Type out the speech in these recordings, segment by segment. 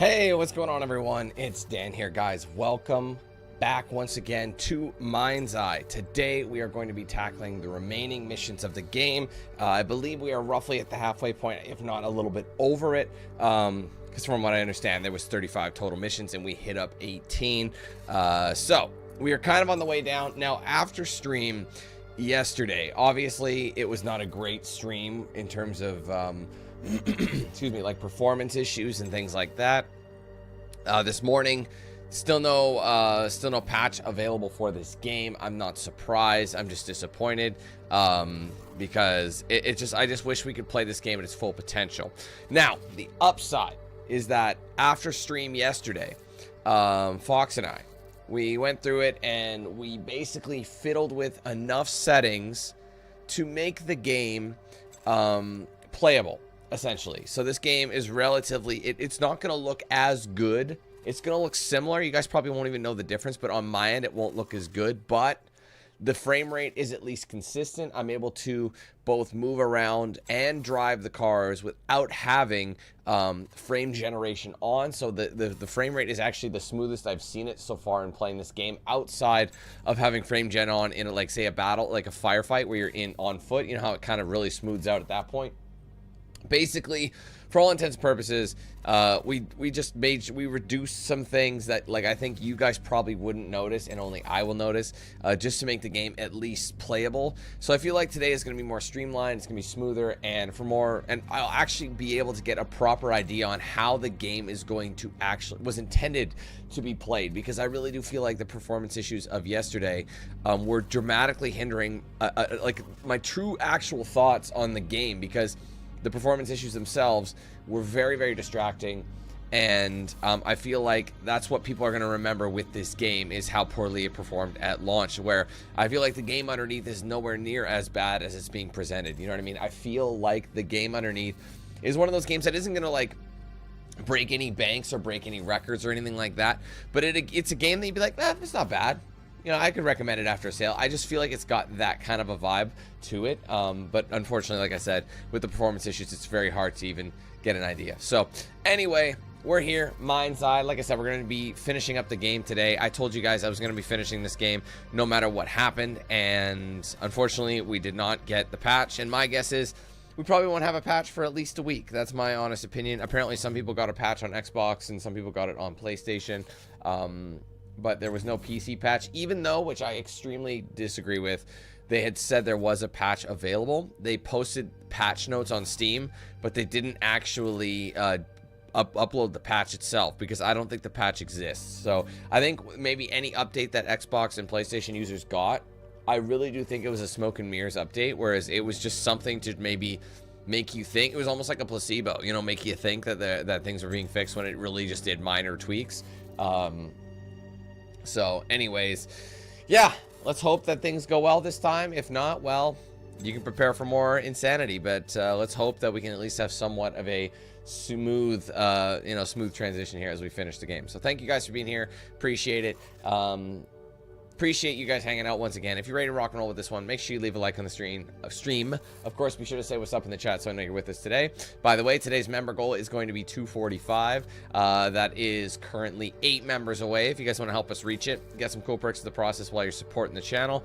Hey, what's going on, everyone? It's Dan here, guys. Welcome back once again to MindsEye. Today we are going to be tackling the remaining missions of the game. I believe we are roughly at the halfway point, if not a little bit over it, because from what I understand there was 35 total missions and we hit up 18. So we are kind of on the way down now. After stream yesterday, obviously it was not a great stream in terms of excuse me, like performance issues and things like that. This morning, still no patch available for this game. I'm not surprised. I'm just disappointed because I just wish we could play this game at its full potential. Now, the upside is that after stream yesterday, Fox and I, we went through it and we basically fiddled with enough settings to make the game playable, essentially. So this game is relatively, it's not going to look as good. It's going to look similar. You guys probably won't even know the difference, but on my end it won't look as good, but the frame rate is at least consistent. I'm able to both move around and drive the cars without having frame generation on. So the frame rate is actually the smoothest I've seen it so far in playing this game, outside of having frame gen on in, like, say a battle, like a firefight where you're on foot. You know how it kind of really smooths out at that point. Basically, for all intents and purposes, we reduced some things that, like, I think you guys probably wouldn't notice and only I will notice, just to make the game at least playable. So I feel like today is going to be more streamlined, it's going to be smoother, and I'll actually be able to get a proper idea on how the game is going to was intended to be played, because I really do feel like the performance issues of yesterday were dramatically hindering like my true actual thoughts on the game, because the performance issues themselves were very, very distracting, and I feel like that's what people are going to remember with this game, is how poorly it performed at launch, where I feel like the game underneath is nowhere near as bad as it's being presented. You know what I mean? I feel like the game underneath is one of those games that isn't going to, like, break any banks or break any records or anything like that, but it's a game that you'd be like, it's not bad. You know, I could recommend it after a sale. I just feel like it's got that kind of a vibe to it. But unfortunately, like I said, with the performance issues, it's very hard to even get an idea. So anyway, we're here, MindsEye. Like I said, we're going to be finishing up the game today. I told you guys I was going to be finishing this game no matter what happened. And unfortunately, we did not get the patch. And my guess is we probably won't have a patch for at least a week. That's my honest opinion. Apparently, some people got a patch on Xbox and some people got it on PlayStation. But there was no PC patch, even though, which I extremely disagree with, they had said there was a patch available. They posted patch notes on Steam, but they didn't actually upload the patch itself, because I don't think the patch exists. So I think maybe any update that Xbox and PlayStation users got, I really do think it was a smoke and mirrors update, whereas it was just something to maybe make you think. It was almost like a placebo, you know, make you think that things were being fixed when it really just did minor tweaks. So anyways, yeah, let's hope that things go well this time. If not, well, you can prepare for more insanity, but let's hope that we can at least have somewhat of a smooth smooth transition here as we finish the game. So thank you guys for being here. Appreciate it. Appreciate you guys hanging out once again. If you're ready to rock and roll with this one, make sure you leave a like on the stream. Of course, be sure to say what's up in the chat so I know you're with us today. By the way, today's member goal is going to be 245. That is currently 8 members away. If you guys want to help us reach it, get some cool perks of the process while you're supporting the channel,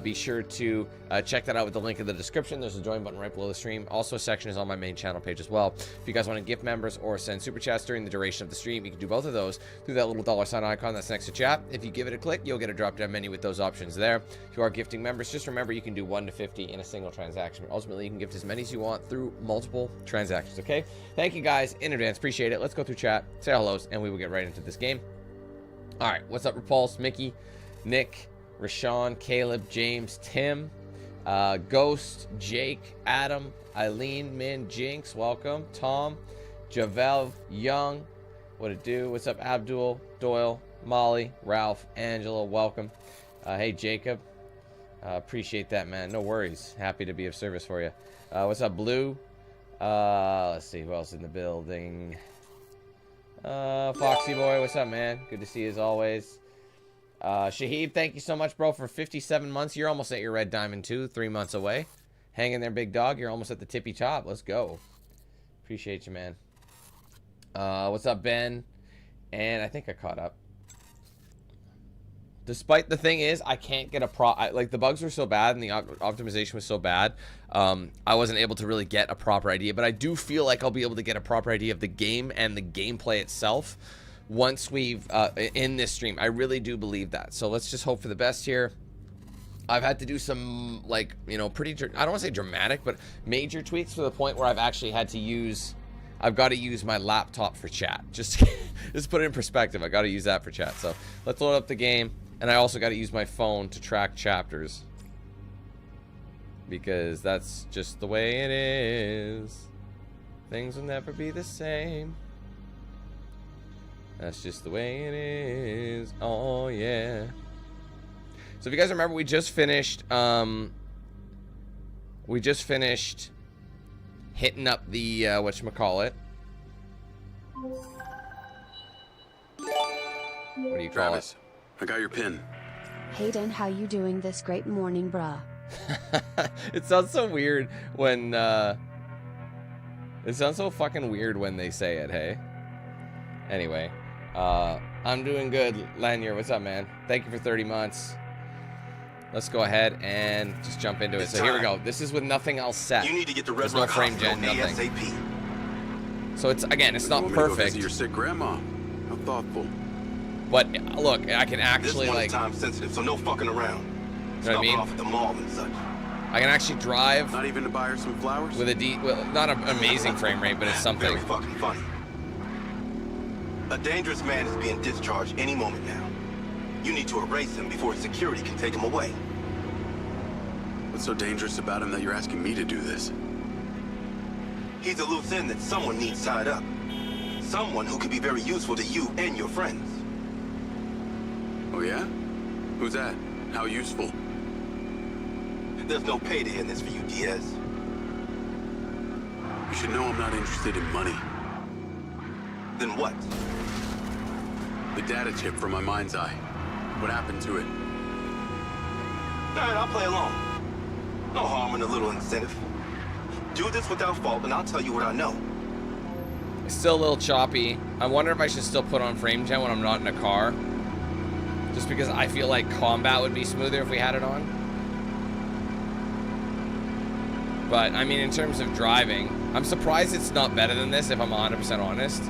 be sure to check that out with the link in the description. There's a join button right below the stream. Also, a section is on my main channel page as well. If you guys want to gift members or send super chats during the duration of the stream, you can do both of those through that little $ icon that's next to chat. If you give it a click, you'll get a drop down menu with those options there. If you are gifting members, just remember you can do 1 to 50 in a single transaction. Ultimately, you can gift as many as you want through multiple transactions. Okay, thank you guys in advance, appreciate it. Let's go through chat, say hellos, and we will get right into this game. All right, what's up, Repulse, Mickey, Nick, Rashawn, Caleb, James, Tim, Ghost, Jake, Adam, Eileen, Min, Jinx, welcome, Tom, Javel, Young, what it do, what's up, Abdul, Doyle, Molly, Ralph, Angela, welcome. Hey, Jacob, appreciate that, man. No worries, happy to be of service for you. What's up, Blue? Let's see who else in the building. Foxy boy, what's up, man? Good to see you as always. Shahid, thank you so much, bro, for 57 months. You're almost at your red diamond too, 3 months away. Hang in there, big dog. You're almost at the tippy top. Let's go. Appreciate you, man. What's up, Ben? And I think I caught up. Despite the thing is, I can't get a like the bugs were so bad and the optimization was so bad, I wasn't able to really get a proper idea. But I do feel like I'll be able to get a proper idea of the game and the gameplay itself once we've in this stream. I really do believe that. So let's just hope for the best here. I've had to do some, like, you know, pretty, I don't want to say dramatic, but major tweaks to the point where I've actually had to use, I've got to use my laptop for chat. Just put it in perspective. I got to use that for chat. So let's load up the game. And I also got to use my phone to track chapters. Because that's just the way it is. Things will never be the same. That's just the way it is. Oh, yeah. So if you guys remember, we just finished hitting up the, whatchamacallit. What do you call it? I got your pin. Hayden, how you doing this great morning, bruh? It sounds so weird when, it sounds so fucking weird when they say it, hey? Anyway, I'm doing good. Lanyard, what's up, man? Thank you for 30 months. Let's go ahead and just jump into it. So here we go. This is with nothing else set. You need to get the There's no frame gen, nothing. So it's, again, it's not perfect. Visit your sick grandma. How thoughtful. But look, I can actually, this like, time sensitive, so no fucking around. You know what I mean? Off at the mall and such. I can actually drive. Not even to buy her some flowers. With a well, not an amazing frame rate, but it's something. Very fucking funny. A dangerous man is being discharged any moment now. You need to erase him before security can take him away. What's so dangerous about him that you're asking me to do this? He's a loose end that someone needs tied up. Someone who could be very useful to you and your friends. Oh yeah? Who's that? How useful? There's no payday in this for you, Diaz. You should know I'm not interested in money. Then what? The data chip from my MindsEye. What happened to it? Alright, I'll play along. No harm in a little incentive. Do this without fault, and I'll tell you what I know. It's still a little choppy. I wonder if I should still put on frame gen when I'm not in a car. Just because I feel like combat would be smoother if we had it on. But, I mean, in terms of driving, I'm surprised it's not better than this, if I'm 100% honest.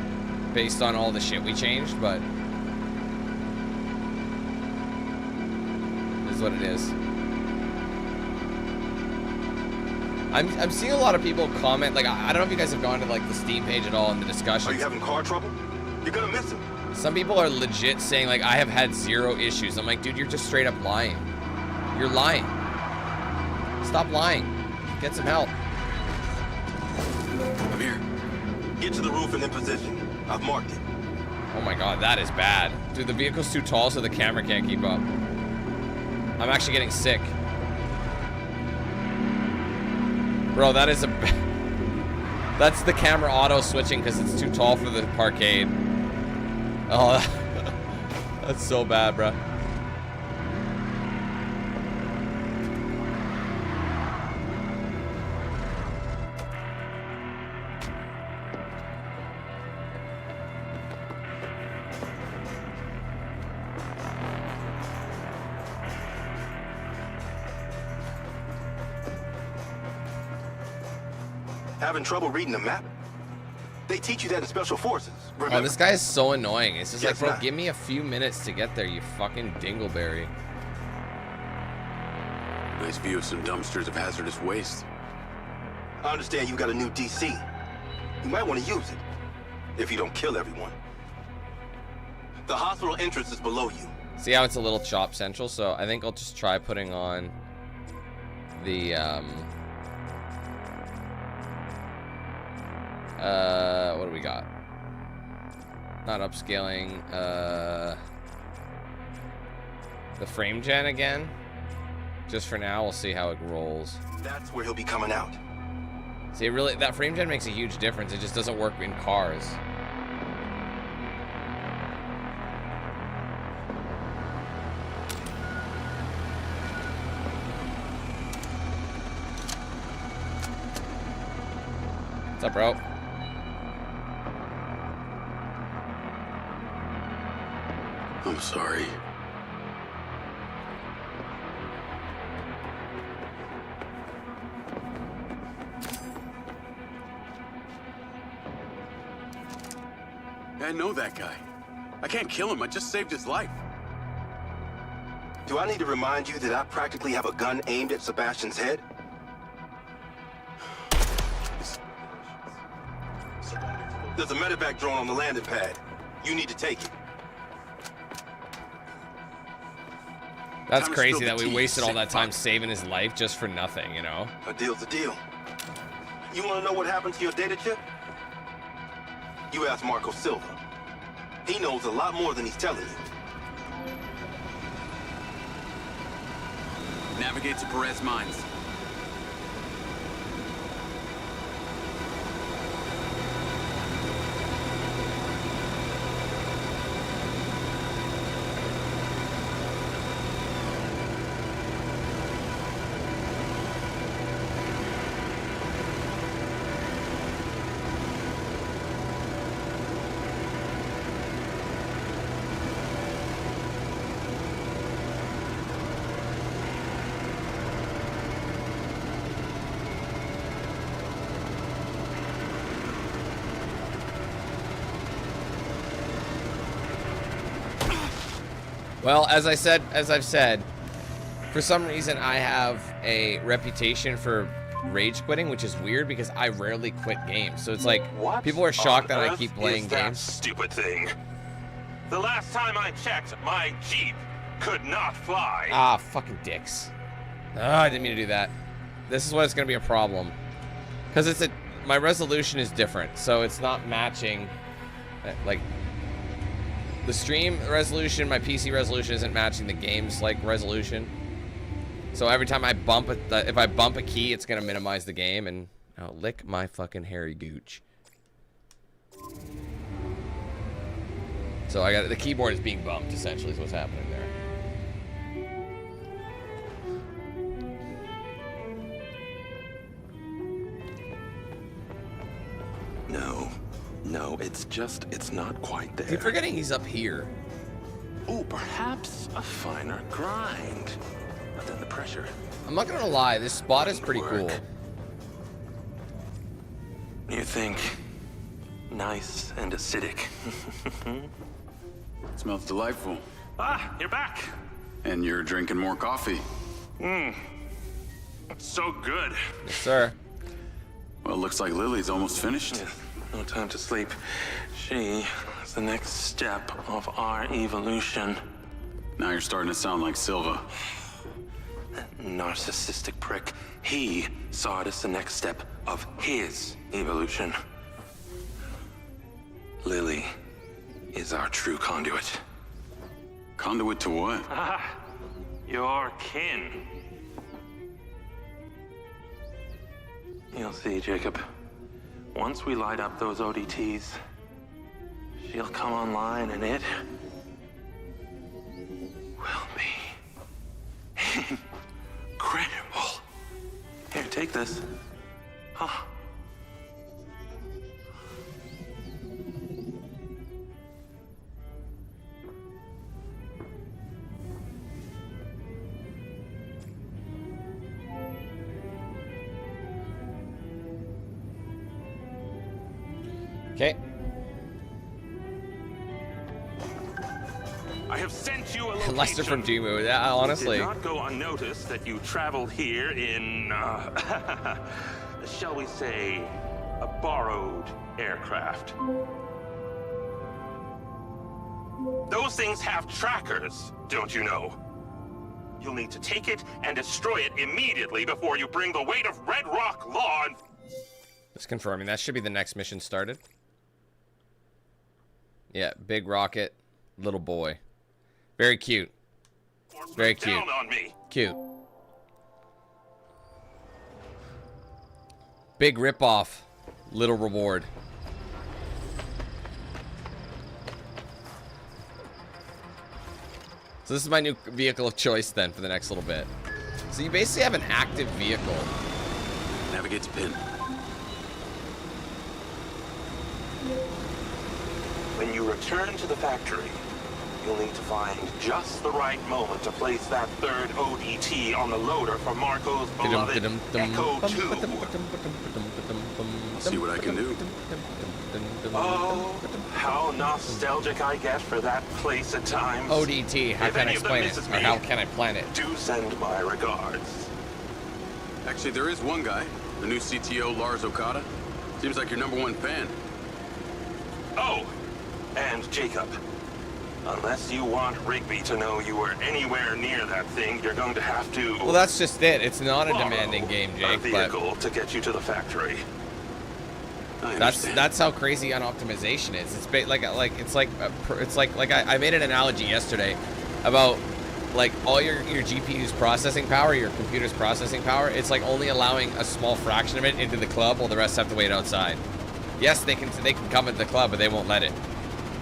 Based on all the shit we changed, but... it is what it is. I'm seeing a lot of people comment, like, I don't know if you guys have gone to, like, the Steam page at all in the discussions. Are you having car trouble? You're gonna miss him. Some people are legit saying, like, I have had 0 issues. I'm like, dude, you're just straight up lying. You're lying. Stop lying. Get some help. I'm here. Get to the roof and in position. I've marked it. Oh my god, that is bad. Dude, the vehicle's too tall so the camera can't keep up. I'm actually getting sick. Bro, that is a... that's the camera auto switching because it's too tall for the parkade. Oh, that's so bad, bro. Having trouble reading the map? They teach you that in Special Forces. Remember? Oh, this guy is so annoying. It's just Guess like, bro, not. give me a few minutes to get there, you fucking dingleberry. Nice view of some dumpsters of hazardous waste. I understand you got a new DC. You might want to use it, if you don't kill everyone. The hospital entrance is below you. See how it's a little chop central? So I think I'll just try putting on the, what do we got? Not upscaling, the frame gen again. Just for now, we'll see how it rolls. That's where he'll be coming out. See, it really, that frame gen makes a huge difference. It just doesn't work in cars. What's up, bro? I'm sorry. I know that guy. I can't kill him. I just saved his life. Do I need to remind you that I practically have a gun aimed at Sebastian's head? There's a medevac drone on the landing pad. You need to take it. That's crazy that we wasted all that time saving his life just for nothing, you know? A deal's a deal. You want to know what happened to your data chip? You ask Marco Silva. He knows a lot more than he's telling you. Navigate to Perez Mines. Well, as I've said, for some reason I have a reputation for rage quitting, which is weird because I rarely quit games. So it's like people are shocked that I keep playing games. Stupid thing. The last time I checked, my Jeep could not fly. Ah, fucking dicks. Ah, I didn't mean to do that. This is what it's gonna be a problem, because my resolution is different, so it's not matching. Like, the stream resolution, my PC resolution isn't matching the game's like resolution. So every time I bump it, if I bump a key, it's gonna minimize the game, and I'll lick my fucking hairy gooch. So I got the keyboard is being bumped. Essentially, is what's happening there. No, it's not quite there. Keep forgetting he's up here. Oh, perhaps a finer grind. But then the pressure. I'm not gonna lie, this spot is pretty cool. You think nice and acidic. It smells delightful. Ah, you're back. And you're drinking more coffee. So good. Yes, sir. Well, it looks like Lily's almost finished. No time to sleep. She is the next step of our evolution. Now you're starting to sound like Silva. That narcissistic prick. He saw it as the next step of his evolution. Lily is our true conduit. Conduit to what? Ah, your kin. You'll see, Jacob. Once we light up those ODTs, she'll come online and it will be incredible. Here, take this. Huh. Okay. I have sent you a location. Lester from Demu. Yeah, honestly. It did not go unnoticed that you traveled here in, shall we say, a borrowed aircraft. Those things have trackers, don't you know? You'll need to take it and destroy it immediately before you bring the weight of Redrock law and... Just confirming. That should be the next mission started. Yeah, big rocket, little boy. Very cute. Very cute. Down on me. Cute. Big ripoff, little reward. So this is my new vehicle of choice then for the next little bit. So you basically have an active vehicle. Navigate to pin. When you return to the factory, you'll need to find just the right moment to place that third ODT on the loader for Marco's beloved Echo 2. I'll see what I can do. Oh, how nostalgic I get for that place at times. ODT, how can I explain it? Or how can I plan it? Do send my regards. Actually, there is one guy, the new CTO, Lars Okada. Seems like your #1 fan. Oh, and Jacob. Unless you want Rigby to know you were anywhere near that thing, you're going to have to... Well, that's just it. It's not a demanding game, Jake, a vehicle to get you to the factory. That's how crazy unoptimization is. It's like I made an analogy yesterday about like all your GPU's processing power, your computer's processing power. It's like only allowing a small fraction of it into the club, while the rest have to wait outside. Yes, they can come into the club, but they won't let it.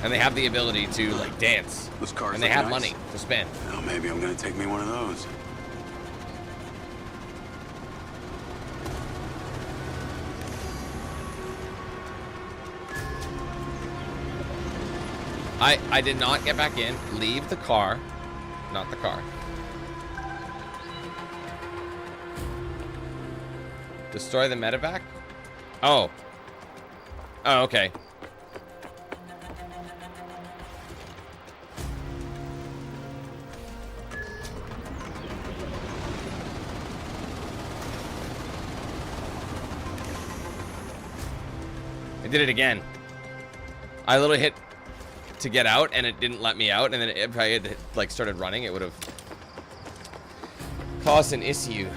And they have the ability to like dance. Those cars and they have money to spend. Well, maybe I'm gonna take me one of those. I did not get back in. Leave the car. Not the car. Destroy the medevac? Oh. Oh, okay. I did it again. I literally hit to get out and it didn't let me out, and then if I had like started running, it would have caused an issue.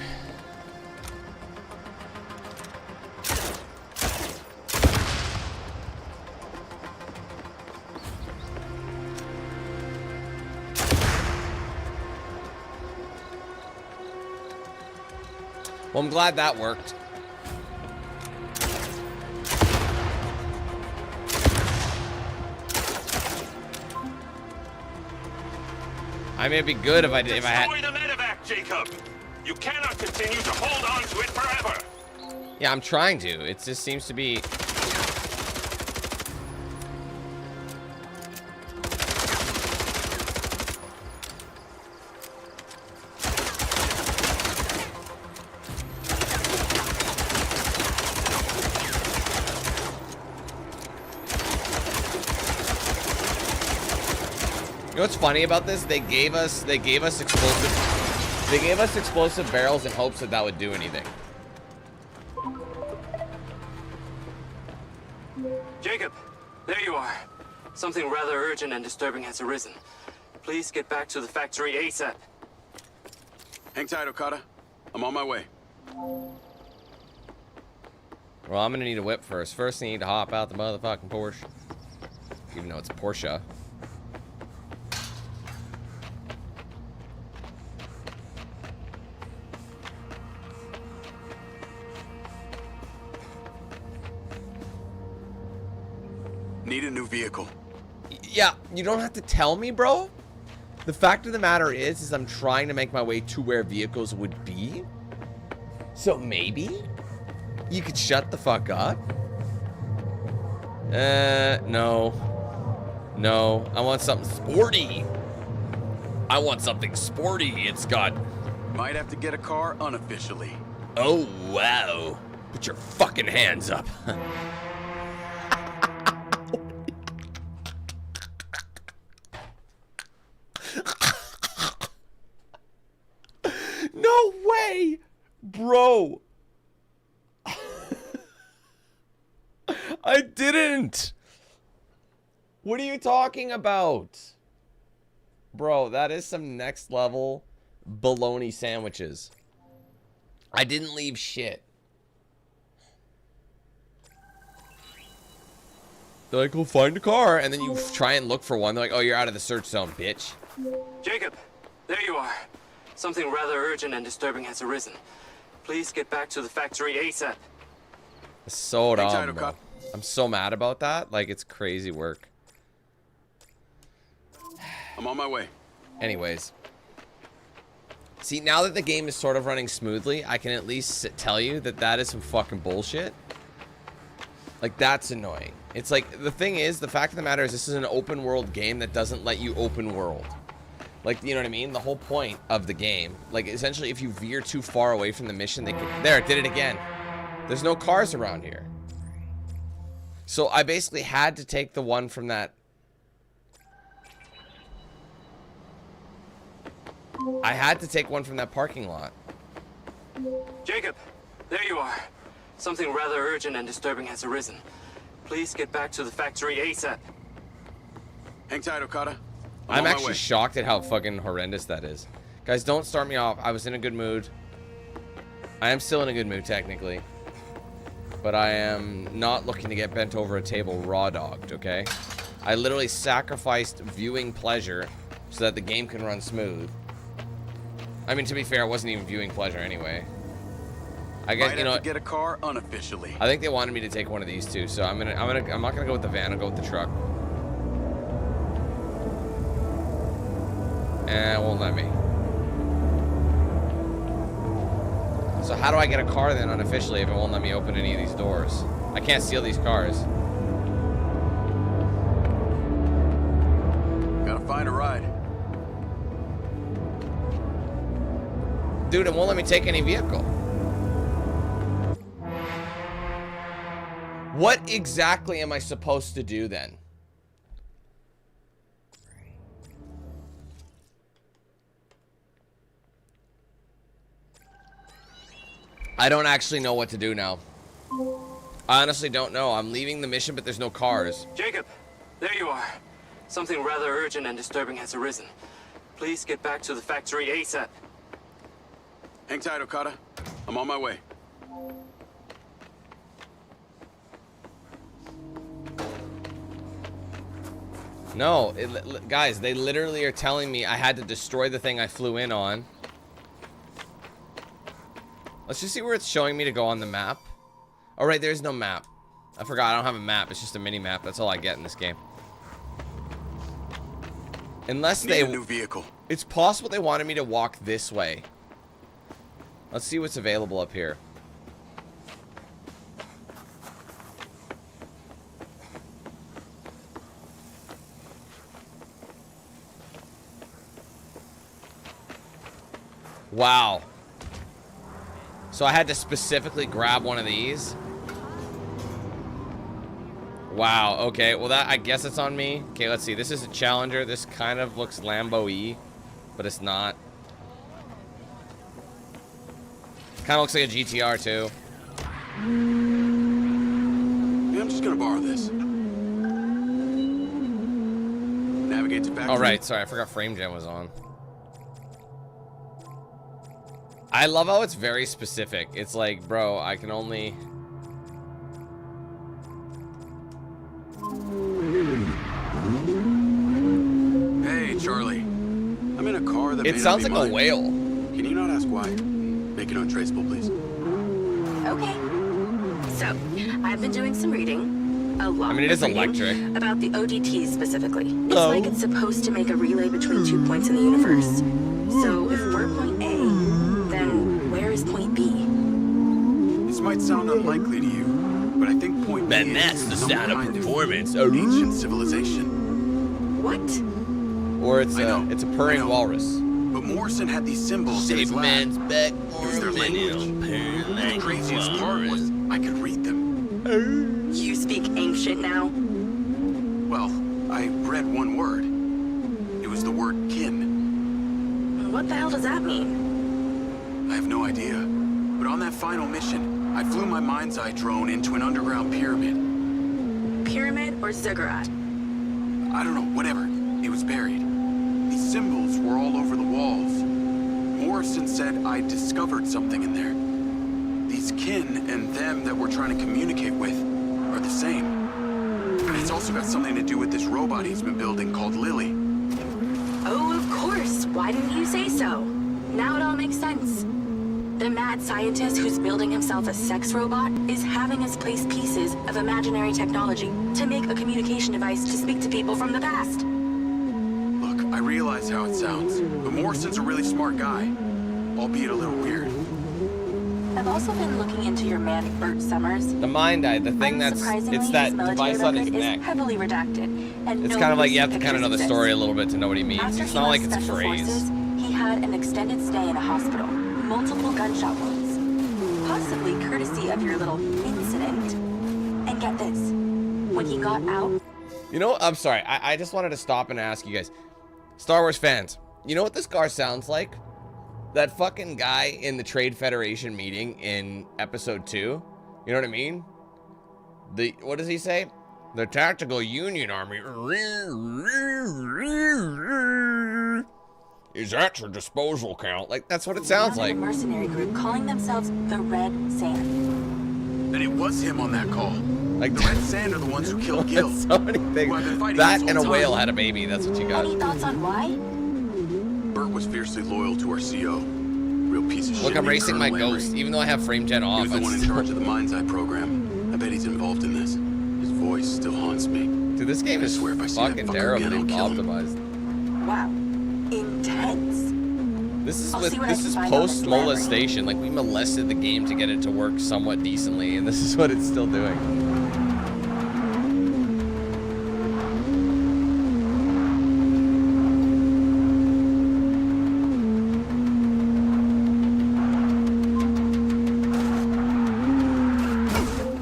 Well, I'm glad that worked. I mean, it'd be good if I did. Destroy the medevac, Jacob. You cannot continue to hold on to it forever. Yeah, I'm trying to. It just seems to be. You know what's funny about this? They gave us explosive barrels in hopes that would do anything. Jacob, there you are. Something rather urgent and disturbing has arisen. Please get back to the factory ASAP. Hang tight, Okada. I'm on my way. Well, I'm gonna need a whip first. First, I need to hop out the motherfucking Porsche. Even though it's a Porsche. Need a new vehicle. Yeah, you don't have to tell me, bro. The fact of the matter is I'm trying to make my way to where vehicles would be. So maybe you could shut the fuck up. No. No, I want something sporty. I want something sporty. It's got... Might have to get a car unofficially. Oh, wow. Put your fucking hands up. No way, bro. I didn't. What are you talking about? Bro, that is some next level bologna sandwiches. I didn't leave shit. They're like, go find a car, and then you try and look for one. They're like, oh, you're out of the search zone, bitch. Jacob, there you are. Something rather urgent and disturbing has arisen. Please get back to the factory ASAP. So dumb, bro. I'm so mad about that. Like, it's crazy work. I'm on my way. Anyways. See, now that the game is sort of running smoothly, I can at least tell you that that is some fucking bullshit. Like, that's annoying. It's like, the thing is, the fact of the matter is this is an open world game that doesn't let you open world. Like, you know what I mean? The whole point of the game. Like, essentially, if you veer too far away from the mission, they can... There, it did it again. There's no cars around here. So I basically had to take the one from that... I had to take one from that parking lot. Jacob, there you are. Something rather urgent and disturbing has arisen. Please get back to the factory ASAP. Hang tight, Okada. I'm on my actually way. shocked at how fucking horrendous that is. Guys, don't start me off. I was in a good mood. I am still in a good mood, technically. But I am not looking to get bent over a table raw-dogged, okay? I literally sacrificed viewing pleasure so that the game can run smooth. I mean, to be fair, I wasn't even viewing pleasure anyway. I guess, Might you know have what? to get a car unofficially. I think they wanted me to take one of these two, so I'm not gonna go with the van. I'll go with the truck. And it won't let me. So how do I get a car then unofficially if it won't let me open any of these doors? I can't steal these cars. Gotta find a ride. Dude, it won't let me take any vehicle. What exactly am I supposed to do then? I don't actually know what to do now. I honestly don't know. I'm leaving the mission, but there's no cars. Jacob, there you are. Something rather urgent and disturbing has arisen. Please get back to the factory ASAP. Hang tight, Okada. I'm on my way. No, guys, they literally are telling me I had to destroy the thing I flew in on. Let's just see where it's showing me to go on the map. Oh, right, there's no map. I forgot, I don't have a map. It's just a mini map. That's all I get in this game. Unless Need they... a new vehicle. It's possible they wanted me to walk this way. Let's see what's available up here. Wow. So I had to specifically grab one of these. Wow, okay. Well, that, I guess it's on me. Okay, let's see. This is a Challenger. This kind of looks Lambo-y, but it's not. Kind of looks like a GTR, too. Yeah, I'm just gonna borrow this. Navigate to factory. All right, sorry. I forgot Frame Jam was on. I love how it's very specific. It's like, bro, I can only... Hey, Charlie. I'm in a car that It may sounds not like be a mine. whale. Can you not ask why? Make it untraceable, please. Okay. So, I've been doing some reading. A lot I mean, it is of reading electric. about the ODTs specifically. It's Oh. like it's supposed to make a relay between 2 points in the universe. So, if we're point A, then where is point B? This might sound unlikely to you, but I think point Man, B that's is the some sound of kind performance. Ancient civilization. What? Or it's I a, know, it's a I purring know. walrus. But Morrison had these symbols in his lab. Man's back It was their language. The craziest part was I could read them. You speak ancient now? Well, I read one word. It was the word kin. What the hell does that mean? I have no idea. But on that final mission, I flew my MindsEye drone into an underground pyramid. Pyramid or ziggurat? I don't know, whatever. It was buried. These symbols were all over the walls. Morrison said I discovered something in there. These kin and them that we're trying to communicate with are the same. And it's also got something to do with this robot he's been building called Lily. Oh, of course. Why didn't you say so? Now it all makes sense. The mad scientist who's building himself a sex robot is having us place pieces of imaginary technology to make a communication device to speak to people from the past. Look, I realize how it sounds, but Morrison's a really smart guy, albeit a little weird. I've also been looking into your man, Bert Summers. The MindsEye, the thing that's, it's that device on his neck. Heavily redacted, and It's kind of like you have to kind of know the story a little bit to know what he means. It's not like it's a phrase. Forces, he had an extended stay in a hospital, multiple gunshot wounds, possibly courtesy of your little incident. And get this, when he got out... You know, I'm sorry, I just wanted to stop and ask you guys, Star Wars fans, you know what this car sounds like? That fucking guy in the Trade Federation meeting in episode 2. You know what I mean? What does he say? The Tactical Union Army is at your disposal count. Like, that's what it sounds like. A mercenary group calling themselves the Red Sand. And it was him on that call. Like, the Red Sand are the ones who killed Gil. So many things. That and a whale had a baby. That's what you got. Any thoughts on why? Bert was fiercely loyal to our CO. Real piece of shit. Look, I'm racing my Colonel Ghost, Lamrie. even though I have frame gen off. He was the one in charge of the MindsEye program. I bet he's involved in this. His voice still haunts me. Dude, this game is swear if I see that fucking fucker terribly again, I'll kill him. optimized. Wow. Intense. This is I'll see what I this can is find on this post Lamrie. molestation. Like, we molested the game to get it to work somewhat decently, and this is what it's still doing.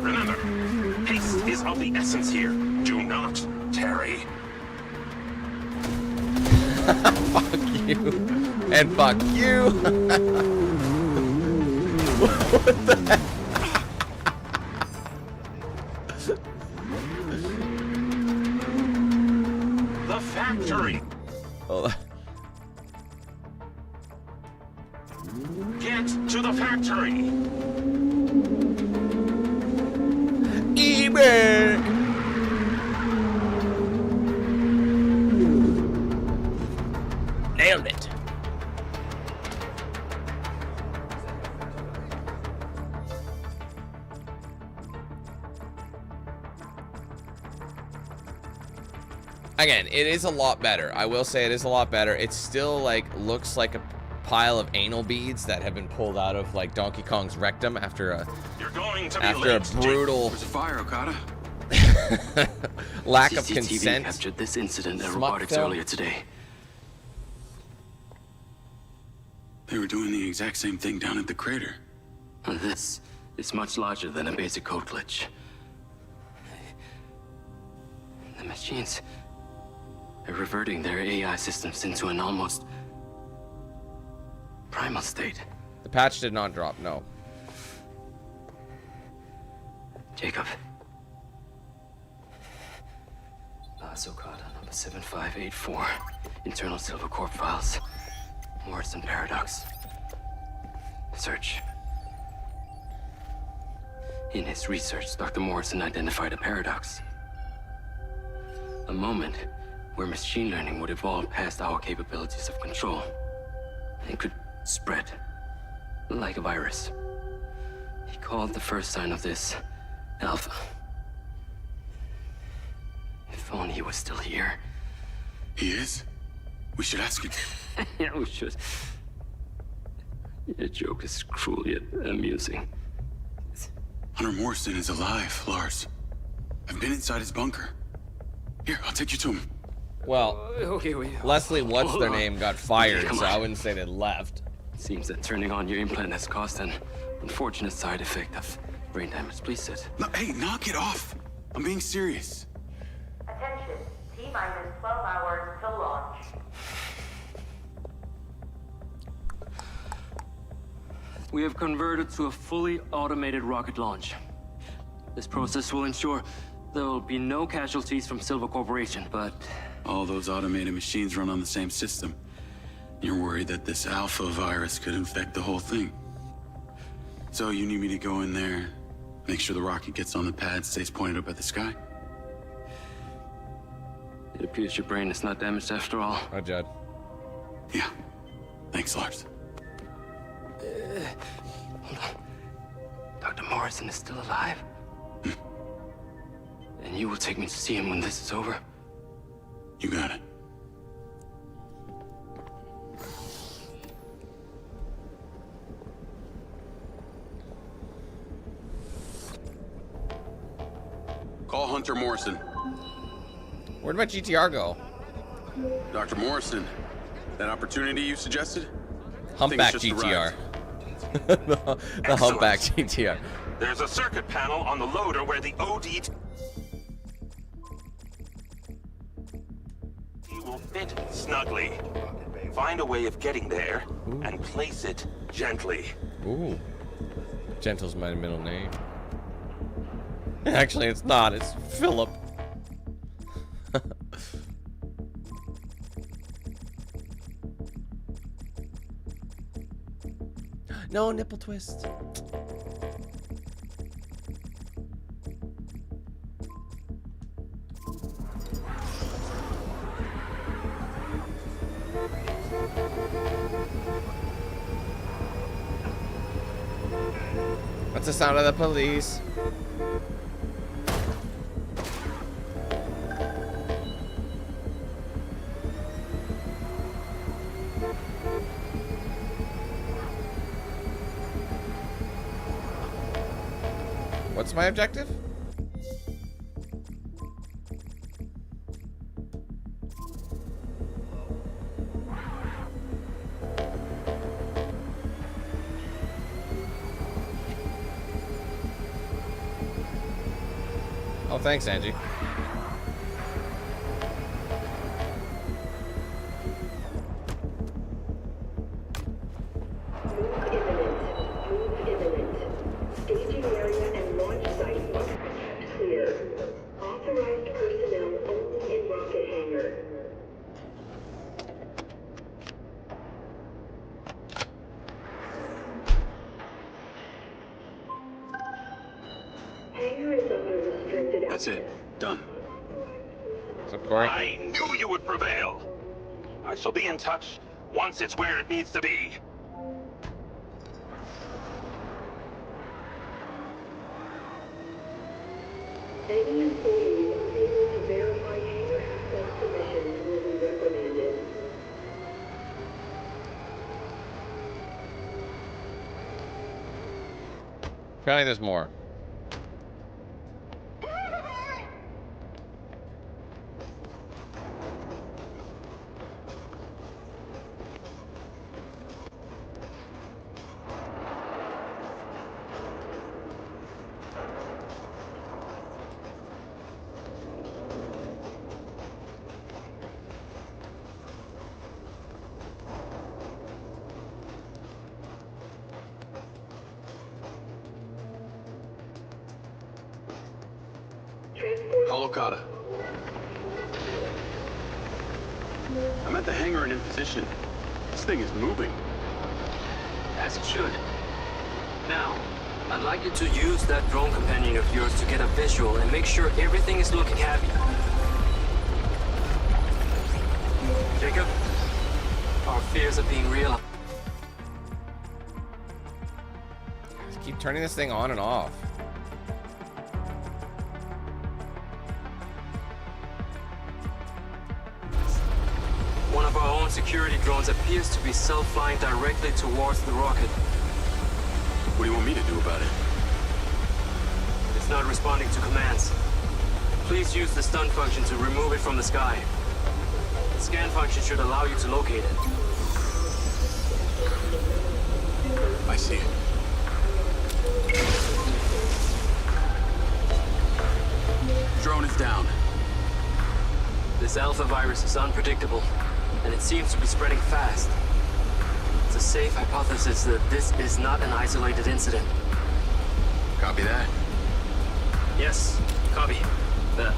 Remember, haste is of the essence here. Do not tarry. Fuck you. And fuck you. What the heck? The factory. Oh, Get to the factory. eBay. Nailed it. Again, it is a lot better. I will say it is a lot better. It still, like, looks like a pile of anal beads that have been pulled out of, like, Donkey Kong's rectum after a You're going to be after a late. brutal There's a fire, Okada. lack of CCTV consent. captured this incident at Smut robotics film. earlier today. They were doing the exact same thing down at the crater. And this is much larger than a basic code glitch. The machines are reverting their AI systems into an almost primal state. The patch did not drop, no. Jacob. Okada number 7584. Internal Silver Corp files. Morrison Paradox. Search. In his research, Dr. Morrison identified a paradox. A moment where machine learning would evolve past our capabilities of control. It could spread like a virus. He called the first sign of this Alpha. If only he was still here. He is? We should ask him. Yeah, we should. Your joke is cruel yet amusing. Hunter Morrison is alive, Lars. I've been inside his bunker. Here, I'll take you to him. Well, Okay, wait. Leslie, what's Hold their on. name, got fired, Come so on. I wouldn't say they left. Seems that turning on your implant has caused an unfortunate side effect of brain damage. Please sit. No, hey, knock it off. I'm being serious. Attention, T-minus 12 hours till launch. We have converted to a fully automated rocket launch. This process will ensure there will be no casualties from Silver Corporation, but All those automated machines run on the same system. You're worried that this alpha virus could infect the whole thing. So you need me to go in there, make sure the rocket gets on the pad, stays pointed up at the sky? it appears your brain is not damaged after all. Hi, Judd. Yeah. Thanks, Lars. Dr. Morrison is still alive. And you will take me to see him when this is over. You got it. Call Hunter Morrison. Where'd my GTR go? Dr. Morrison, that opportunity you suggested? Humpback just GTR. arrived. the humpback GTR. There's a circuit panel on the loader where the OD will fit snugly. Find a way of getting there and place it gently. Ooh. Gentle's my middle name. Actually, it's not. It's Philip. No nipple twist. What's the sound of the police? What's my objective? Oh, thanks, Angie. Staging area and launch site must be kept clear. Authorized personnel only in rocket hangar. Hangar is under restricted That's it. Done. What's up, Corey? I knew you would prevail. I shall be in touch once it's where it needs to be. Any employees unable to verify hangar access permissions will be reprimanded. Apparently there's more. Call Okada. I'm at the hangar and in position. This thing is moving. As it should. Now, I'd like you to use that drone companion of yours to get a visual and make sure everything is looking heavy. Jacob, our fears are being realized. Just keep turning this thing on and off. One of our own security drones appears to be self-flying directly towards the rocket. What do you want me to do about it? It's not responding to commands. Please use the stun function to remove it from the sky. The scan function should allow you to locate it. I see it. Drone is down. This alpha virus is unpredictable, and it seems to be spreading fast. It's a safe hypothesis that this is not an isolated incident. Copy that. Yes, copy. That.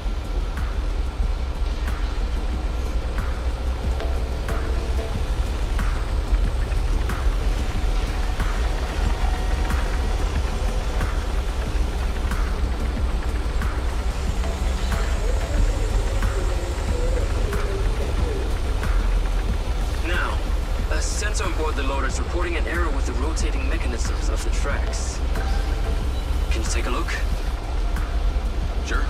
Now, a sensor on board the loader is reporting an error with the rotating mechanisms of the tracks. Can you take a look? Sure.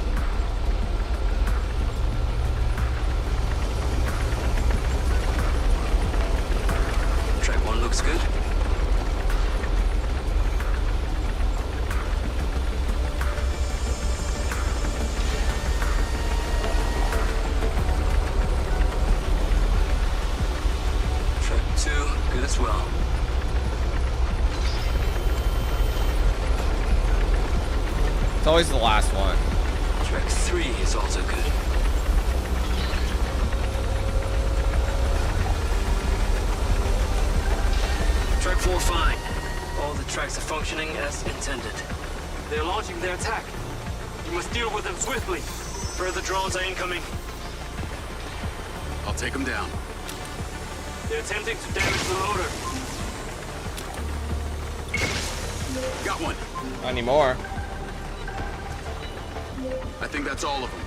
Track 1 looks good. It's always the last one. Track 3 is also good. Track 4 fine. All the tracks are functioning as intended. They're launching their attack. You must deal with them swiftly. Further drones are incoming. I'll take them down. They're attempting to damage the loader. Got one. Not anymore. I think that's all of them.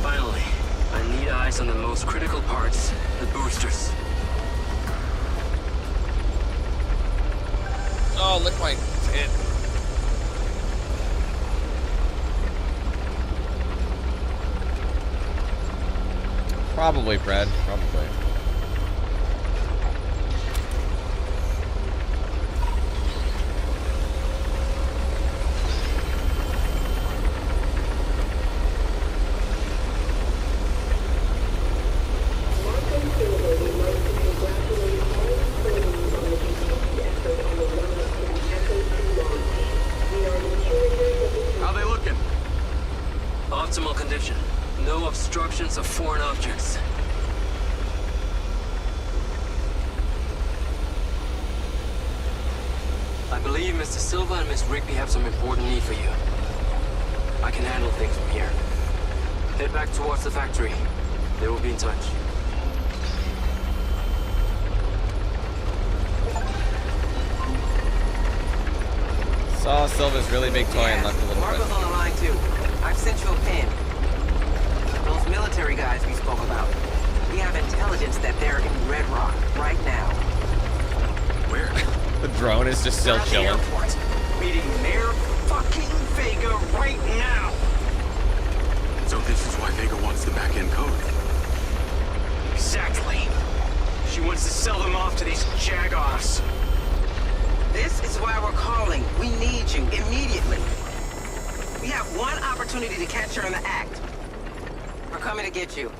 Finally, I need eyes on the most critical parts, the boosters. Oh, lick my tit. Probably, Fred. Probably. Marco Silva would like to congratulate all employees on the continued effort on the run-up to the Echo 2 launch. We are the curators of the How they looking? Optimal condition. No obstructions of foreign objects. I believe Mr. Silva and Miss Rigby have some important need for you. I can handle things from here. Head back towards the factory. They will be in touch. Saw Silva's really big toy and left a little Marco's bit. on the line too. I've sent you a pin. Those military guys we spoke about. We have intelligence that they're in Redrock right now. Where? The drone is just still At the chilling. airport. Meeting Mayor fucking Vega right now. So this is why Vega wants the back-end code. Exactly. She wants to sell them off to these jagoffs. This is why we're calling. We need you immediately. We have one opportunity to catch her in the act. We're coming to get you.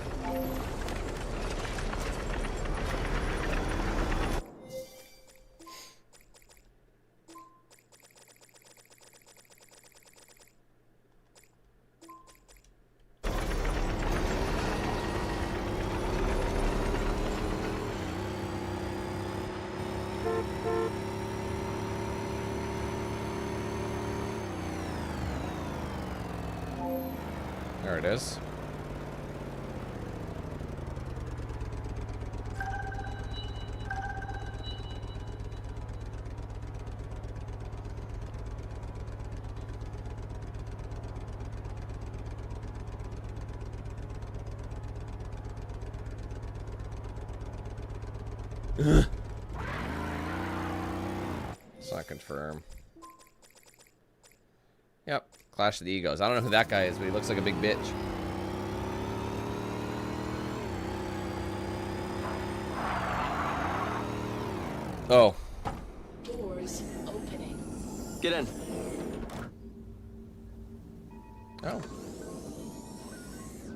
There it is. Let's not confirm. Yep, Clash of the Egos. I don't know who that guy is, but he looks like a big bitch. Oh. Doors opening. Get in. Oh.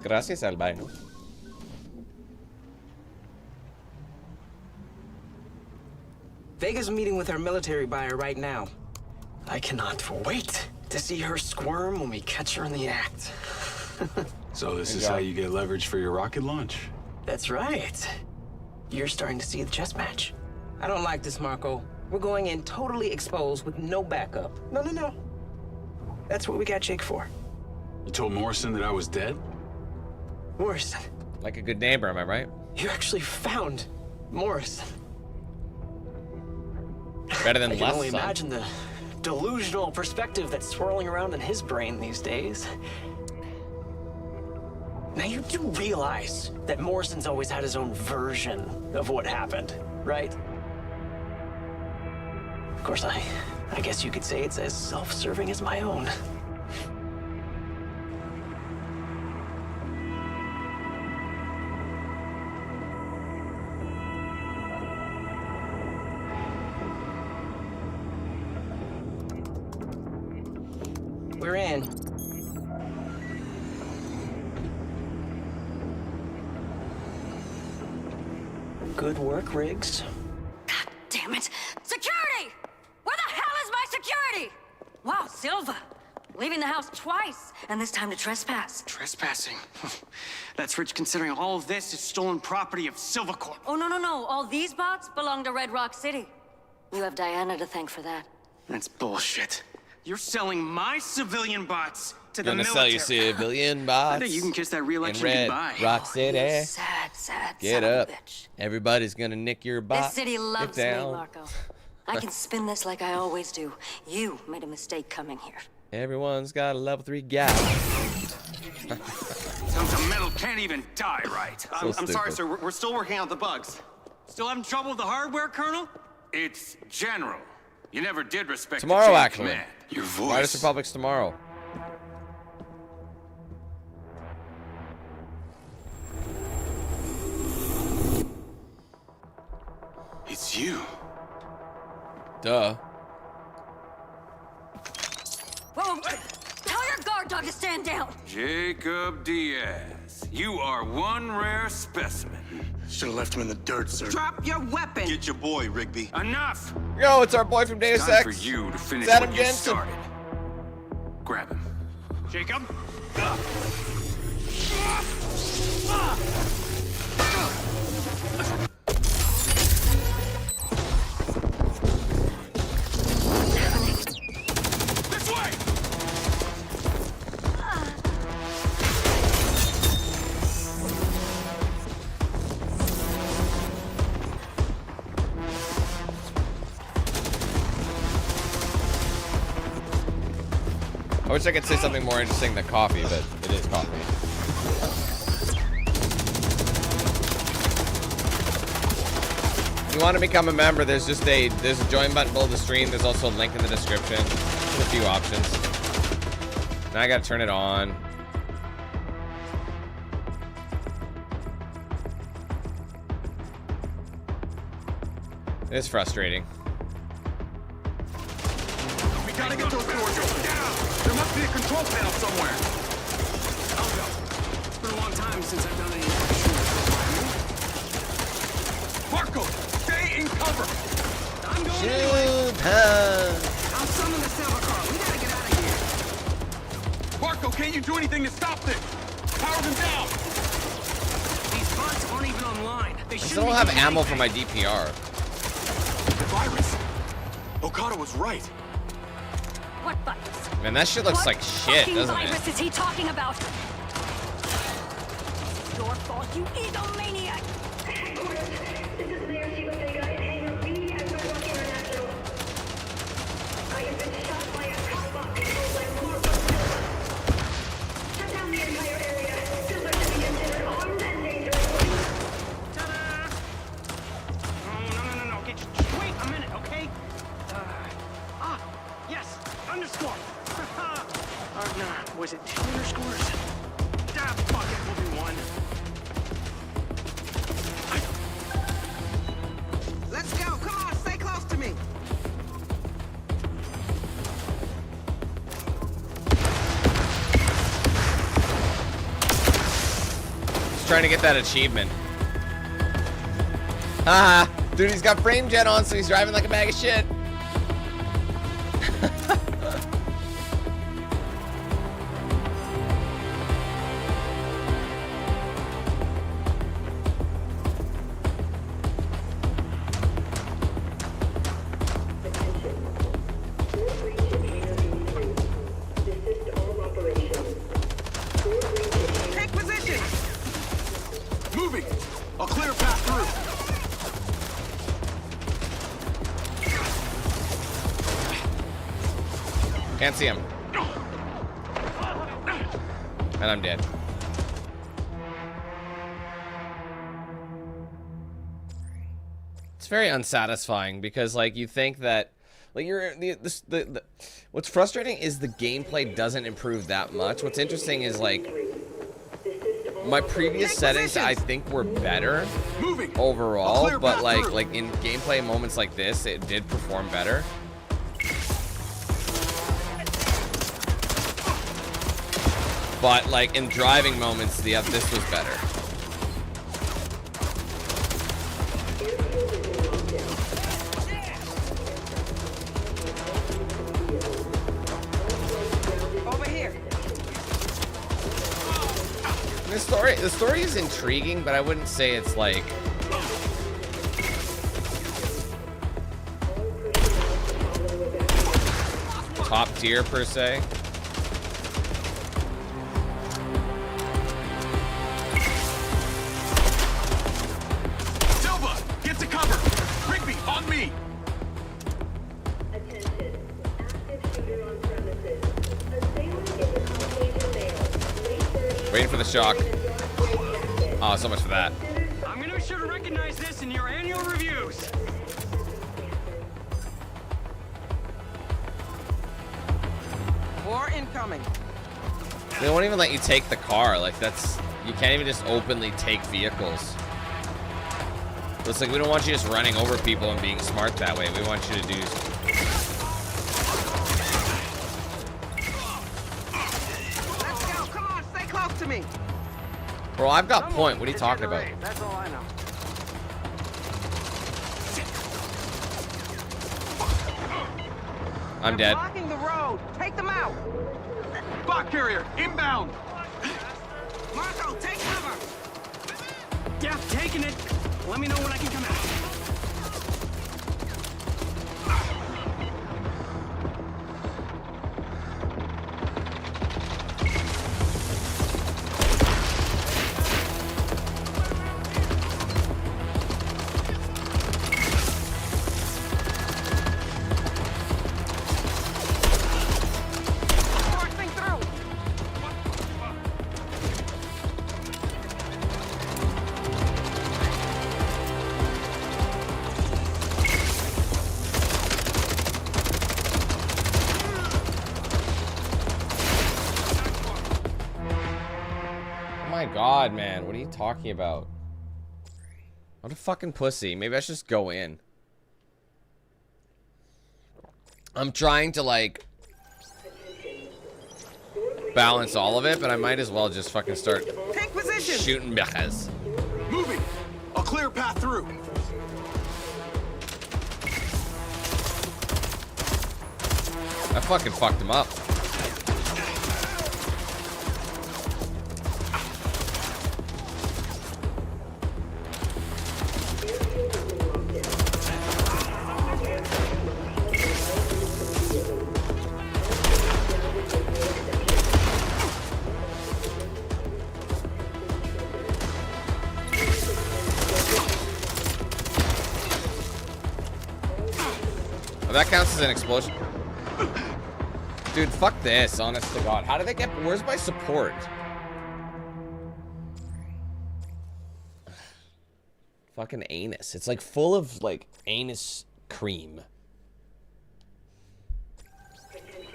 Gracias, albino. Vega's meeting with her military buyer right now. I cannot wait to see her squirm when we catch her in the act. So this is how you get leverage for your rocket launch? That's right. You're starting to see the chess match. I don't like this, Marco. We're going in totally exposed with no backup. No. That's what we got Jake for. You told Morrison that I was dead? Morrison. Like a good neighbor, am I right? You actually found Morris. Better than I can less, only son. imagine the delusional perspective that's swirling around in his brain these days. Now you do realize that Morrison's always had his own version of what happened, right? Of course, I guess you could say it's as self-serving as my own. We're in. Good work, Riggs. God damn it! Security! Where the hell is my security? Wow, Silva. Leaving the house twice, and this time to trespass. Trespassing? That's rich considering all of this is stolen property of Silva Corp. Oh, no. All these bots belong to Redrock City. You have Diana to thank for that. That's bullshit. You're selling my civilian bots to the Gonna military. sell you civilian bots. I think you can kiss that re-election in goodbye. Rock City. You sad Get son of up. a bitch. Everybody's gonna nick your bot. This city loves me, Get down. Marco. I can spin this like I always do. You made a mistake coming here. Everyone's got a level 3 gal. Tons of metal can't even die right. So I'm sorry, stupid. sir. We're still working out the bugs. Still having trouble with the hardware, Colonel? It's General. You never did respect the Tomorrow, chain of actually. command. Your voice. Riders Republic's tomorrow. It's you. Duh. Whoa! Tell your guard dog to stand down! Jacob Diaz. You are one rare specimen. Should have left him in the dirt, sir. Drop your weapon. Get your boy, Rigby. Enough! Yo, it's our boy from Deus Time Ex. for you to finish It's Adam what you Jensen. started. Grab him. Jacob? This way! I wish I could say something more interesting than coffee, but it is coffee. If you want to become a member, there's a join button below the stream. There's also a link in the description. There's a few options. Now I gotta turn it on. It is frustrating. We gotta get those doors open. Down! There must be a control panel somewhere. I'll go. It's been a long time since I've done any Marco, stay in cover! I'm going anyway. I'll summon the silver car. We gotta get out of here. Marco, can't you do anything to stop this? Power them down! These bots aren't even online. They I shouldn't still don't be have doing ammo for anything. my DPR. The virus. Okada was right. What virus? Man, that shit looks What like shit, fucking doesn't virus it? is he talking about? Your fault, you egomaniac! This is Mayor Chief Vega in Hangar B at Redrock International. I have been shot by a cop controlled by Marco Silva. Shut down the entire area. Silva should be considered armed and dangerous. Ta-da! No. Wait a minute, okay? Yes, underscore. Was it 2 underscores? Ah, fuck it, we'll do 1. Let's go. Come on, stay close to me. Just trying to get that achievement. Haha. Dude, he's got frame jet on, so he's driving like a bag of shit. Attention. Fort breach in Hangar B3. Desist all operations. Fort breach in Hangar Take position. Moving! A clear path through! Can't see him. And I'm dead. It's very unsatisfying because, like, you think that, like, what's frustrating is the gameplay doesn't improve that much. What's interesting is, like, my previous settings I think were better overall, but like in gameplay moments like this, it did perform better. But like in driving moments, this was better. Over here. The story is intriguing, but I wouldn't say it's like top tier per se. Silva, get to cover. Rigby, on me. Attention. Active shooter on premises. Assailant is a Caucasian male. Late 30s. Waiting for the shock. Oh, so much for that. I'm gonna be sure to recognize this in your annual reviews. More incoming. They won't even let you take the car. Like, that's, you can't even just openly take vehicles. It's like, we don't want you just running over people and being smart that way. We want you to do. Let's go. Come on, stay close to me. Bro, I've got point. What are you talking about? That's all I know. I'm dead. Blocking the road. Take them out. Bot carrier, inbound. Marco, take cover. Yeah, taking it. Let me know when I can come out. God, man, what are you talking about? What a fucking pussy. Maybe I should just go in. I'm trying to, like, balance all of it, but I might as well just fucking start shooting bitches. Moving. A clear path through. I fucking fucked him up. That counts as an explosion. Dude, fuck this, honest to God. How did they get... Where's my support? Fucking anus. It's like full of, like, anus cream.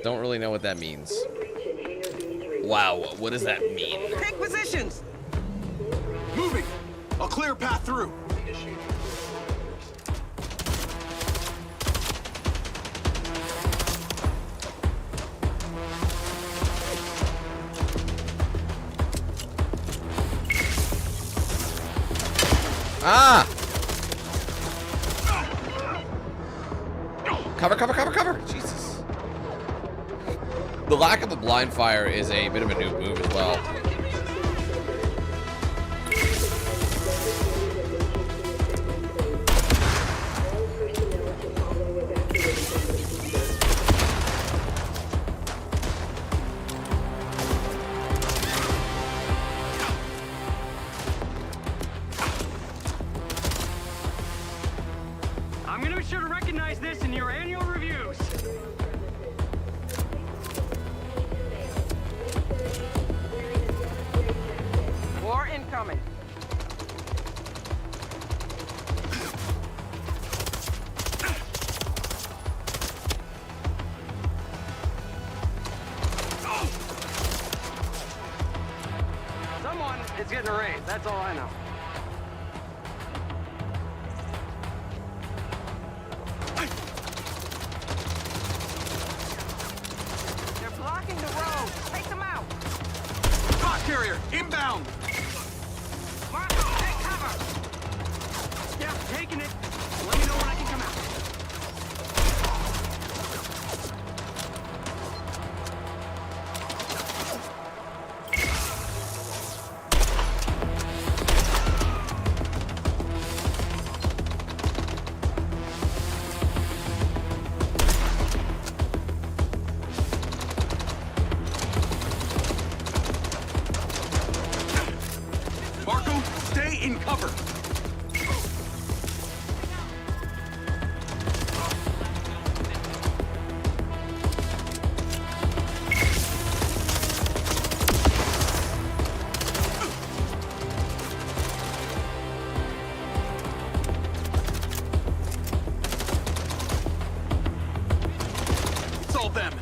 Don't really know what that means. Wow, what does that mean? Take positions. Moving. A clear path through. Ah! Cover, cover, cover, cover! Jesus. The lack of a blind fire is a bit of a noob move as well. sure to recognize this in your annual reviews. War incoming. Someone is getting a raise, that's all I know. They're blocking the road. Take them out. Hot carrier, inbound! Marco, take cover. Yeah, taking it. Let me know when I can come out. Marco, stay in cover! It's all them!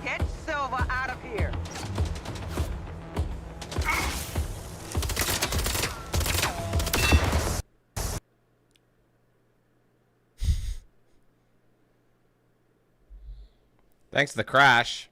Get Silva out of here. Thanks to the crash.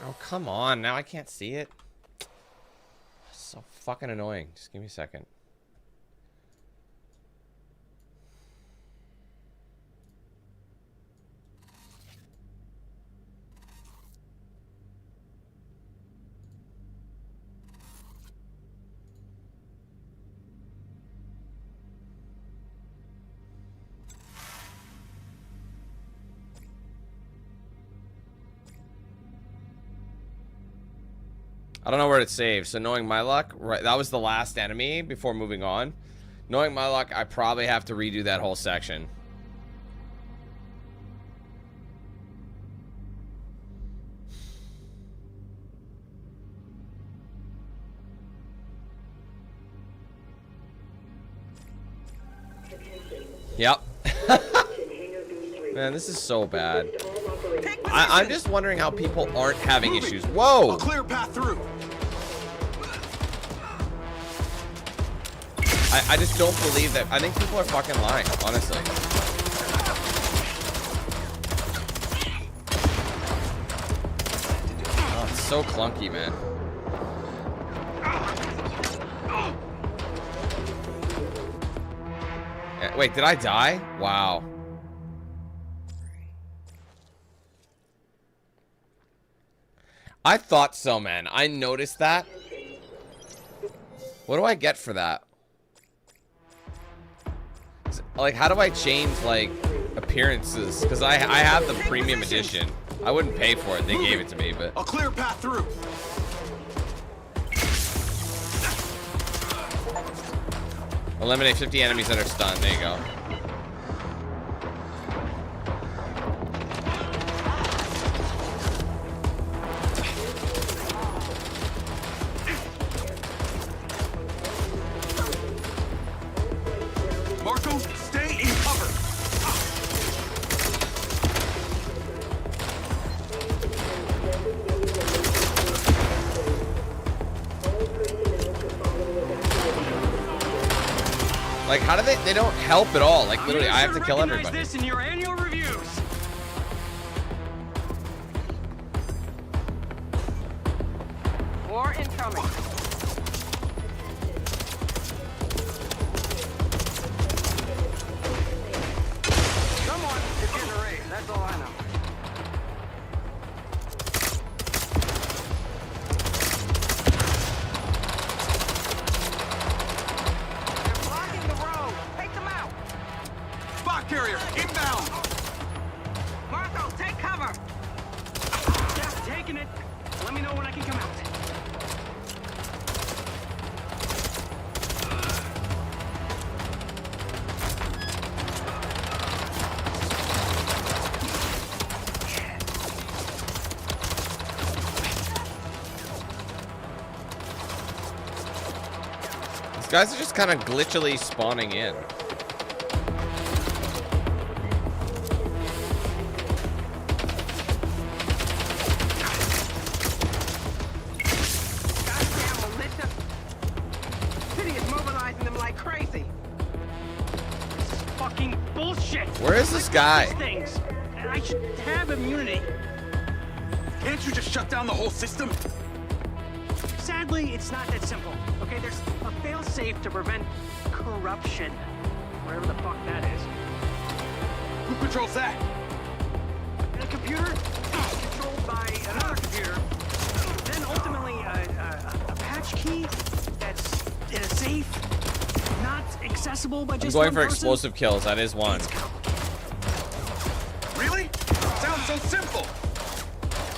Oh, come on. Now I can't see it. So fucking annoying. Just give me a second. I don't know where it saves, so knowing my luck, right, that was the last enemy before moving on. Knowing my luck, I probably have to redo that whole section. Yep. Man, this is so bad. I'm just wondering how people aren't having issues. Whoa! A clear path through. I just don't believe that. I think people are fucking lying, honestly. Oh, it's so clunky, man. Wait, did I die? Wow. I thought so, man. I noticed that. What do I get for that? Like, how do I change, like, appearances? Because I have the premium edition. I wouldn't pay for it. They gave it to me, but... A clear path through. Eliminate 50 enemies that are stunned. There you go. Marco, stay in cover. Like, how do they don't help at all. Like, literally, I have to kill everybody. This in your annual reviews. More incoming. Someone is getting a raise, that's all I know. They're blocking the road. Take them out. Spot carrier, inbound! Marco, take cover. Just taking it. Let me know when I can come out. These guys are just kind of glitchily spawning in. Goddamn militia. City is mobilizing them like crazy. Fucking bullshit. Where is this guy? These things. I should have immunity. Can't you just shut down the whole system? Sadly, it's not that simple. Okay, there's a fail-safe to prevent corruption. Whatever the fuck that is. Who controls that? And a computer controlled by another computer. Then ultimately a patch key that's in a safe, not accessible by I'm just going one for person. explosive kills. That is one. Really? Sounds so simple.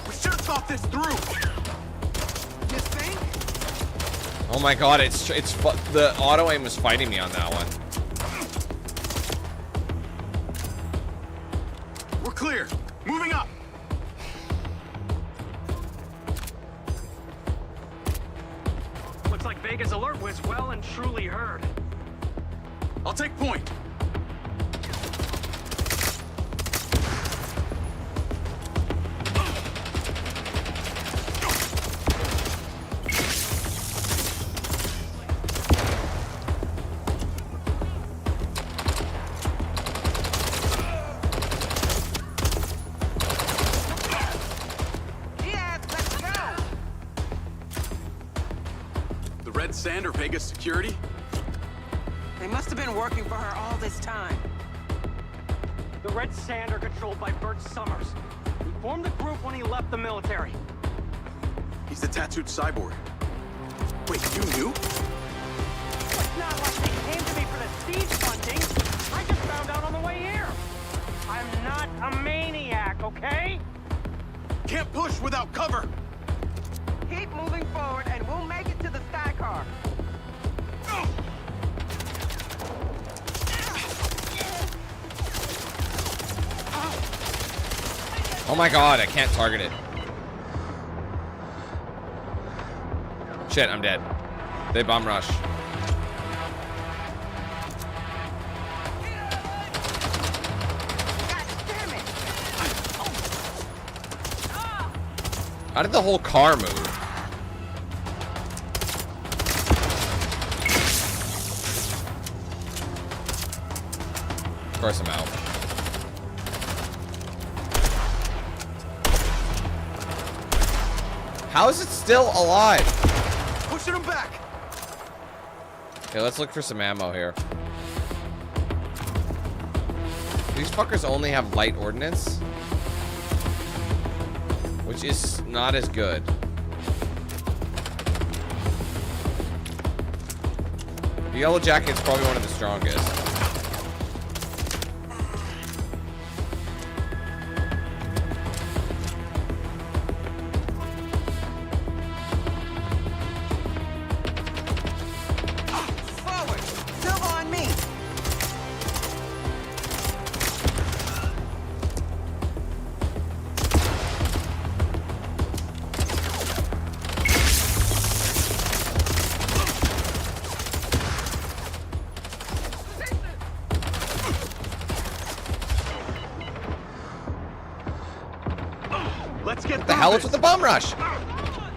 We should have thought this through. You think? Oh my god, the auto aim was fighting me on that one. We're clear. Moving up. Looks like Vega's alert was well and truly heard. I'll take point. Yes, let's go. The Red Sand or Vegas security? They must have been working for her all this time. The Red Sand are controlled by Bert Summers. He formed the group when he left the military. He's the tattooed cyborg. Wait, you knew? It's not like they came to me for the siege funding. I just found out on the way here. I'm not a maniac, okay? Can't push without cover. Keep moving forward and we'll make it to the sky car. Oh my god, I can't target it. Shit, I'm dead. They bomb rush. How did the whole car move? Of course I'm out. How is it still alive? Pushing him back. Okay, let's look for some ammo here. These fuckers only have light ordnance, which is not as good. The yellow jacket's probably one of the strongest. What the hell is with the bomb rush?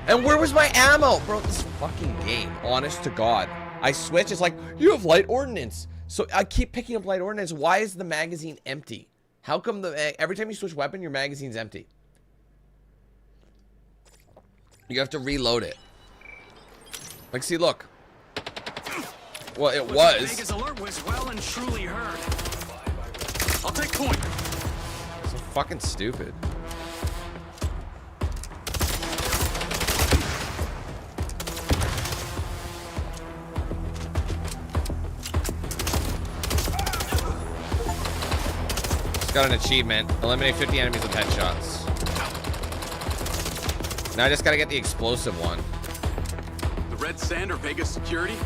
And where was my ammo? Bro, this fucking game, honest to God. I switch, it's like, you have light ordnance. So I keep picking up light ordnance. Why is the magazine empty? How come every time you switch weapon, your magazine's empty? You have to reload it. Like, see, look. Well, it was. Vega's alert was well and truly heard. I'll take point. So fucking stupid. Got an achievement. Eliminate 50 enemies with headshots. Now I just gotta get the explosive one. The Red Sand or Vegas security?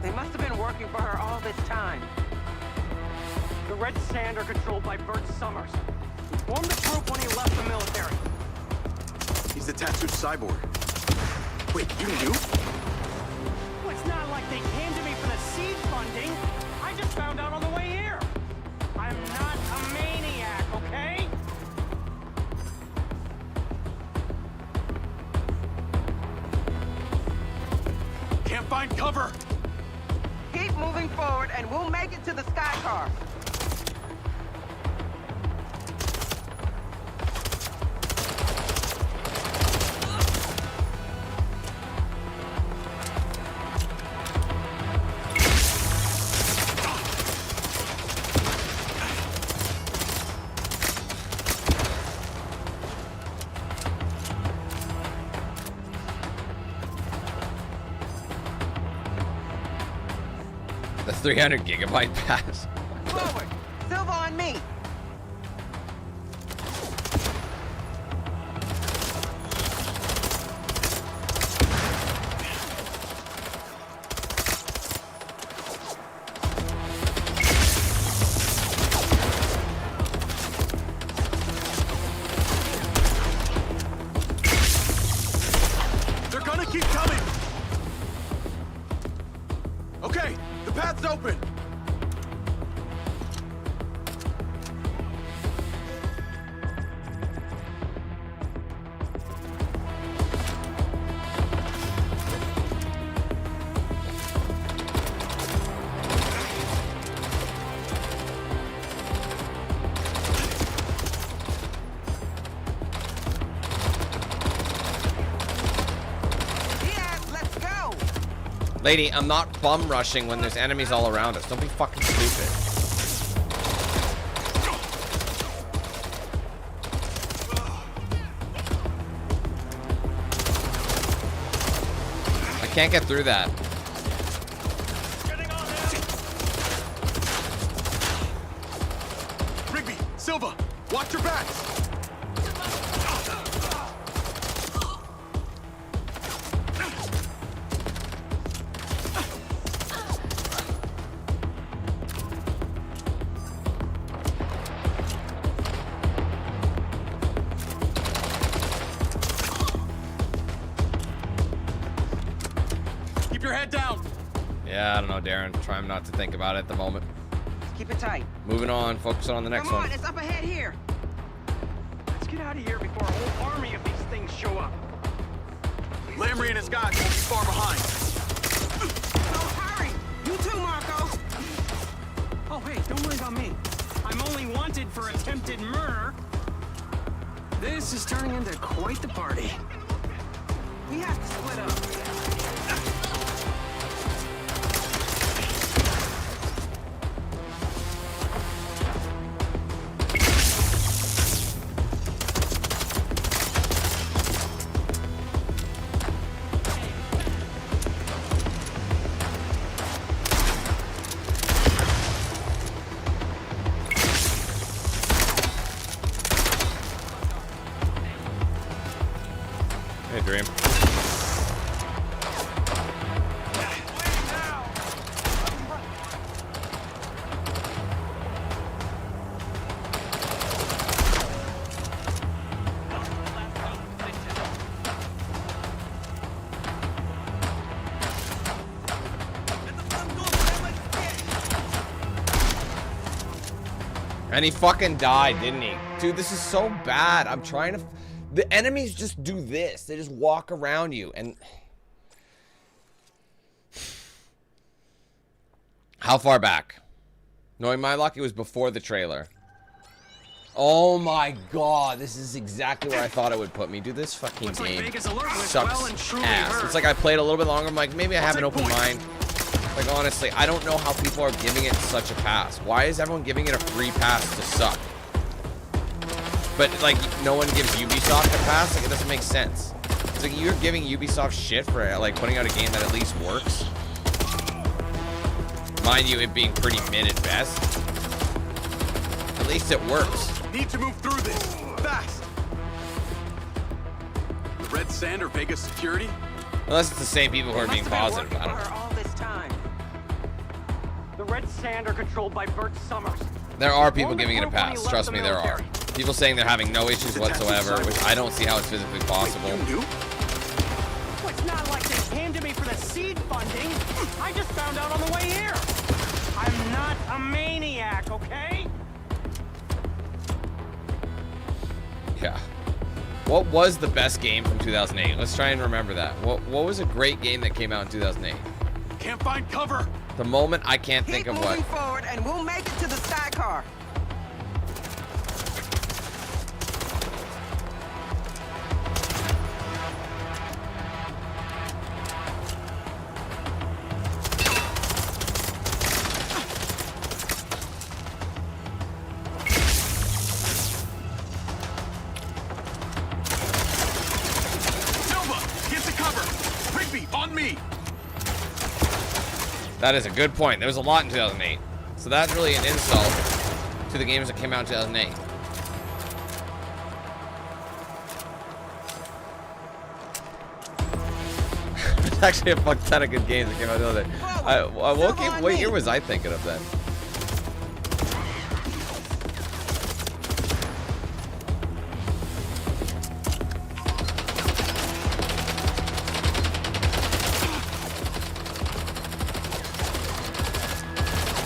They must have been working for her all this time. The Red Sand are controlled by Bert Summers, who formed the group when he left the military. He's the tattooed cyborg. Wait, you knew? Well, it's not like they came to me for the seed funding. I just found out on the way here. I'm not a maniac, okay? Can't find cover! Keep moving forward and we'll make it to the sky car. The 300 gigabyte pass. Forward. Silva on me. They're gonna keep coming! Okay, the path's open! Lady, I'm not bum rushing when there's enemies all around us. Don't be fucking stupid. I can't get through that. Rigby, Silva, watch your backs! Your head down. Yeah, I don't know, Darren. Trying not to think about it at the moment. Keep it tight. Moving on. Focusing on the next Come on, one. it's up ahead here. Let's get out of here before a whole army of these things show up. Lamrie and his guys won't be far behind. So hurry. You too, Marco. Oh, hey, don't worry about me. I'm only wanted for attempted murder. This is turning into quite the party. We have to split up. Hey, Dream. And he fucking died, didn't he? Dude, this is so bad. I'm trying to... The enemies just do this. They just walk around you. And How far back? Knowing my luck, it was before the trailer. Oh my god, this is exactly where I thought it would put me. Dude, this fucking game sucks ass. It's like I played a little bit longer. I'm like, maybe I have an open mind. Like, honestly, I don't know how people are giving it such a pass. Why is everyone giving it a free pass to suck? But, like, no one gives Ubisoft a pass? Like, it doesn't make sense. It's like you're giving Ubisoft shit for, like, putting out a game that at least works. Mind you, it being pretty mid at best. At least it works. Need to move through this fast. The Red Sand or Vegas security? Unless it's the same people who are being positive about it. All this time. The Red Sand are controlled by Bert Summers. There are people giving it a pass. Trust me, there are. People saying they're having no issues whatsoever, which I don't see how it's physically possible. You knew? Well, it's not like they came to me for the seed funding. I just found out on the way here. I'm not a maniac, okay? Yeah. What was the best game from 2008? Let's try and remember that. What was a great game that came out in 2008? Can't find cover. The moment I can't think of what. Keep moving forward, and we'll make it to the sky car. That is a good point. There was a lot in 2008. So that's really an insult to the games that came out in 2008. There's actually a fuck ton of good games that came out in 2008. What year was I thinking of then?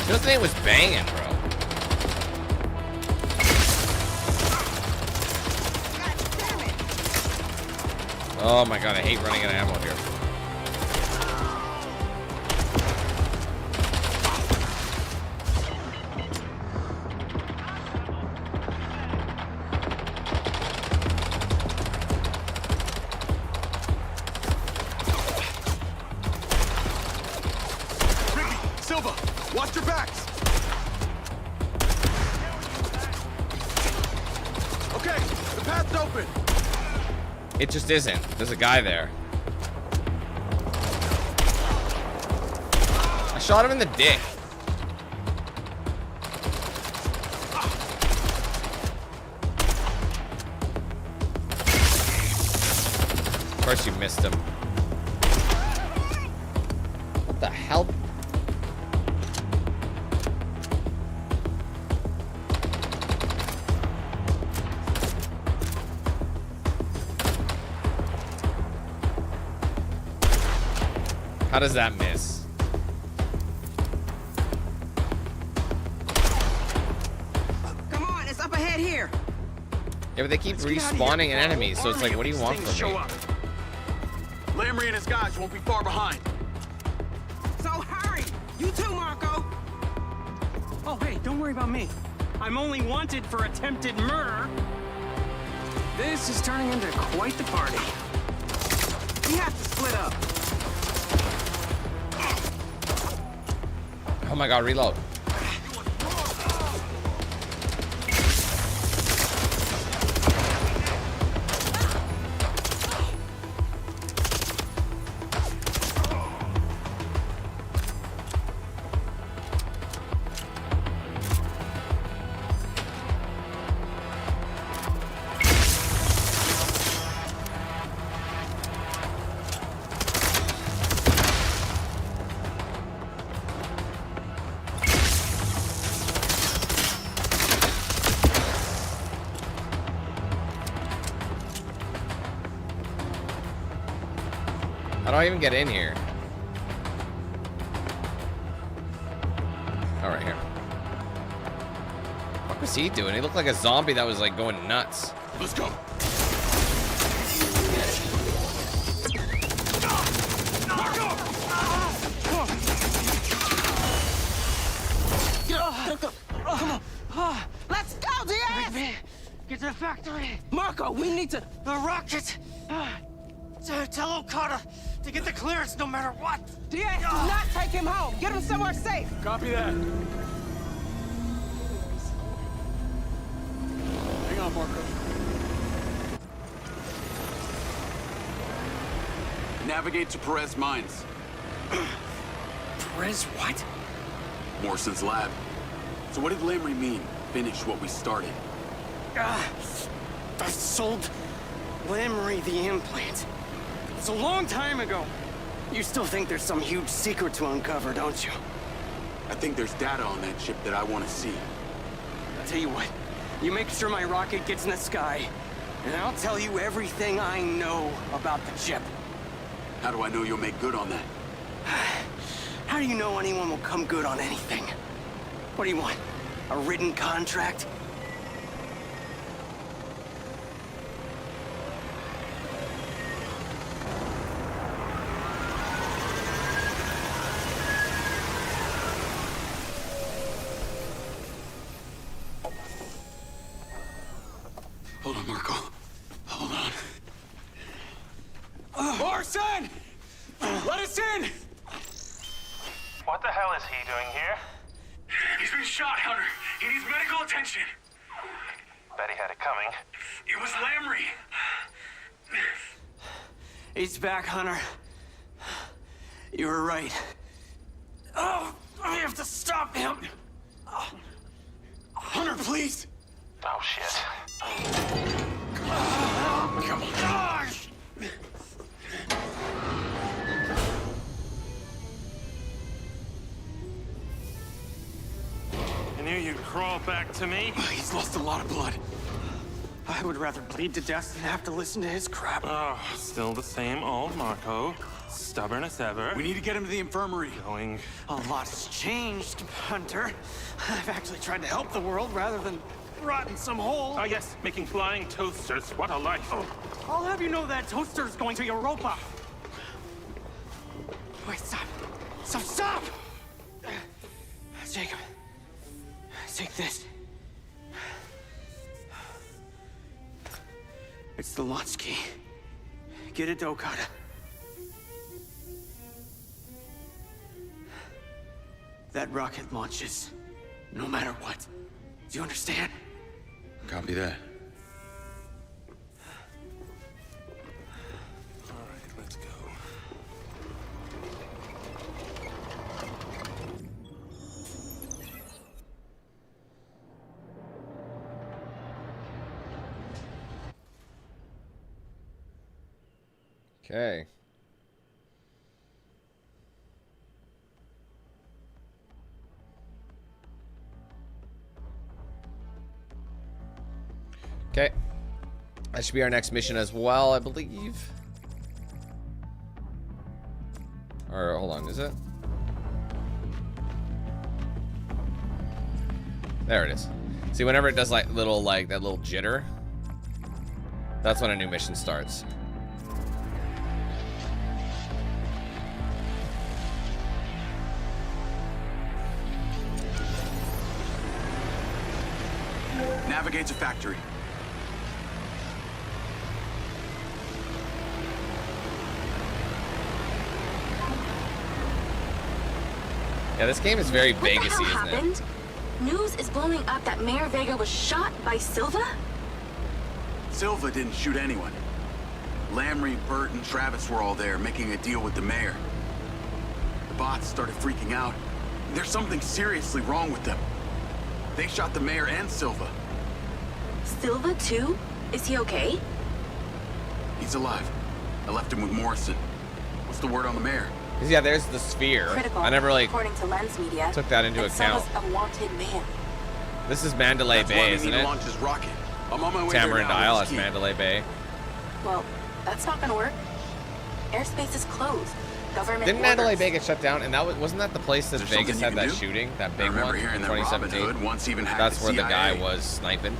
This thing was banging, bro. Oh my god, I hate running out of ammo here. Watch your backs! Okay, the path's open! It just isn't. There's a guy there. I shot him in the dick. Of course you missed him. What the hell? How does that miss? Come on, it's up ahead here. Yeah, but they keep respawning an enemy, so it's like, what do you want from me? Lamrie and his guys won't be far behind. So hurry! You too, Marco! Oh, hey, don't worry about me. I'm only wanted for attempted murder. This is turning into quite the party. We have to split up. Oh my god, reload. How do I even get in here? All right, here. What was he doing? He looked like a zombie that was like going nuts. Let's go. to the factory. Marco, we need to... The rocket. Tell Okada to get the clearance no matter what. DX, do not take him home. Get him somewhere safe. Copy that. Hang on, Marco. Navigate to Perez Mines. Perez, what? Morrison's lab. So what did Lamrie mean? Finish what we started. I sold Lamrie the implant. It's a long time ago. You still think there's some huge secret to uncover, don't you? I think there's data on that chip that I want to see. I'll tell you what. You make sure my rocket gets in the sky, and I'll tell you everything I know about the chip. How do I know you'll make good on that? How do you know anyone will come good on anything? What do you want? A written contract? Hold on, Marco. Hold on. Morrison! Let us in! What the hell is he doing here? He's been shot, Hunter. He needs medical attention. Bet he had it coming. It was Lamrie. He's back, Hunter. You were right. Oh, I have to stop him. Hunter, please! Oh, shit. Come on. Gosh! I knew you'd crawl back to me. He's lost a lot of blood. I would rather bleed to death than have to listen to his crap. Oh, still the same old Marco. Stubborn as ever. We need to get him to the infirmary. Going. A lot has changed, Hunter. I've actually tried to help the world rather than rot in some hole. Ah, yes, making flying toasters. What a life. I'll have you know that toaster's going to Europa. Wait, stop. Stop! Jacob, take this. It's the launch key. Get it to Okada. That rocket launches no matter what. Do you understand? Copy that. All right, let's go. Okay. Okay. That should be our next mission as well, I believe. Or, hold on, is it? There it is. See, whenever it does like little, like that little jitter, that's when a new mission starts. Navigate to factory. Yeah, this game is very What the Vegas-y, hell isn't it? happened? News is blowing up that Mayor Vega was shot by Silva? Silva didn't shoot anyone. Lamrie, Bert, and Travis were all there, making a deal with the mayor. The bots started freaking out. There's something seriously wrong with them. They shot the mayor and Silva. Silva, too? Is he okay? He's alive. I left him with Morrison. What's the word on the mayor? Yeah, there's the sphere. Critical, I never really according to Lens Media, took that into account. Silva's a wanted man. This is Mandalay That's why Bay, we isn't need to it? launch his rocket. I'm on my way there Tamarind now. Isle, Let's that's keep- Mandalay Bay. Well, that's not gonna work. Airspace is closed. Government Didn't Mandalay orders. Bay get shut down? And that wasn't that the place that Is there Vegas something had you that can do? shooting, that I big remember one in hearing that Robin 2017? Hood once even hacked That's the where the guy CIA. was sniping.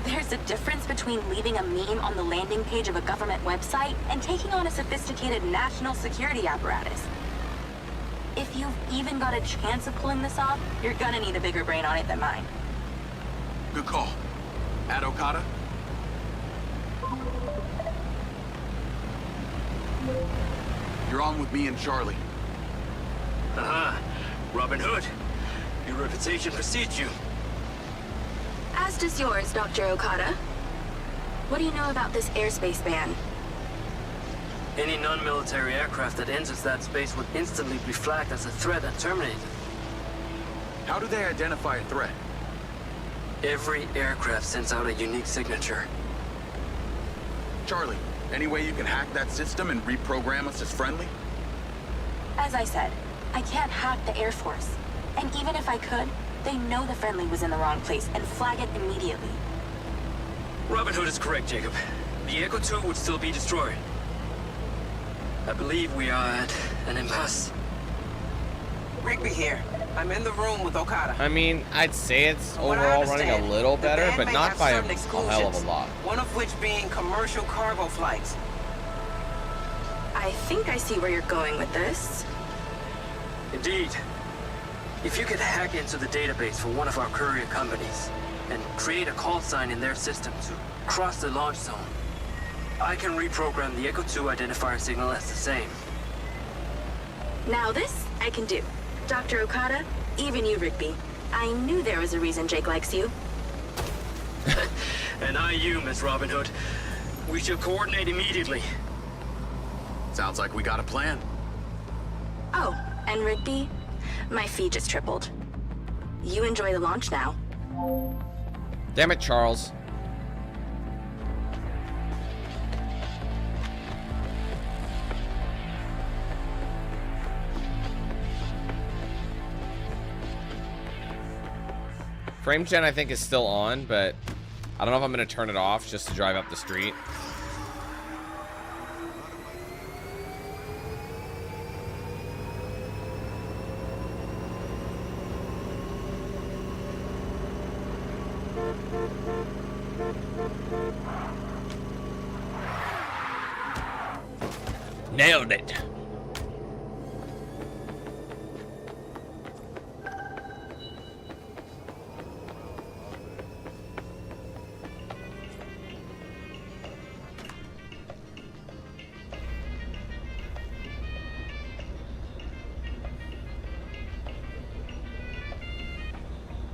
There's a difference between leaving a meme on the landing page of a government website and taking on a sophisticated national security apparatus. If you've even got a chance of pulling this off, you're gonna need a bigger brain on it than mine. Good call. Add Okada? You're on with me and Charlie. Aha! Robin Hood. Your reputation precedes you. As does yours, Dr. Okada. What do you know about this airspace ban? Any non-military aircraft that enters that space would instantly be flagged as a threat and terminated. How do they identify a threat? Every aircraft sends out a unique signature. Charlie, any way you can hack that system and reprogram us as friendly? As I said, I can't hack the Air Force. And even if I could, they know the friendly was in the wrong place and flag it immediately. Robin Hood is correct, Jacob. The Echo 2 would still be destroyed. I believe we are at an impasse. Rigby here. I'm in the room with Okada. I mean, I'd say it's overall running a little better, but not by a hell of a lot. One of which being commercial cargo flights. I think I see where you're going with this. Indeed. If you could hack into the database for one of our courier companies and create a call sign in their system to cross the launch zone, I can reprogram the Echo 2 identifier signal as the same. Now this, I can do. Dr. Okada, even you, Rigby. I knew there was a reason Jake likes you. And I you, Miss Robin Hood. We should coordinate immediately. Sounds like we got a plan. Oh, and Rigby, my fee just tripled. You enjoy the launch now. Damn it, Charles. Frame gen, I think, is still on, but I don't know if I'm going to turn it off just to drive up the street. Nailed it.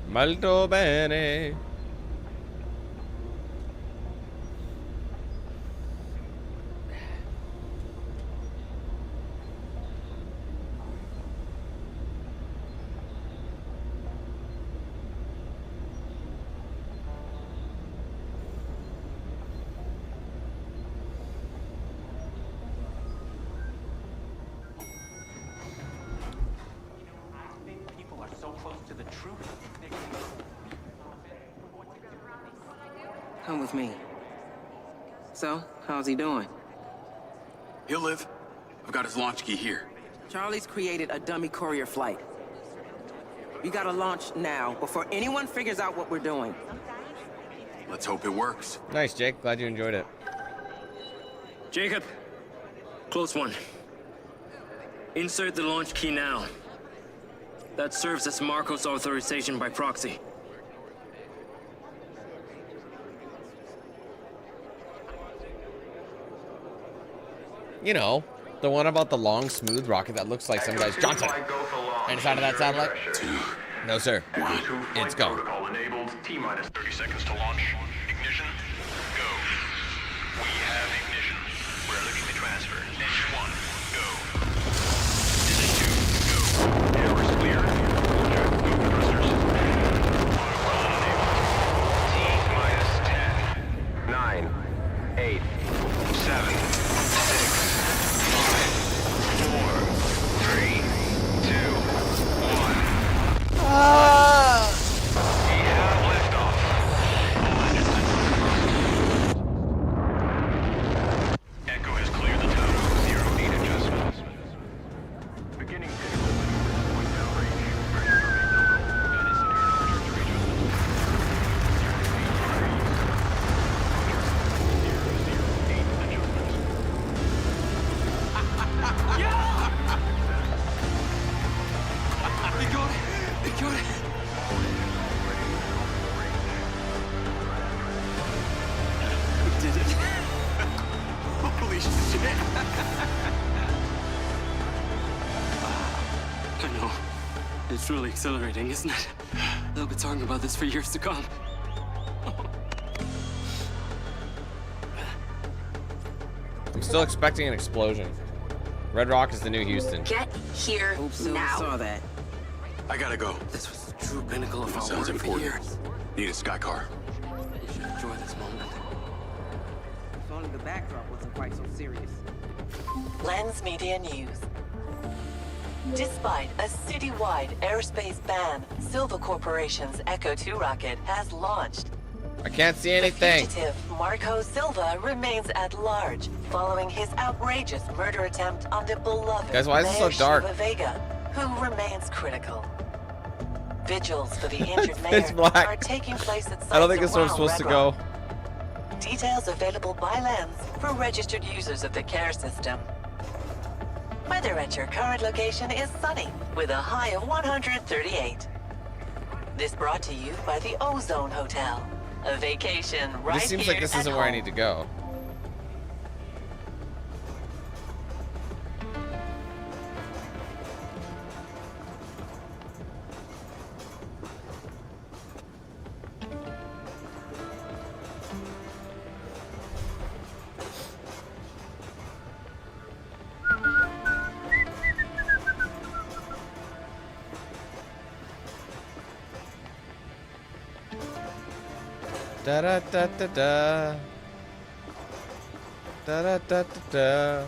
Molto bene. Come with me. So, how's he doing? He'll live. I've got his launch key here. Charlie's created a dummy courier flight. We gotta launch now, before anyone figures out what we're doing. Let's hope it works. Nice, Jake. Glad you enjoyed it. Jacob, close one. Insert the launch key now. That serves as Marco's authorization by proxy. You know, the one about the long, smooth rocket that looks like some guy's Johnson. Inside of that satellite? No, sir. It's gone. Protocol enabled. T-minus 30 seconds to launch. Ignition. Go. We have ignition. We're looking to transfer. Engine 1. Go. Engine 2. Go. Airways clear. Check move thrusters. Autopilot enabled. T-minus 10. 9. 8. 7. Beginning to limit point down range. It's really exhilarating, isn't it? They'll be talking about this for years to come. I'm still expecting an explosion. Redrock is the new Houston. Get here now. Saw that. I gotta go. This was the true pinnacle of our Sounds work for important. years. Need a sky car. You should enjoy this moment. If only the backdrop wasn't quite so serious. Lens Media News. Despite a citywide airspace ban, Silva Corporation's Echo 2 rocket has launched. I can't see anything. The fugitive Marco Silva remains at large following his outrageous murder attempt on the beloved Guys, why is it so Mayor dark? Shiva Vega, who remains critical. Vigils for the injured It's mayor black. are taking place at sites I don't think it's where I'm around supposed to Redrock. go. Details available by Lens for registered users of the care system. Weather at your current location is sunny, with a high of 138. This brought to you by the Ozone Hotel. A vacation right This seems here like this at isn't where I home. need to go. Da da da da da. Da da da da da.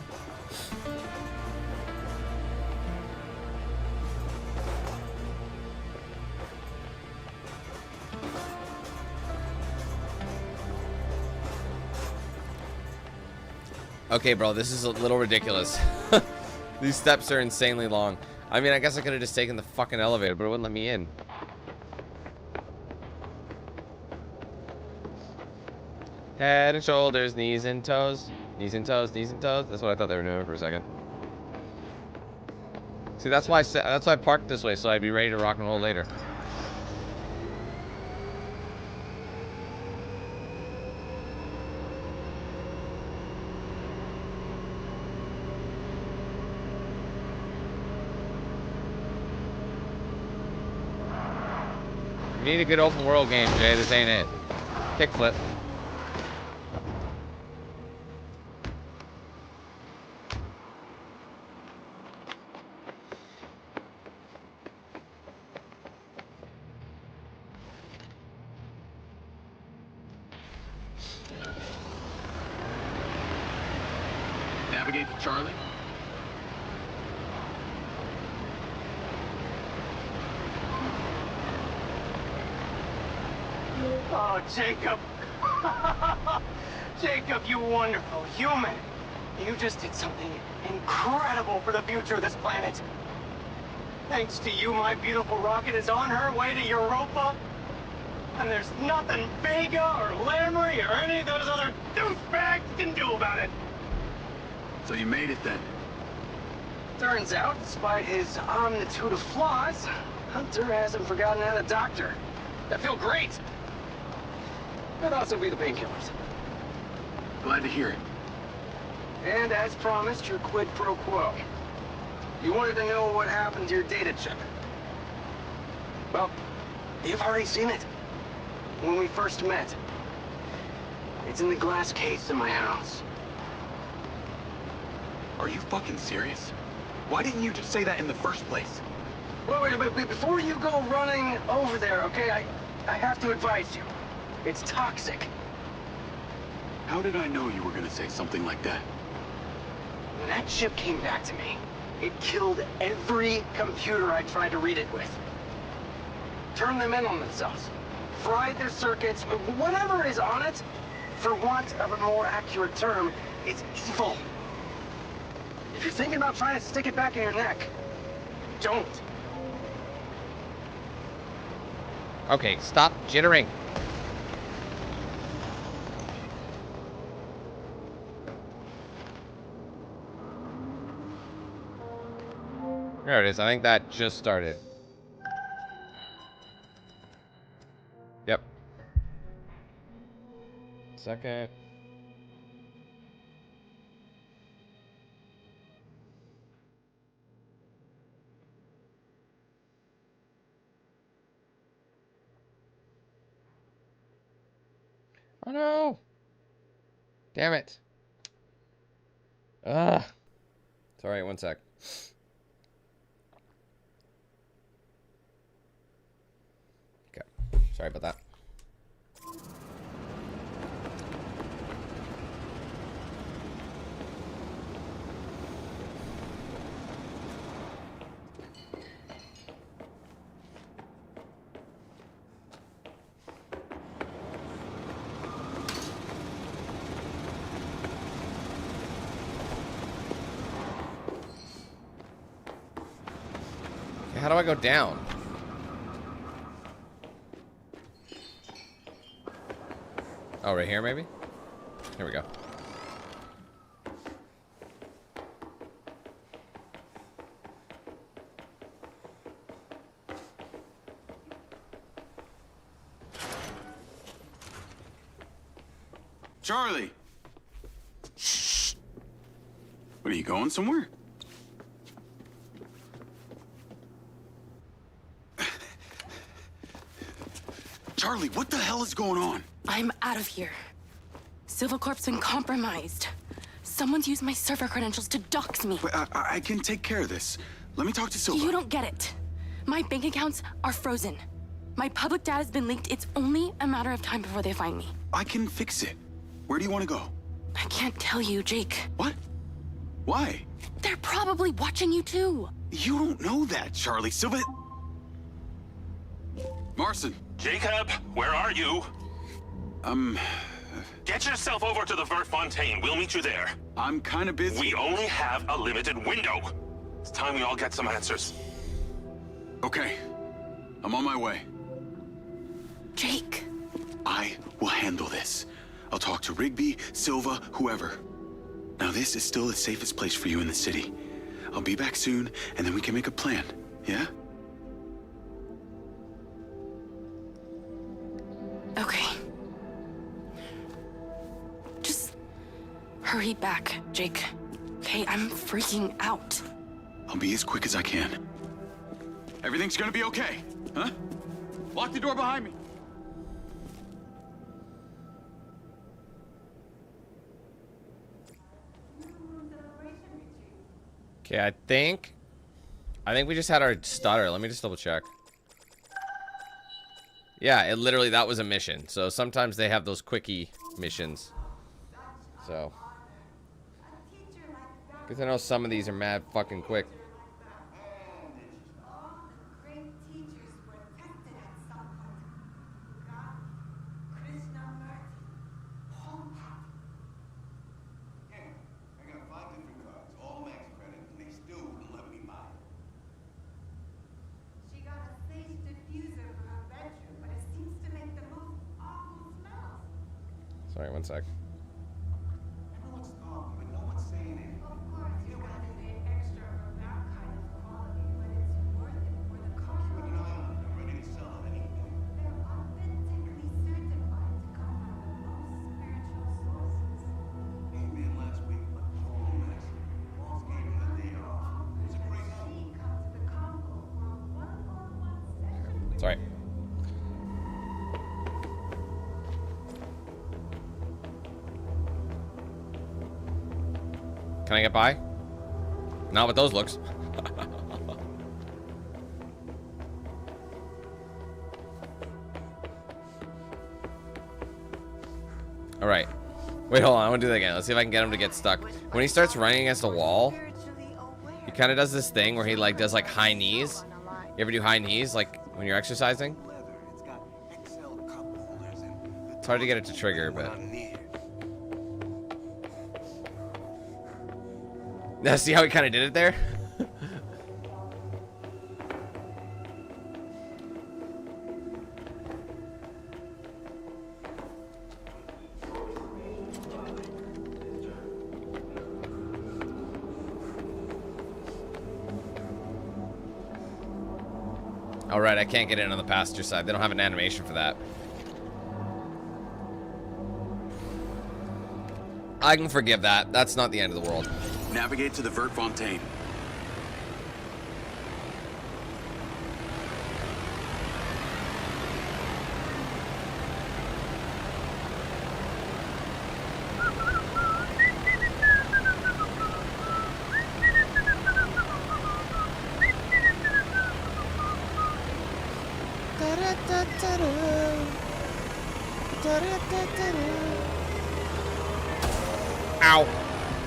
Okay, bro, this is a little ridiculous. These steps are insanely long. I mean, I guess I could have just taken the fucking elevator, but it wouldn't let me in. Head and shoulders, knees and toes. Knees and toes, knees and toes. That's what I thought they were doing for a second. See, that's why I parked this way, so I'd be ready to rock and roll later. You need a good open world game, Jay. This ain't it. Kickflip. Navigate to Charlie. Oh, Jacob. Jacob, you wonderful human. You just did something incredible for the future of this planet. Thanks to you, my beautiful rocket is on her way to Europa. And there's nothing Vega or Lamrie or any of those other douchebags can do about it. So you made it then. Turns out, despite his omnitude of flaws, Hunter hasn't forgotten how to doctor. I feel great. Could also be the painkillers. Glad to hear it. And as promised, your quid pro quo. You wanted to know what happened to your data chip. Well, you've already seen it. When we first met. It's in the glass case in my house. Are you fucking serious? Why didn't you just say that in the first place? Wait, before you go running over there, okay, I have to advise you. It's toxic. How did I know you were gonna say something like that? When that chip came back to me, it killed every computer I tried to read it with. Turned them in on themselves. Fried their circuits, whatever is on it, for want of a more accurate term, it's evil. If you're thinking about trying to stick it back in your neck, don't. Okay, stop jittering. There it is. I think that just started. Yep. Second. Oh no! Damn it. Ugh. It's alright, one sec. Okay. Sorry about that. How do I go down? Oh, right here, maybe? Here we go. Charlie! Shh. What, are you going somewhere? Charlie, what the hell is going on? I'm out of here. Silvercorp's been compromised. Someone's used my server credentials to dox me. Wait, I can take care of this. Let me talk to Silva. You don't get it. My bank accounts are frozen. My public data's been leaked. It's only a matter of time before they find me. I can fix it. Where do you want to go? I can't tell you, Jake. What? Why? They're probably watching you too. You don't know that, Charlie. Silva... Marson. Jacob, where are you? Get yourself over to the Vertfontein. We'll meet you there. I'm kind of busy. We only have a limited window. It's time we all get some answers. Okay. I'm on my way. Jake. I will handle this. I'll talk to Rigby, Silva, whoever. Now this is still the safest place for you in the city. I'll be back soon, and then we can make a plan, yeah? Okay. Just hurry back, Jake. Okay, I'm freaking out. I'll be as quick as I can. Everything's gonna be okay, huh? Lock the door behind me. Okay, I think we just had our stutter. Let me just double check. Yeah, it literally, that was a mission. So sometimes they have those quickie missions. So. Because I know some of these are mad fucking quick. Sorry, one sec. Sorry. Can I get by? Not with those looks. All right. Wait, hold on. I want to do that again. Let's see if I can get him to get stuck. When he starts running against a wall, he kind of does this thing where he like does like high knees. You ever do high knees like when you're exercising? It's hard to get it to trigger, but. Now, see how he kind of did it there? All right, I can't get in on the passenger side. They don't have an animation for that. I can forgive that. That's not the end of the world. Navigate to the Vertfontein. Ow!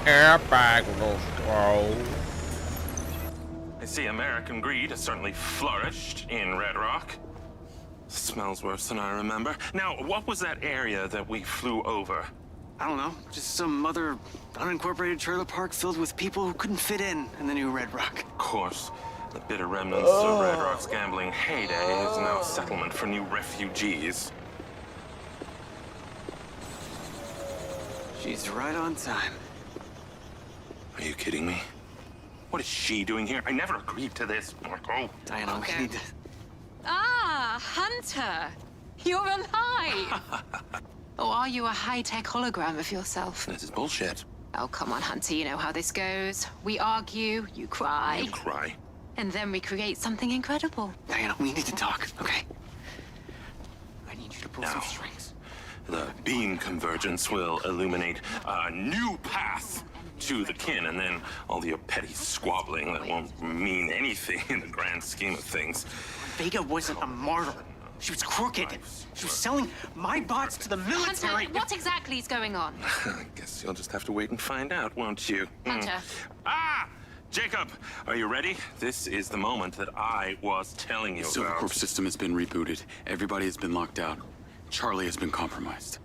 Airbag will throw. I see American greed has certainly flourished in Redrock. Smells worse than I remember. Now, what was that area that we flew over? I don't know, just some other unincorporated trailer park filled with people who couldn't fit in the new Redrock. Of course, the bitter remnants of Redrock's gambling heyday is now a settlement for new refugees. She's right on time. Are you kidding me? What is she doing here? I never agreed to this, Marco. Diana, we need to... Ah, Hunter! You're alive! Or are you a high-tech hologram of yourself? This is bullshit. Oh, come on, Hunter, you know how this goes. We argue, you cry. You cry. And then we create something incredible. Diana, we need to talk, okay? I need you to pull some strings. The beam convergence will illuminate a new path to the kin, and then all the petty squabbling that won't mean anything in the grand scheme of things. Vega wasn't a martyr. She was crooked. She was selling my bots to the military. Hunter, what exactly is going on? I guess you'll just have to wait and find out, won't you? Hunter. Ah! Jacob, are you ready? This is the moment that I was telling you The about. Silvercorp system has been rebooted. Everybody has been locked out. Charlie has been compromised.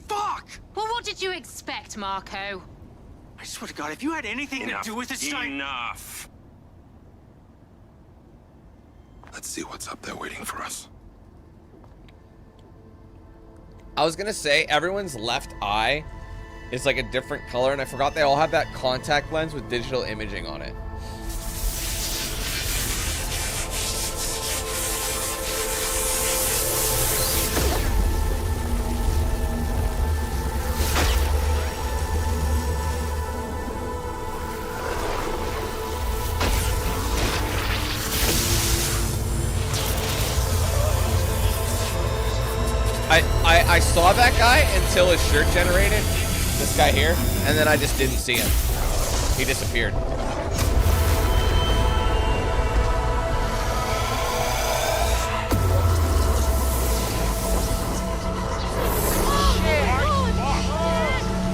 Fuck! Well, what did you expect, Marco? I swear to God, if you had anything Enough. to do with this time... Enough! Let's see what's up there waiting for us. I was gonna say everyone's left eye is like a different color, and I forgot they all have that contact lens with digital imaging on it. I saw that guy until his shirt generated, this guy here, and then I just didn't see him. He disappeared.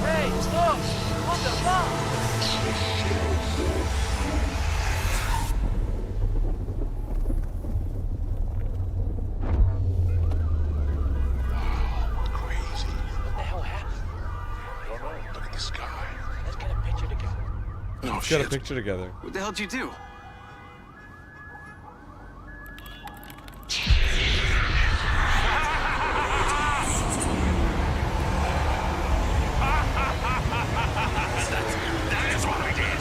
Hey, stop! What the fuck? Let's get a picture together. What the hell did you do? That is what I did!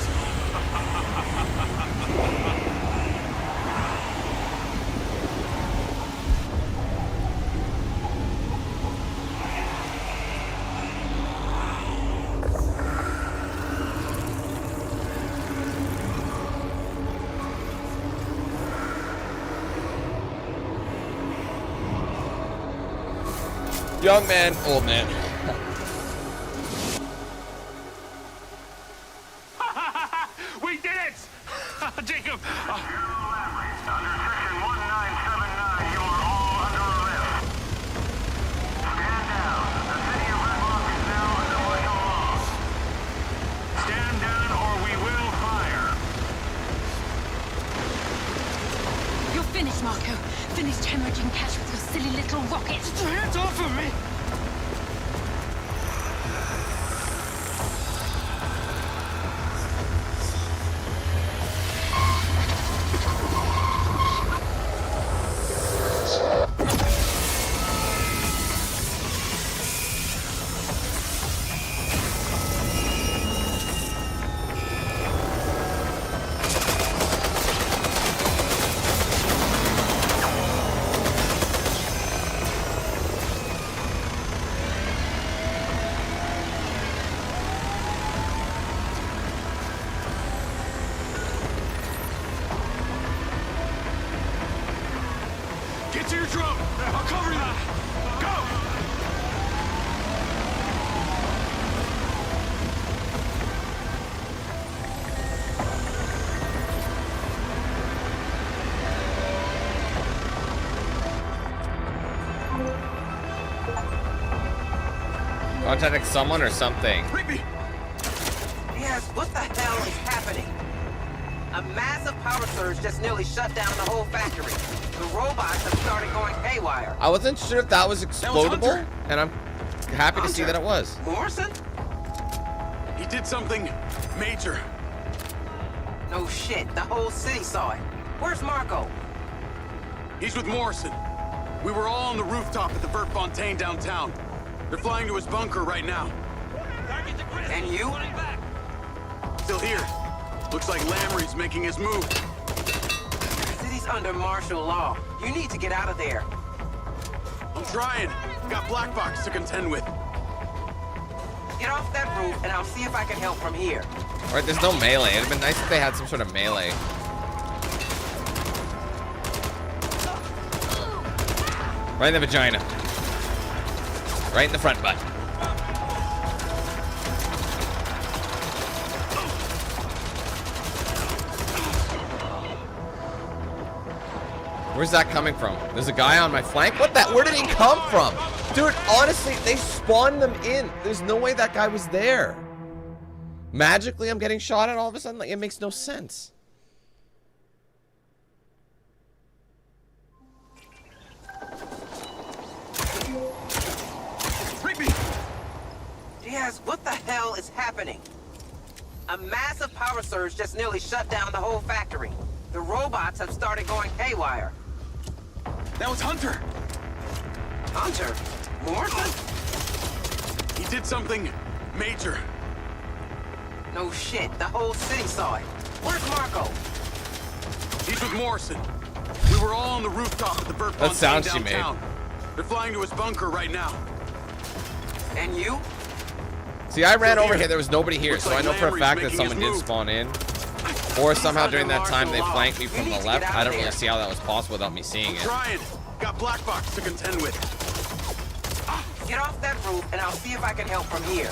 Young man, old man. We did it! Jacob! Under section 1979, you are all under arrest. Stand down. The city of Redrock is now under martial law. Stand down or we will fire. You're finished, Marco. Finished hemorrhaging cash with your silly little rocket. Get your hands off of me! Get to your drone! I'll cover you! Go! Contacting someone or something. Yes, what the hell is happening? A massive power surge just nearly shut down the whole factory. The robots have started going haywire. I wasn't sure if that was explodable, and I'm happy to see that it was. Morrison? He did something major. No shit, the whole city saw it. Where's Marco? He's with Morrison. We were all on the rooftop at the Vertfontein downtown. They're flying to his bunker right now. And you? Still here. Looks like Lamrie's making his move. The city's under martial law. You need to get out of there. I'm trying. Got Black Box to contend with. Get off that roof and I'll see if I can help from here. Alright, there's no melee. It'd have been nice if they had some sort of melee. Right in the vagina. Right in the front butt. Where's that coming from? There's a guy on my flank? What that? Where did he come from? Dude, honestly, they spawned them in. There's no way that guy was there. Magically, I'm getting shot at all of a sudden? Like, it makes no sense. Diaz, what the hell is happening? A massive power surge just nearly shut down the whole factory. The robots have started going haywire. That was Hunter. Hunter? Morrison? He did something major. No shit, the whole city saw it. Where's Marco? He's with Morrison. We were all on the rooftop at the Vertfontein downtown. They're flying to his bunker right now. And you? See, I ran over here. There was nobody here, so I know for a fact that someone did spawn in. Or somehow during that time they flanked me from the left. I don't really see how that was possible without me seeing it. Trying. Got Black Box to contend with. Get off that roof and I'll see if I can help from here.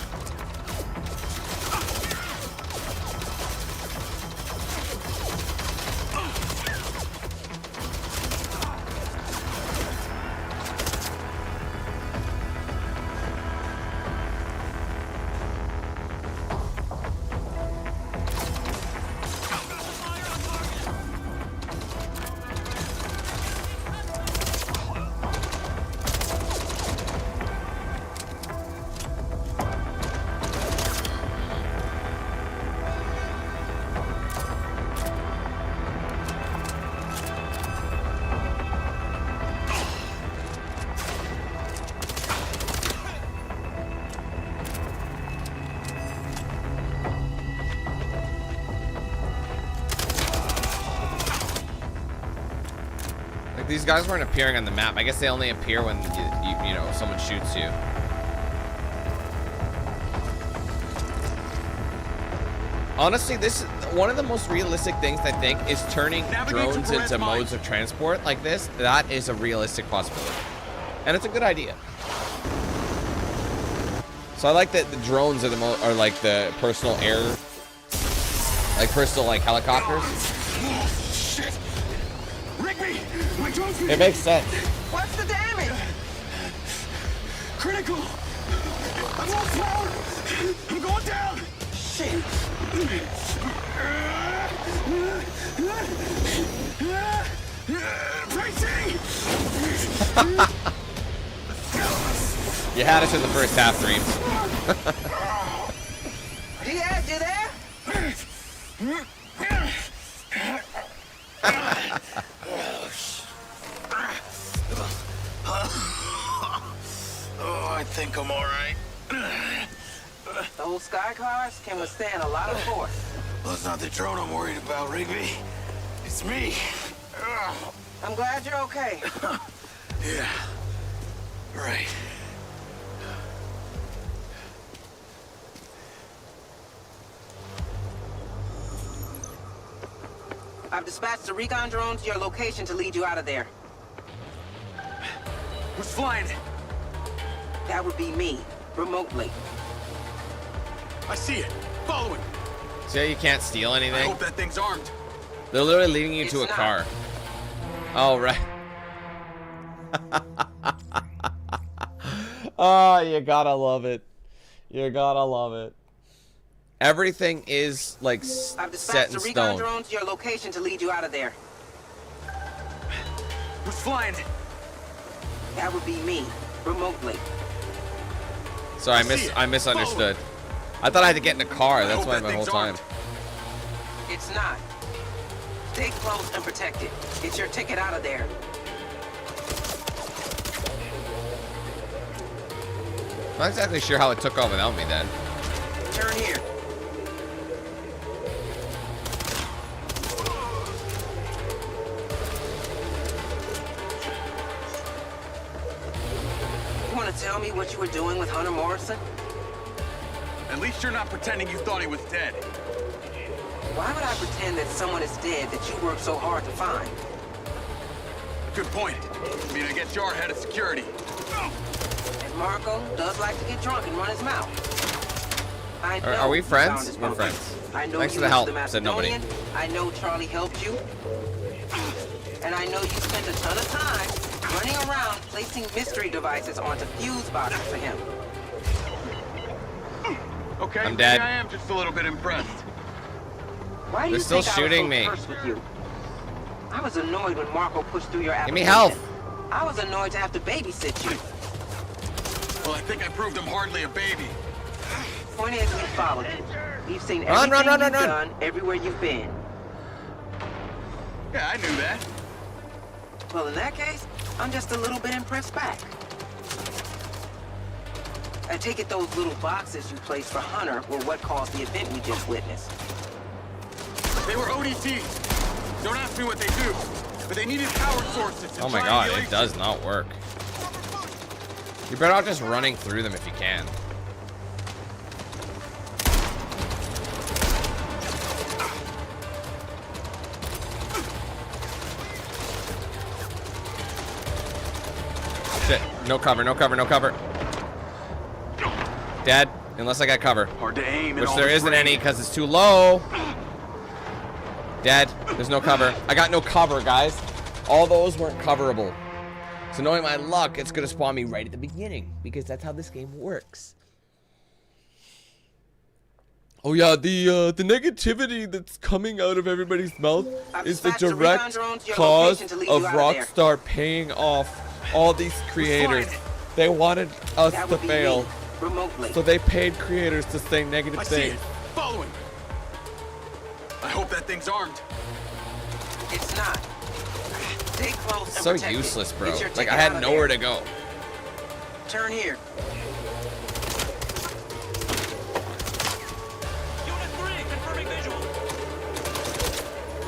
These guys weren't appearing on the map. I guess they only appear when you know someone shoots you. Honestly, this is one of the most realistic things I think is turning drones into modes of transport like this. That is a realistic possibility, and it's a good idea. So I like that the drones are like the personal air, like personal like helicopters. It makes sense. What's the damage? Critical! I'm on power! I'm going down! Shit! Bracing! You had us in the first half, Dreams. Diaz, you there? Oh, I think I'm all right. Those sky cars can withstand a lot of force. Well, it's not the drone I'm worried about, Rigby. It's me. I'm glad you're okay. Yeah. Right. I've dispatched a recon drone to your location to lead you out of there. Who's flying it? That would be me, remotely. I see it. Following. See how you can't steal I anything? hope that thing's armed. They're literally leading you to a car. Oh, right. Oh, you gotta love it. You gotta love it. Everything is like I've set dispatched in a recon stone. drone to your location to lead you out of there. Who's flying? That would be me, remotely. Sorry, I misunderstood. I thought I had to get in a car. That's why my whole time. It's not. Stay close and protected. Get your ticket out of there. I'm not exactly sure how it took off without me then. Turn here. You want to tell me what you were doing with Hunter Morrison? At least you're not pretending you thought he was dead. Why would I pretend that someone is dead that you worked so hard to find? Good point. I mean, I guess you're head of security. And Marco does like to get drunk and run his mouth. I know Are we you friends? found his We're focus. friends. I know Thanks you for the went to help, said nobody. Macedonian. I know Charlie helped you. And I know you spent a ton of time running around placing mystery devices onto fuse boxes for him. Okay, I'm maybe dead. I am just a little bit impressed. Why do They're you still think shooting I was me. so terse with you? I was annoyed when Marco pushed through your Give application. me health. I was annoyed to have to babysit you. Well, I think I proved him hardly a baby. Point is, we followed you. We've seen Run, everything run, you've run. done everywhere you've been. Yeah, I knew that. Well, in that case, I'm just a little bit impressed back. I take it those little boxes you placed for Hunter were what caused the event we just witnessed. They were ODCs. Don't ask me what they do, but they needed power sources. Oh my god, it does not work. You're better off just running through them if you can. Shit, no cover, no cover, no cover. Dead, unless I got cover. Hard to aim. Which there isn't any because it's too low. Dead, there's no cover. I got no cover, guys. All those weren't coverable. So knowing my luck, it's gonna spawn me right at the beginning because that's how this game works. Oh yeah, the negativity that's coming out of everybody's mouth is the direct cause of Rockstar paying off all these creators. They wanted us to fail, so they paid creators to say negative things. Following. I hope that thing's armed. It's not. Stay close and So protected. useless, bro. Get your Like ticket I had out of nowhere there. to go. Turn here.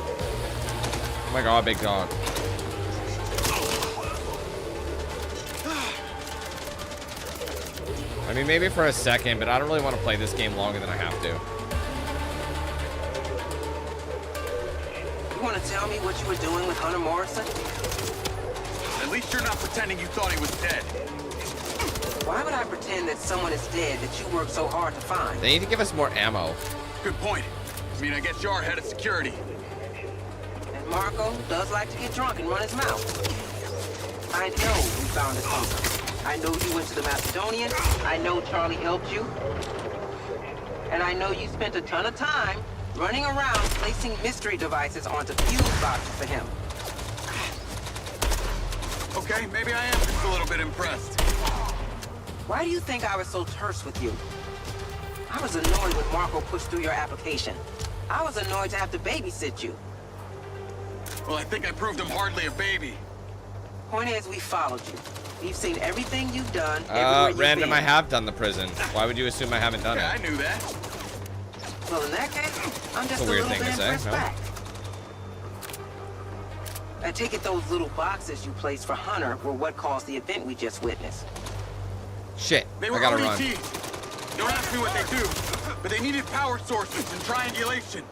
Oh my god, big dog. I mean, maybe for a second, but I don't really want to play this game longer than I have to. You want to tell me what you were doing with Hunter Morrison? At least you're not pretending you thought he was dead. Why would I pretend that someone is dead that you worked so hard to find? They need to give us more ammo. Good point. I mean, I guess you're head of security. And Marco does like to get drunk and run his mouth. I know you found his uncle. I know you went to the Macedonian. I know Charlie helped you. And I know you spent a ton of time running around placing mystery devices onto fuse boxes for him. Okay, maybe I am just a little bit impressed. Why do you think I was so terse with you? I was annoyed when Marco pushed through your application. I was annoyed to have to babysit you. Well, I think I proved him hardly a baby. Point is, we followed you. We've seen everything you've done. Everywhere you've Random, been. I have done the prison. Why would you assume I haven't done Yeah, I it? knew that. Well, in that case, I'm just It's a a weird little thing bit to say, impressed no? back. I take it those little boxes you placed for Hunter were what caused the event we just witnessed. Shit, They were I gotta run. ODCs. Don't ask me what they do, but they needed power sources and triangulation.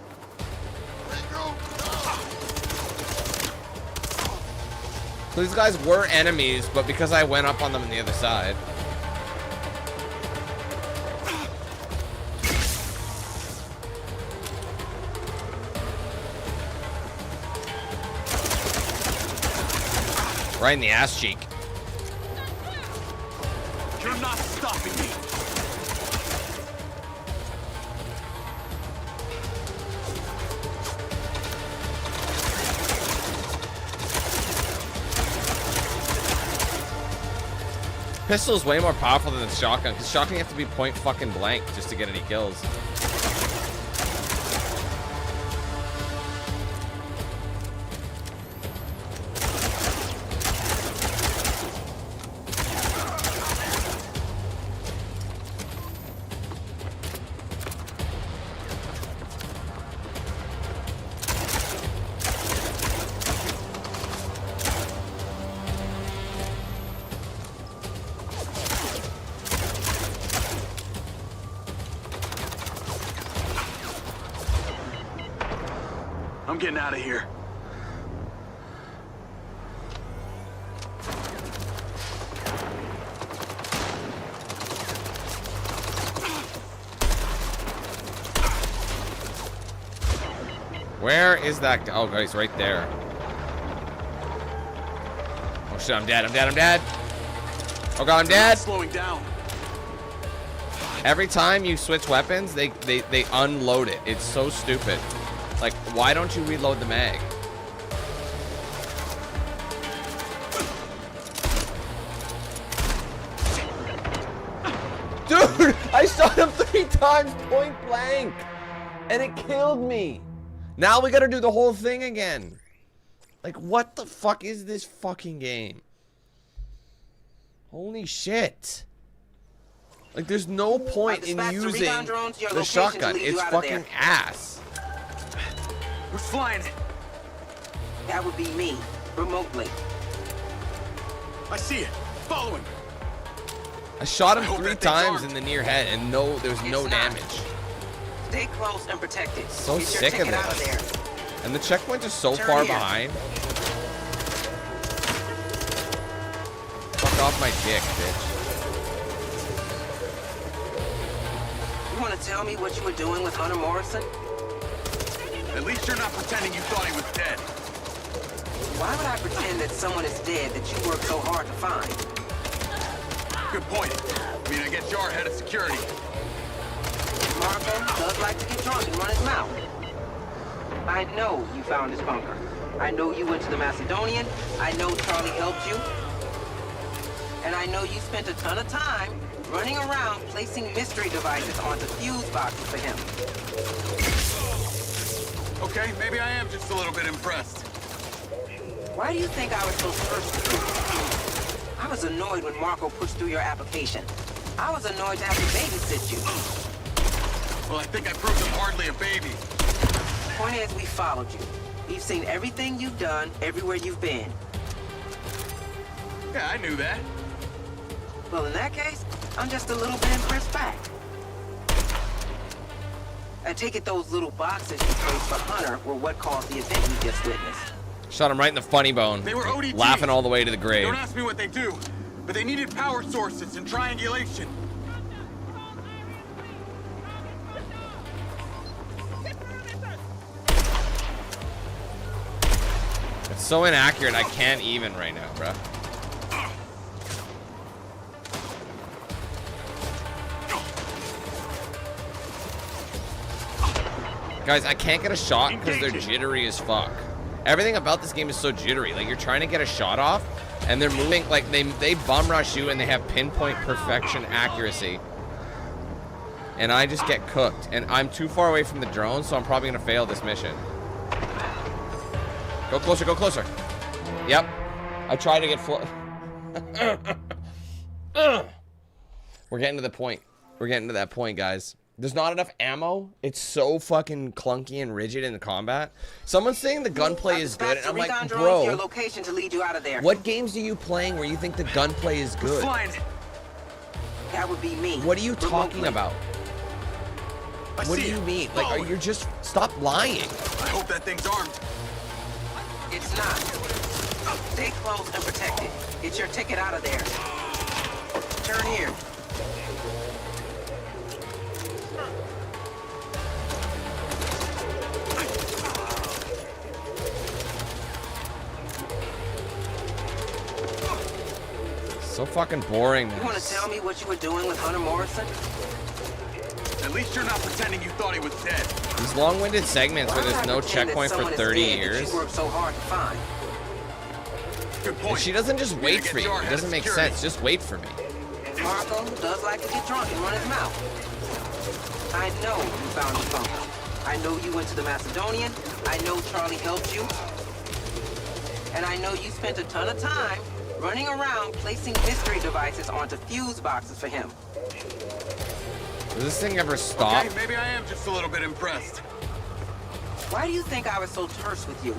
So these guys were enemies, but because I went up on them on the other side. Right in the ass cheek. You're not stopping me. Pistol is way more powerful than the shotgun, because shotgun you have to be point fucking blank just to get any kills. I'm getting out of here. Where is that? Oh, God, he's right there. Oh, shit, I'm dead. I'm dead. I'm dead. Oh, God, I'm dead. Slowing down. Every time you switch weapons, they unload it. It's so stupid. Like, why don't you reload the mag? Dude, I shot him 3 times point blank, and it killed me. Now we gotta do the whole thing again. Like, what the fuck is this fucking game? Holy shit. Like, there's no point in using the shotgun. It's fucking ass. Who's flying it? That would be me, remotely. I see it. Following. I shot him 3 times in the near head, and there's no damage. Stay close and protect it. So sick of this. And the checkpoints are so far behind. Fuck off my dick, bitch. You want to tell me what you were doing with Hunter Morrison? At least you're not pretending you thought he was dead. Why would I pretend that someone is dead that you worked so hard to find? Good point. I mean, I guess you're head of security. Marco does like to get drunk and run his mouth. I know you found his bunker. I know you went to the Macedonian. I know Charlie helped you. And I know you spent a ton of time running around placing mystery devices onto fuse boxes for him. Okay, maybe I am just a little bit impressed. Why do you think I was so thirsty? I was annoyed when Marco pushed through your application. I was annoyed to have to babysit you. Well, I think I proved him hardly a baby. Point is, we followed you. We've seen everything you've done, everywhere you've been. Yeah, I knew that. Well, in that case, I'm just a little bit impressed back. I take it those little boxes you placed for Hunter were what caused the event you just witnessed. Shot him right in the funny bone. They were ODGs. Laughing all the way to the grave. Don't ask me what they do, but they needed power sources and triangulation. It's so inaccurate, I can't even right now, bruh. Guys, I can't get a shot because they're jittery as fuck. Everything about this game is so jittery. Like, you're trying to get a shot off, and they're moving, like, they bum rush you, and they have pinpoint perfection accuracy. And I just get cooked. And I'm too far away from the drone, so I'm probably going to fail this mission. Go closer, go closer. Yep. I tried to get We're getting to the point. We're getting to that point, guys. There's not enough ammo. It's so fucking clunky and rigid in the combat. Someone's saying the gunplay is good, and I'm like, bro, your location to lead you out of there. What games are you playing where you think the gunplay is good? That would be me. What are you talking about? What do you mean? Like, are you just stop lying? I hope that thing's armed. It's not. Stay close and protect it. Get your ticket out of there. Turn here. So fucking boring. You want to tell me what you were doing with Hunter Morrison? At least you're not pretending you thought he was dead. These long-winded segments where there's no checkpoint for 30 years. You worked so hard to find. Good point. And she doesn't just wait for you. It doesn't make sense. Just wait for me. Marco does like to get drunk and run his mouth. I know you found the bunker. I know you went to the Macedonian. I know Charlie helped you. And I know you spent a ton of time running around placing mystery devices onto fuse boxes for him. Does this thing ever stop? Okay, maybe I am just a little bit impressed. Why do you think I was so terse with you?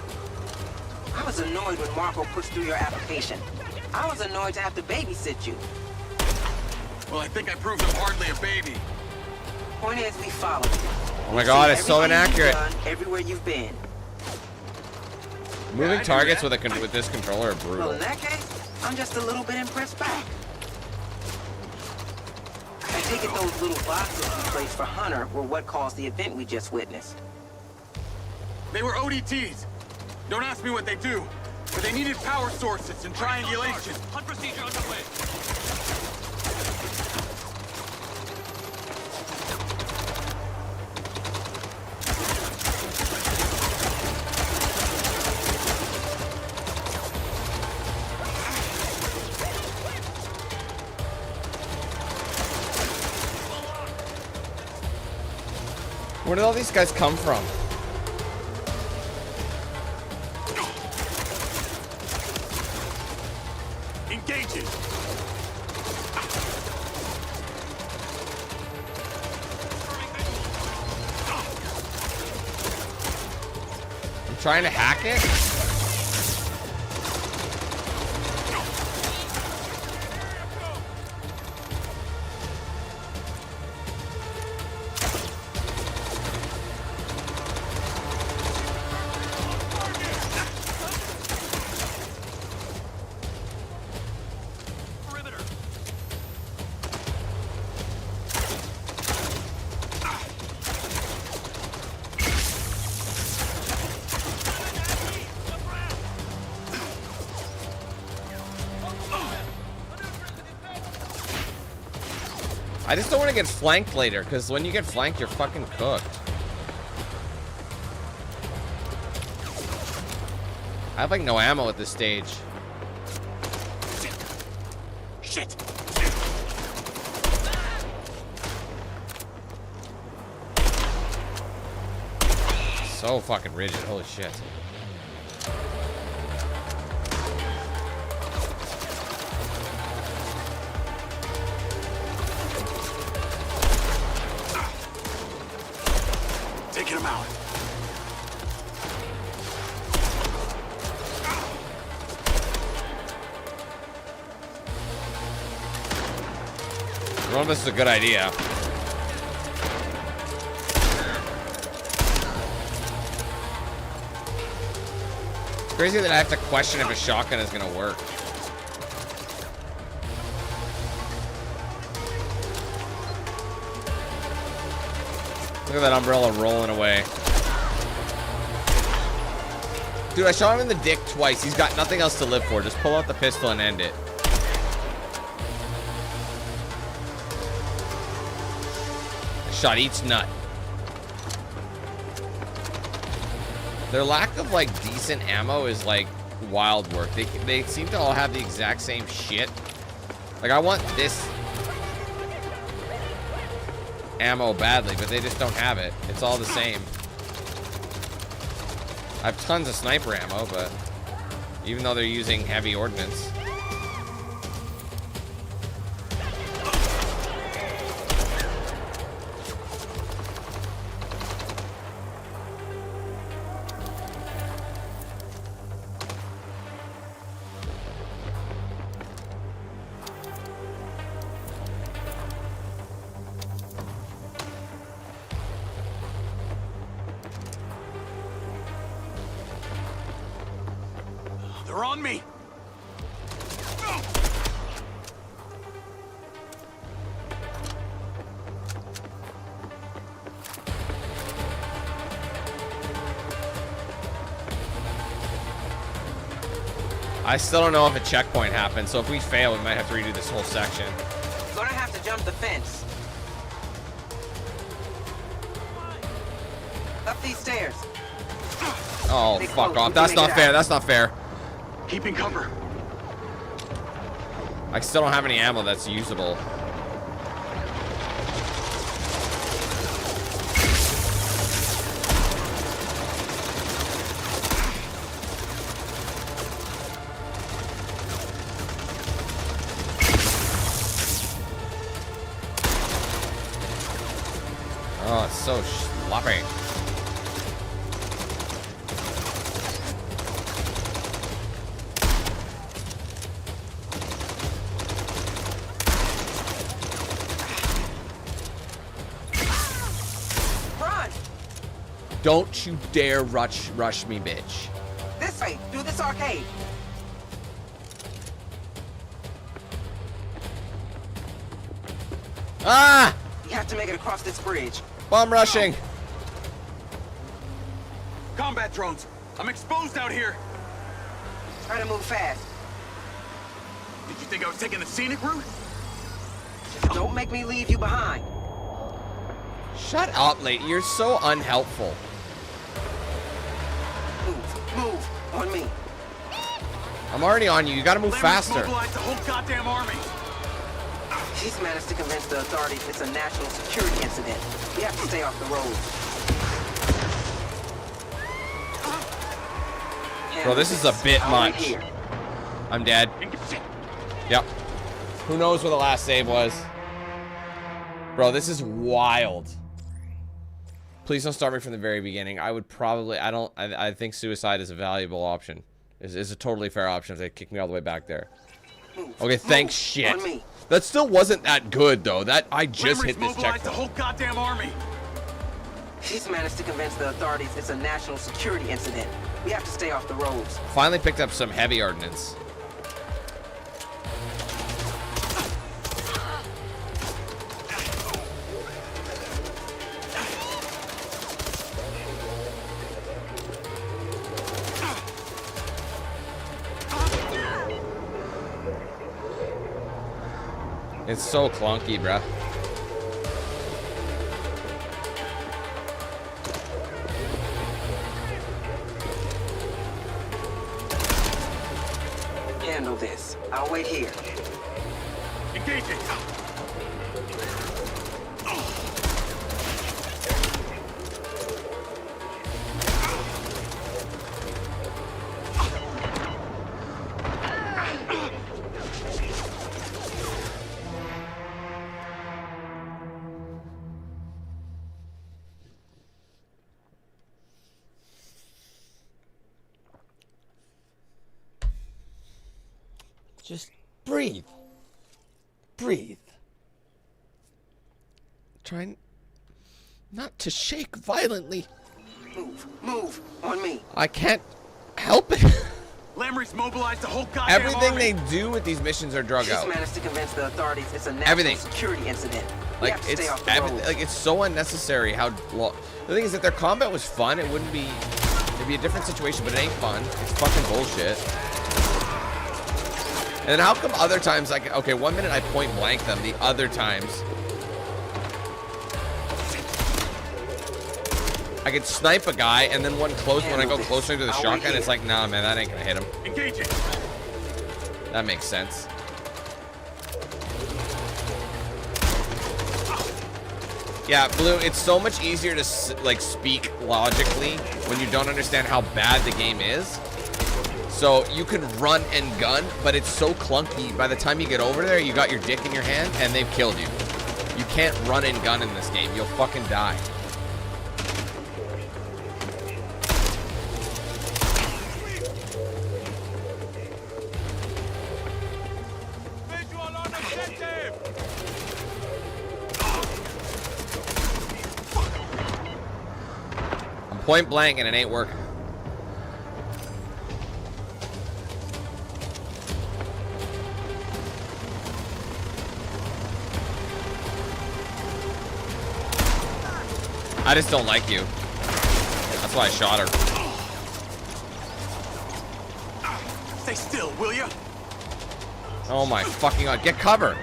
I was annoyed when Marco pushed through your application. I was annoyed to have to babysit you. Well, I think I proved I'm hardly a baby. Point is, we followed you. Oh my god, it's so Everything you've inaccurate. done, everywhere you've been. Moving targets with this controller are Well, brutal. in that case, I'm just a little bit impressed back. I take it those little boxes you placed for Hunter were what caused the event we just witnessed. They were ODTs. Don't ask me what they do, but they needed power sources and triangulation. Hunt procedure underway. Where did all these guys come from? Engaging. I'm trying to hack it? I just don't want to get flanked later, because when you get flanked, you're fucking cooked. I have like no ammo at this stage. Shit. So fucking rigid, holy shit. Taking him out. Well, this is a good idea. It's crazy that I have to question if a shotgun is gonna work. Look at that umbrella rolling away. Dude, I shot him in the dick twice. He's got nothing else to live for. Just pull out the pistol and end it. I shot each nut. Their lack of like decent ammo is like wild work. They seem to all have the exact same shit. Like I want this ammo badly, but they just don't have it. It's all the same. I have tons of sniper ammo, but even though they're using heavy ordnance. They're on me. I still don't know if a checkpoint happens, so if we fail, we might have to redo this whole section. Gonna have to jump the fence. Up these stairs. Oh, fuck off. That's not fair. That's not fair. Keeping cover. I still don't have any ammo that's usable. Oh, it's so sloppy. Run! Don't you dare rush me, bitch. This way, through this arcade. Ah! You have to make it across this bridge. Bomb rushing. Combat drones. I'm exposed out here. Try to move fast. Did you think I was taking the scenic route? Don't make me leave you behind. Shut up, late. You're so unhelpful. Move on me. I'm already on you. You gotta move faster. Mobilize the whole goddamn army. She's managed to convince the authorities it's a national security incident. We have to stay off the road. Bro, this is a bit much. I'm dead. Yep. Who knows where the last save was? Bro, this is wild. Please don't start me from the very beginning. I would probably... I think suicide is a valuable option. Is a totally fair option if they kick me all the way back there. Okay, thanks shit. That still wasn't that good, though. I just hit this checkpoint. The whole goddamn army. She's managed to convince the authorities it's a national security incident. We have to stay off the roads. Finally picked up some heavy ordnance. It's so clunky, bruh. Handle this. I'll wait here. Engaging. Just breathe. Breathe. Trying not to shake violently. Move on me. I can't help it. Lamrie's mobilized the whole goddamn Everything army. they do with these missions are drug out. She's managed to convince the authorities it's a national security incident. We have to stay off the road. Like it's so unnecessary. How the thing is, if their combat was fun, it wouldn't be. It'd be a different situation, but it ain't fun. It's fucking bullshit. And then how come other times, like, okay, 1 minute I point blank them, the other times I could snipe a guy, and then one close, when I go closer to the shotgun, it's like, nah, man, that ain't gonna hit him. Engaging. That makes sense. Yeah, Blue, it's so much easier to, like, speak logically when you don't understand how bad the game is. So you can run and gun, but it's so clunky. By the time you get over there, you got your dick in your hand, and they've killed you. You can't run and gun in this game. You'll fucking die. I'm point blank, and it ain't working. I just don't like you. That's why I shot her. Stay still, will you? Oh my fucking god. Get cover.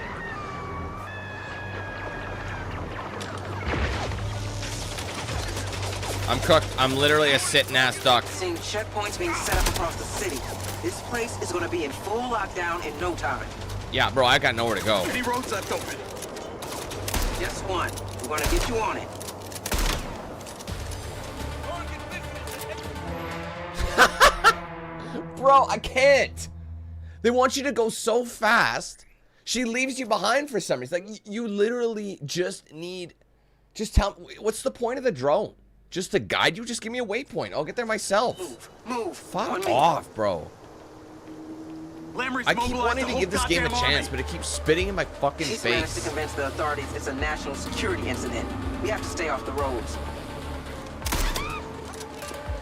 I'm cooked. I'm literally a sitting ass duck. Seeing checkpoints being set up across the city. This place is going to be in full lockdown in no time. Yeah, bro, I got nowhere to go. Any roads left open? Just one. We're gonna get you on it. Bro, I can't. They want you to go so fast. She leaves you behind for some reason. Like, you literally just need... Just tell... What's the point of the drone? Just to guide you? Just give me a waypoint. I'll get there myself. Move. Fuck off, bro. I keep wanting to give this game a chance, but it keeps spitting in my fucking He's managed to face. convince the authorities it's a national security incident. We have to stay off the roads.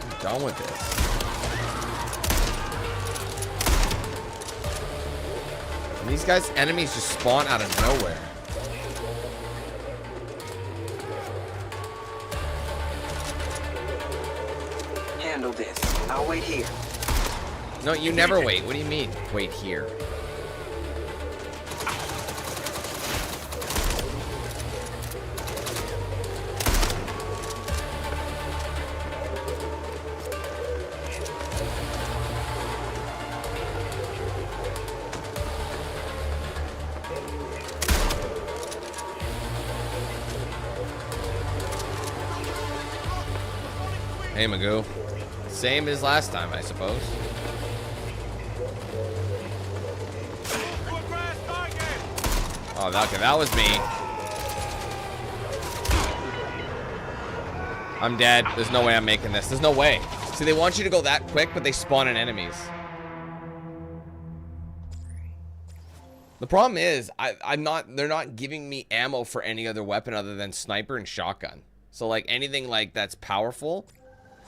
I'm done with this. And these guys' enemies just spawn out of nowhere. Handle this. I'll wait here. No, you never wait. What do you mean, wait here? Hey, Magoo. Same as last time, I suppose. Oh, okay, that was me. I'm dead. There's no way I'm making this. There's no way. See, they want you to go that quick, but they spawn in enemies. The problem is, they're not giving me ammo for any other weapon other than sniper and shotgun. So, like, anything, like, that's powerful...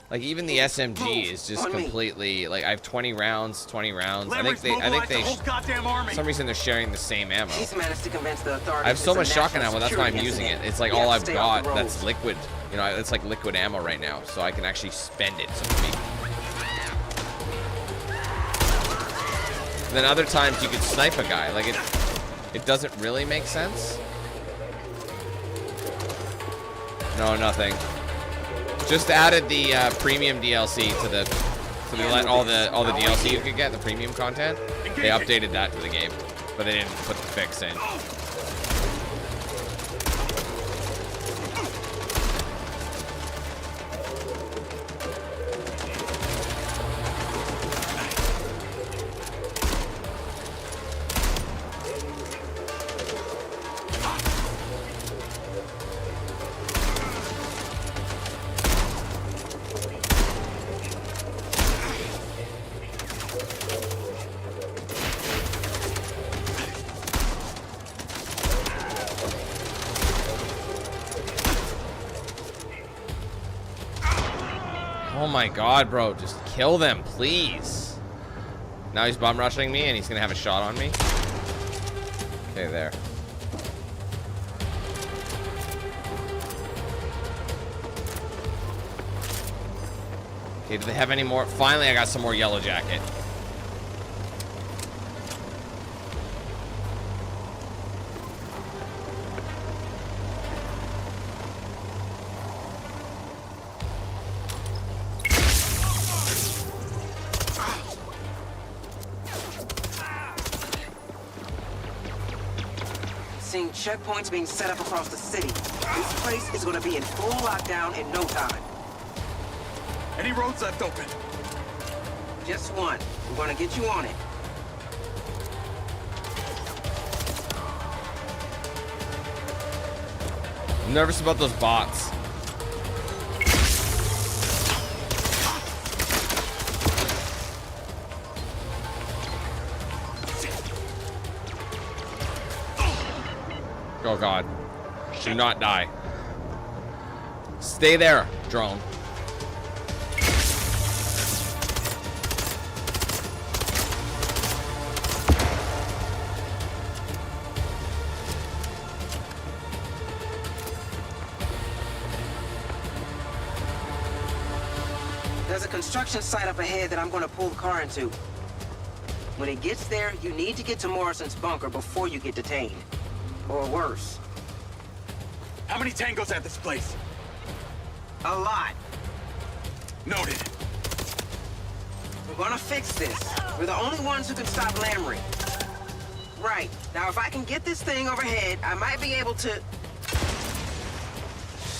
Like, even the SMG is just completely, like, I have 20 rounds. I think they, for some reason they're sharing the same ammo. I have so much shotgun ammo, that's why I'm using it. It's like all I've got that's liquid. You know, it's like liquid ammo right now, so I can actually spend it, so to speak. And then other times you can snipe a guy. Like, it doesn't really make sense. No, nothing. Just added the premium DLC to all the DLC you could get, the premium content. They updated that to the game, but they didn't put the fix in. Oh my god, bro, just kill them, please. Now he's bum rushing me and he's gonna have a shot on me. Okay, there. Okay, do they have any more? Finally, I got some more yellow jacket. Seeing checkpoints being set up across the city. This place is going to be in full lockdown in no time. Any roads left open? Just one. We're going to get you on it. I'm nervous about those bots. Oh god. Do not die. Stay there, drone. There's a construction site up ahead that I'm going to pull the car into. When it gets there, you need to get to Morrison's bunker before you get detained. Or worse. How many tangos at this place? A lot. Noted. We're gonna fix this. We're the only ones who can stop Lamrie. Right. Now, if I can get this thing overhead, I might be able to...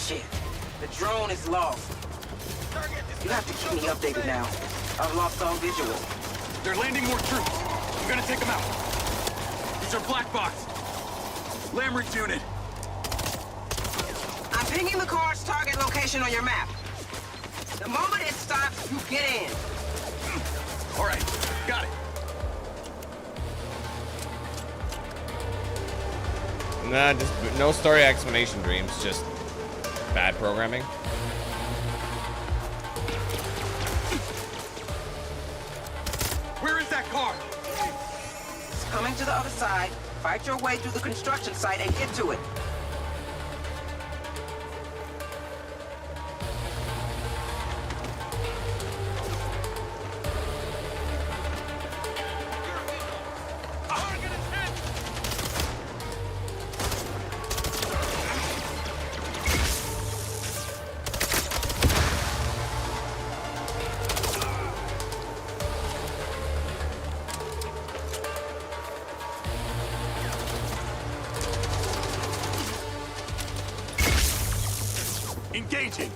Shit. The drone is lost. You have to keep me updated now. I've lost all visual. They're landing more troops. I'm gonna take them out. These are black box. Lamrie's unit. I'm pinging the car's target location on your map. The moment it stops, you get in. All right, got it. Nah, just no story explanation dreams, just bad programming. Where is that car? It's coming to the other side. Fight your way through the construction site and get to it. Engaging.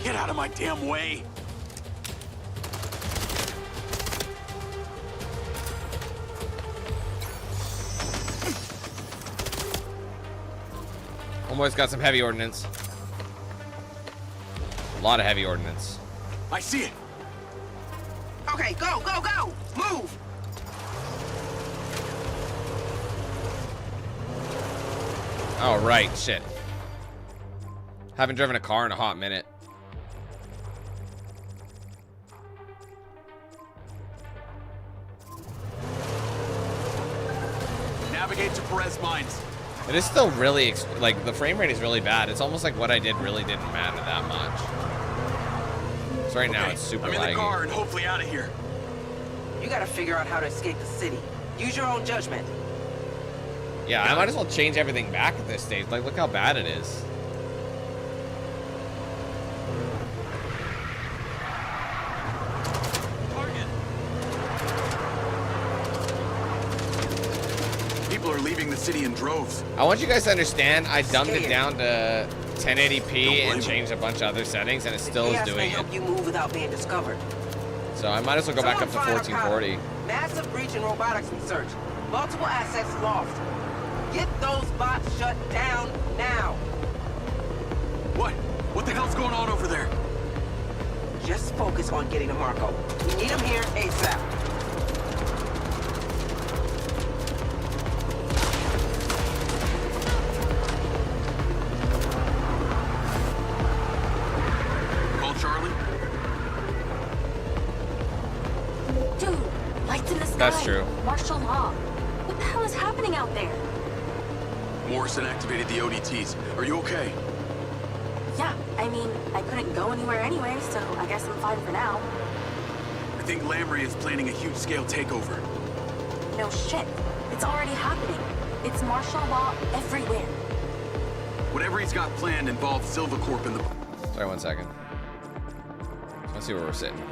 Get out of my damn way. Almost got some heavy ordnance. A lot of heavy ordnance. I see it. Okay, go, go, go! Move! Oh, right. Shit. Haven't driven a car in a hot minute. Navigate to Perez Mines. It is still really, like, the frame rate is really bad. It's almost like what I did really didn't matter that much. So right now it's super laggy. I'm in the car and hopefully out of here. You gotta figure out how to escape the city. Use your own judgment. Yeah, I might as well change everything back at this stage. Like, look how bad it is. People are leaving the city in droves. I want you guys to understand, I dumbed it down to 1080p and changed a bunch of other settings, and it still is doing it. Help you move without being discovered. So I might as well go back up to 1440. Massive breach in robotics research. Multiple assets lost. Get those bots shut down now. What? What the hell's going on over there? Just focus on getting to Marco. We need him here ASAP. Call Charlie. Dude, lights in the sky. That's true. Martial law. What the hell is happening out there? Morrison activated the ODTs. Are you okay? Yeah, I mean, I couldn't go anywhere anyway, so I guess I'm fine for now. I think Lamrie is planning a huge-scale takeover. No shit. It's already happening. It's martial law everywhere. Whatever he's got planned involves Silva Corp in the... Sorry, 1 second. Let's see where we're sitting.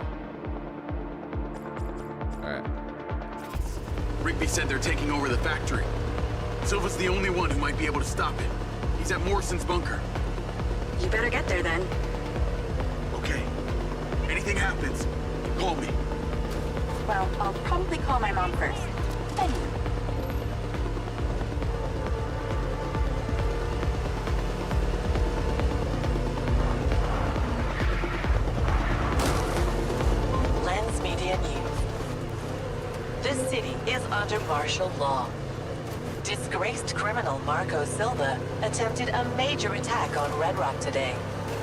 Alright. Rigby said they're taking over the factory. Silva's the only one who might be able to stop it. He's at Morrison's bunker. You better get there then. Okay. Anything happens, call me. Well, I'll probably call my mom first. Then you. Lens Media News. This city is under martial law. Disgraced criminal Marco Silva attempted a major attack on Redrock today,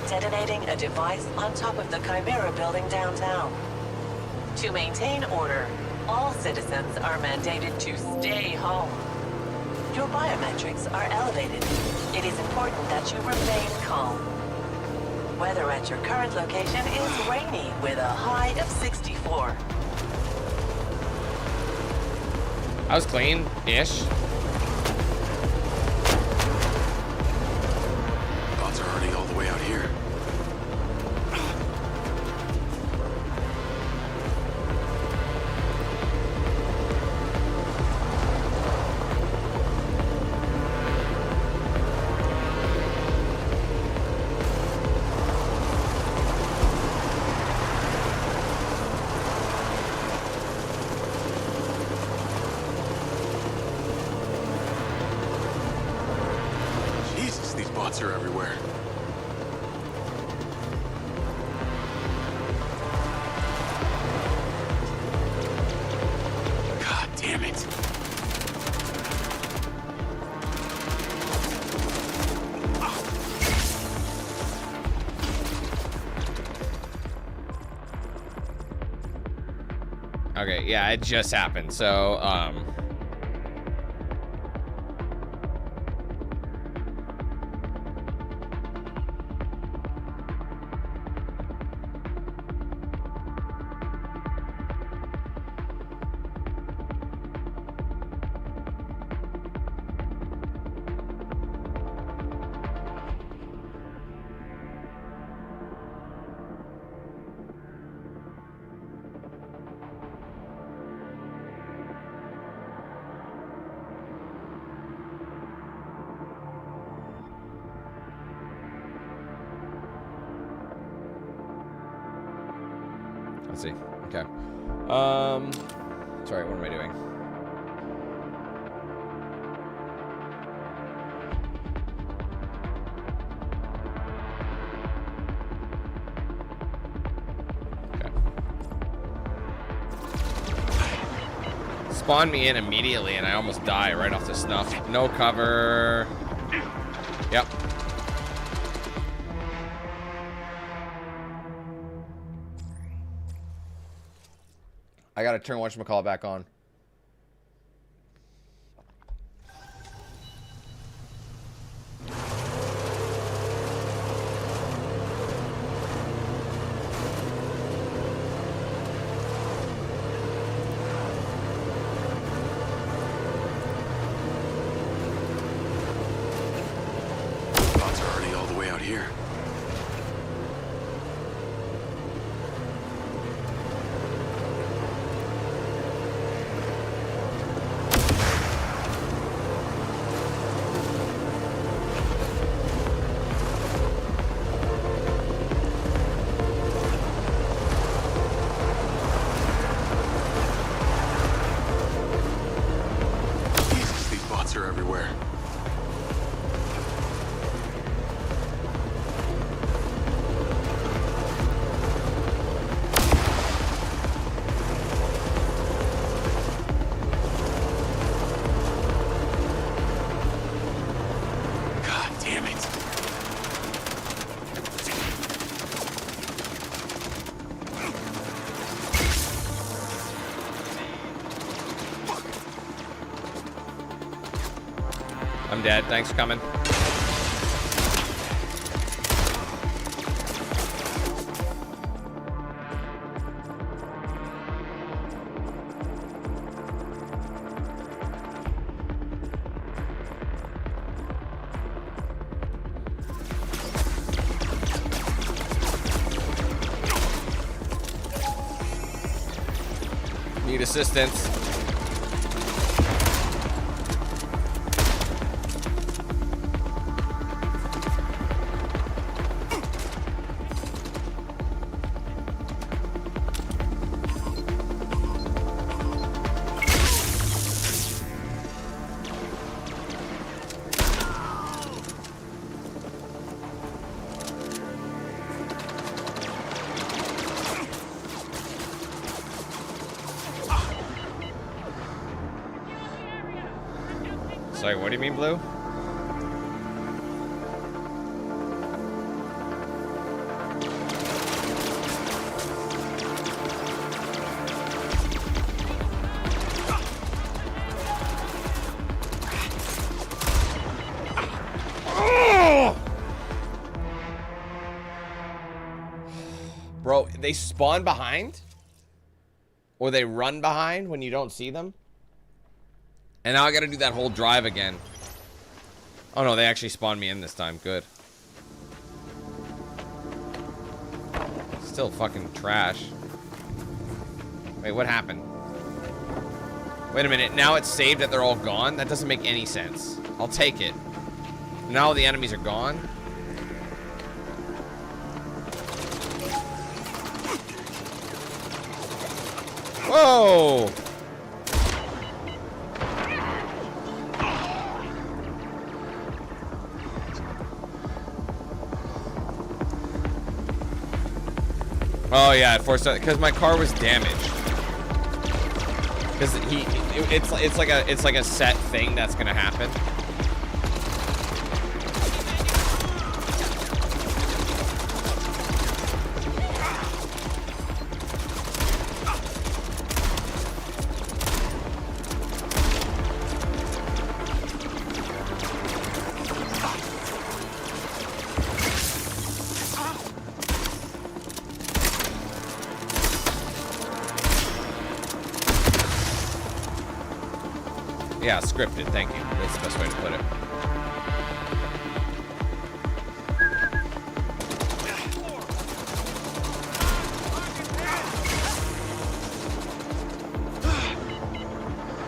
detonating a device on top of the Chimera building downtown. To maintain order, all citizens are mandated to stay home. Your biometrics are elevated. It is important that you remain calm. Weather at your current location is rainy with a high of 64. I was clean-ish. Bots are already all the way out here. Bots are everywhere. God damn it. Okay, yeah, it just happened. So, let's see. Okay. Sorry, what am I doing? Okay. Spawned me in immediately and I almost die right off the snuff. No cover. Yep. I gotta turn whatchamacallit back on. Bots are already all the way out here. Are everywhere. God damn it. I'm dead. Thanks for coming. Need assistance. Sorry, what do you mean, Blue? they spawn behind? Or they run behind when you don't see them? And now I gotta do that whole drive again. Oh no, they actually spawned me in this time. Good. Still fucking trash. Wait, what happened? Wait a minute, now it's saved that they're all gone? That doesn't make any sense. I'll take it. Now all the enemies are gone? Whoa! Oh yeah, it forced because my car was damaged. Because it's like a set thing that's gonna happen. Yeah, scripted, thank you. That's the best way to put it.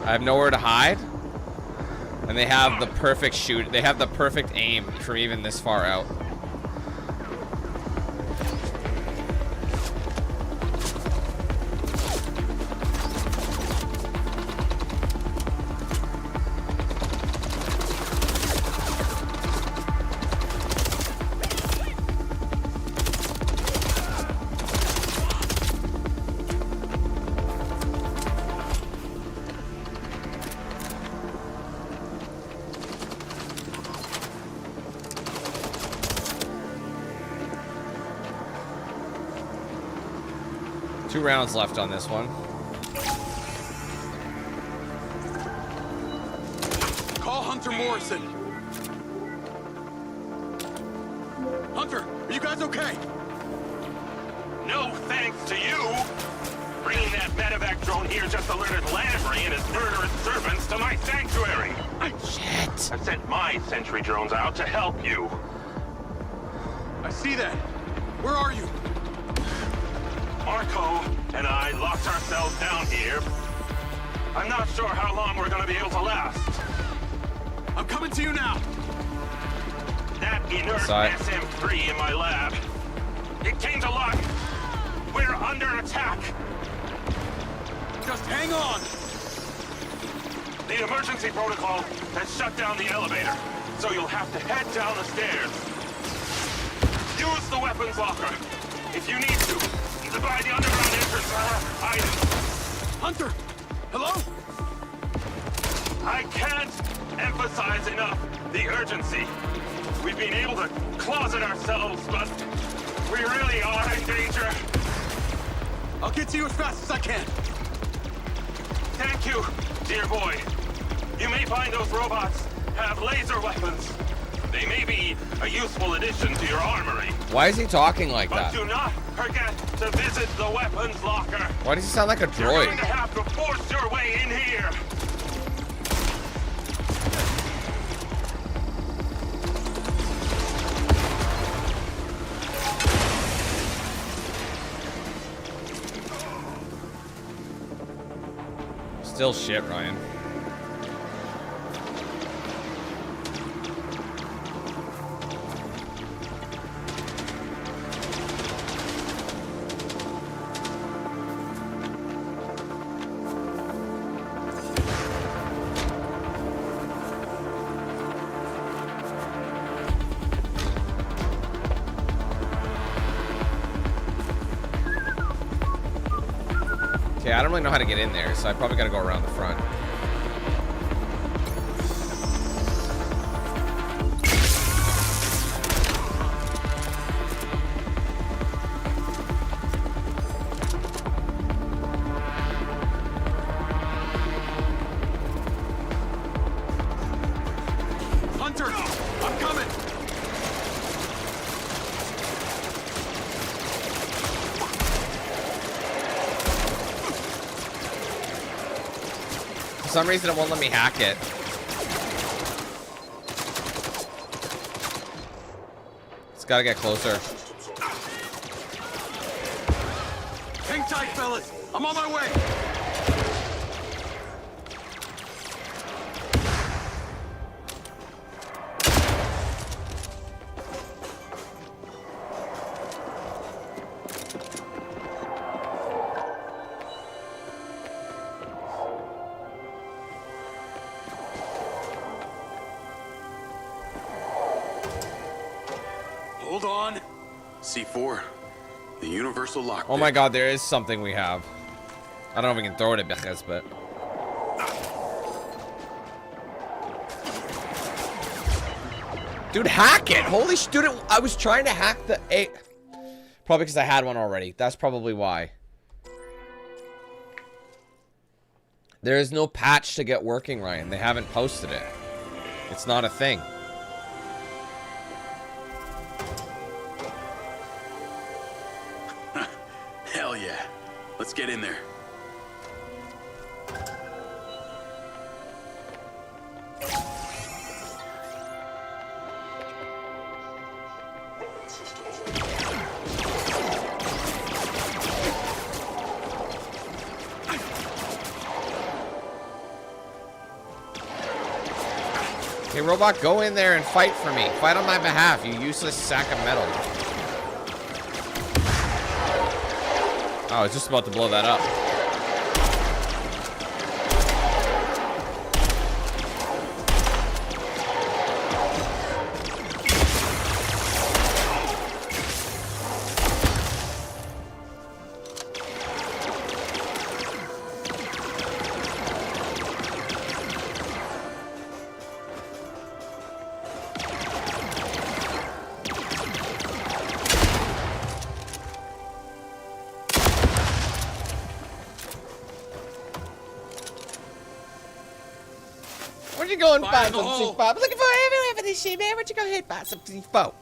I have nowhere to hide. And they have the perfect shoot. They have the perfect aim from even this far out. Two rounds left on this one. Call Hunter Morrison. Hunter, are you guys okay? No thanks to you. Bringing that medevac drone here just alerted Lamrie and his murderous servants to my sanctuary. Shit. I've sent my sentry drones out to help you. I see that. Where are you? Marco and I locked ourselves down here. I'm not sure how long we're gonna be able to last. I'm coming to you now. That inert SM-3 in my lab. It came to life. We're under attack. Just hang on. The emergency protocol has shut down the elevator, so you'll have to head down the stairs. Use the weapons locker if you need to. By the underground entrance items. Hunter! Hello? I can't emphasize enough the urgency. We've been able to closet ourselves, but we really are in danger. I'll get to you as fast as I can. Thank you, dear boy. You may find those robots have laser weapons. They may be a useful addition to your armory. Why is he talking like that? But do not forget to visit the weapons locker. Why does he sound like a droid? You're going to have to force your way in here. Still shit, Ryan. Okay, I don't really know how to get in there, so I probably gotta go around the front. Hunter! I'm coming! some reason it won't let me hack it. It's gotta get closer. Hang tight, fellas. I'm on my way. Hold on. C4. The universal lock. Oh my god, there is something we have. I don't know if we can throw it at Beches, but... Dude, hack it! Holy sh... Dude, I was trying to hack the... Probably because I had one already. That's probably why. There is no patch to get working, Ryan. They haven't posted it. It's not a thing. Hell yeah. Let's get in there. Hey, robot, go in there and fight for me. Fight on my behalf, you useless sack of metal. Oh, I was just about to blow that up. Where'd you go and find some C4? I'm looking for everywhere for this shit, man. Where'd you go and find some C4?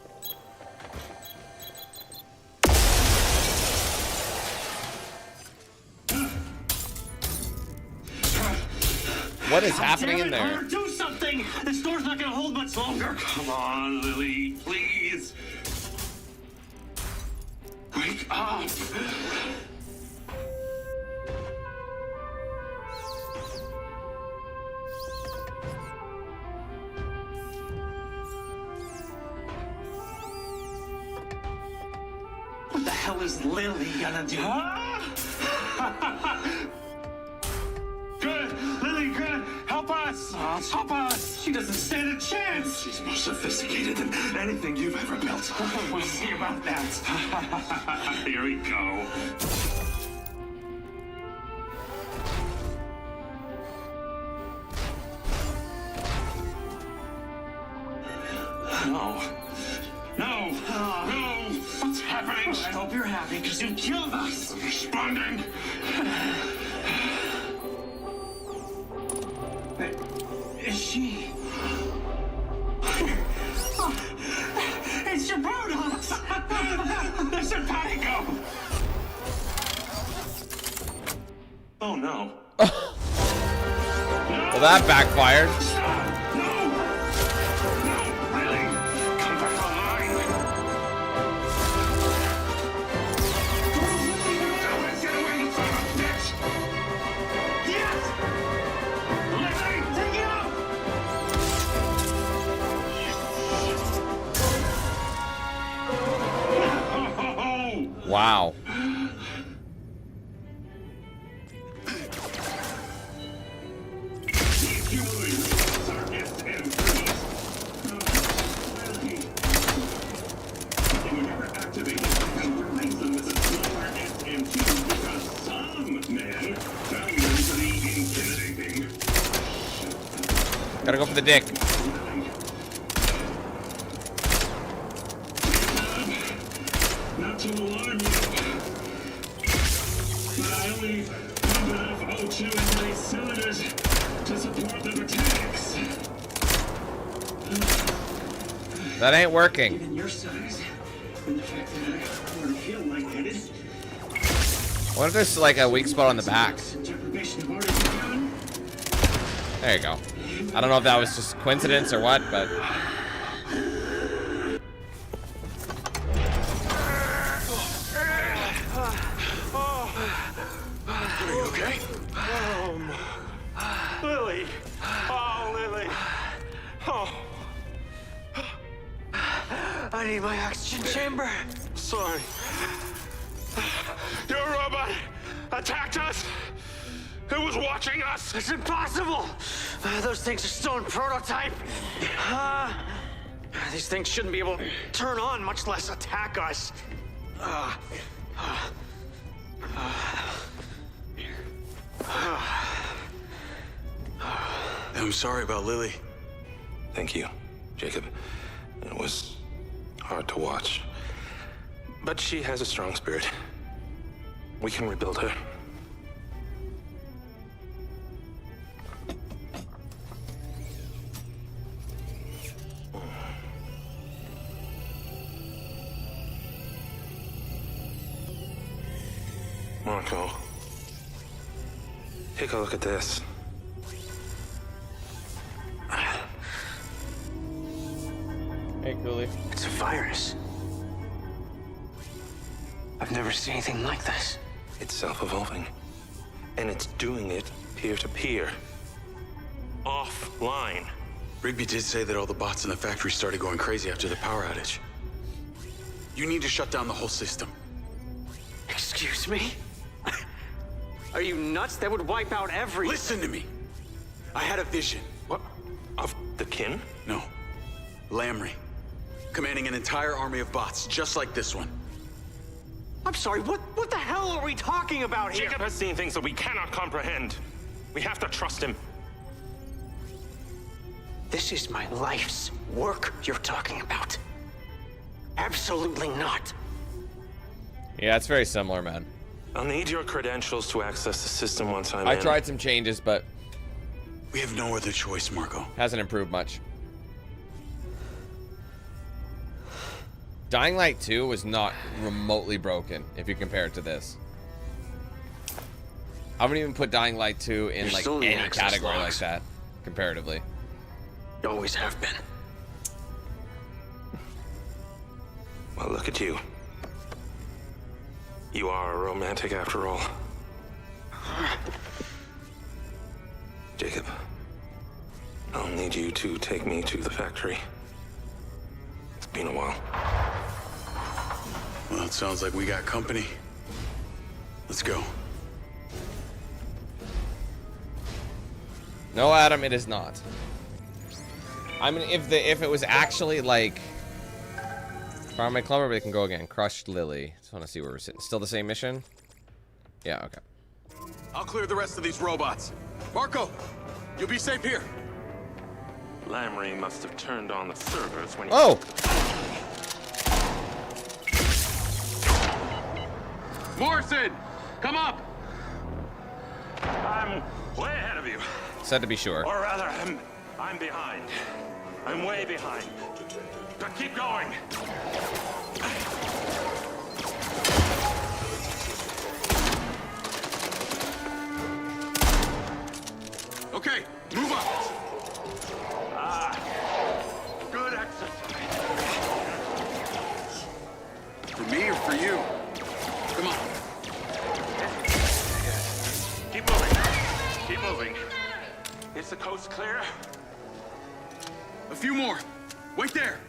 What is happening in there? Do something! This door's not gonna hold much longer. Come on, Lily, please. Wake up! What the hell is Lily gonna do? Good! Lily, good! Help us! Help us! She doesn't stand a chance! She's more sophisticated than anything you've ever built. We'll see about that. Here we go. No. No! No! What's happening? I hope you're happy, because you killed us! I'm responding! Is she... It's your products! There's your Tango! Oh no. Well, that backfired. Wow. Gotta go for the dick. Not to alarm you, but I only pump enough O2 into these cylinders to support the mechanics. That ain't working. Given your size and the fact that I already feel lightheaded. What if there's like a weak spot on the back? Deprivation of orders begun. There you go. I don't know if that was just coincidence or what, but... Are you okay? Lily. Oh, Lily. Oh. I need my oxygen chamber. Sorry. Your robot attacked us. It was watching us. It's impossible. Those things are still in prototype. These things shouldn't be able to turn on, much less attack us. I'm sorry about Lily. Thank you, Jacob. It was hard to watch. But she has a strong spirit. We can rebuild her. Marco, take a look at this. Hey, Cooley. It's a virus. I've never seen anything like this. It's self-evolving. And it's doing it peer-to-peer. Offline. Rigby did say that all the bots in the factory started going crazy after the power outage. You need to shut down the whole system. Excuse me? Are you nuts? That would wipe out every... Listen to me. I had a vision. What? Of the kin? No. Lamrie. Commanding an entire army of bots, just like this one. I'm sorry, what the hell are we talking about here? Jacob has seen things that we cannot comprehend. We have to trust him. This is my life's work you're talking about. Absolutely not. Yeah, it's very similar, man. I'll need your credentials to access the system once I'm I in. tried some changes, but... We have no other choice, Marco. Hasn't improved much. Dying Light 2 was not remotely broken, if you compare it to this. I wouldn't even put Dying Light 2 in like any category like that, comparatively. You always have been. Well, look at you. You are a romantic after all. Jacob, I'll need you to take me to the factory. It's been a while. Well, it sounds like we got company. Let's go. No, Adam, it is not. I mean, if it was actually like... Farm my Clumber, but it can go again. Crushed Lily. Just want to see where we're sitting. Still the same mission? Yeah, okay. I'll clear the rest of these robots. Marco, you'll be safe here. Lamrie must have turned on the servers when he... Oh! Morrison, come up! I'm way ahead of you. Said to be sure. Or rather, I'm behind. I'm way behind. But keep going. Okay, move up. Good exercise. For me or for you? Come on. Keep moving. Keep moving. Is the coast clear? A few more. Wait there.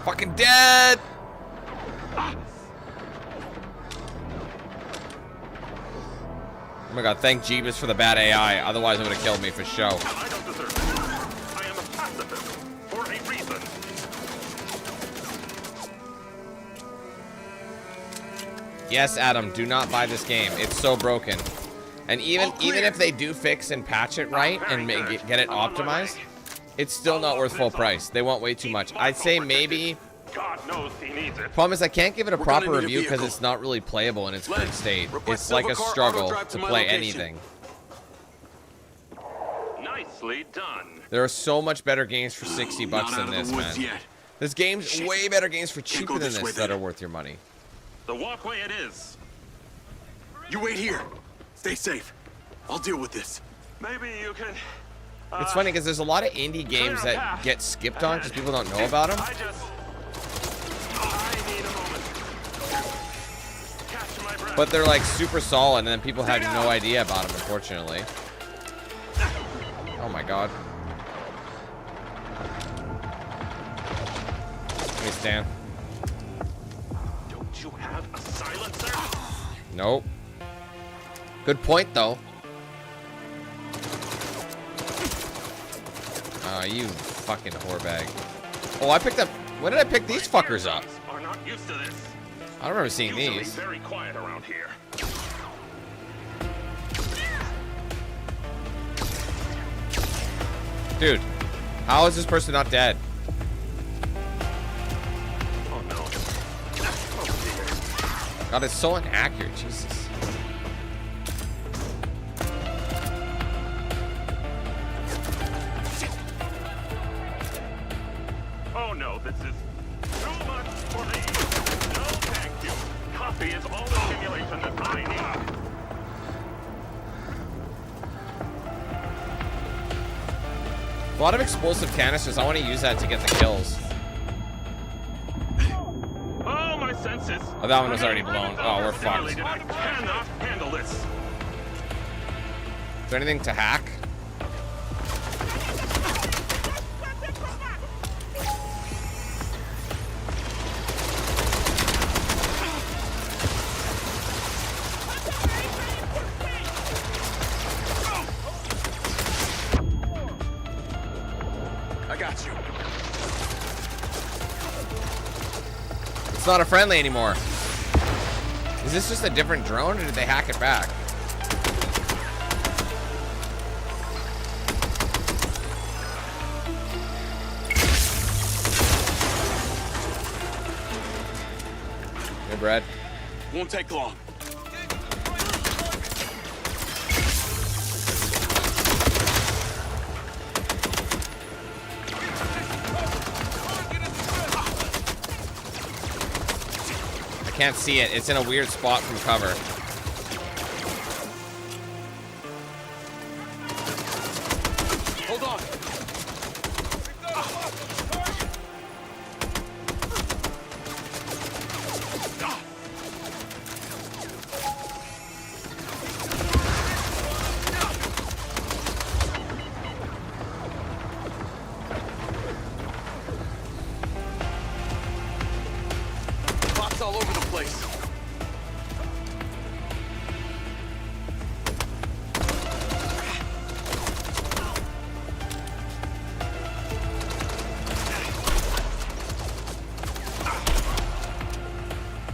Fucking dead! Oh my god, thank Jeebus for the bad AI. Otherwise, it would have killed me for show. I don't deserve it. I am a pacifist for a reason. Yes, Adam, do not buy this game. It's so broken. And even if they do fix and patch it right and get it optimized, it's still not worth full price. They want way too much. I'd say maybe... God knows he needs it. Problem is I can't give it a proper review because it's not really playable in its current state. It's like a struggle to play anything. Nice Nicely done. There are so much better games for 60 bucks than this, man. There's games, way better games for cheaper than this that are worth your money. The walkway it is. You wait here. Stay safe. I'll deal with this. Maybe you can... It's funny because there's a lot of indie games that get skipped on because people don't know about them. I need a moment. Catch my breath. But they're like super solid and then people have no idea about them, unfortunately. Oh my god. Let me stand. Don't you have a silencer? Nope. Good point, though. You fucking whorebag. Oh, I picked up... When did I pick these fuckers up? Are not used to this. I don't remember seeing Usually these. very quiet around here. Dude, how is this person not dead? Oh no. God, it's so inaccurate, Jesus. Oh no, this is too much for me. No, thank you. Coffee is all the stimulation that I need. A lot of explosive canisters. I want to use that to get the kills. Oh, my senses. Oh, that one was already blown. Oh, we're fucked. I cannot handle this. Is there anything to hack? It's not a friendly anymore. Is this just a different drone, or did they hack it back? Hey, Brad. Won't take long. Can't see it. It's in a weird spot from cover. Hold on. All over the place.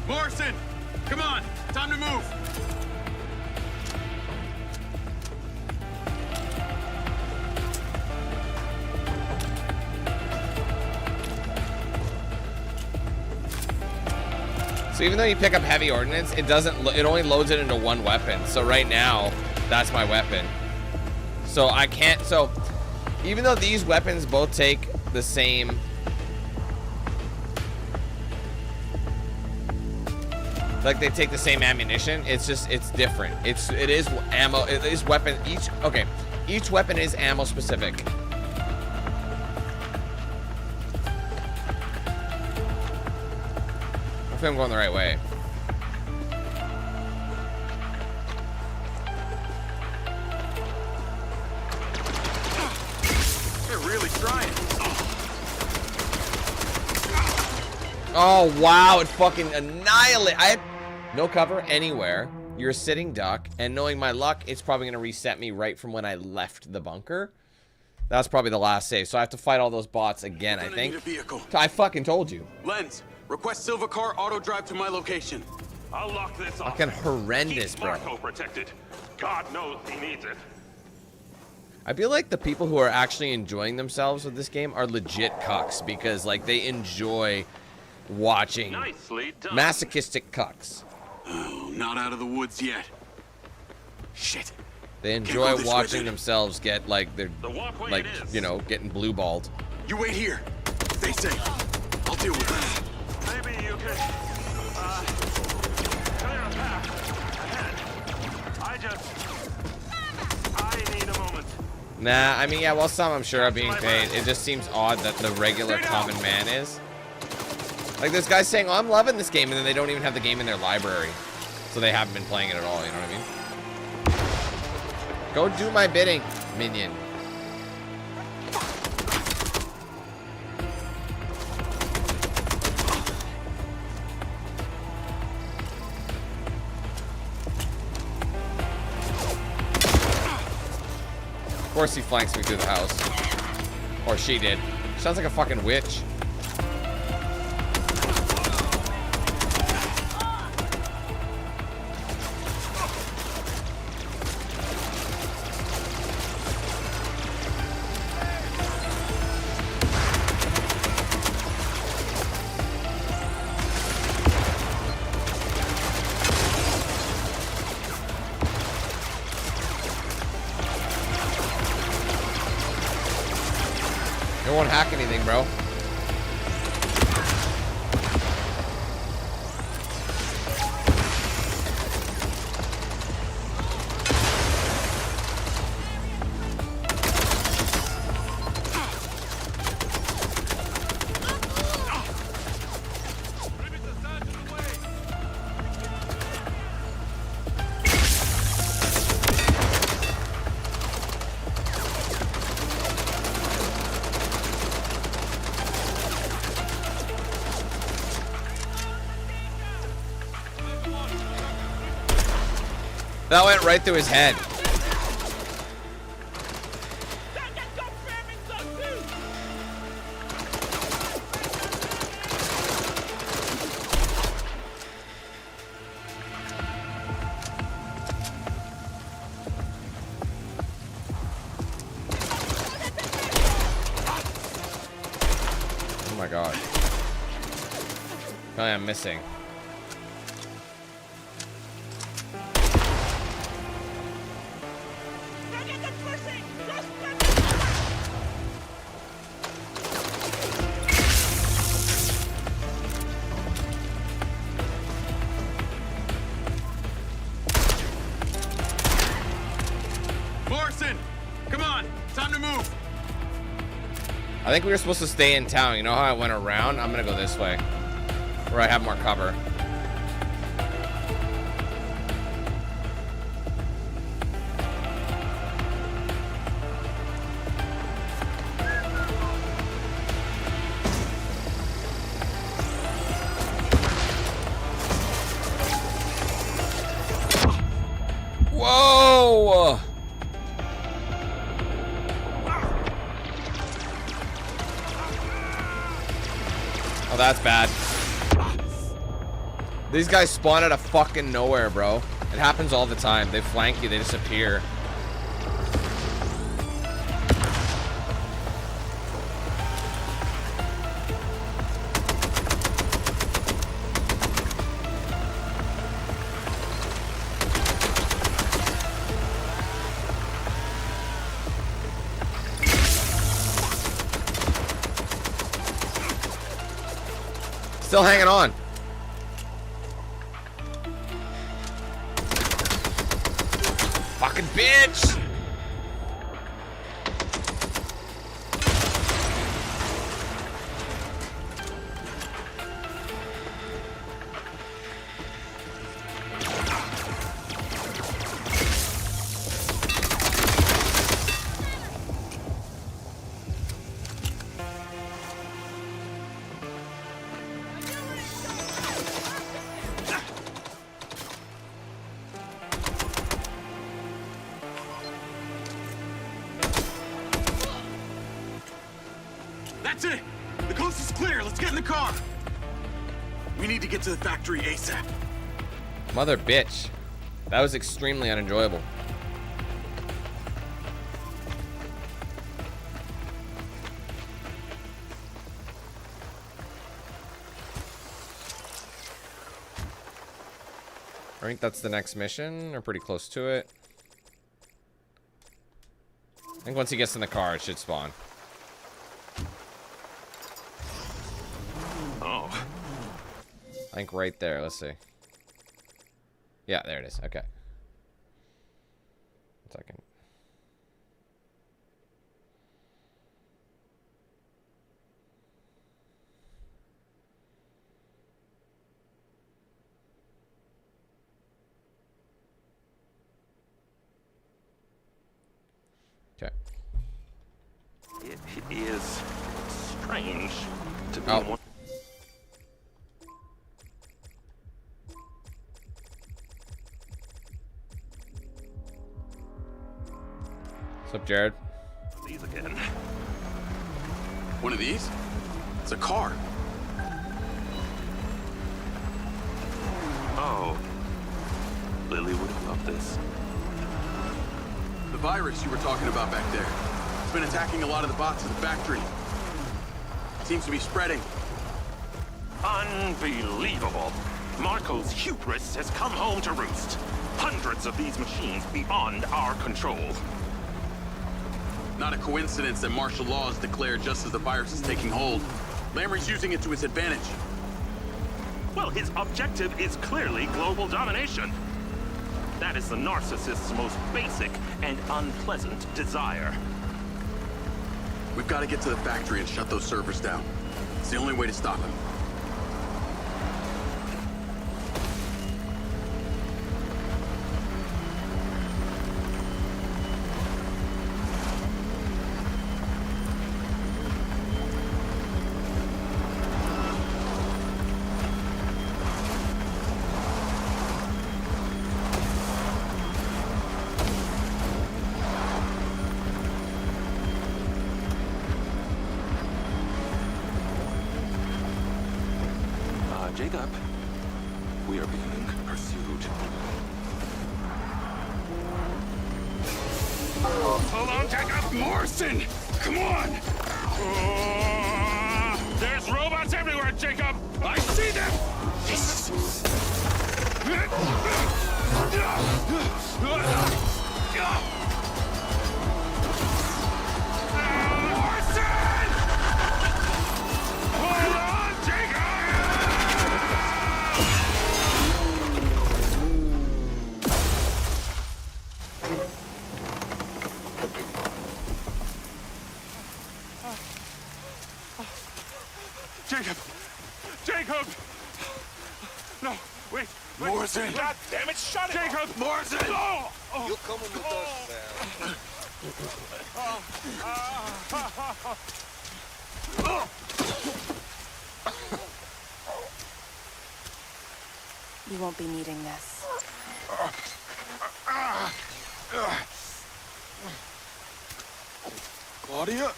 Morrison, come on, time to move. So even though you pick up heavy ordnance, it doesn't. It only loads it into one weapon. So right now, that's my weapon. So I can't. So even though these weapons both take the same, like they take the same ammunition, it's just it's different. It is ammo. It is weapon each. Okay, each weapon is ammo specific. Hopefully I'm going the right way. They're really trying. Oh, wow. It fucking annihilated. I had no cover anywhere. You're a sitting duck. And knowing my luck, it's probably going to reset me right from when I left the bunker. That's probably the last save. So I have to fight all those bots again, I think. Need a vehicle. I fucking told you. Lens, request Silva car auto drive to my location. I'll lock this off. Fucking horrendous, Keep bro. Marco protected. God knows he needs it. I feel like the people who are actually enjoying themselves with this game are legit cucks because, like, they enjoy watching Nicely done. masochistic cucks. Oh, not out of the woods yet. Shit. They enjoy this watching way, themselves get like they're like, you know, getting blue balled. You wait here. Stay safe. I'll deal with this. Maybe you can, clear a path ahead. I need a moment. Nah, I mean, yeah, well, some I'm sure are being paid. It just seems odd that the regular common man is. Like, this guy's saying, oh, I'm loving this game, and then they don't even have the game in their library. So they haven't been playing it at all, you know what I mean? Go do my bidding, minion. Of course he flanks me through the house. Or she did. Sounds like a fucking witch. It won't hack anything, bro. That went right through his head. Oh my god. Oh, I'm missing. I think we were supposed to stay in town. You know how I went around? I'm gonna go this way, where I have more cover. Whoa! Oh, that's bad. These guys spawn out of fucking nowhere, bro. It happens all the time. They flank you, they disappear. Still hanging on. Fucking bitch! That's it! The coast is clear, let's get in the car! We need to get to the factory ASAP. Mother bitch. That was extremely unenjoyable. I think that's the next mission, or pretty close to it. think once he gets in the car, it should spawn. Oh. I think right there. Let's see. Yeah, there it is. Okay. 1 second. Okay. It is strange to be one. What's up, Jared? These again. One of these? It's a car. Oh. Lily would have loved this. The virus you were talking about back there. It's been attacking a lot of the bots at the factory. Seems to be spreading. Unbelievable. Marco's hubris has come home to roost. Hundreds of these machines beyond our control. Not a coincidence that martial law is declared just as the virus is taking hold. Lamrie's using it to his advantage. Well, his objective is clearly global domination. That is the narcissist's most basic and unpleasant desire. We've got to get to the factory and shut those servers down. It's the only way to stop him. Jacob, we are being pursued. Hold on, Jacob! Morrison! Come on! There's robots everywhere, Jacob! I see them! Jacob! No, wait. Morrison! God damn it, shut it! Jacob! Morrison! Oh! You're coming with us, You won't be needing this. Claudia?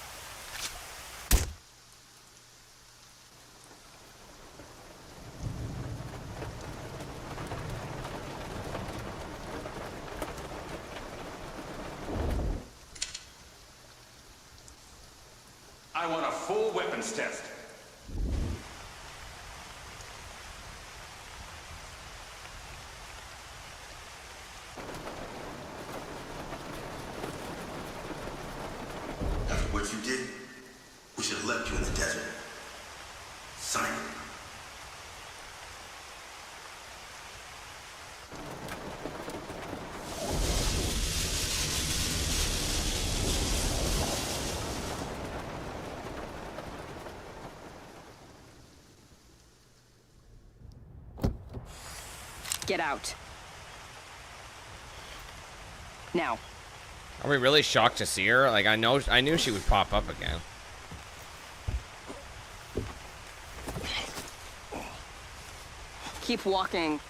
I want a full weapons test. After what you did, we should have left you in the desert. Sign it. Get out. Now. Are we really shocked to see her? Like, I knew she would pop up again. Keep walking.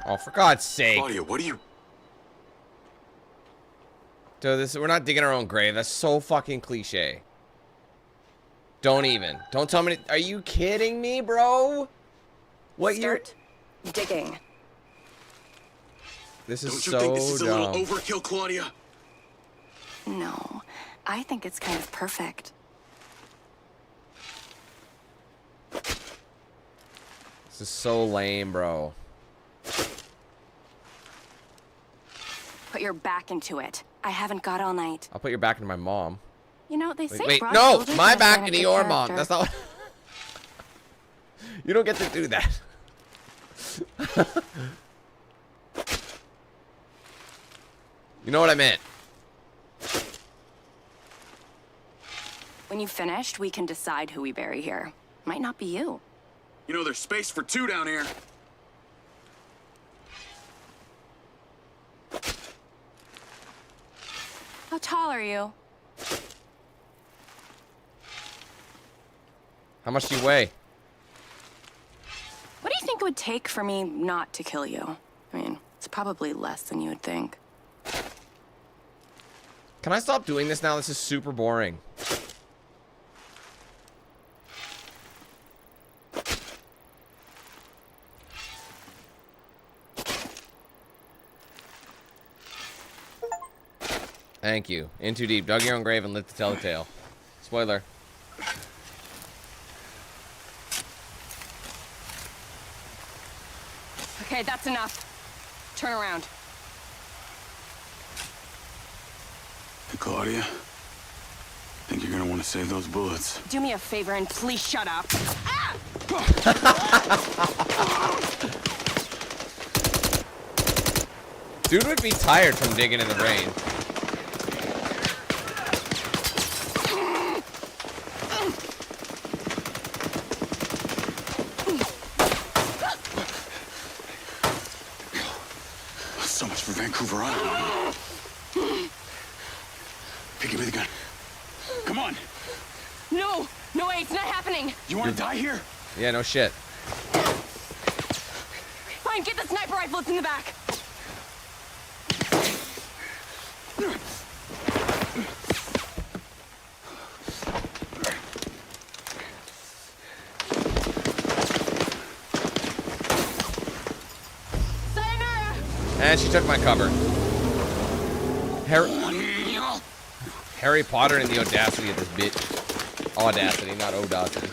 Oh, for God's sake. Claudia, what are you... Dude, we're not digging our own grave. That's so fucking cliche. Don't even. Don't tell me. Are you kidding me, bro? What you're digging. This is so dumb. Don't you think this is a little dumb. overkill, Claudia? No, I think it's kind of perfect. This is so lame, bro. Put your back into it. I haven't got all night. I'll put your back into my mom. You know, they say Wait, broad no! shoulders My are a back sign of into good your character. mom. That's not what... You don't get to do that. You know what I meant. When you've finished, we can decide who we bury here. Might not be you. You know, there's space for 2 down here. How tall are you? How much do you weigh? What do you think it would take for me not to kill you? I mean, it's probably less than you would think. Can I stop doing this now? This is super boring. Thank you. In too deep. Dug your own grave and lit to tell the tale. Spoiler. Okay, that's enough. Turn around. Hey, Claudia. Think you're gonna want to save those bullets. Do me a favor and please shut up. Ah! Dude would be tired from digging in the rain. So much for Vancouver Island. Hey, give me the gun. Come on. No! No way, it's not happening! You want to die here? Yeah, no shit. Fine, get the sniper rifle, it's in the back. And she took my cover. Harry Potter and the audacity of this bitch. Audacity, not audacity.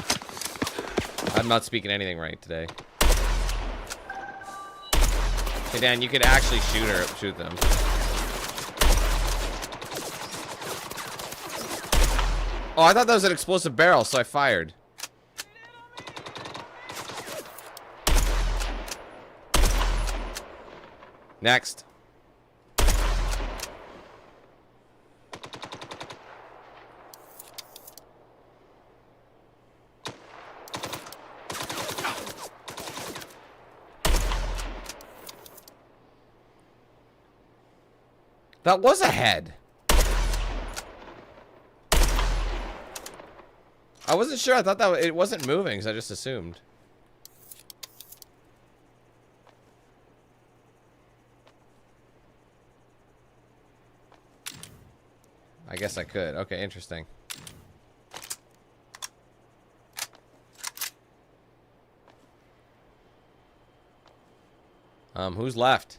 I'm not speaking anything right today. Hey Dan, you could actually shoot them. Oh, I thought that was an explosive barrel, so I fired. Next. That was a head. I wasn't sure. I thought that it wasn't moving, so I just assumed. I guess I could. Okay, interesting. Who's left?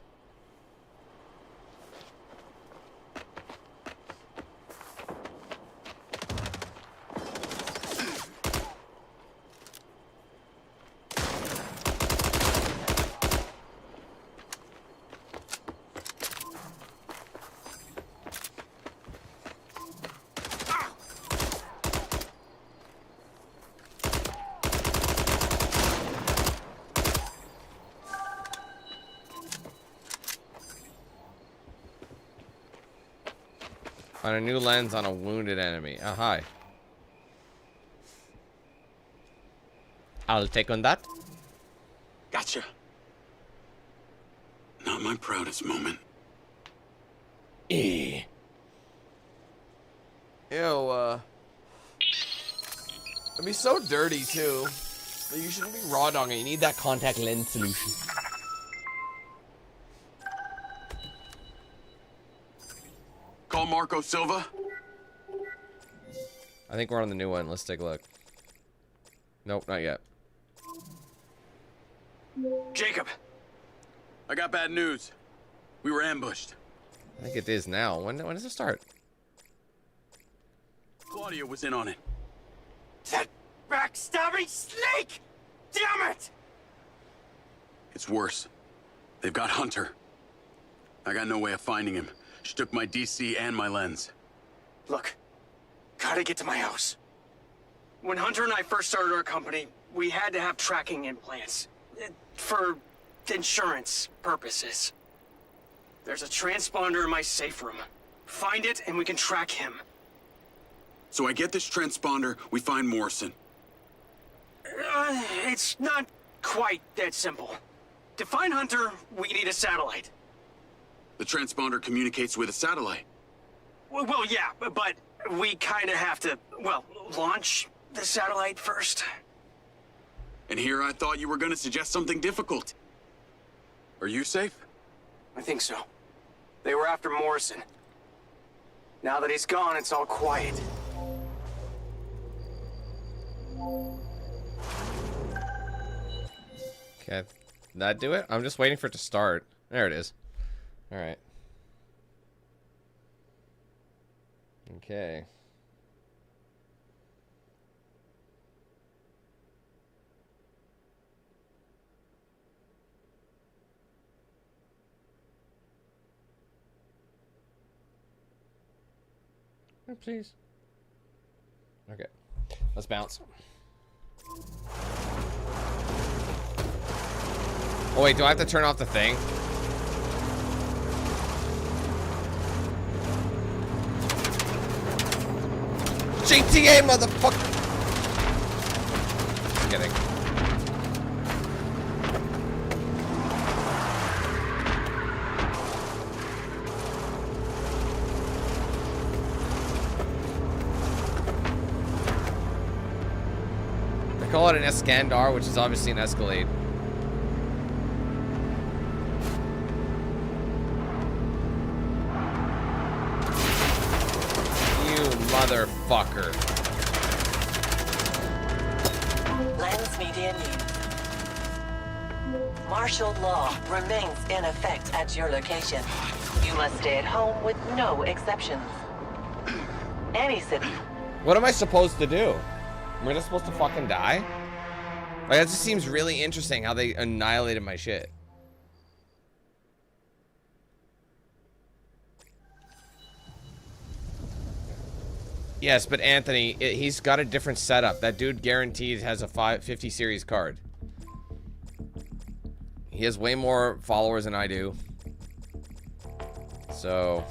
Find a new lens on a wounded enemy. Oh, hi. I'll take on that. Gotcha. Not my proudest moment. Ew, it'd be so dirty too. You shouldn't be raw dogging. You need that contact lens solution. Call Marco Silva. I think we're on the new one. Let's take a look. Nope, not yet. Jacob. I got bad news. We were ambushed. I think it is now. When does it start? Claudia was in on it. That backstabbing snake! Damn it! It's worse. They've got Hunter. I got no way of finding him. She took my DC and my lens. Look, gotta get to my house. When Hunter and I first started our company, we had to have tracking implants. For insurance purposes. There's a transponder in my safe room. Find it and we can track him. So I get this transponder, we find Morrison. It's not quite that simple. To find Hunter, we need a satellite. The transponder communicates with a satellite. Well, yeah, but we kind of have to, well, launch the satellite first. And here I thought you were going to suggest something difficult. Are you safe? I think so. They were after Morrison. Now that he's gone, it's all quiet. Okay, did that do it? I'm just waiting for it to start. There it is. All right. Okay. Oopsies. Okay, let's bounce. Oh wait, do I have to turn off the thing? GTA, motherfucker! Just kidding. They call it an Escandar, which is obviously an Escalade. Motherfucker. Lens Media News. Martial law remains in effect at your location. You must stay at home with no exceptions. Any city. What am I supposed to do? Am I just supposed to fucking die? Like, that just seems really interesting how they annihilated my shit. Yes, but Anthony, he's got a different setup. That dude guaranteed has a 50 series card. He has way more followers than I do. So,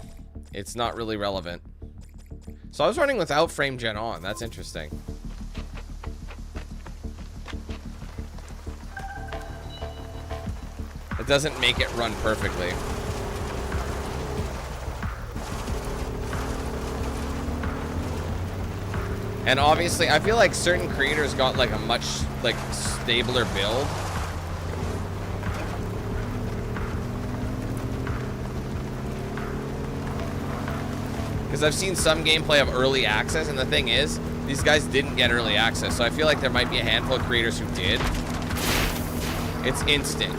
it's not really relevant. So I was running without frame gen on. That's interesting. It doesn't make it run perfectly. And obviously, I feel like certain creators got like a much like stabler build. Because I've seen some gameplay of early access, and the thing is, these guys didn't get early access. So I feel like there might be a handful of creators who did. It's instant.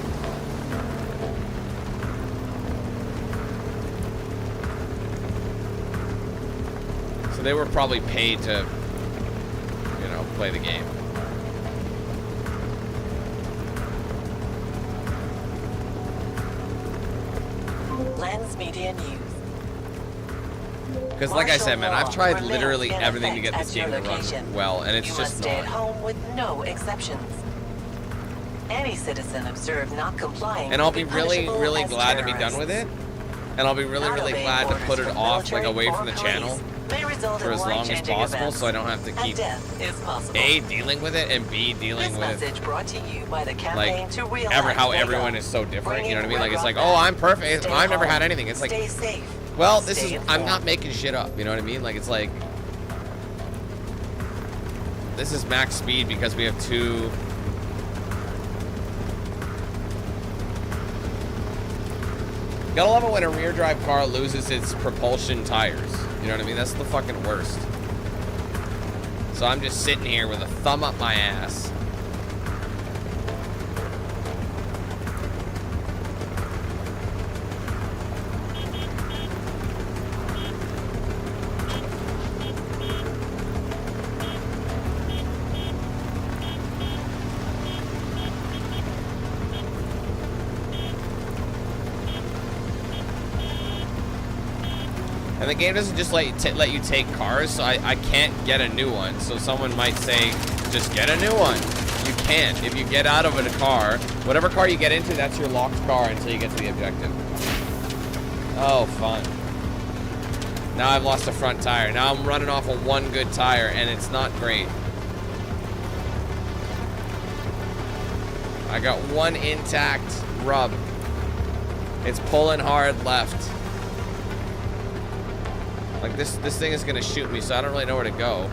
So they were probably paid to, you know, play the game. Lens Media News. Because like I said, man, I've tried literally everything to get this game to run well, and it's just stay at not. home with no exceptions. Any citizen observed not complying. And I'll be really, really glad to be done with it. And I'll be really, really glad to put it off, like, away from the channel for as long as possible, so I don't have to keep A, dealing with it, and B, dealing with like how everyone is so different. You know what I mean? Like, it's like, oh, I'm perfect. I've never had anything. It's like, well, this is, I'm not making shit up. You know what I mean? Like, it's like, this is max speed because we have two. Gotta love it when a rear drive car loses its propulsion tires. You know what I mean? That's the fucking worst. So I'm just sitting here with a thumb up my ass. And the game doesn't just let you take cars, so I can't get a new one. So someone might say, just get a new one. You can't. If you get out of a car, whatever car you get into, that's your locked car until you get to the objective. Oh, fun. Now I've lost a front tire. Now I'm running off of one good tire, and it's not great. I got one intact rub. It's pulling hard left. Like this thing is gonna shoot me, so I don't really know where to go.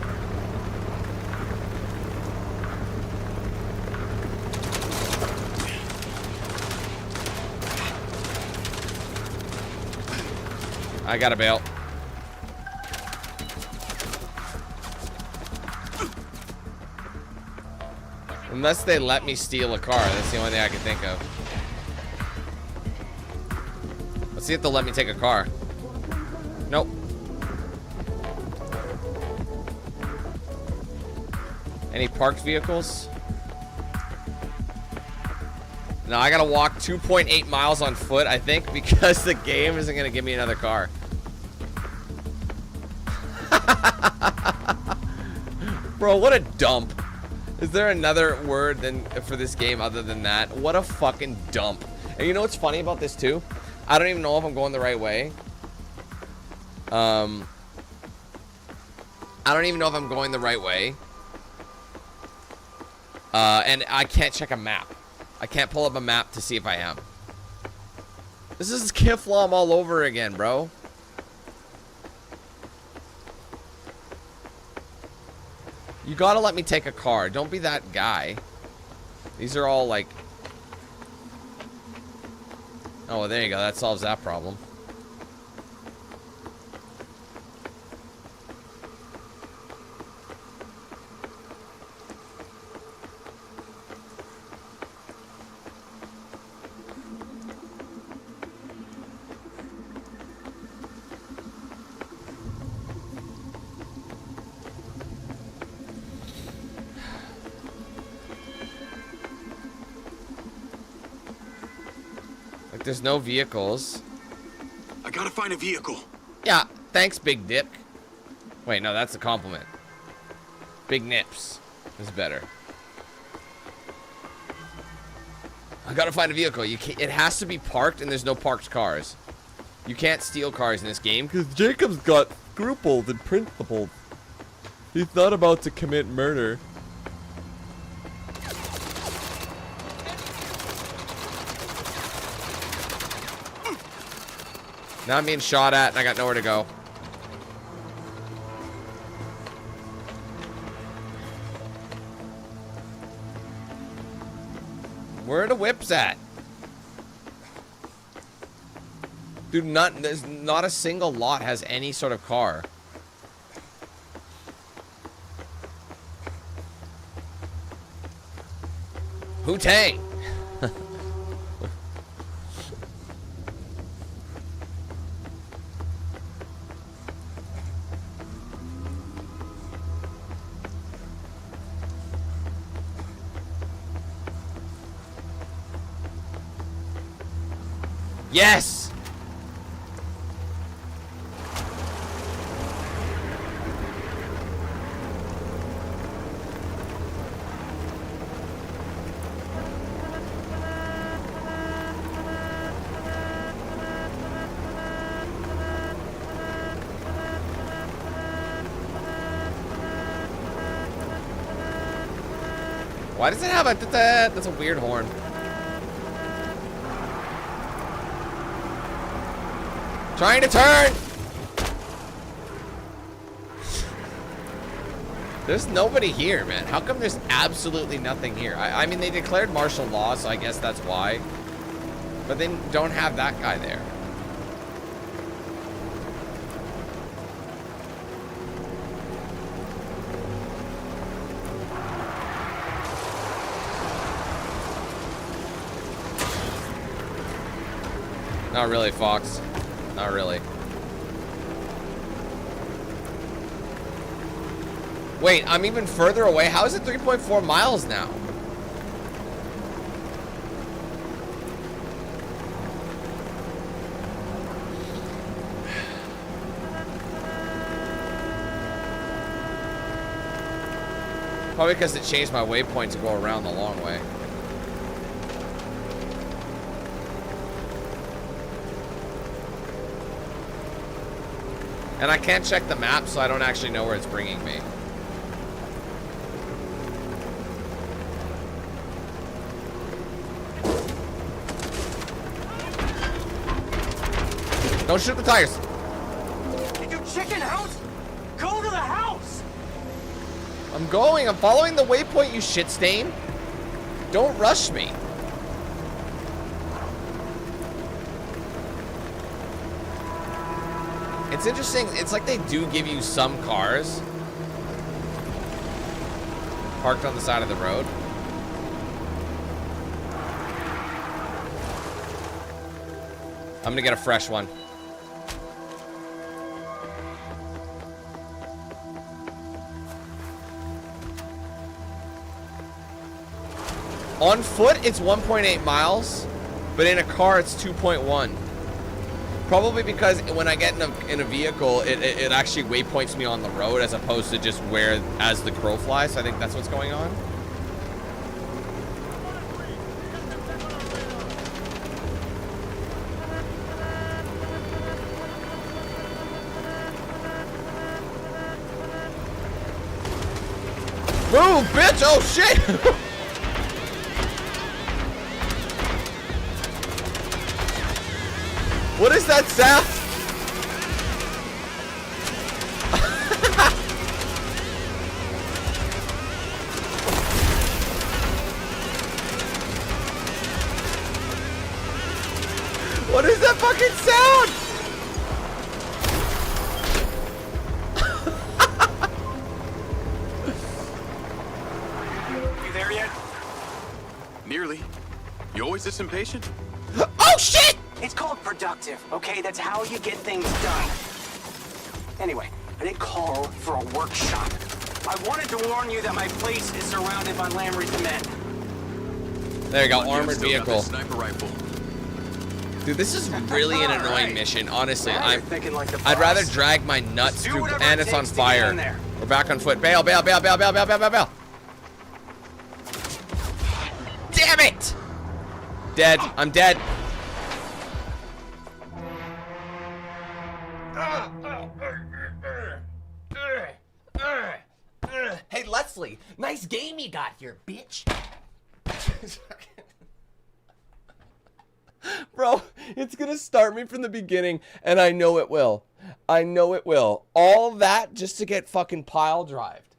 I gotta bail. Unless they let me steal a car, that's the only thing I can think of. Let's see if they'll let me take a car. Nope. Any parked vehicles? No, I gotta walk 2.8 miles on foot, I think, because the game isn't gonna give me another car. Bro, what a dump. Is there another word for this game other than that? What a fucking dump. And you know what's funny about this too? I don't even know if I'm going the right way. I don't even know if I'm going the right way. And I can't check a map. I can't pull up a map to see if I am. This is Kiflom all over again, bro. You gotta let me take a car. Don't be that guy. These are all like... Oh, well, there you go. That solves that problem. There's no vehicles. I gotta find a vehicle. Yeah, thanks, Big Dip. Wait, no, that's a compliment. Big Nips is better. I gotta find a vehicle. It has to be parked, and there's no parked cars. You can't steal cars in this game because Jacob's got scruples and principles. He's not about to commit murder. Now I'm being shot at and I got nowhere to go. Where are the whips at? Dude, there's not a single lot has any sort of car. Wu-Tang! Yes! Why does it have a that's a weird horn. Trying to turn! There's nobody here, man. How come there's absolutely nothing here? I mean, they declared martial law, so I guess that's why. But they don't have that guy there. Not really, Fox. Not really. Wait, I'm even further away? How is it 3.4 miles now? Probably because it changed my waypoint to go around the long way. And I can't check the map, so I don't actually know where it's bringing me. Don't shoot the tires. Did you chicken out? Go to the house! I'm going. I'm following the waypoint, you shit stain. Don't rush me. It's interesting. It's like they do give you some cars parked on the side of the road. I'm gonna get a fresh one. On foot, it's 1.8 miles, but in a car, it's 2.1. Probably because when I get in a vehicle, it actually waypoints me on the road as opposed to just where as the crow flies. So I think that's what's going on. Move, bitch! Oh shit! What is that sound? What is that fucking sound? You there yet? Nearly. You always this impatient? Oh shit! It's called productive, okay? That's how you get things done. Anyway, I didn't call for a workshop. I wanted to warn you that my place is surrounded by Lamrie's men. There you go, armored vehicle. Sniper rifle. Dude, this is really an annoying mission. Honestly, Like I'd rather drag my nuts through, and it's on fire. We're back on foot. Bail, bail, bail, bail, bail, bail, bail, bail, bail. Damn it! Dead. I'm dead. Hey, Leslie, nice game you got here, bitch. Bro, it's gonna start me from the beginning, and I know it will. I know it will. All that just to get fucking pile drived.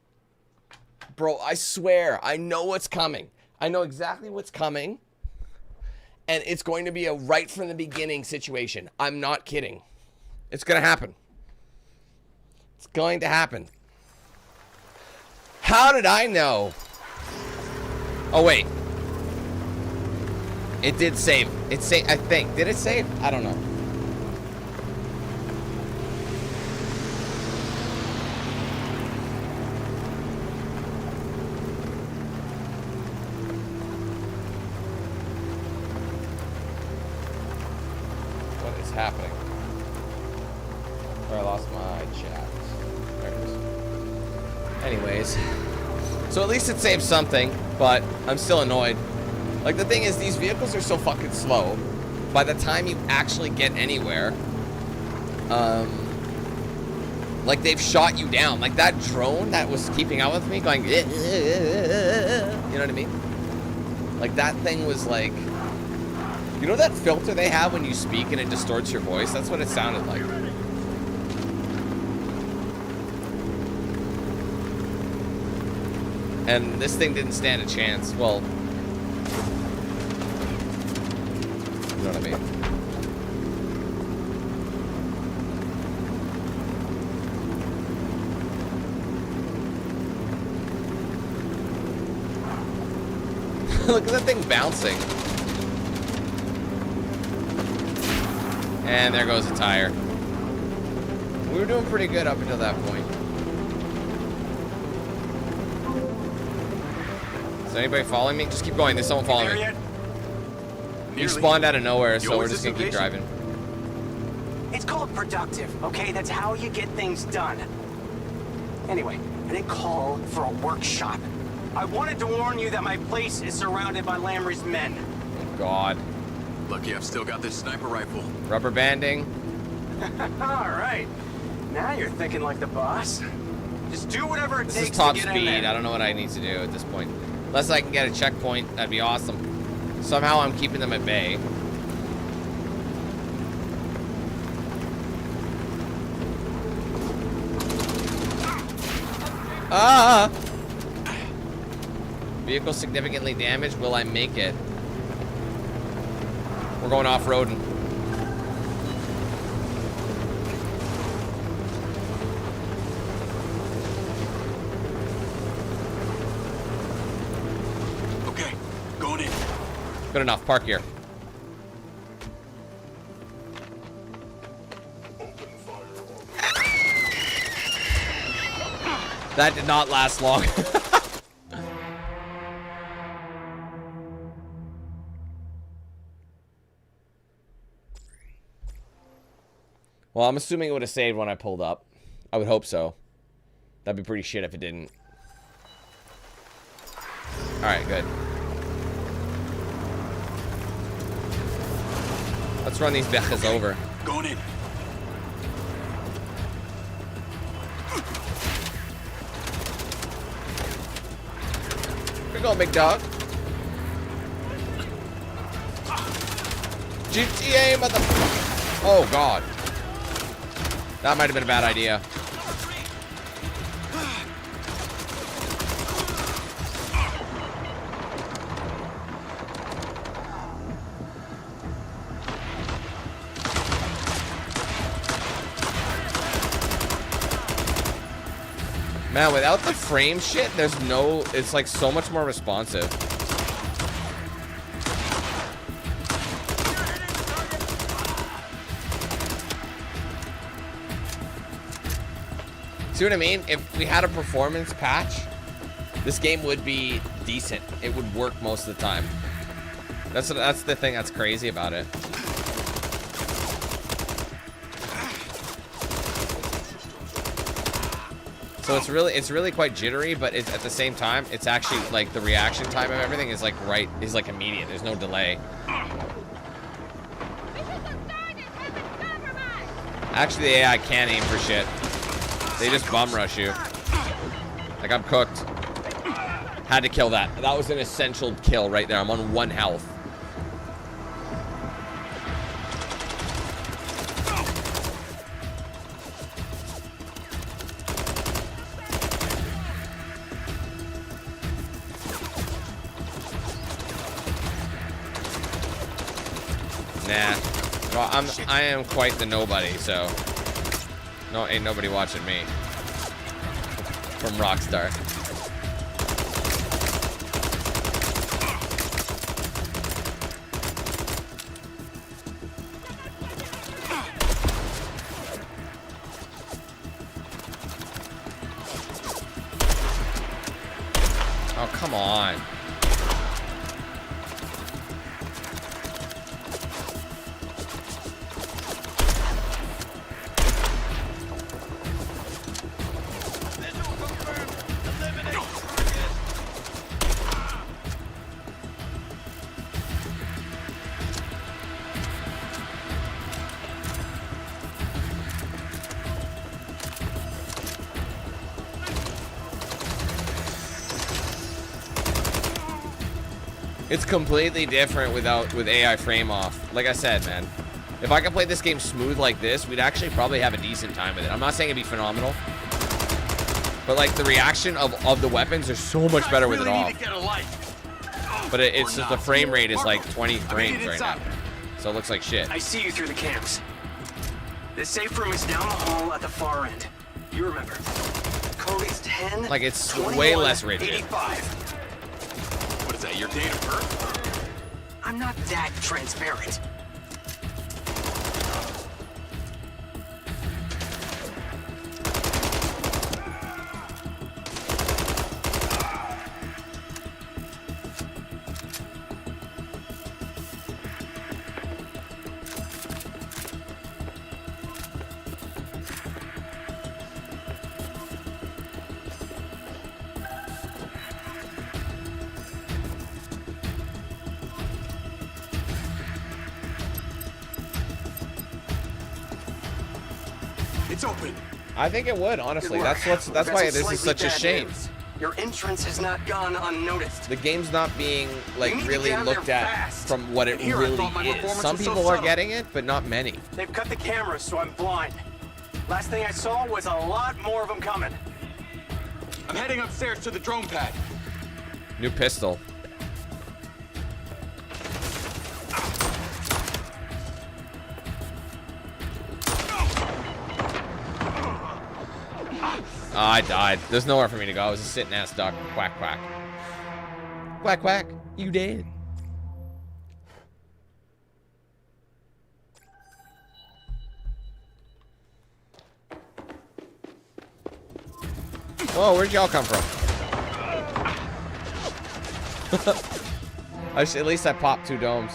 Bro, I swear, I know what's coming. I know exactly what's coming. And it's going to be a right from the beginning situation. I'm not kidding. It's gonna happen. It's going to happen. How did I know? Oh, wait. It did save. It saved, I think. Did it save? I don't know. What is happening? Where I lost my chat. There it is. Anyways. So at least it saved something, but I'm still annoyed. Like, the thing is, these vehicles are so fucking slow. By the time you actually get anywhere, like, they've shot you down. Like, that drone that was keeping up with me, going, you know what I mean? Like, that thing was like, you know that filter they have when you speak and it distorts your voice? That's what it sounded like. And this thing didn't stand a chance. Well, you know what I mean? Look at that thing bouncing. And there goes the tire. We were doing pretty good up until that point. Is anybody following me? Just keep going. There's someone following me. You spawned out of nowhere, so we're just gonna keep driving. It's called productive, okay? That's how you get things done. Anyway, I didn't call for a workshop. I wanted to warn you that my place is surrounded by Lamrie's men. God. Lucky I've still got this sniper rifle. Rubber banding. All right. Now you're thinking like the boss. Just do whatever it This takes is top to get speed. in there. I don't know what I need to do at this point. Unless I can get a checkpoint, that'd be awesome. Somehow I'm keeping them at bay. Ah! Vehicle significantly damaged. Will I make it? We're going off-roading. Okay, going in. Good enough. Park here. That did not last long. Well, I'm assuming it would have saved when I pulled up. I would hope so. That'd be pretty shit if it didn't. Alright, good. Let's run these beches over. Going in. Here you go, big dog. GTA motherfucker. Oh, God. That might have been a bad idea. Man, without the frame shit, there's no... It's like so much more responsive. See what I mean? If we had a performance patch, this game would be decent. It would work most of the time. That's the thing that's crazy about it. So it's really quite jittery, but it's at the same time, it's actually like the reaction time of everything is like immediate. There's no delay. Actually, the AI can't aim for shit. They just bum rush you. Like, I'm cooked. Had to kill that. That was an essential kill right there. I'm on 1 health. Nah. Well, I am quite the nobody, so no, ain't nobody watching me. From Rockstar. Oh, come on. It's completely different with AI frame off. Like I said, man, if I could play this game smooth like this, we'd actually probably have a decent time with it. I'm not saying it'd be phenomenal, but like the reaction of the weapons are so much better with it off. But it's just the frame rate is like 20 frames right now, so it looks like shit. I see you through the cams. The safe room is down the hall at the far end. You remember. Code is 10. Like it's way less rigid. 85. What is that, your date of birth? I'm not that transparent. It's open. I think it would, honestly. Good work. That's We've got why some this is slightly such a bad shame. news. Your entrance has not gone unnoticed. The game's not being like You need to really get out looked there at fast. from what it Here, I really thought my is. performance Some was so people are subtle. getting it, but not many. They've cut the cameras, so I'm blind. Last thing I saw was a lot more of them coming. I'm heading upstairs to the drone pad. New pistol. Oh, I died. There's nowhere for me to go. I was a sitting ass duck. Quack, quack. Quack, quack. You dead. Whoa, where'd y'all come from? At least I popped 2 domes.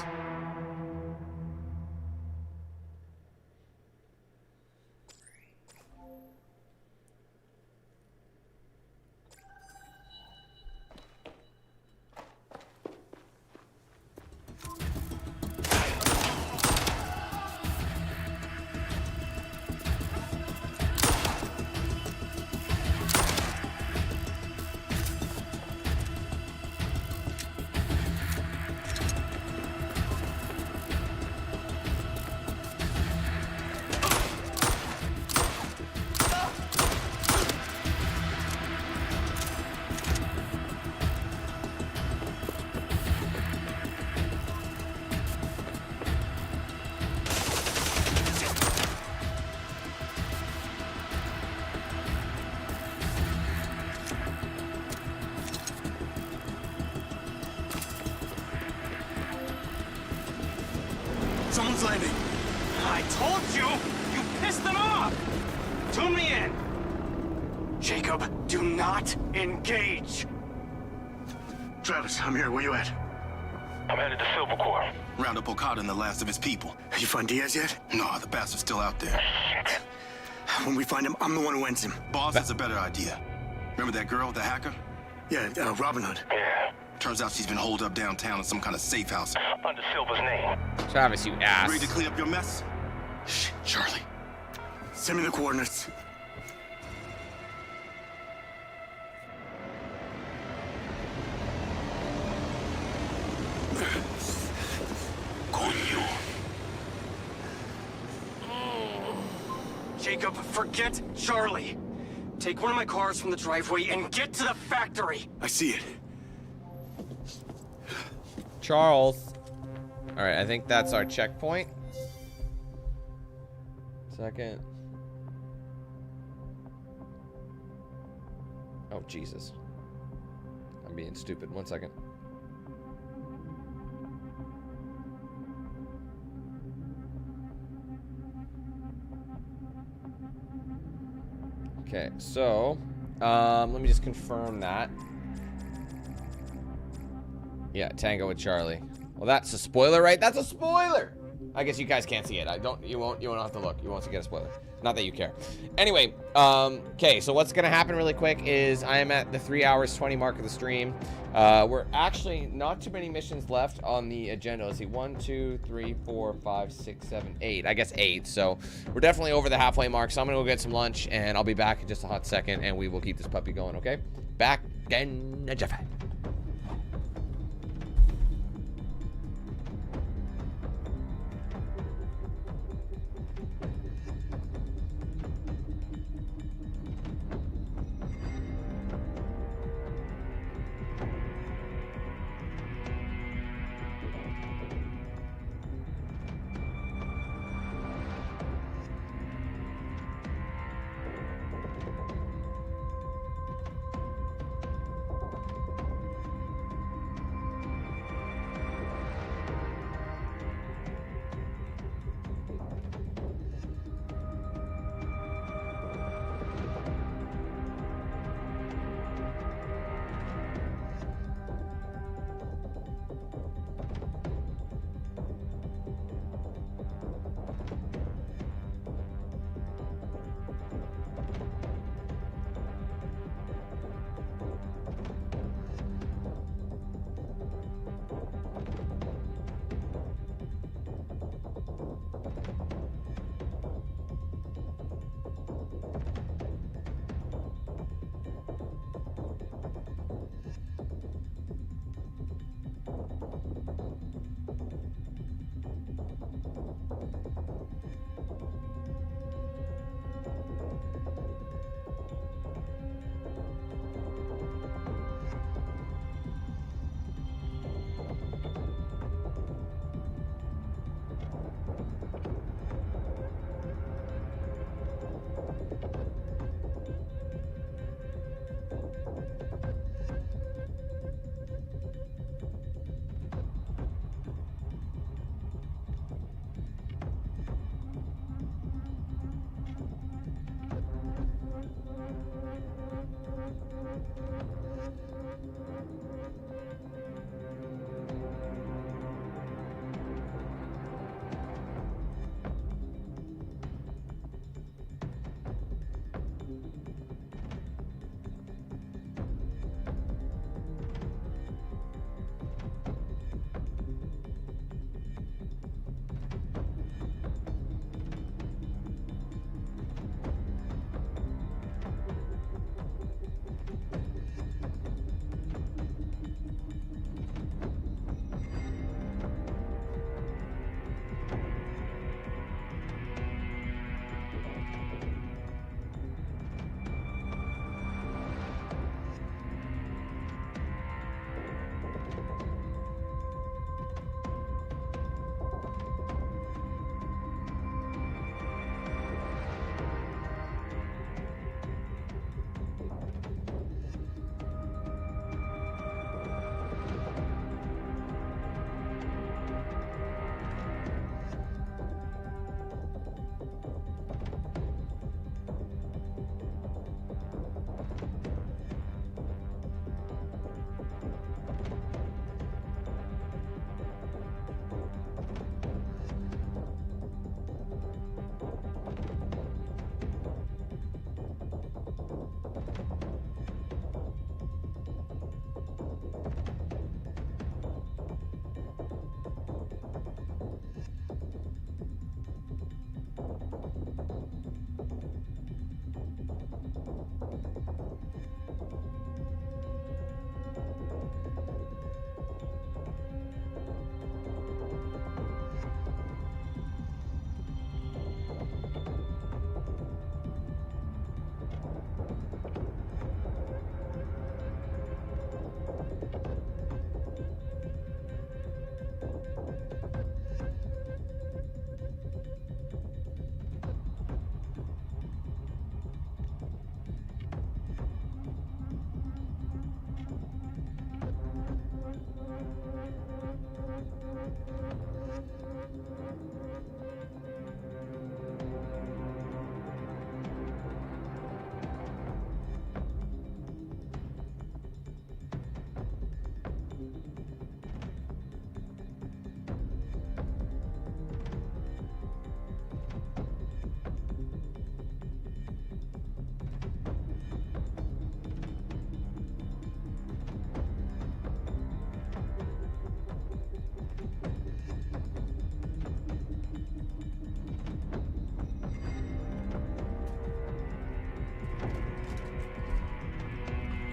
Someone's landing. I told you! You pissed them off! Tune me in! Jacob, do not engage! Travis, I'm here. Where you at? I'm headed to Silvercore. Round up Okada and the last of his people. You find Diaz yet? No, the bastard's still out there. When we find him, I'm the one who ends him. Boss has a better idea. Remember that girl, the hacker? Yeah, Robin Hood. Yeah. Turns out she's been holed up downtown in some kind of safe house. Under Silver's name. Travis, you ass. Ready to clean up your mess? Shh, Charlie. Send me the coordinates. Jacob, forget Charlie. Take one of my cars from the driveway and get to the factory. I see it. Charles. All right, I think that's our checkpoint. Second. Oh, Jesus. I'm being stupid. 1 second. Okay, so let me just confirm that. Yeah, Tango with Charlie. Well, that's a spoiler, right? That's a spoiler. I guess you guys can't see it. You won't have to look. You won't get a spoiler. Not that you care. Anyway, okay, so what's gonna happen really quick is I am at the 3 hours 20 mark of the stream. We're actually not too many missions left on the agenda. Let's see, 1, 2, 3, 4, 5, 6, 7, 8. I guess 8. So we're definitely over the halfway mark. So I'm gonna go get some lunch, and I'll be back in just a hot second, and we will keep this puppy going. Okay? Back in a jiffy.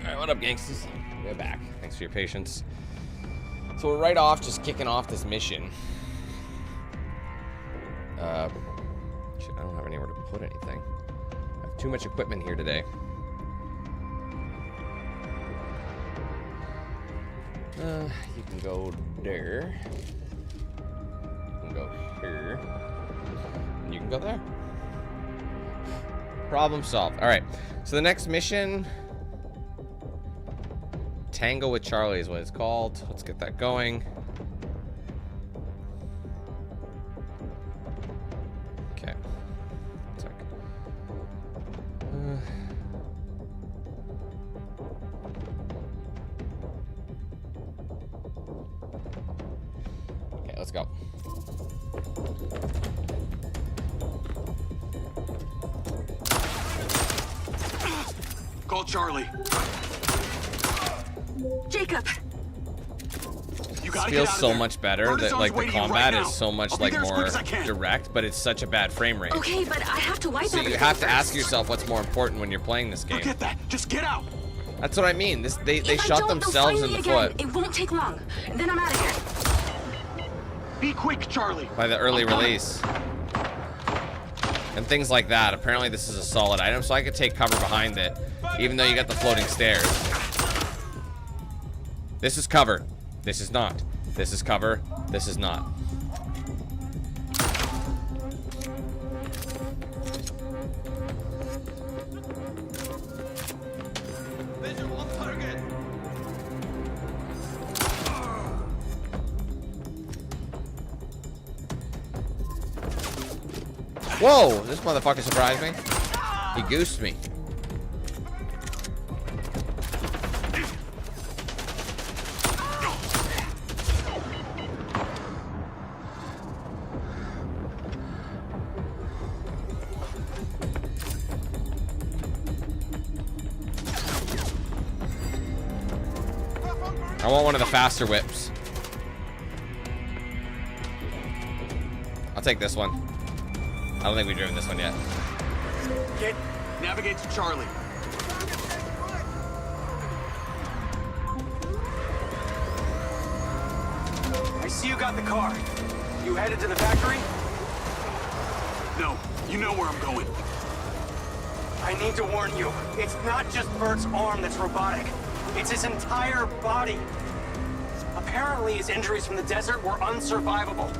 Alright, what up, gangsters? We're back. Thanks for your patience. So we're right off, just kicking off this mission. Shit, I don't have anywhere to put anything. I have too much equipment here today. You can go there. You can go here. And you can go there. Problem solved. Alright, so the next mission... Tango with Charlie is what it's called. Let's get that going. Okay. One sec. Okay, let's go. Call Charlie. Jacob. This feels so much better. That like the combat is so much like more direct, but it's such a bad frame rate. Okay, but I have to wipe So you have to ask yourself what's more important when you're playing this game. Forget that. Just get out. That's what I mean. They shot themselves in the foot. It won't take long. Then I'm out of here. Be quick, Charlie. By the early release. And things like that. Apparently this is a solid item, so I could take cover behind it, even though you got the floating stairs. This is cover. This is not. This is cover. This is not. Visual on target. Whoa! This motherfucker surprised me. He goosed me. I want one of the faster whips. I'll take this one. I don't think we've driven this one yet. Navigate to Charlie. I see you got the car. You headed to the factory? No, you know where I'm going. I need to warn you. It's not just Bert's arm that's robotic. It's his entire body. Apparently his injuries from the desert were unsurvivable.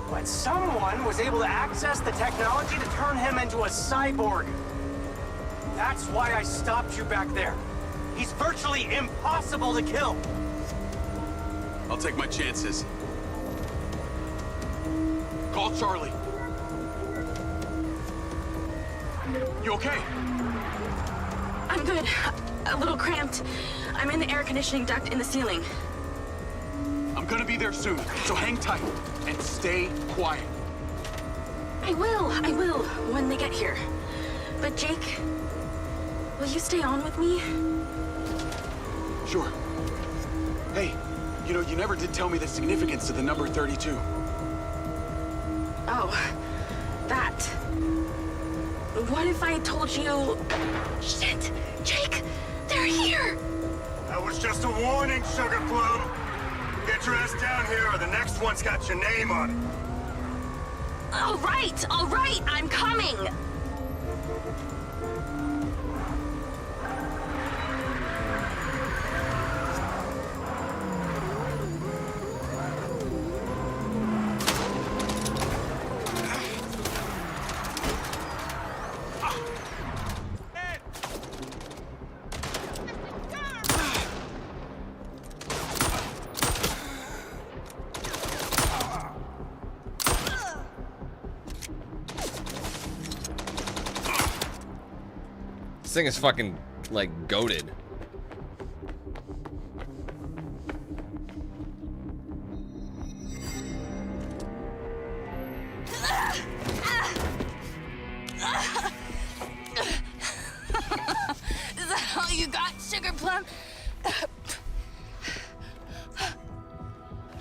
But someone was able to access the technology to turn him into a cyborg. That's why I stopped you back there. He's virtually impossible to kill. I'll take my chances. Call Charlie. You okay? I'm good. A little cramped. I'm in the air conditioning duct in the ceiling. I'm gonna be there soon, so hang tight and stay quiet. I will, when they get here. But Jake, will you stay on with me? Sure. Hey, you know, you never did tell me the significance of the number 32. Oh, that. What if I told you... Shit! Jake! They're here! That was just a warning, Sugar Plum. Get your ass down here or the next one's got your name on it. All right, I'm coming! This thing is fucking, like, goated. Is that all you got, Sugar Plum?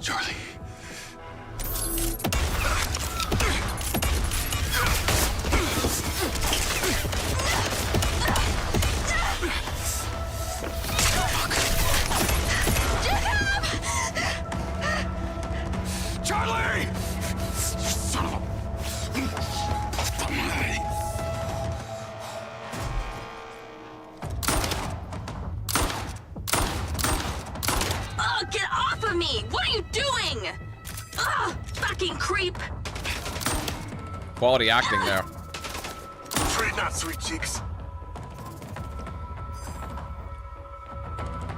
Charlie. Charlie! Son of a... Oh, get off of me! What are you doing? Ugh, fucking creep! Quality acting there. Treat not, sweet cheeks.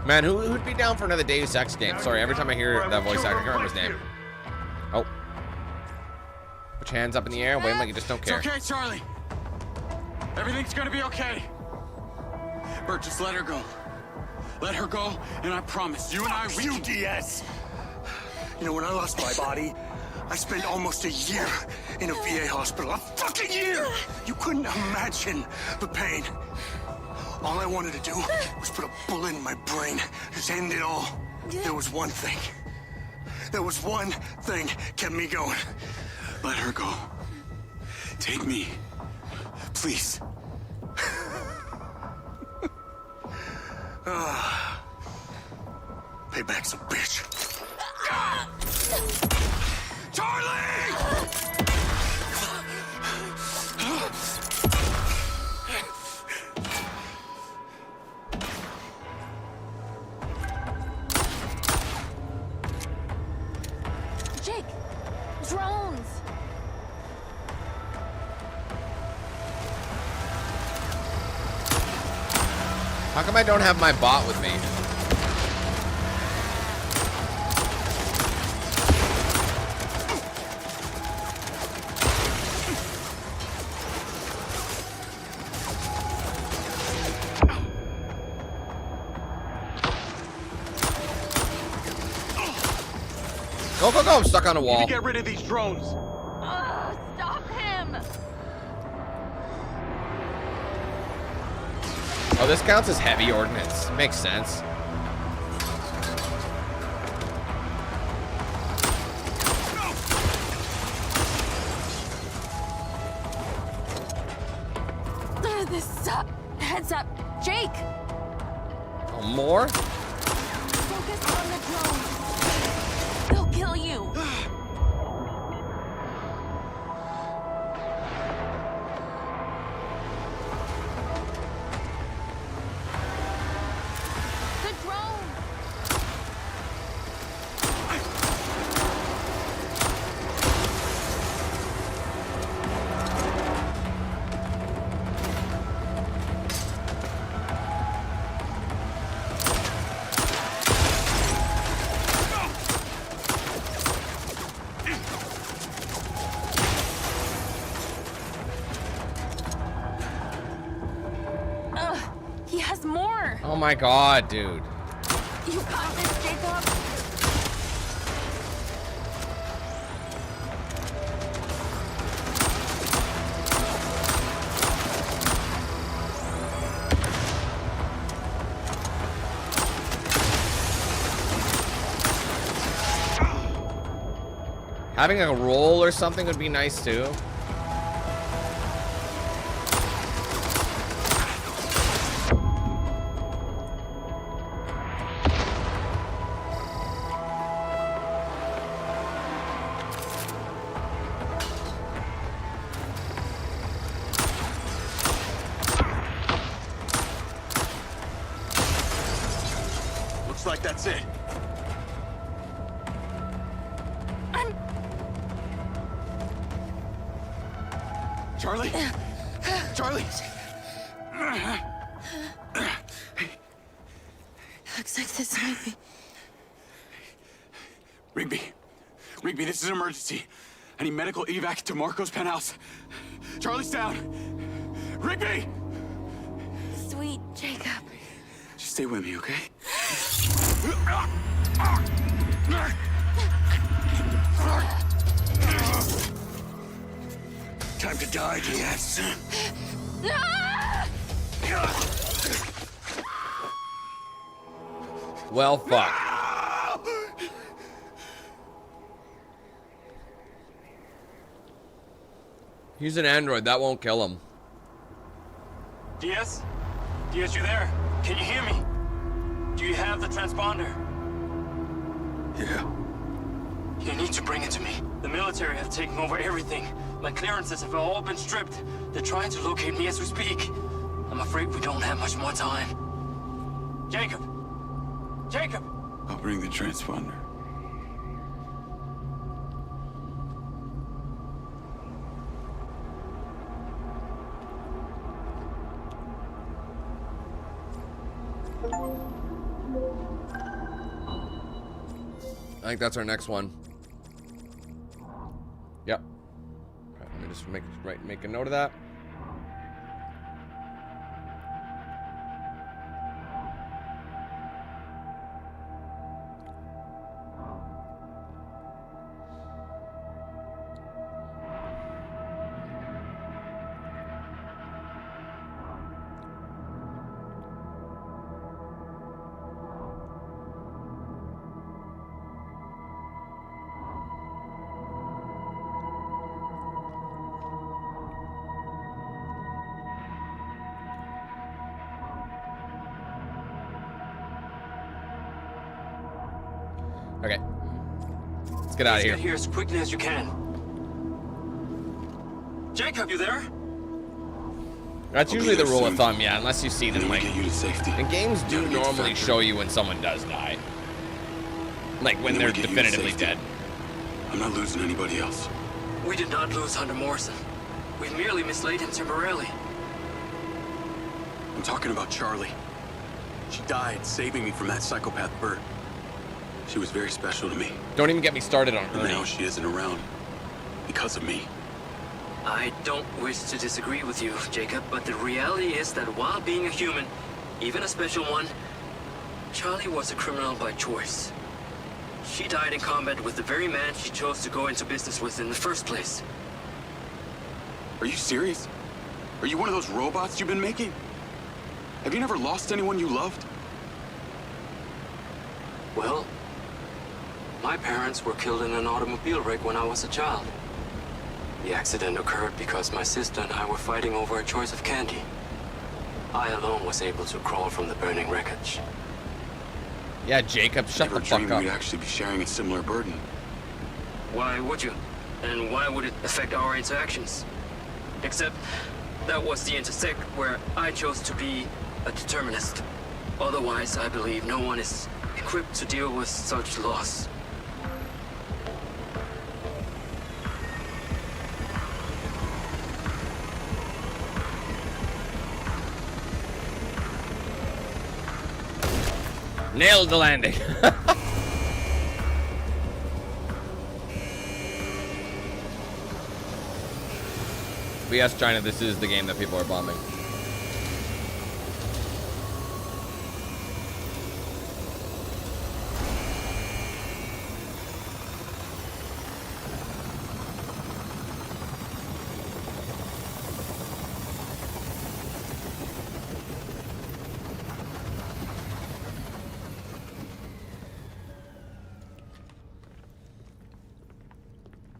Man, who'd be down for another Deus Ex game? Sorry, every time I hear that voice actor, I can't remember his name. Oh. Put your hands up in the air, wave like you just don't care. It's okay, Charlie. Everything's gonna be okay. Bert, just let her go. Let her go, and I promise, you and I, we can... DS. You know, when I lost my body, I spent almost a year in a VA hospital. A fucking year! You couldn't imagine the pain. All I wanted to do was put a bullet in my brain, just end it all. There was one thing. There was one thing kept me going. Let her go. Take me. Please. Payback's a bitch. Charlie! Jake! Drones! How come I don't have my bot with me? Go, go, go! I'm stuck on a wall. You need to get rid of these drones. Stop him! Oh, this counts as heavy ordnance. Makes sense. This heads up, Jake. Oh, more? Focus on the drones. They'll kill you. The drone. He has more. Oh my god, dude. You got this, Jacob. Having a roll or something would be nice too. like that's it. Charlie? Charlie? Looks like this might be... Rigby, this is an emergency. I need medical evac to Marco's penthouse. Charlie's down. Rigby! Sweet Jacob. Just stay with me, okay? Time to die, DS. Well, fuck. He's an android. That won't kill him. DS? DS, you there? Can you hear me? Do you have the transponder? Yeah. You need to bring it to me. The military have taken over everything. My clearances have all been stripped. They're trying to locate me as we speak. I'm afraid we don't have much more time. Jacob! Jacob! I'll bring the transponder. I think that's our next one. Yep. Right, let me just make a note of that. Okay. Let's get out of here. Get here as quickly as you can. Jacob, you there? That's usually the rule of thumb, yeah, unless you see them, like... Get you to safety. And games do normally show you when someone does die. Like, when they're definitively dead. I'm not losing anybody else. We did not lose Hunter Morrison. We merely mislaid him temporarily. I'm talking about Charlie. She died saving me from that psychopath Bert. She was very special to me. Don't even get me started on her. And now she isn't around. Because of me. I don't wish to disagree with you, Jacob, but the reality is that while being a human, even a special one, Charlie was a criminal by choice. She died in combat with the very man she chose to go into business with in the first place. Are you serious? Are you one of those robots you've been making? Have you never lost anyone you loved? Well, my parents were killed in an automobile wreck when I was a child. The accident occurred because my sister and I were fighting over a choice of candy. I alone was able to crawl from the burning wreckage. Yeah, Jacob, shut the fuck up. We'd actually be sharing a similar burden. Why would you? And why would it affect our interactions? Except that was the intersect where I chose to be a determinist. Otherwise, I believe no one is equipped to deal with such loss. Nailed the landing. BS China, this is the game that people are bombing.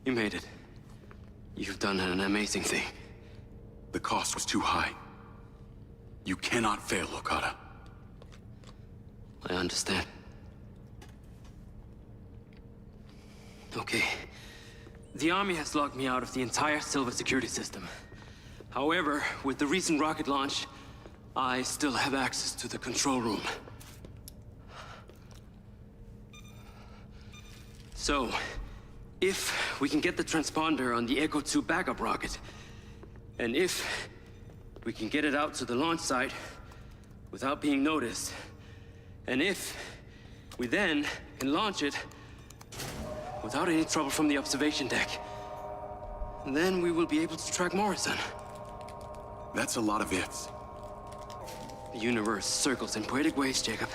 You made it. You've done an amazing thing. The cost was too high. You cannot fail, Okada. I understand. Okay. The Army has locked me out of the entire Silver security system. However, with the recent rocket launch, I still have access to the control room. So, if we can get the transponder on the Echo 2 backup rocket, and if we can get it out to the launch site without being noticed, and if we then can launch it without any trouble from the observation deck, then we will be able to track Morrison. That's a lot of ifs. The universe circles in poetic ways, Jacob.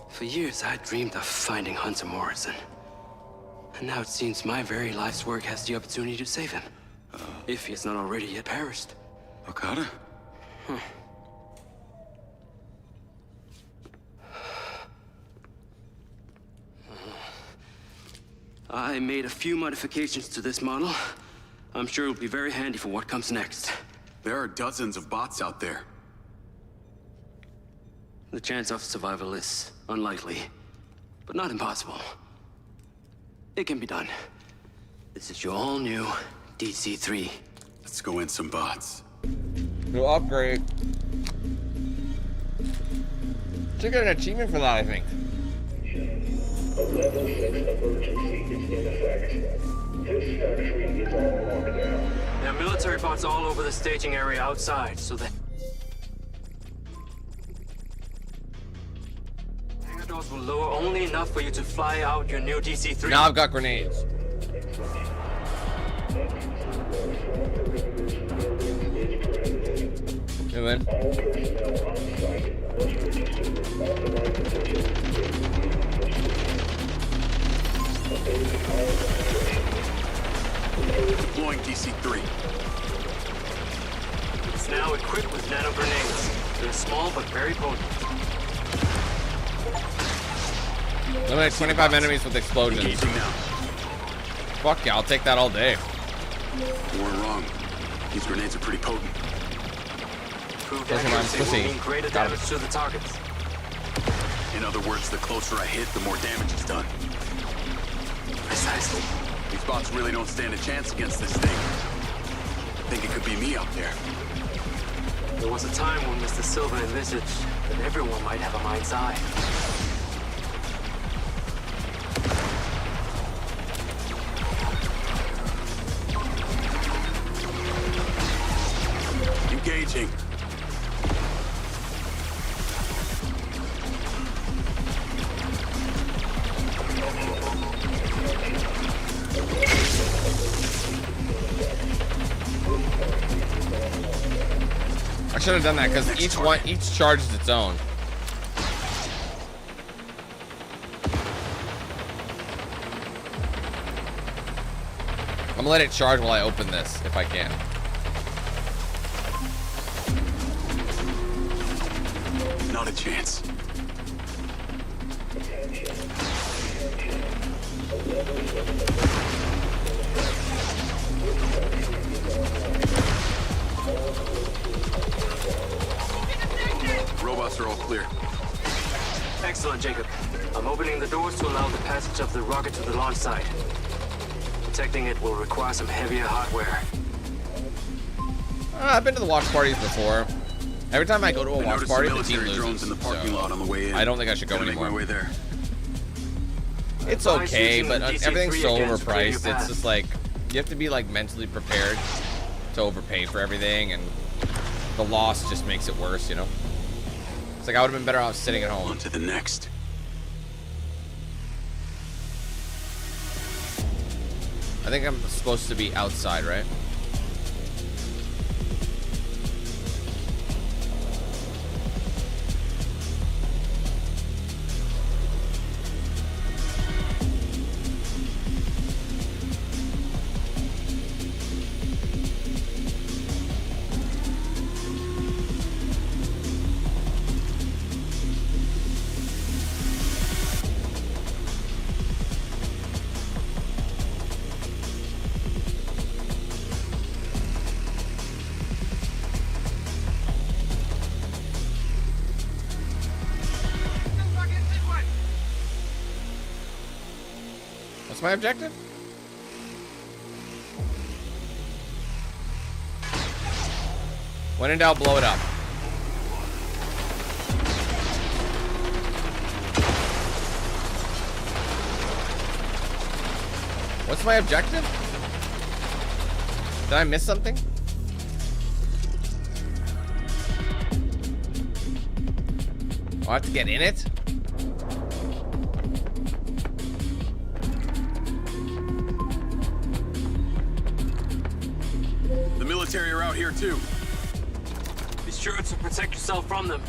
For years, I dreamed of finding Hunter Morrison. And now it seems my very life's work has the opportunity to save him. If he has not already yet perished. Okada? Huh. I made a few modifications to this model. I'm sure it'll be very handy for what comes next. There are dozens of bots out there. The chance of survival is unlikely, but not impossible. It can be done. This is your all-new DC-3. Let's go in some bots. New upgrade. Should get an achievement for that, I think. A level 6 emergency is in effect. This factory is on lockdown. There are military bots all over the staging area outside, so that hangar doors will lower only enough for you to fly out your new DC-3. Now I've got grenades. And then All personnel on site must register with authorized positions. Deploying DC-3. It's now equipped with nano grenades. They're small but very potent. eliminate 25 enemies with explosions. Engaging now. Fuck yeah, I'll take that all day. You weren't wrong. These grenades are pretty potent. Proved Those are mine, accuracy will pussy. mean greater Got damage to the targets. In other words, the closer I hit, the more damage is done. Precisely. These bots really don't stand a chance against this thing. I think it could be me out there. There was a time when Mr. Silver envisaged that everyone might have a mind's eye. Engaging. I should have done that because each charge is its own. I'm gonna let it charge while I open this if I can. Not a chance. Robots are all clear. Excellent, Jacob. I'm opening the doors to allow the passage of the rocket to the launch site. Protecting it will require some heavier hardware. I've been to the watch parties before. Every time I go to a watch party, the team loses. Drones in the parking lot on the way in. I don't think I should go Gotta make anymore. my way there. It's okay, but everything's so again to clear your overpriced. It's path. just like you have to be like mentally prepared to overpay for everything, and the loss just makes it worse, you know? It's like I would have been better off sitting at home. On to the next. I think I'm supposed to be outside, right? What's my objective? When in doubt, blow it up. What's my objective? Did I miss something? Oh, I have to get in it? The military are out here too. Be sure to protect yourself from them.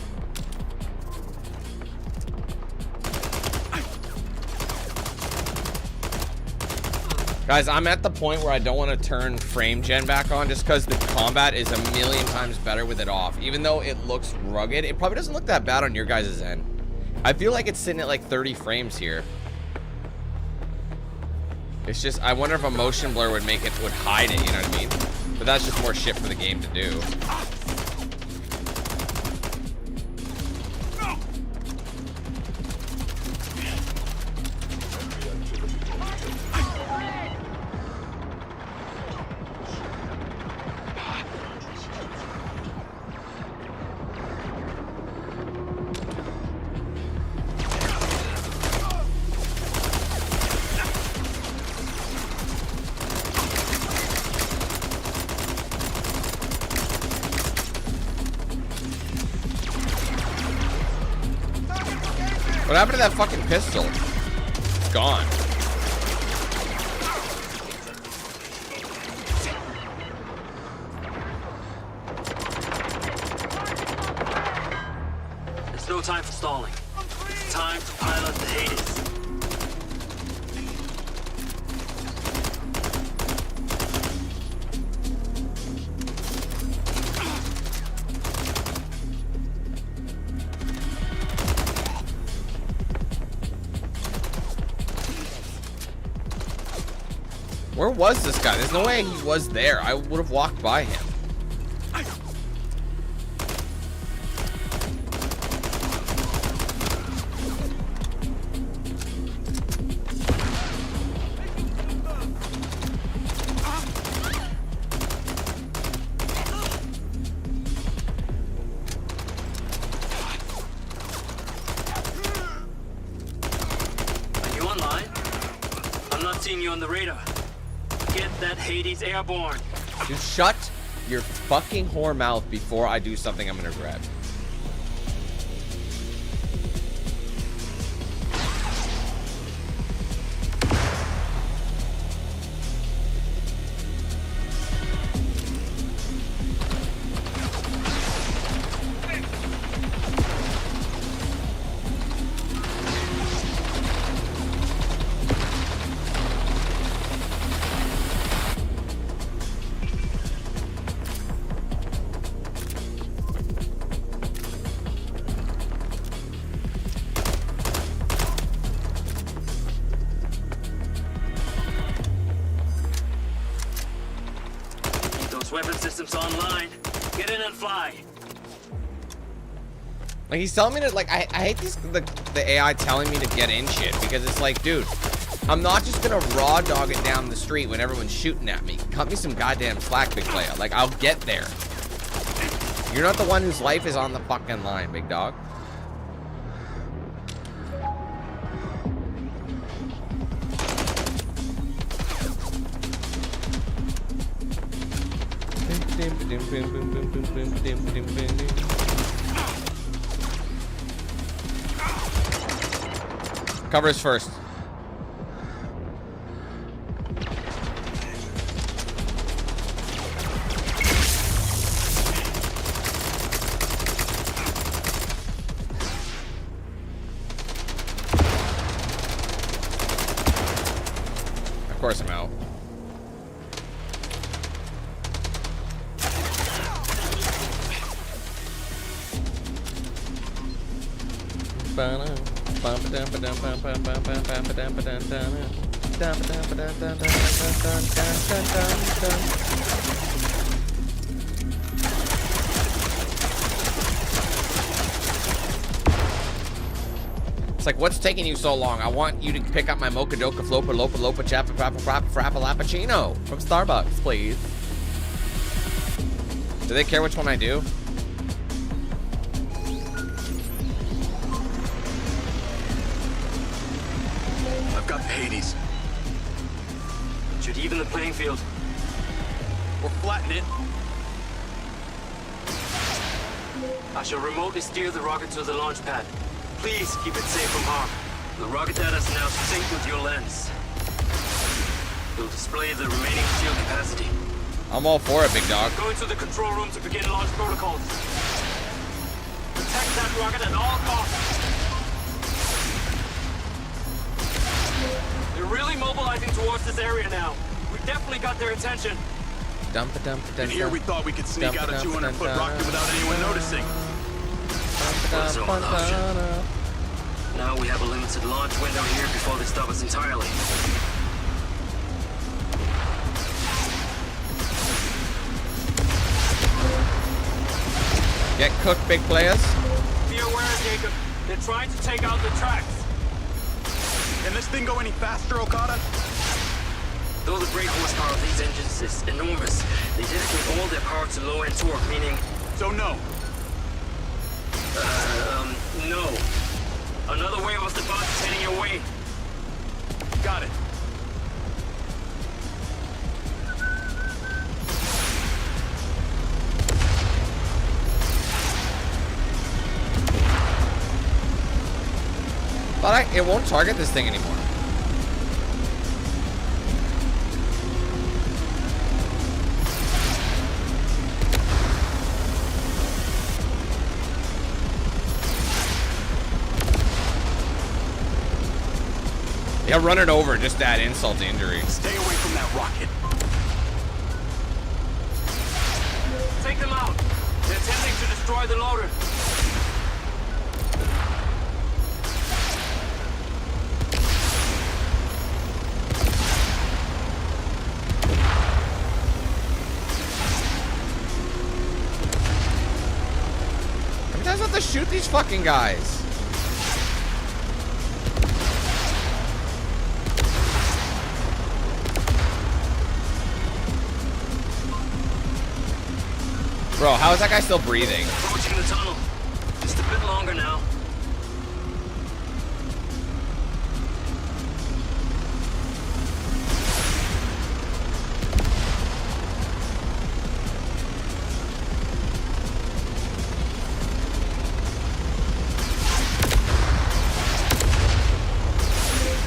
Guys, I'm at the point where I don't want to turn frame gen back on just because the combat is a million times better with it off. Even though it looks rugged, it probably doesn't look that bad on your guys' end. I feel like it's sitting at like 30 frames here. It's just, I wonder if a motion blur would make it, would hide it, you know what I mean? But that's just more shit for the game to do. What happened to that fucking pistol? It's gone. There's no time for stalling. It's time to pilot the Hades. Where was this guy? There's no way he was there. I would have walked by him. Are you online? I'm not seeing you on the radar. Get that Hades airborne. Dude, shut your fucking whore mouth before I do something I'm gonna regret. Weapon systems online. Get in and fly. Like, he's telling me to, like, I hate the AI telling me to get in shit, because it's like, dude, I'm not just gonna raw dog it down the street when everyone's shooting at me. Cut me some goddamn slack, big player. Like, I'll get there. You're not the one whose life is on the fucking line, big dog. Covers first. Of course I'm out. It's like, what's taking you so long? I want you to pick up my Mocha Doka Flopa Lopa Lopa Chappa Frappa Lappuccino from Starbucks, please. Do they care which one I do? I've got the Hades. should even the playing field. Or flatten it. I shall remotely steer the rocket to the launch pad. Please keep it safe from harm. The rocket data is now synced with your lens. It will display the remaining shield capacity. I'm all for it, big dog. Go into the control room to begin launch protocols. Protect that rocket at all costs. They're really mobilizing towards this area now. We've definitely got their attention. And here we thought we could sneak out a 200-foot rocket without anyone noticing. Also an option. Now we have a limited launch window here before they stop us entirely. Get cooked, big players. Be aware, Jacob. They're trying to take out the tracks. Can this thing go any faster, Okada? Though the brake horsepower of these engines is enormous, they dedicate all their power to low-end torque, meaning... So no. No. Another wave of the bus is heading your way. Got it. But it won't target this thing anymore. Yeah, run it over, just add insult to injury. Stay away from that rocket. Take them out. They're attempting to destroy the loader. How many times do I have to shoot these fucking guys? Bro, how is that guy still breathing? Approaching the tunnel. Just a bit longer now.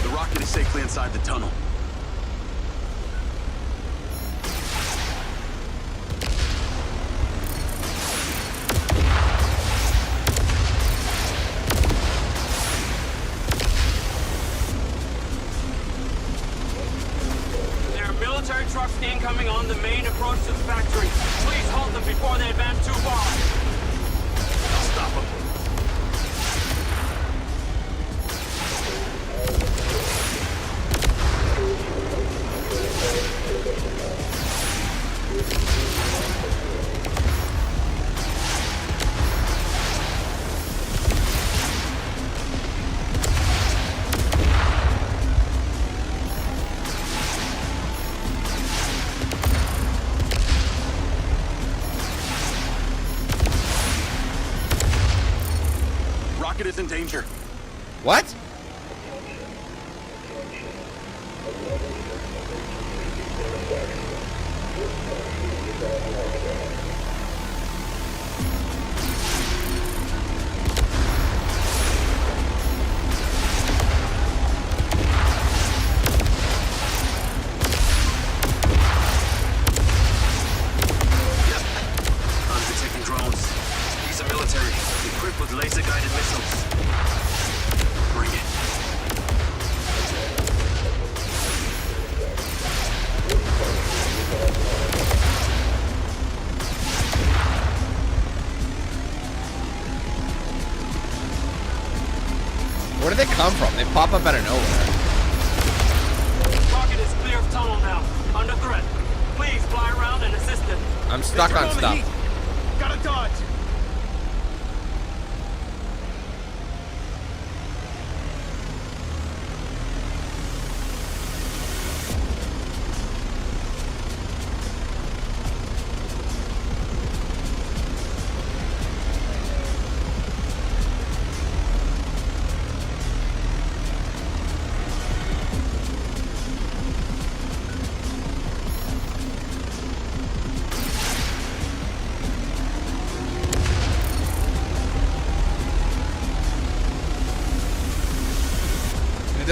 The rocket is safely inside the tunnel. Trucks incoming on the main approach to the factory. Please halt them before they advance too far. I'll stop them. Is in danger. What? Where did they come from? They pop up out of nowhere. Rocket is clear of tunnel now. Under threat. Please fly around and assist them. I'm stuck on stuff. Gotta dodge.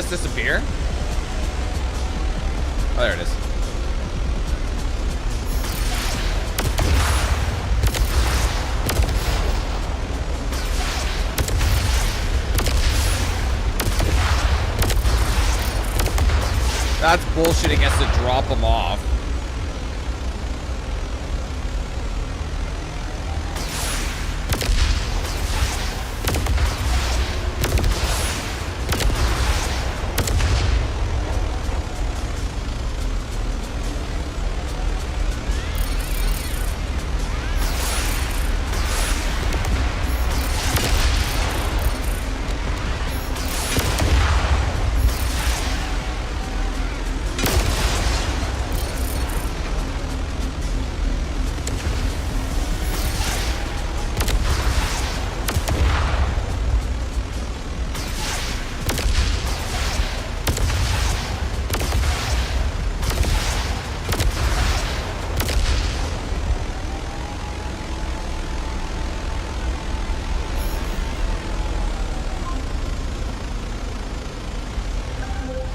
this disappear? Oh, there it is. That's bullshit. It gets to drop them off.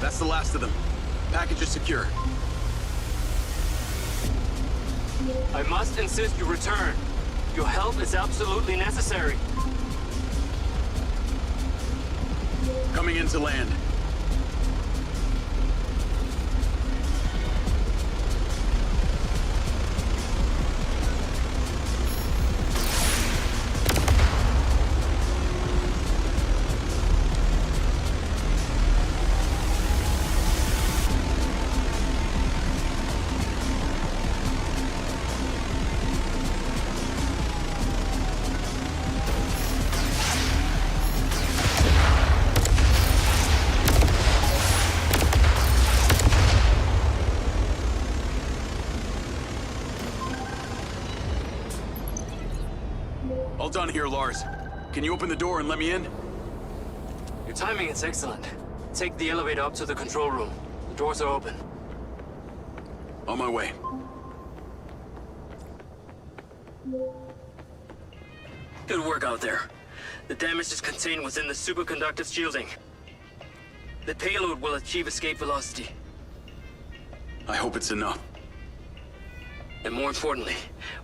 That's the last of them. Package is secure. I must insist you return. Your help is absolutely necessary. Coming into land. All done here, Lars. Can you open the door and let me in? Your timing is excellent. Take the elevator up to the control room. The doors are open. On my way. Good work out there. The damage is contained within the superconductive shielding. The payload will achieve escape velocity. I hope it's enough. And more importantly,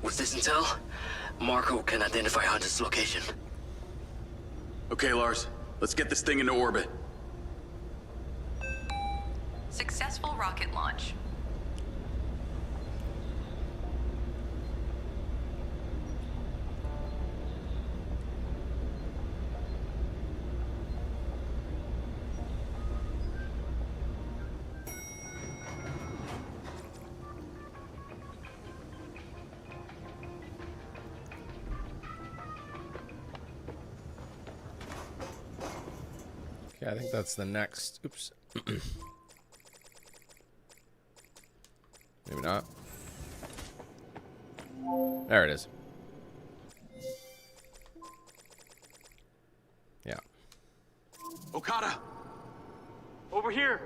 with this intel, Marco can identify Hunter's location. Okay, Lars. Let's get this thing into orbit. Successful rocket launch. Okay, I think that's the next. Oops. Maybe not. There it is. Yeah. Okada! Over here!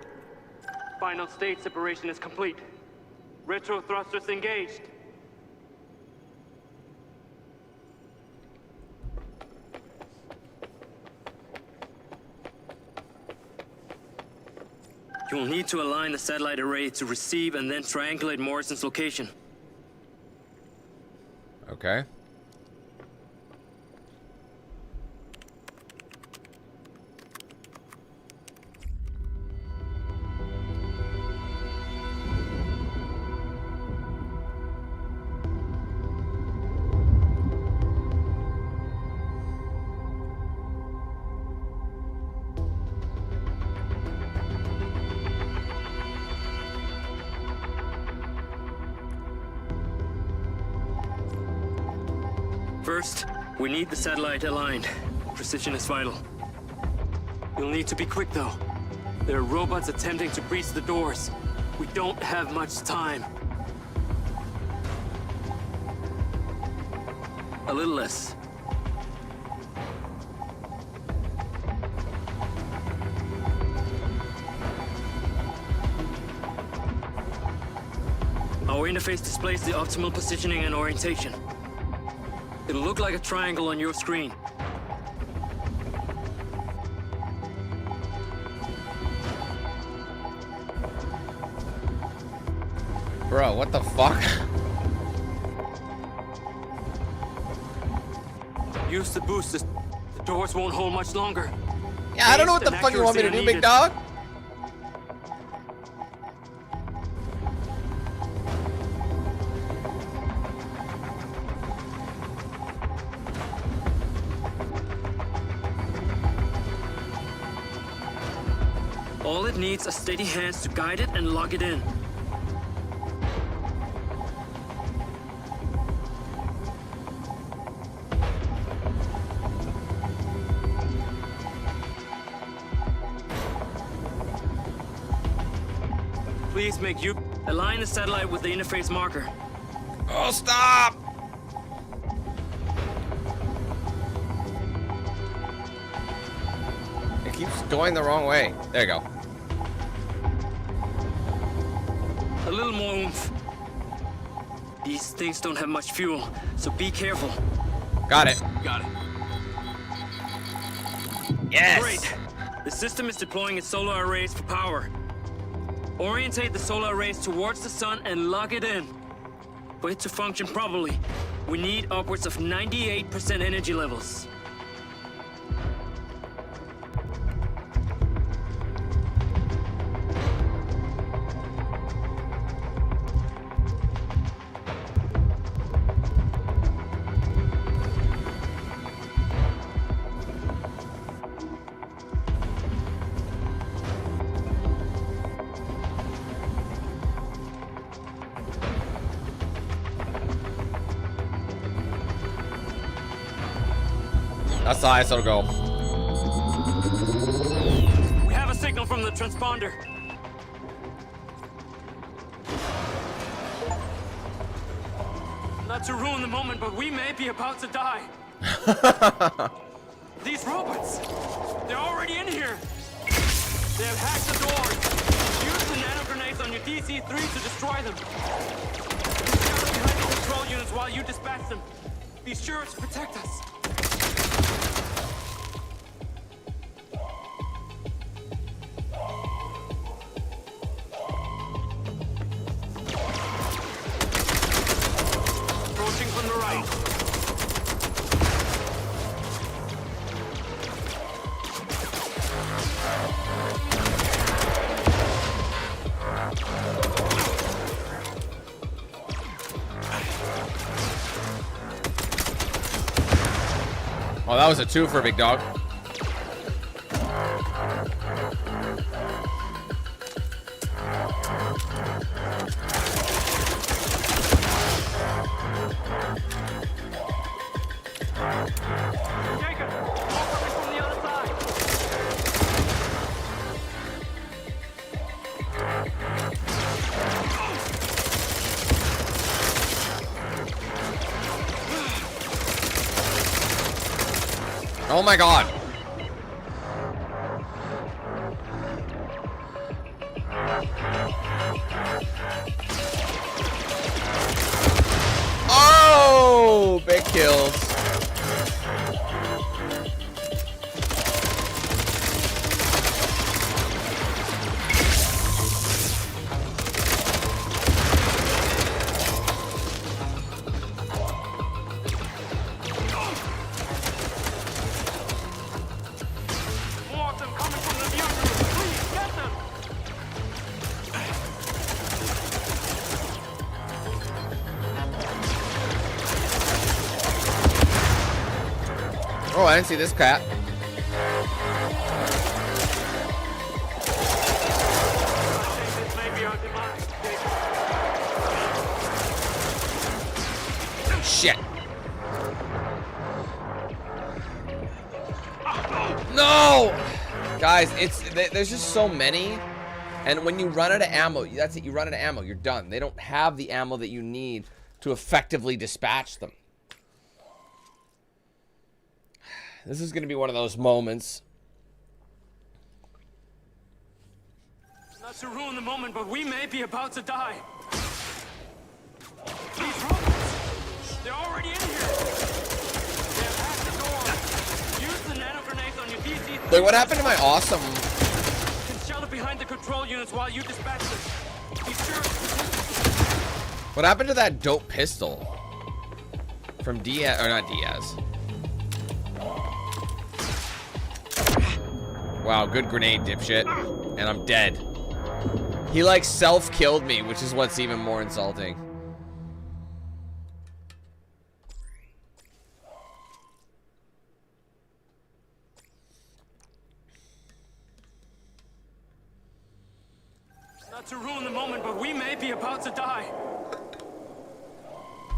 Final state separation is complete. Retro thrusters engaged. You will need to align the satellite array to receive and then triangulate Morrison's location. Okay. First, we need the satellite aligned. Precision is vital. You'll need to be quick, though. There are robots attempting to breach the doors. We don't have much time. A little less. Our interface displays the optimal positioning and orientation. It'll look like a triangle on your screen. Bro, what the fuck? Use the boosters. The doors won't hold much longer. Yeah, I don't know what the fuck you want me to do, big dog. All it needs are steady hands to guide it and lock it in. Please make you align the satellite with the interface marker. Oh, stop! It keeps going the wrong way. There you go. A little more oomph. These things don't have much fuel, so be careful. Got it. Got it. Yes! Great. The system is deploying its solar arrays for power. Orientate the solar arrays towards the sun and lock it in. For it to function properly, we need upwards of 98% energy levels. That's the highest it'll go. We have a signal from the transponder. Not to ruin the moment, but we may be about to die. These robots, they're already in here. They have hacked the doors. Use the nano grenades on your DC-3 to destroy them. Scout behind the control units while you dispatch them. Be sure to protect us. Approaching from the right. Oh, that was a two for a big dog. Oh my god. Oh, big kills. Oh, I didn't see this cat. Shit. No! Guys, there's just so many. And when you run out of ammo, that's it, you run out of ammo, you're done. They don't have the ammo that you need to effectively dispatch them. This is going to be one of those moments. Not to ruin the moment, but we may be about to die. These robots, they're already in here. They have hacked the door. Use the nano grenades on your DC. Wait, what happened to my awesome? You can shelter behind the control units while you dispatch them. Be sure to protect them. What happened to that dope pistol? From Diaz, or not Diaz. Wow, good grenade, dipshit. And I'm dead. He like self-killed me, which is what's even more insulting. Not to ruin the moment, but we may be about to die.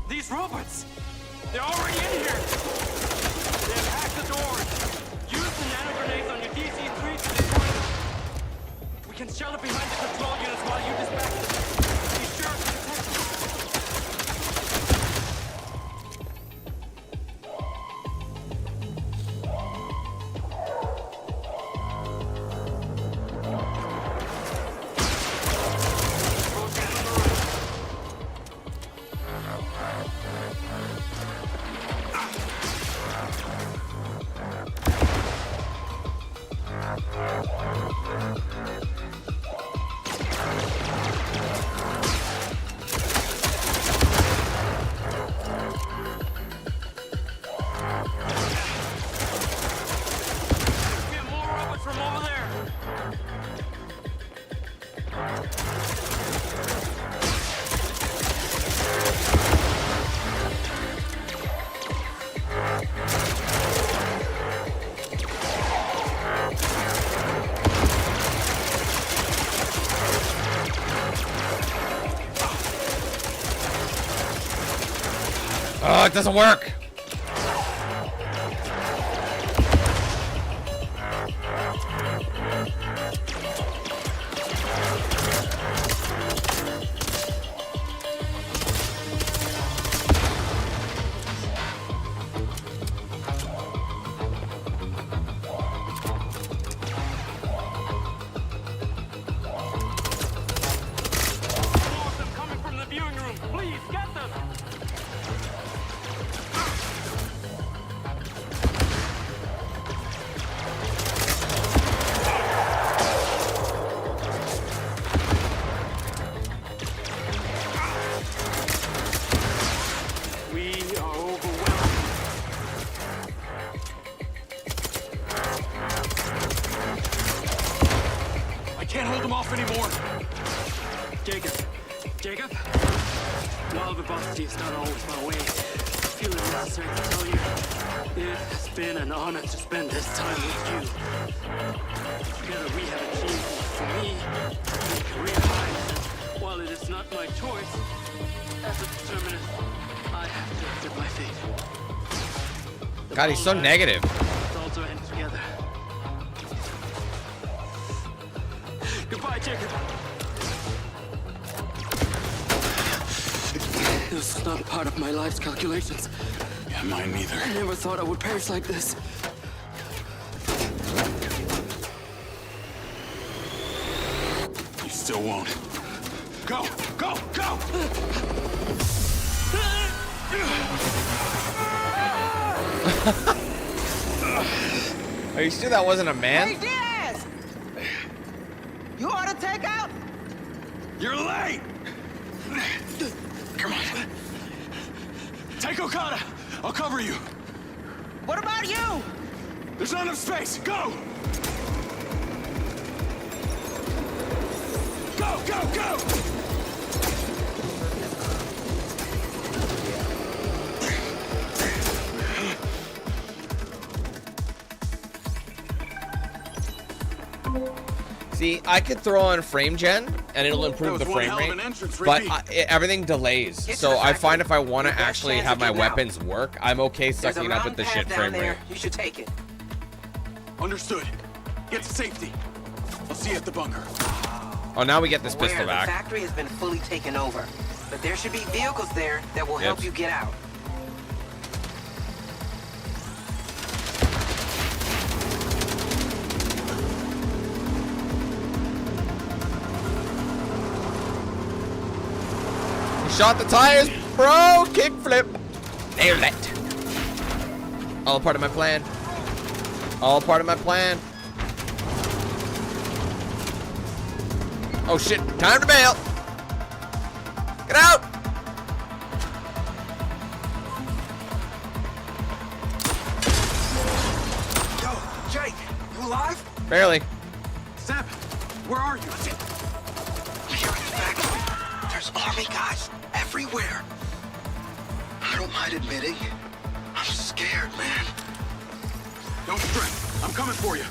These robots, they're already in here. They have hacked the doors. Use the nano grenades on your DC-3 to destroy them. We can shelter behind the control units while you dispatch them. Be sure to protect them. Oh, it doesn't work. Coming from the viewing room. Please get them. We are overwhelmed. I can't hold them off anymore. Jacob. Jacob? While verbosity is not always my way, I feel it necessary to tell you it has been an honor to spend this time with you. Together we have achieved, for me, a career high. While it is not my choice, as a determinist, I have to accept my fate. God, he's so negative. Let's also end together. Goodbye, Jacob. This was not part of my life's calculations. Yeah, mine neither. I never thought I would perish like this. You still won't. Go! Go! Go! Are you sure that wasn't a man? Hey, Diaz! You ought to take out? You're late! Come on. Take Okada! I'll cover you! What about you? There's not enough space! Go! Go, go, go! See, I could throw on frame gen and it'll improve the frame rate, but everything delays. So I find if I want to actually have my weapons work, I'm okay sucking it up with the shit frame rate. You should take it. Understood. Get to safety. I'll see you at the bunker. Oh, now we get this pistol The back. factory has been fully taken over, but there should be vehicles there that will help you get out. Shot the tires, bro! Kickflip! Nailed it! All part of my plan. All part of my plan. Oh shit, time to bail! Get out! Barely. Seb, where are you? Here in the factory, there's army guys everywhere. I don't mind admitting, I'm scared, man. Don't stress. I'm coming for you.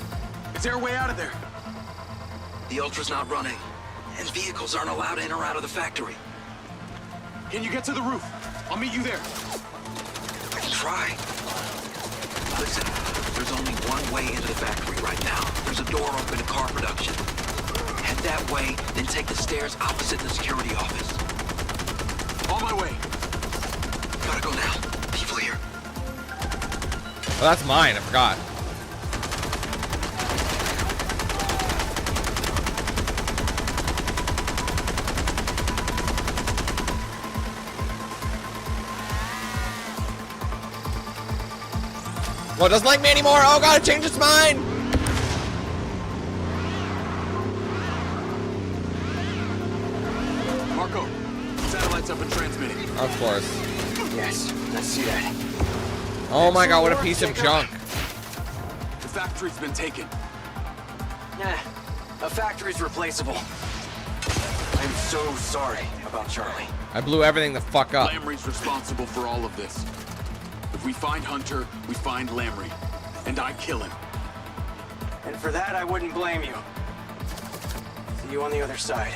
Is there a way out of there? The Ultra's not running, and vehicles aren't allowed in or out of the factory. Can you get to the roof? I'll meet you there. I can try. Listen, there's only one way into the factory right now. There's a door open to car production. Head that way, then take the stairs opposite the security office. On my way. Gotta go now. People here. Oh, that's mine. I forgot. Well, it doesn't like me anymore. Oh god, it changed its mind. Marco, satellite's up and transmitting. Of course. Yes, let's see that. Oh my god, what a piece of junk. The factory's been taken. Nah, a factory's replaceable. I'm so sorry about Charlie. I blew everything the fuck up. Lamrie's responsible for all of this. If we find Hunter, we find Lamrie. And I kill him. And for that, I wouldn't blame you. See you on the other side.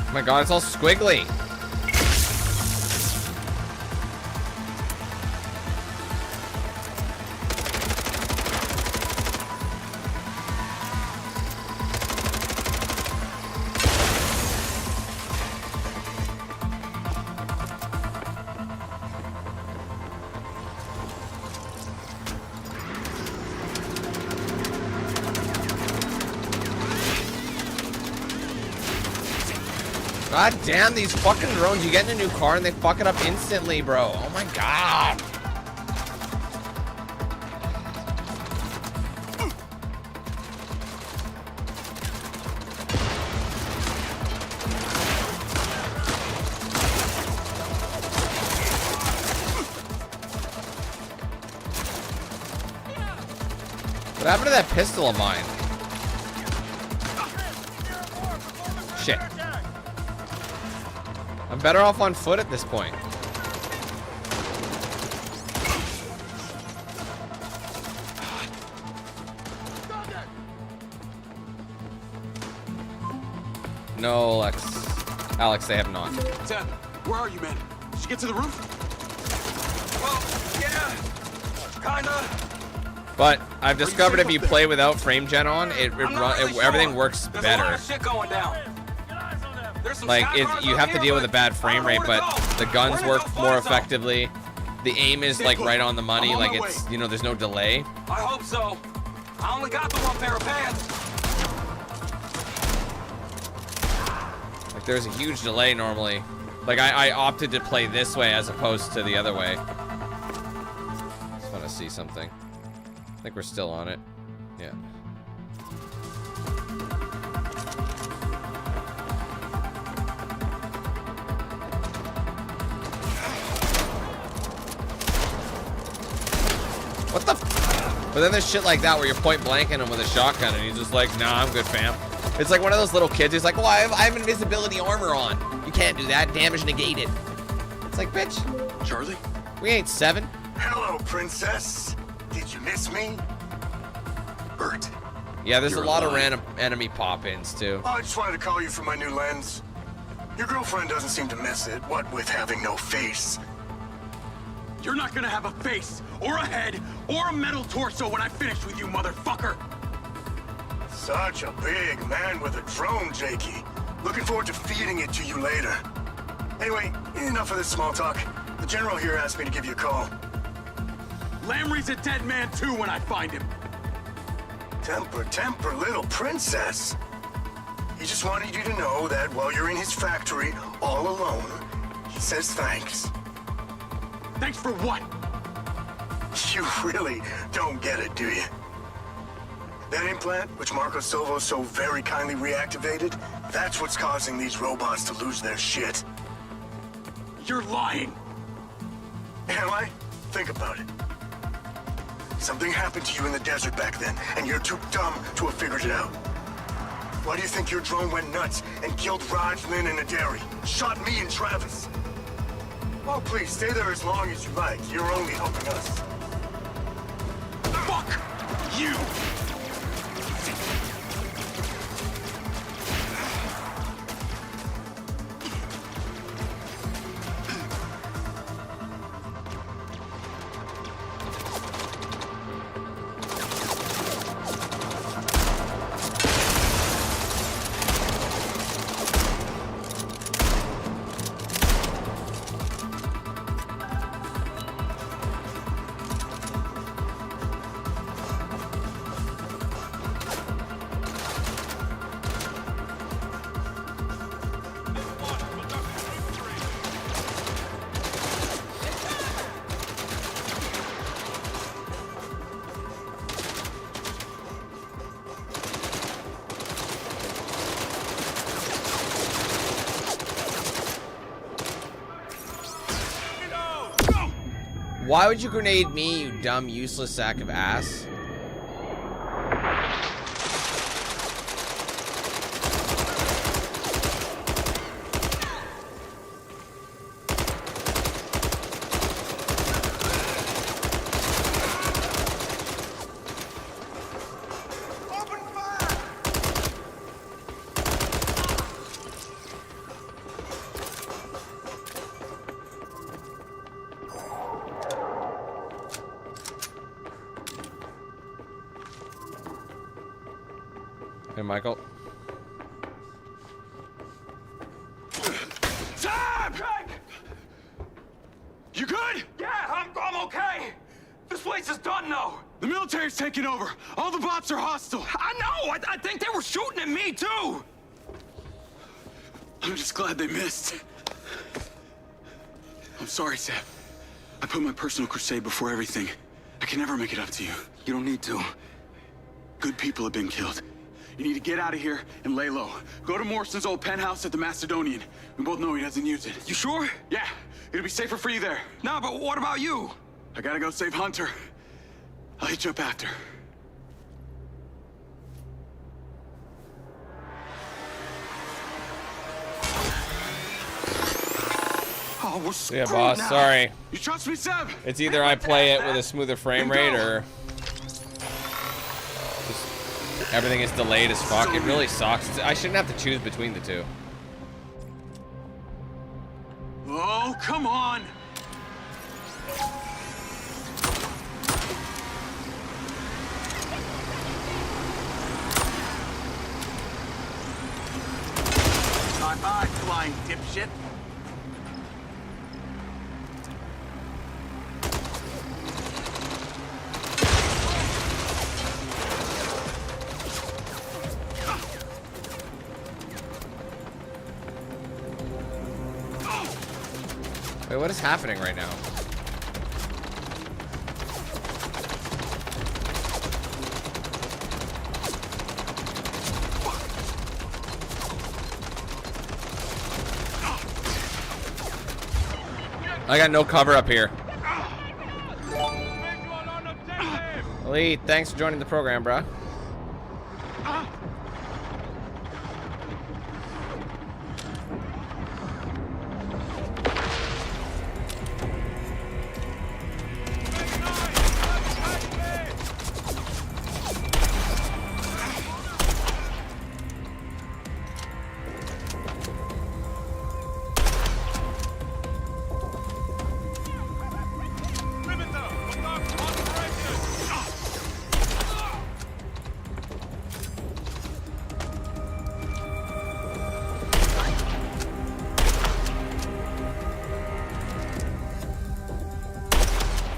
Oh my god, it's all squiggly. God damn these fucking drones. You get in a new car and they fuck it up instantly, bro. Oh my god. What happened to that pistol of mine? Shit. I'm better off on foot at this point. No, Alex, they have not. Seb, where are you, man? Did you get to the roof? Well, yeah, kinda. But I've discovered if you play without frame gen on, everything works better. There's a lot of shit going down. Like, you have to deal with a bad frame rate, but the guns work more effectively. The aim is like right on the money. Like it's, you know, there's no delay. I hope so. I only got the one pair of pants. Like there's a huge delay normally. Like I opted to play this way as opposed to the other way. Just want to see something. I think we're still on it. Yeah. What the f? But then there's shit like that where you're point blanking him with a shotgun and he's just like, nah, I'm good, fam. It's like one of those little kids who's like, well, I have invisibility armor on. You can't do that. Damage negated. It's like, bitch. Charlie? We ain't 7. Hello, princess. Did you miss me? Bert. Yeah, there's a lot of random enemy pop-ins, too. Oh, I just wanted to call you for my new lens. Your girlfriend doesn't seem to miss it, what with having no face. You're not gonna have a face, or a head, or a metal torso when I finish with you, motherfucker! Such a big man with a drone, Jakey. Looking forward to feeding it to you later. Anyway, enough of this small talk. The general here asked me to give you a call. Lamrie's a dead man too when I find him. Temper, little princess. He just wanted you to know that while you're in his factory all alone, he says thanks. Thanks for what? You really don't get it, do you? That implant, which Marco Silva so very kindly reactivated, that's what's causing these robots to lose their shit. You're lying. Am I? Think about it. Something happened to you in the desert back then, and you're too dumb to have figured it out. Why do you think your drone went nuts and killed Raj, Lynn, and Aderi? Shot me and Travis? Oh, please, stay there as long as you like. You're only helping us. Fuck you! Why would you grenade me, you dumb, useless sack of ass? Hey, Michael. Sam! You good? Yeah, I'm okay. This place is done now. The military's taking over. All the bots are hostile. I know. I think they were shooting at me too. I'm just glad they missed. I'm sorry, Sam. I put my personal crusade before everything. I can never make it up to you. You don't need to. Good people have been killed. You need to get out of here and lay low. Go to Morrison's old penthouse at the Macedonian. We both know he doesn't use it. You sure? Yeah. It'll be safer for you there. No, but what about you? I gotta go save Hunter. I'll hit you up after. Oh, we're screwed Yeah, boss, now. sorry. You trust me, Seb? It's either I play it with a smoother frame rate or just everything is delayed as fuck. It really sucks. I shouldn't have to choose between the two. Oh, come on. Bye-bye, flying dipshit. Wait, what is happening right now? I got no cover up here. Lee, thanks for joining the program, bro.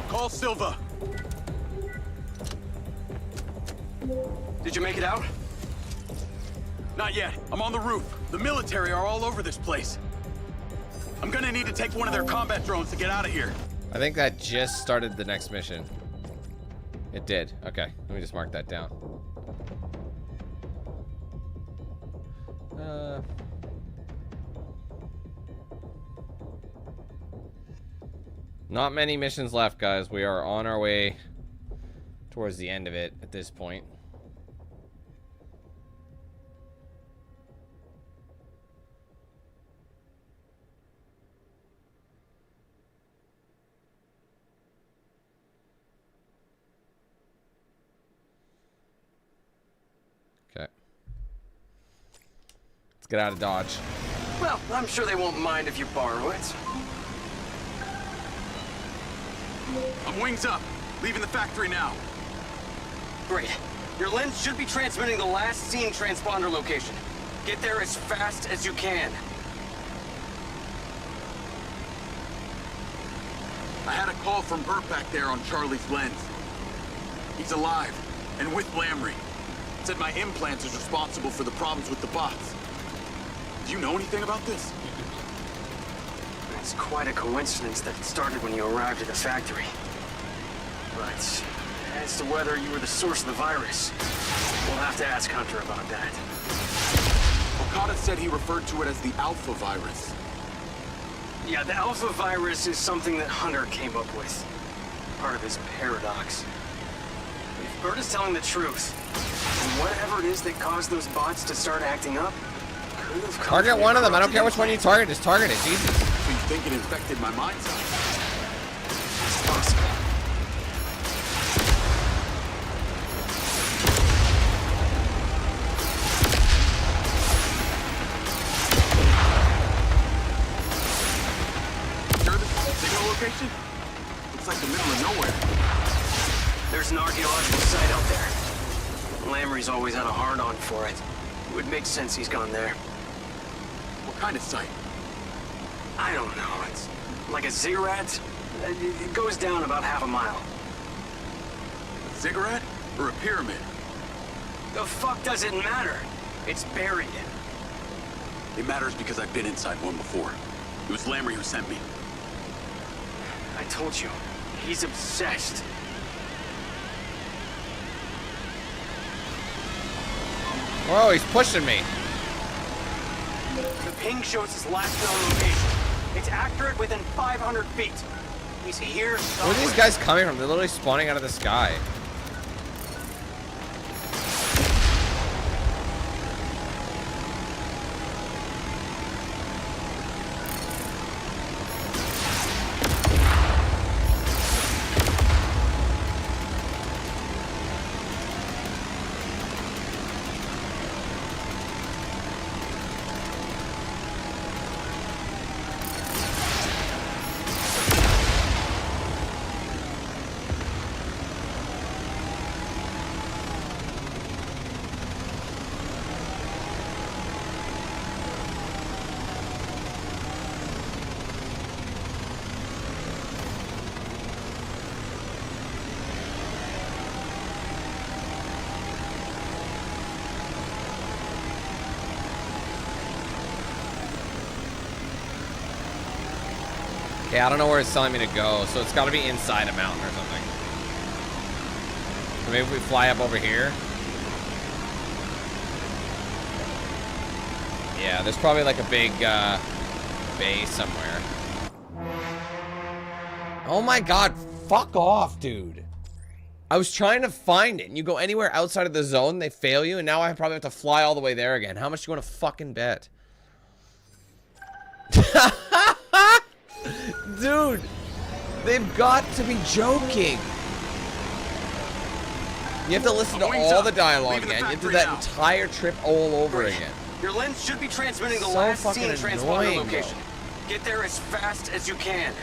Call Silva. Did you make it out? Not yet. I'm on the roof. The military are all over this place. I'm gonna need to take one of their combat drones to get out of here. I think that just started the next mission. It did. Okay, let me just mark that down. Not many missions left, guys. We are on our way towards the end of it at this point. Okay. Let's get out of Dodge. Well, I'm sure they won't mind if you borrow it. I'm wings up. Leaving the factory now. Great. Your lens should be transmitting the last seen transponder location. Get there as fast as you can. I had a call from Burt back there on Charlie's lens. He's alive, and with Lamrie. Said my implants is responsible for the problems with the bots. Do you know anything about this? It's quite a coincidence that it started when you arrived at the factory. But as to whether you were the source of the virus, we'll have to ask Hunter about that. Okada said he referred to it as the Alpha virus. Yeah, the Alpha virus is something that Hunter came up with. Part of his paradox. If Burt is telling the truth, then whatever it is that caused those bots to start acting up could have come Target one of them. I don't care which one you target. Just target it. Jesus. So you think it infected my mind's eye? It's possible. Sure this is a signal location? Looks like the middle of nowhere. There's an archaeological site out there. Lamrie's always had a hard-on for it. It would make sense he's gone there. What kind of site? I don't know. It's like a ziggurat. It goes down about half a mile. A ziggurat? Or a pyramid? The fuck does it matter? It's buried. It matters because I've been inside one before. It was Lamrie who sent me. I told you. He's obsessed. Whoa, he's pushing me. The ping shows his last known location. It's accurate within 500 feet. He's here somewhere. Where are these guys coming from? They're literally spawning out of the sky. Okay, I don't know where it's telling me to go, so it's got to be inside a mountain or something. So maybe if we fly up over here. Yeah, there's probably like a big base somewhere. Oh my god, fuck off, dude. I was trying to find it, and you go anywhere outside of the zone, they fail you, and now I probably have to fly all the way there again. How much do you want to fucking bet? Dude, they've got to be joking. You have to listen to all the dialogue again. You have to do that entire trip all over again. Your lens should be transmitting the So last fucking seen transponder annoying, location. Get there as fast as you can.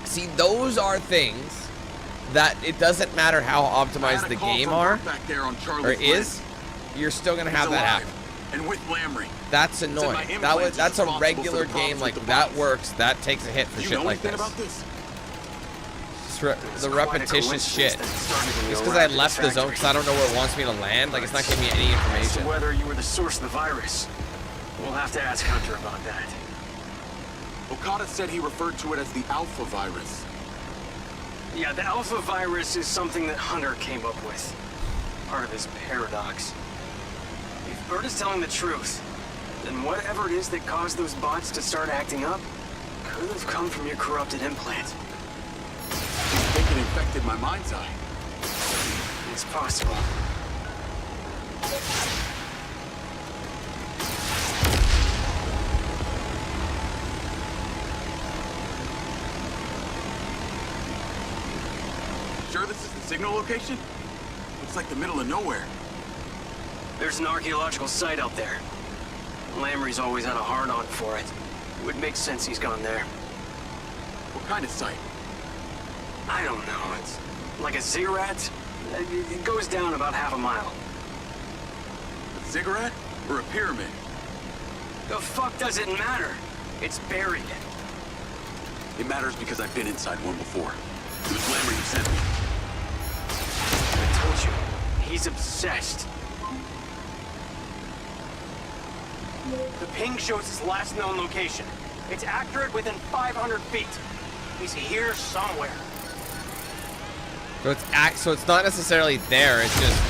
See, those are things that it doesn't matter how optimized the game are or is, you're still gonna have that happen. And with Lamrie. That's annoying. That's a regular game like that works. That takes a hit for shit like this. About this? It's the repetitious shit. Just because I left the zone because I don't know where it wants me to land, like it's not giving me any information. Whether you were the source of the virus, we'll have to ask Hunter about that. Okada said he referred to it as the Alpha virus. Yeah, the Alpha virus is something that Hunter came up with. Part of his paradox. If Bert is telling the truth, then whatever it is that caused those bots to start acting up could have come from your corrupted implant. I think it infected my mind's eye. It's possible. Sure this is the signal location? Looks like the middle of nowhere. There's an archaeological site out there. Lamrie's always had a hard-on for it. It would make sense he's gone there. What kind of site? I don't know. It's like a ziggurat. It goes down about half a mile. A ziggurat? Or a pyramid? The fuck does it matter? It's buried. It matters because I've been inside one before. It was Lamrie who sent me. I told you, he's obsessed. The ping shows his last known location. It's accurate within 500 feet. He's here somewhere. So it's not necessarily there, it's just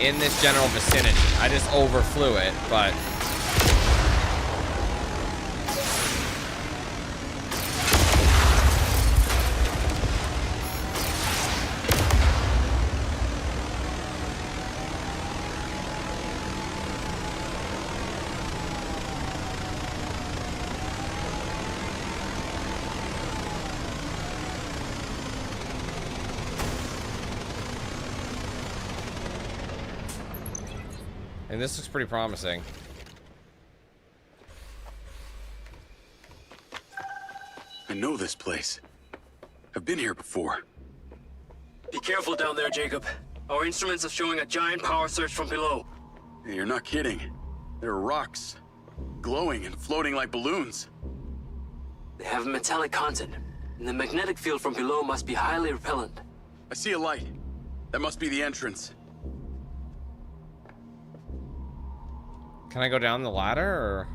in this general vicinity. I just overflew it, but and this looks pretty promising. I know this place. I've been here before. Be careful down there, Jacob. Our instruments are showing a giant power surge from below. You're not kidding. There are rocks, glowing and floating like balloons. They have a metallic content, and the magnetic field from below must be highly repellent. I see a light. That must be the entrance. Can I go down the ladder, or?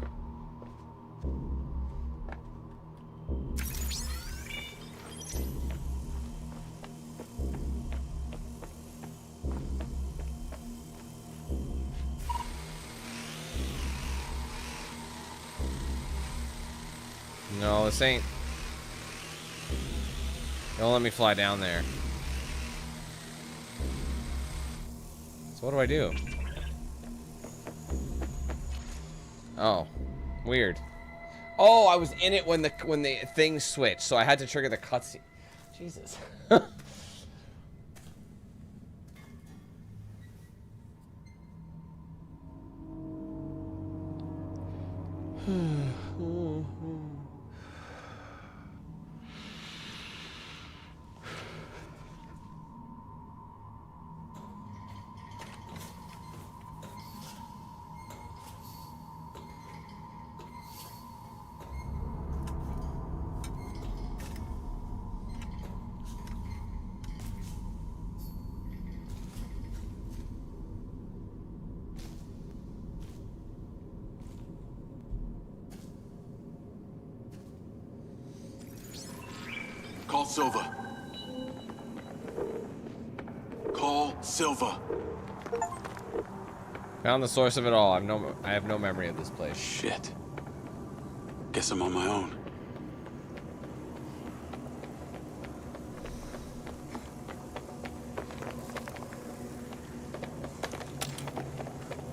No, this ain't. Don't let me fly down there. So what do I do? Oh, weird. Oh, I was in it when the thing switched, so I had to trigger the cutscene. Jesus. Call Silva. Call Silva. Found the source of it all. I have no memory of this place. Shit. Guess I'm on my own.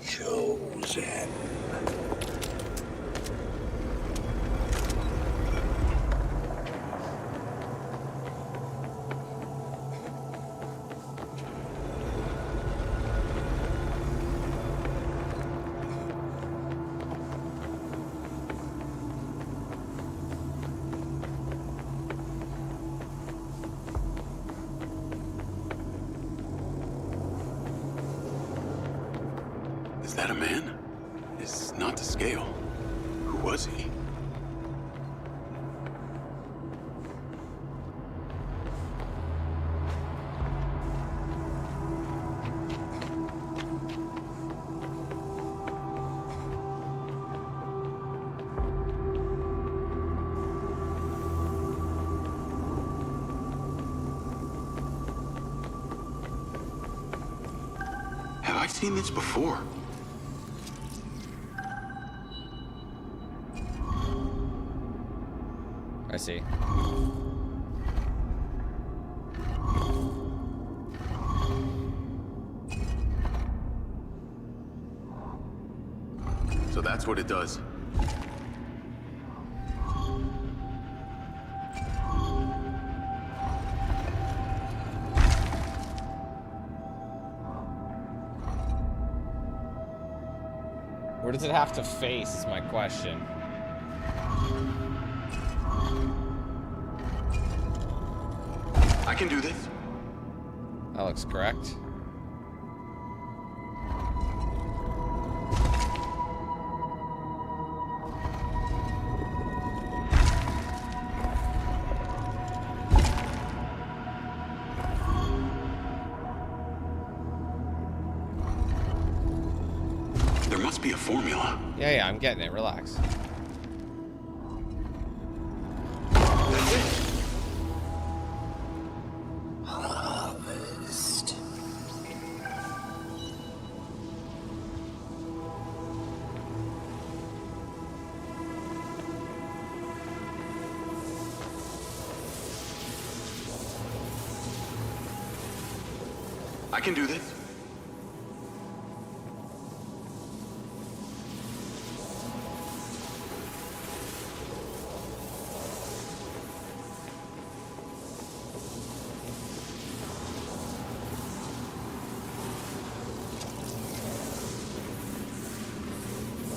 Chosen. Is that a man? It's not to scale. Who was he? I've seen this before. I see. So that's what it does. Where does it have to face is my question. I can do this. That looks correct. There must be a formula. Yeah, I'm getting it. Relax. That's it. Harvest. I can do this.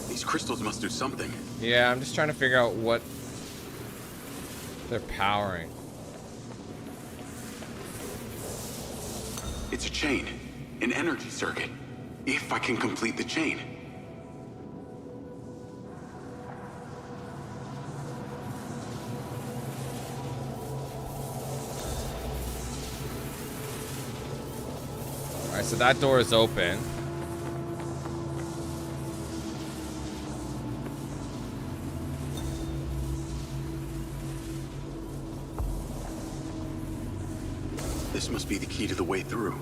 These crystals must do something. Yeah, I'm just trying to figure out what they're powering. It's a chain, an energy circuit. If I can complete the chain. Alright, so that door is open. This must be the key to the way through.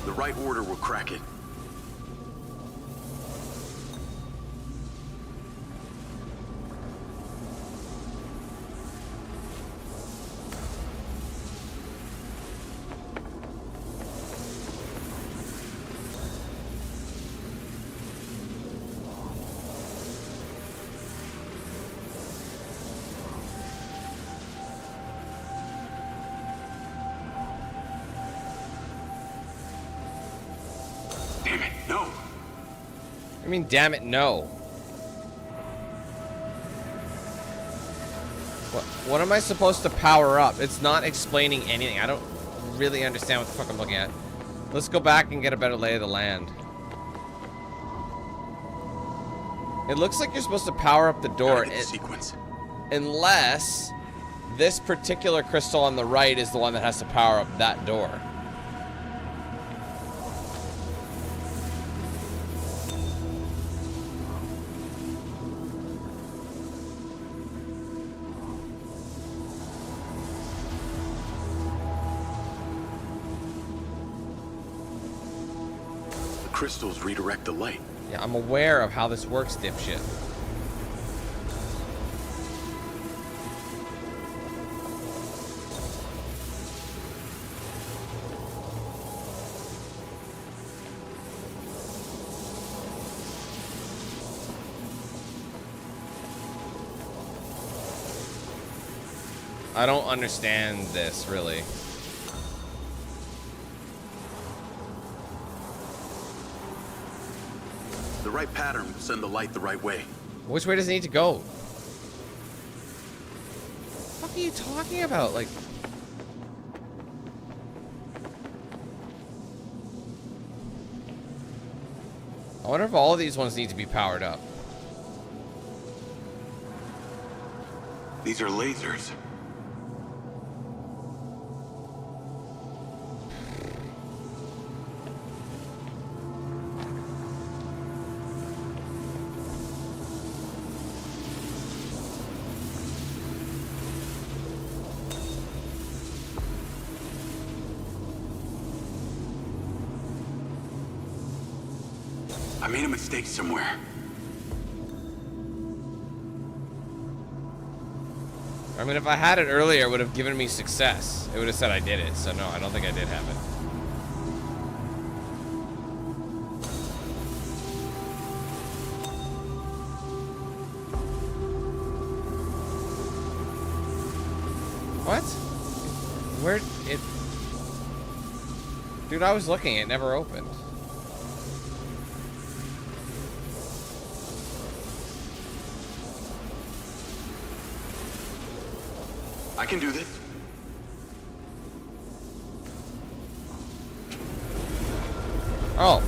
The right order will crack it. Damn it, no. I mean, damn it, no. What am I supposed to power up? It's not explaining anything. I don't really understand what the fuck I'm looking at. Let's go back and get a better lay of the land. It looks like you're supposed to power up the door. Sequence. Unless this particular crystal on the right is the one that has to power up that door. Crystals redirect the light. Yeah, I'm aware of how this works, dipshit. I don't understand this, really. The right pattern will send the light the right way. Which way does it need to go? What are you talking about? Like... I wonder if all of these ones need to be powered up. These are lasers. I made a mistake somewhere. I mean, if I had it earlier, it would have given me success. It would have said I did it. So no, I don't think I did have it. What? Where it? Dude, I was looking. It never opened. I can do this. Oh.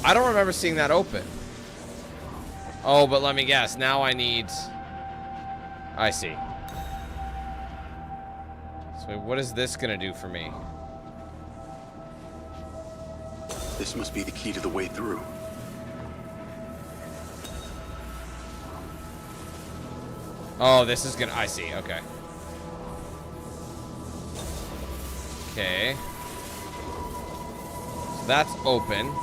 I don't remember seeing that open. Oh, but let me guess. Now I need... I see. So what is this gonna do for me? This must be the key to the way through. Oh, this is gonna... I see. Okay. Okay. So that's open.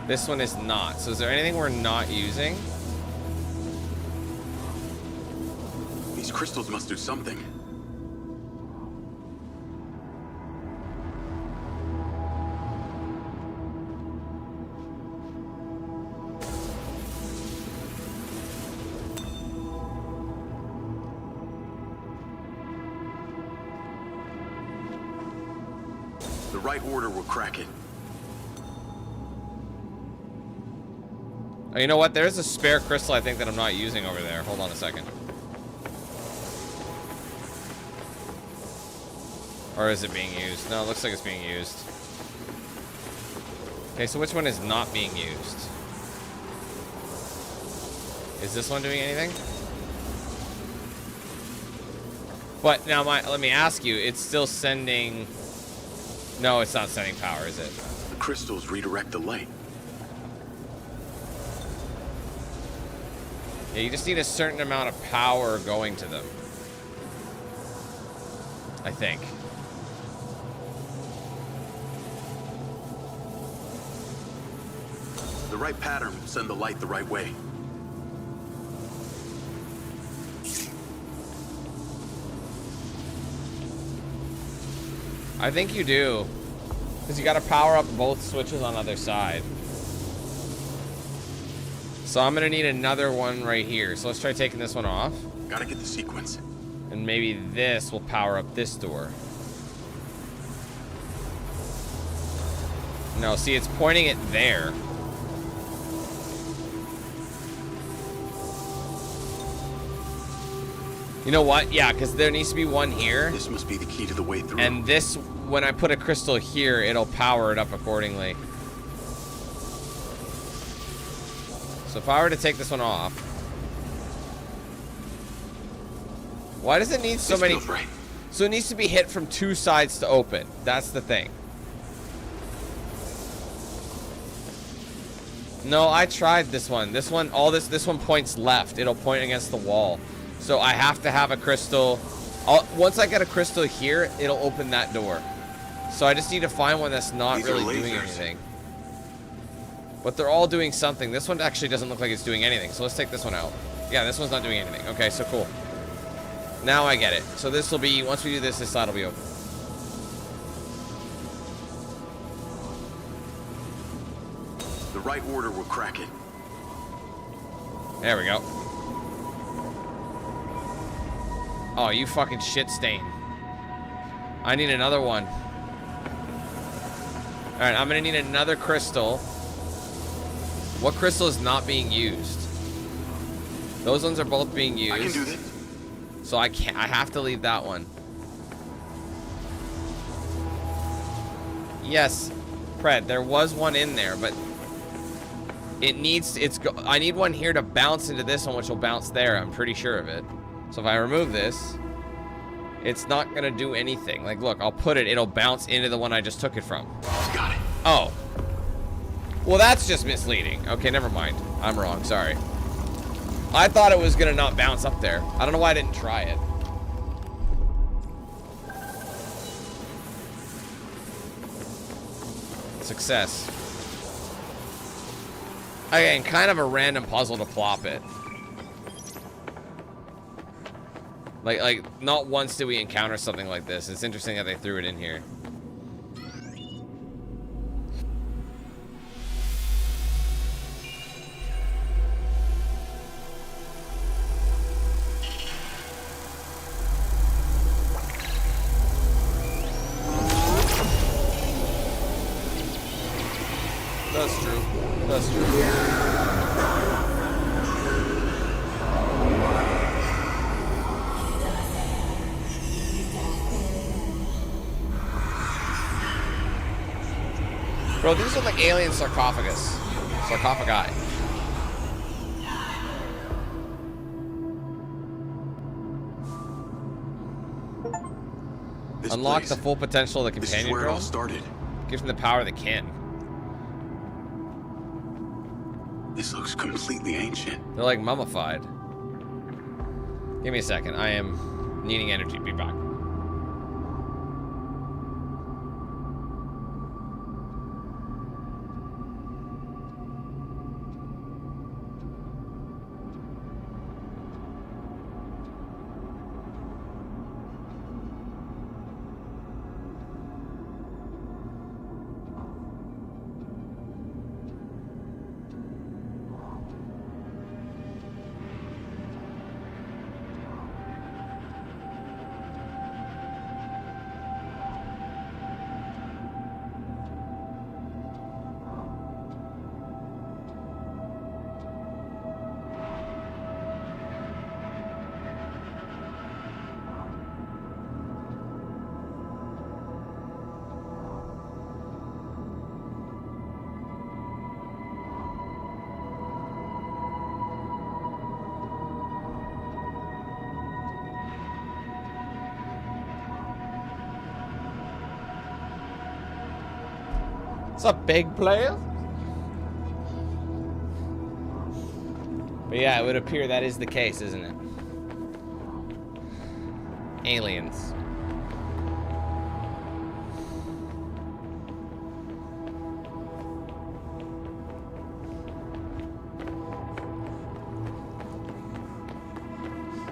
This one is not. So is there anything we're not using? These crystals must do something. The right order will crack it. Oh, you know what? There's a spare crystal I think that I'm not using over there. Hold on a second. Or is it being used? No, it looks like it's being used. Okay, so which one is not being used? Is this one doing anything? But now let me ask you, it's still sending... No, it's not sending power, is it? The crystals redirect the light. Yeah, you just need a certain amount of power going to them. I think. The right pattern will send the light the right way. I think you do. Because you got to power up both switches on the other side. So I'm going to need another one right here. So let's try taking this one off. Gotta get the sequence. And maybe this will power up this door. No, see, it's pointing it there. You know what? Yeah, because there needs to be one here. This must be the key to the way through. And this, when I put a crystal here, it'll power it up accordingly. So if I were to take this one off... Why does it need so many... Right. So it needs to be hit from two sides to open. That's the thing. No, I tried this one. This one, this one points left. It'll point against the wall. So I have to have a crystal. Once I get a crystal here, it'll open that door. So I just need to find one that's not really doing anything. But they're all doing something. This one actually doesn't look like it's doing anything. So let's take this one out. Yeah, this one's not doing anything. Okay, so cool. Now I get it. So this will be, once we do this, this side will be open. The right order will crack it. There we go. Oh, you fucking shit stain. I need another one. Alright, I'm gonna need another crystal. What crystal is not being used? Those ones are both being used. I can do this. So I can't. I have to leave that one. Yes, Fred. There was one in there, but it needs. I need one here to bounce into this one, which will bounce there. I'm pretty sure of it. So if I remove this, it's not gonna do anything. Like, look, I'll put it. It'll bounce into the one I just took it from. Got it. Oh. Well, that's just misleading. Okay, never mind. I'm wrong. Sorry. I thought it was gonna not bounce up there. I don't know why I didn't try it. Success. Again, kind of a random puzzle to plop it. Like, not once did we encounter something like this. It's interesting that they threw it in here. That's true. That's true. Bro, these are like alien sarcophagi. Unlock the full potential of the companion This is where it drone. all started. Gives them the power they can. This looks completely ancient. They're like mummified. Give me a second. I am needing energy. Be back. It's a big player. But yeah, it would appear that is the case, isn't it? Aliens.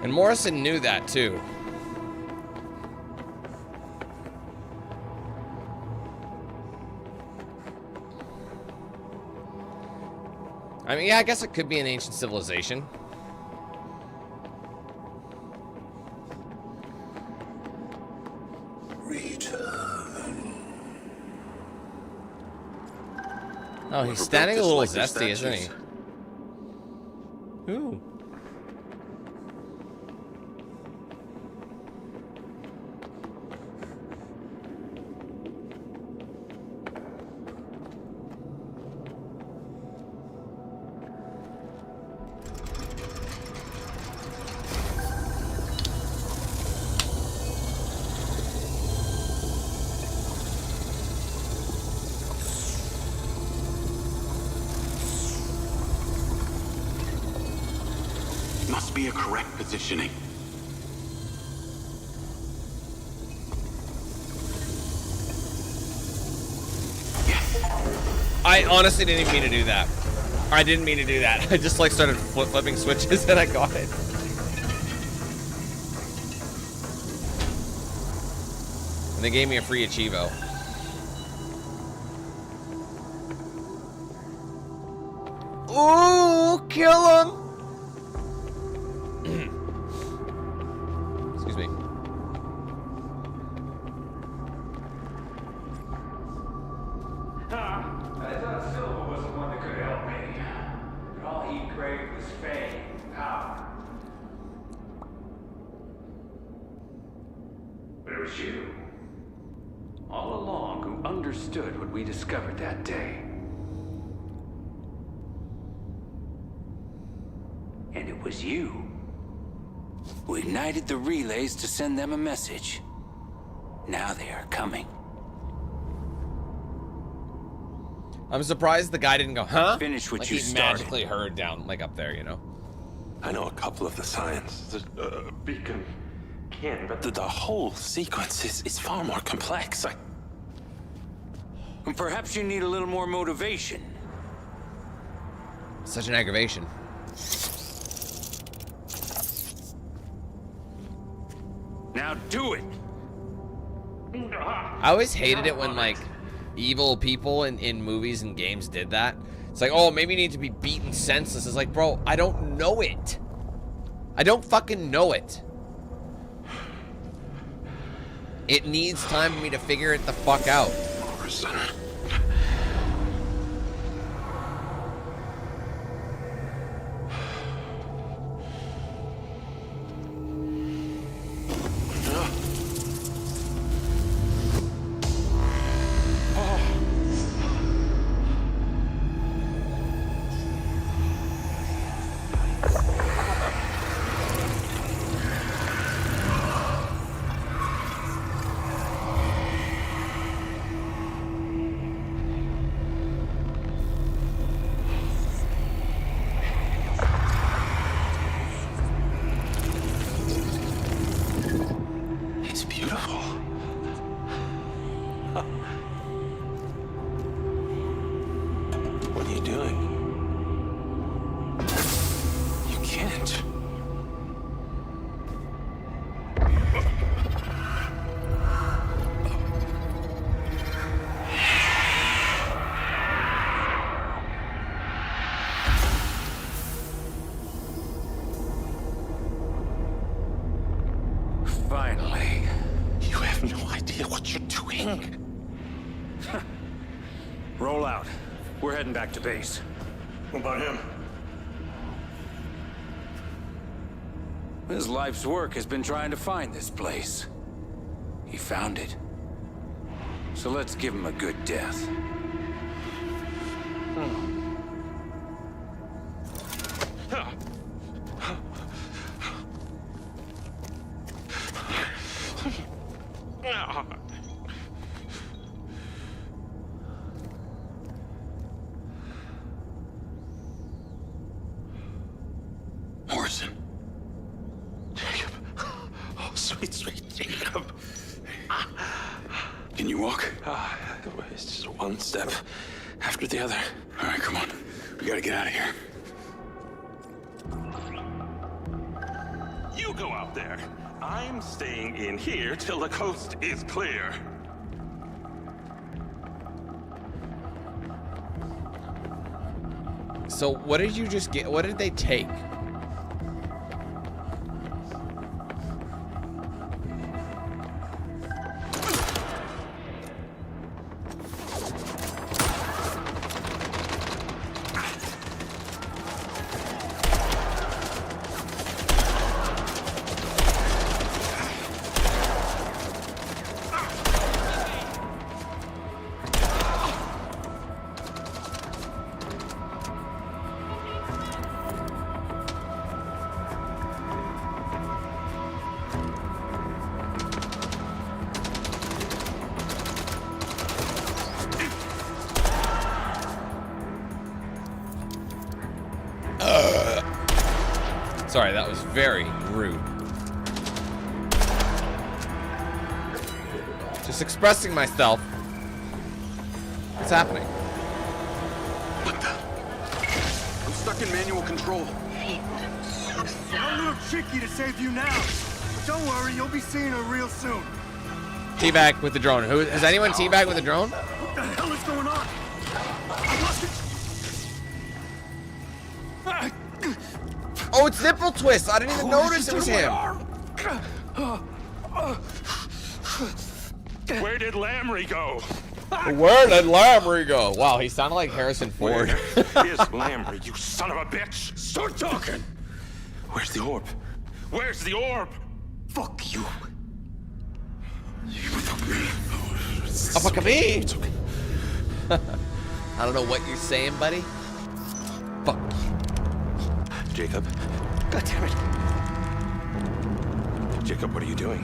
And Morrison knew that too. I mean, yeah, I guess it could be an ancient civilization. Oh, he's standing a little zesty, isn't he? Ooh. Must be a correct positioning. I honestly didn't even mean to do that. I didn't mean to do that. I just like started flipping switches and I got it. And they gave me a free Achievo. Ooh, kill him! Excuse me. I thought Silva was the one that could help me. But all he craved was fame, power. understood what we discovered that day. And it was you who ignited the relays to send them a message. Now they are coming. I'm surprised the guy didn't go, huh? Finish what like you he started. magically heard down, like up there, you know? I know a couple of the science. The beacon can, but the whole sequence is far more complex. And perhaps you need a little more motivation. Such an aggravation. Now do it. I always hated it when, like, evil people in movies and games did that. It's like, oh, maybe you need to be beaten senseless. It's like, bro, I don't know it. I don't fucking know it. It needs time for me to figure it the fuck out. Finally. You have no idea what you're doing. Roll out. We're heading back to base. What about him? His life's work has been trying to find this place. He found it. So let's give him a good death. Morrison. Jacob. Oh, sweet, sweet Jacob. Can you walk? It's just one step after the other. All right, come on. We gotta get out of here. You go out there. I'm staying in here till the coast is clear. So what did you just get? What did they take? Sorry, that was very rude. Just expressing myself. What's happening? What the? I'm stuck in manual control. I'm a little tricky to save you now. But don't worry, you'll be seeing her real soon. Teabag with the drone. Who is anyone teabag with the drone? What the hell is going on? I lost it. Oh, it's nipple twist. I didn't even notice it was him. Where did Lamrie go? Where did Lamrie go? Wow, he sounded like Harrison Ford. Where is Lamrie, you son of a bitch? Start talking! Where's the orb? Where's the orb? Fuck you. Oh, fuck me. I don't know what you're saying, buddy. Fuck. Jacob? God damn it. Jacob, what are you doing?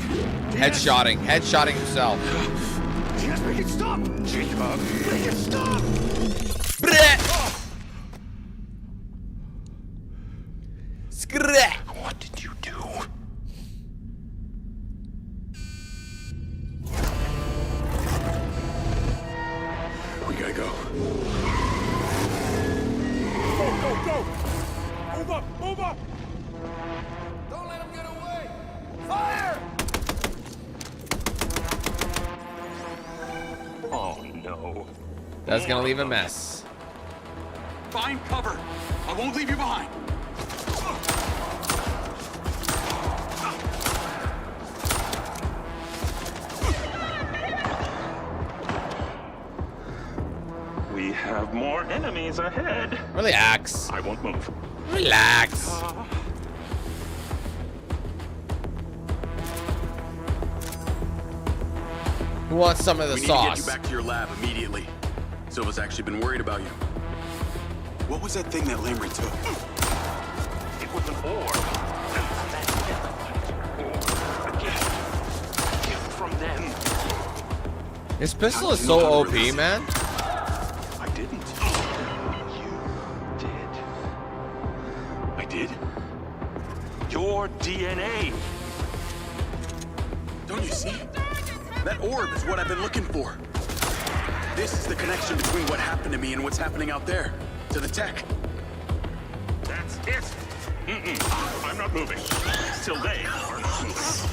Headshotting himself. Just make it stop! Jacob! Make it stop! What did you do? We gotta go. Go, go, go! Move up, move up! Don't let him get away! Fire! Oh, no. That's gonna leave a mess. Find cover. I won't leave you behind. We have more enemies ahead. Relax. I won't move. Relax. Who wants some of the We need sauce? to get you back to your lab immediately. Silva's actually been worried about you. What was that thing that Lamrie took? It was an orb. A gift. A gift from them. This pistol is so OP, man. I didn't. You did. I did? Your DNA. Don't you see? That orb is what I've been looking for. This is the connection between what happened to me and what's happening out there. To the tech. That's it. I'm not moving. Till they are moving.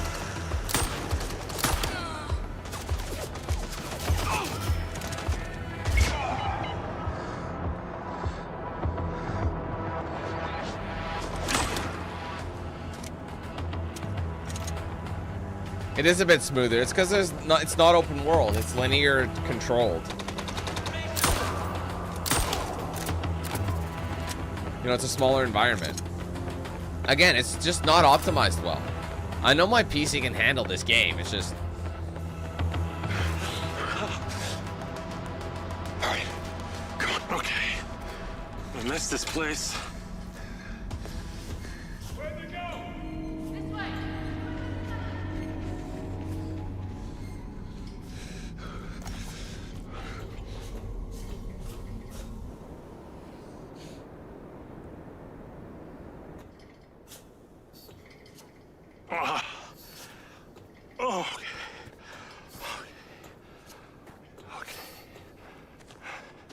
It is a bit smoother. It's because it's not open world. It's linear controlled. You know, it's a smaller environment. Again, it's just not optimized well. I know my PC can handle this game. It's just... Alright. Come on. Okay. I missed this place.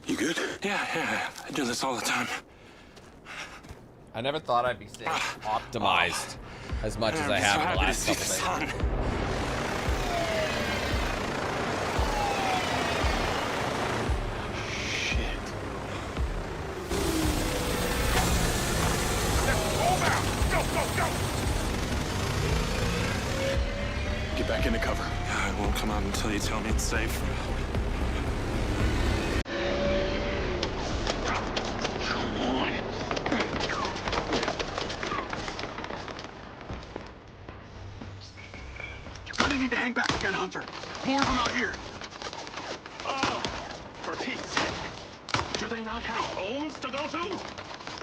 You good? Yeah. I do this all the time. I never thought I'd be seeing optimized as much as I have in the last couple days. Get back into cover. I won't come out until you tell me it's safe. You're gonna need to hang back again, Hunter. More of them out here. Oh, for Pete's sake. Do they not have homes to go to?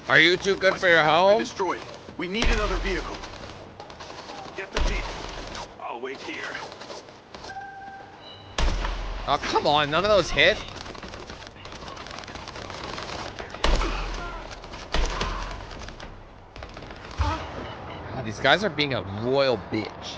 Are you too good for your home? Destroyed. We need another vehicle. Get the Jeep. I'll wait here. Oh, come on. None of those hit. God, these guys are being a royal bitch.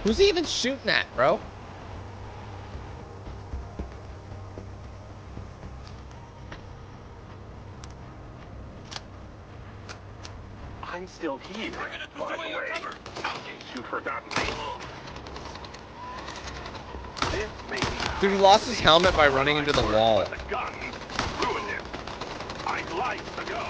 Who's he even shooting at, bro? I'm still here, by the way. In case you've forgotten me. This may be Dude, he lost his helmet by running into the wall. the gun ruined it. I'd like to go.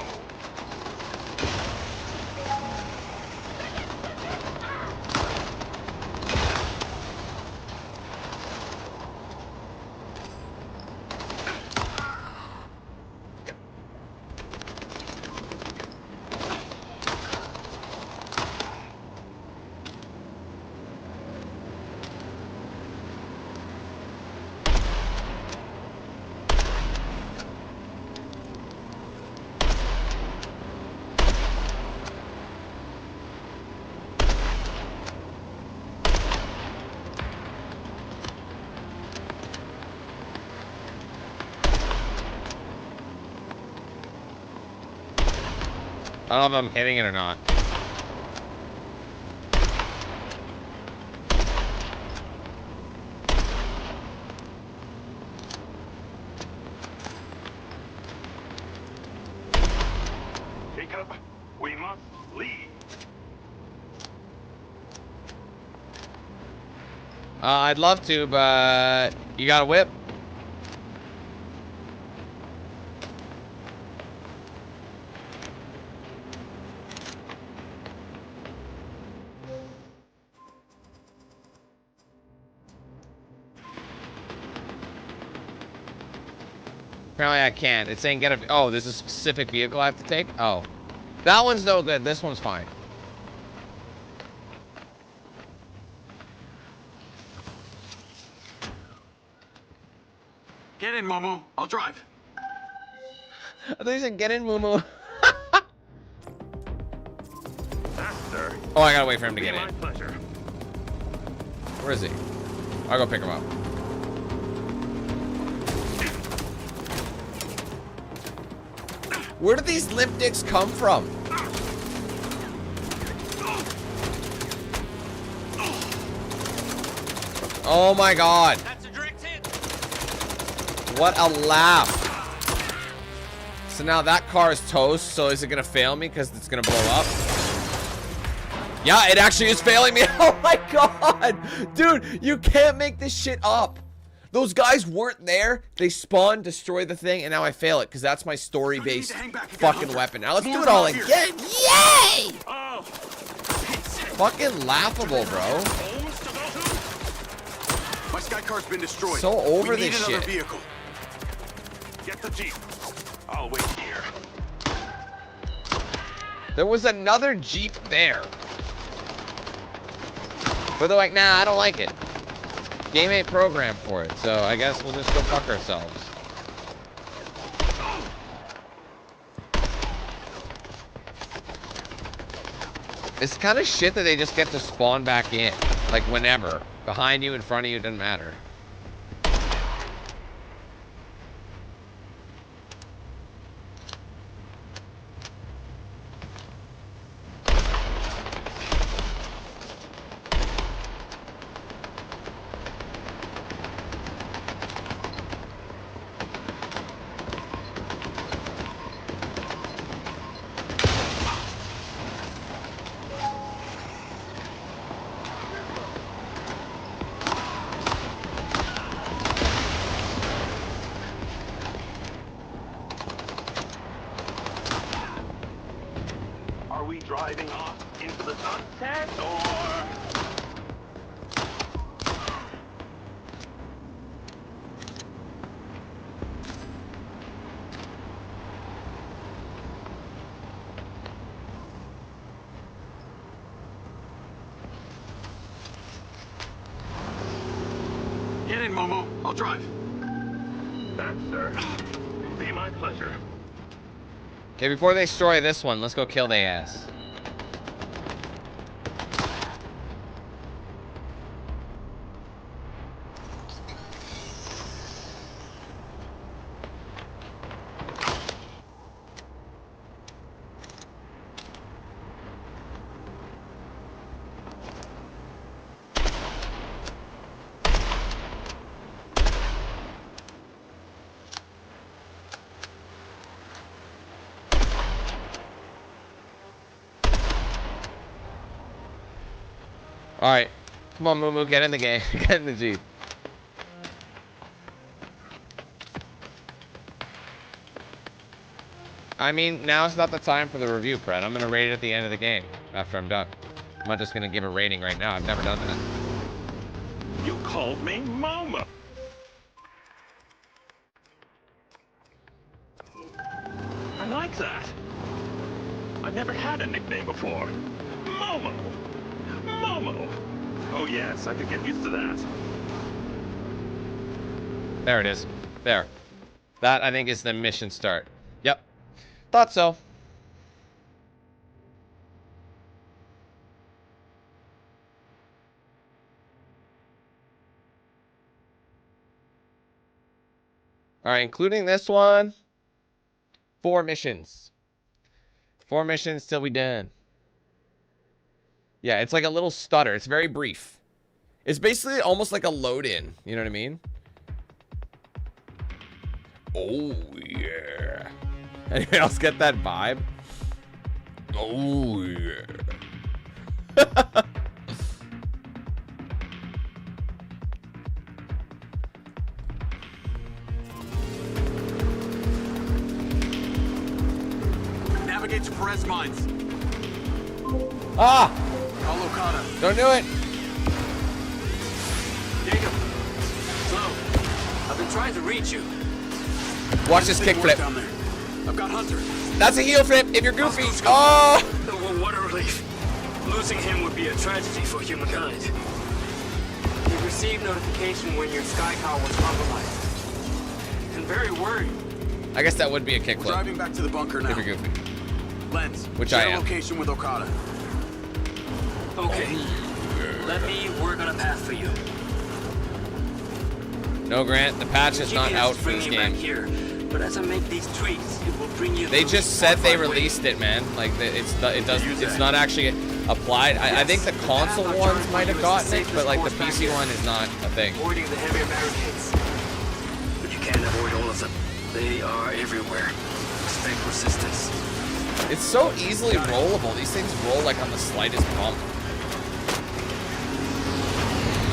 I don't know if I'm hitting it or not. Jacob, we must leave. I'd love to, but you got a whip? Apparently I can't. It's saying get a... Oh, there's a specific vehicle I have to take? Oh. That one's no good. This one's fine. Get in, Momo. I'll drive. I thought you said get in, Mumu. Master. Oh, I gotta wait for him to get My in. pleasure. Where is he? I'll go pick him up. Where did these limp dicks come from? Oh my god. That's a direct hit. What a laugh. So now that car is toast, so is it gonna fail me because it's gonna blow up? Yeah, it actually is failing me. Oh my god. Dude, you can't make this shit up. Those guys weren't there. They spawned, destroyed the thing, and now I fail it because that's my story-based fucking weapon. Now let's do it all again. Yay! Fucking laughable, bro. My sky car's been destroyed. So over we need this another shit. vehicle. Get the Jeep. I'll wait here. There was another Jeep there. But they're like, nah, I don't like it. Game ain't programmed for it, so I guess we'll just go fuck ourselves. It's kind of shit that they just get to spawn back in. Like whenever. Behind you, in front of you, it doesn't matter. Are we driving off into the sunset, or...? Get in, Momo. I'll drive. That, sir, will be my pleasure. Okay, before they destroy this one, let's go kill their ass. Alright. Come on, Moo, get in the game. Get in the Jeep. I mean, now's not the time for the review, Fred. I'm gonna rate it at the end of the game, after I'm done. I'm not just gonna give a rating right now. I've never done that. You called me Mama. I like that. I've never had a nickname before. Momo. Momo. Oh yes, I could get used to that. There it is. There. That, I think, is the mission start. Yep. Thought so. Alright, including this one. 4 missions. 4 missions till we done. Yeah, it's like a little stutter. It's very brief. It's basically almost like a load-in. You know what I mean? Oh, yeah. Anyone else get that vibe? Oh, yeah. Navigate to Perez Mines. Ah! Call Okada. Don't do it. Jacob. Slow. I've been trying to reach you. Watch this kickflip. Down there. I've got Hunter. That's a heel flip if you're goofy. Oh! What a relief. Losing him would be a tragedy for humankind. We received notification when your sky car was compromised. And very worried. I guess that would be a We're kickflip. driving back to the bunker now. If you're goofy. Lens. Which share I am. Location with Okada. Okay. Let me work on a path for you. No, Grant, the patch is not GPS out for bring this me back game. here, but as I make these tweaks, it will bring you. They to just said they fortified released it, man. Like it's not actually applied. I think the console ones might have gotten it, but like the PC one is not a thing. Avoiding the heavier barricades. But you can't avoid all of them. They are everywhere. Expect resistance. It's so easily rollable. These things roll like on the slightest bump.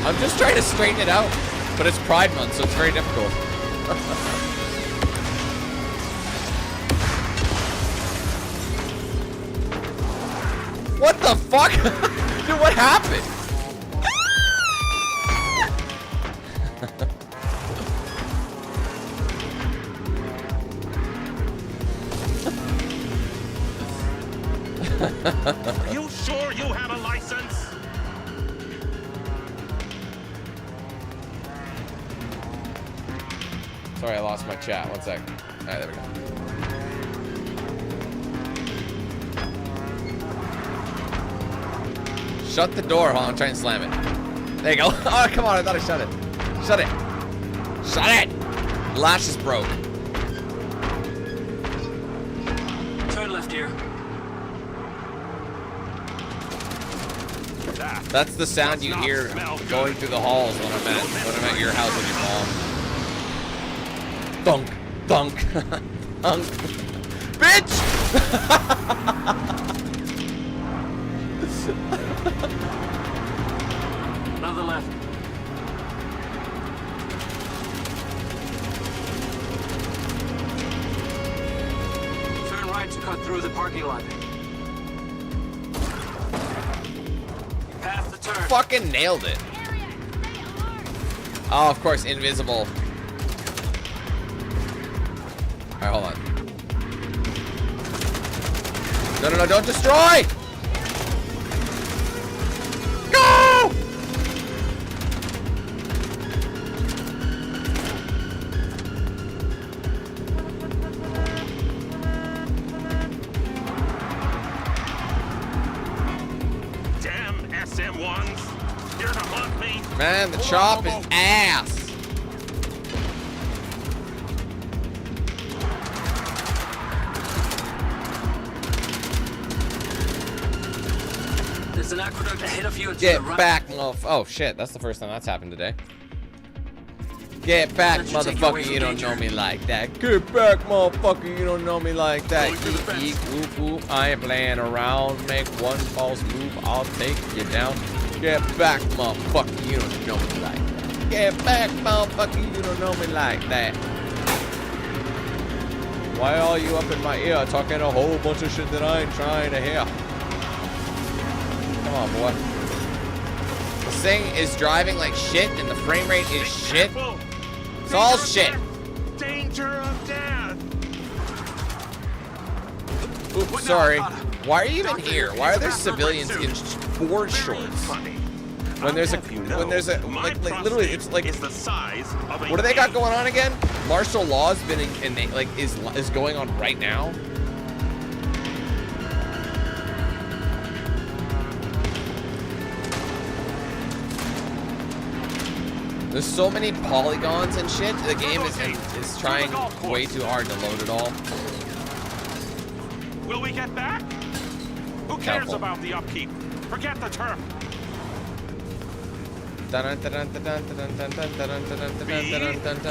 I'm just trying to straighten it out, but it's Pride Month, so it's very difficult. What the fuck? Dude, what happened? Are you sure you have a license? Sorry, I lost my chat. One sec. All right, there we go. Shut the door while I'm trying to slam it. There you go. Oh, come on. I thought I shut it. Shut it. Shut it. Lash is broke. Turn left here. That's the sound you hear going through the halls when I'm at your house with your mom. Dunk, dunk, dunk. Bitch! Another left. Turn right to cut through the parking lot. Pass the turn. Fucking nailed it. Oh, of course, invisible. Alright, hold on. No, no, no, don't destroy! Go! Damn SM1s. Here to hunt me. Man, the chop is ass. There's an aqueduct ahead of you and to Get the right. back, motherfucker. Oh, shit. That's the first time that's happened today. Get back, That should take you away motherfucker. from You don't danger. know me like that. Get back, motherfucker. You don't know me like that. Eek, whoop, whoop. I ain't playing around. Make one false move. I'll take you down. Get back, motherfucker. You don't know me like that. Get back, motherfucker. You don't know me like that. Why are you up in my ear talking a whole bunch of shit that I ain't trying to hear? Come on, boy. This thing is driving like shit, and the frame rate is shit. It's all shit. Danger of death. Oops, sorry. Why are you even here? Why are there civilians in board shorts? When there's a, like literally, it's like, It's the size of a what do they got going on again? Martial law's been is going on right now. There's so many polygons and shit. The game is trying way too hard to load it all. Will we get back? Who cares Careful. about the upkeep? Forget the turf.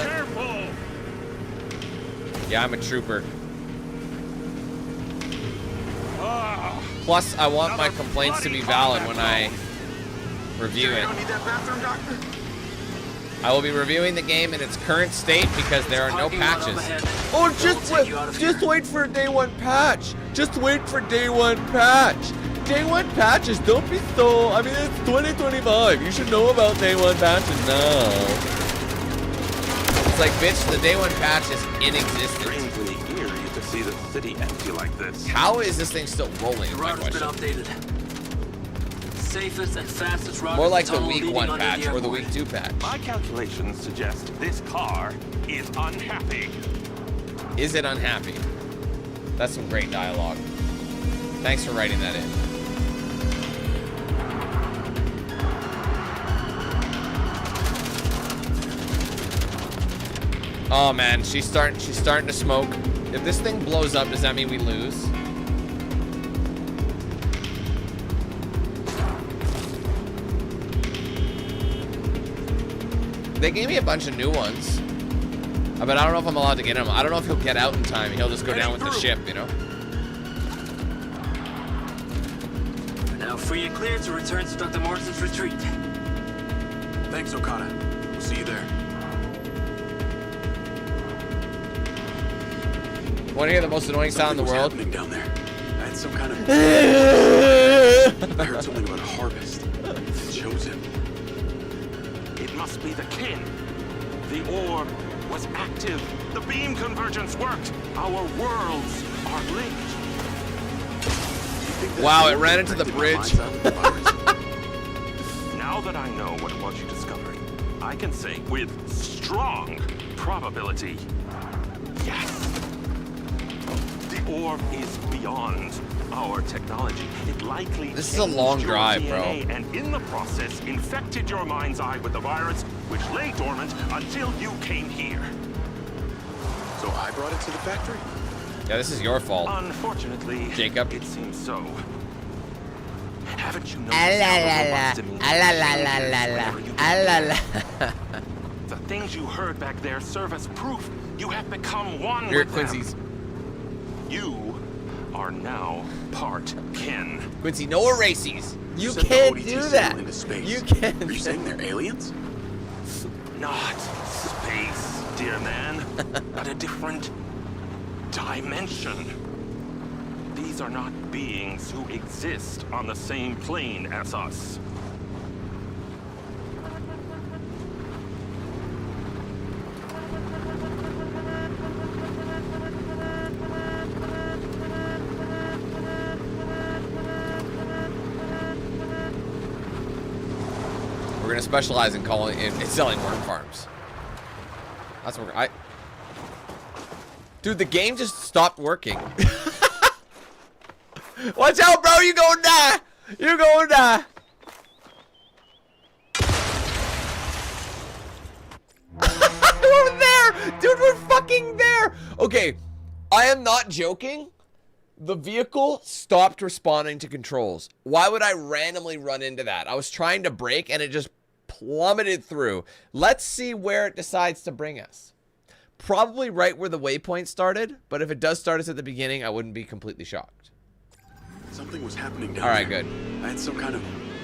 Careful! Yeah, I'm a trooper. Ah, Plus, I want my complaints to be valid when I review it. Need that bathroom, Doctor? I will be reviewing the game in its current state because there are no patches. Oh, just wait for day one patch. Just wait for day one patch. Day one patches, don't be so, I mean, it's 2025. You should know about day one patches now. It's like, bitch, the day one patch is in existence. strangely eerie to see the city empty like this. How is this thing still rolling? The Is my route has been question. updated. Safest and fastest route. More is like the tunnel week leading 1 under patch the or the airport. week 2 patch. My calculations suggest this car is unhappy. Is it unhappy? That's some great dialogue. Thanks for writing that in. Oh man, she's starting to smoke. If this thing blows up, does that mean we lose? They gave me a bunch of new ones. But I don't know if I'm allowed to get him. I don't know if he'll get out in time. He'll just go down with the ship, you know? Now free and clear to return to Dr. Morrison's retreat. Thanks, Okada. We'll see you there. Want to hear the most annoying sound in the world? Something was happening down there. I had some kind of... I heard something about a harvest. Chosen. It must be the kin. The orb was active. The beam convergence worked. Our worlds are linked. Wow, it ran into the bridge. Now that I know what it was you discovered, I can say with strong probability, yes. The orb is beyond our technology. It likely This is a long changed your drive, bro. DNA and in the process infected your mind's eye with the virus, which lay dormant until you came here. So I brought it to the factory? Yeah, this is your fault. Unfortunately, Jacob. It seems so. Haven't you noticed how the robot's demeanor The things you heard back there serve as proof you have become one You're with Quincy's. them. You are now part kin. Quincy, no erases. You Sent the can't ODT do signal that. into space. You can't. Are you saying they're aliens? Not space, dear man, but a different dimension. These are not beings who exist on the same plane as us. We're gonna specialize in selling worm farms. That's what Dude, the game just stopped working. Watch out, bro! You gonna die! You gonna die! We're there! Dude, we're fucking there! Okay, I am not joking. The vehicle stopped responding to controls. Why would I randomly run into that? I was trying to brake and it just plummeted through. Let's see where it decides to bring us. Probably right where the waypoint started, but if it does start us at the beginning, I wouldn't be completely shocked. Something was happening down All right, there. good. I had some kind of...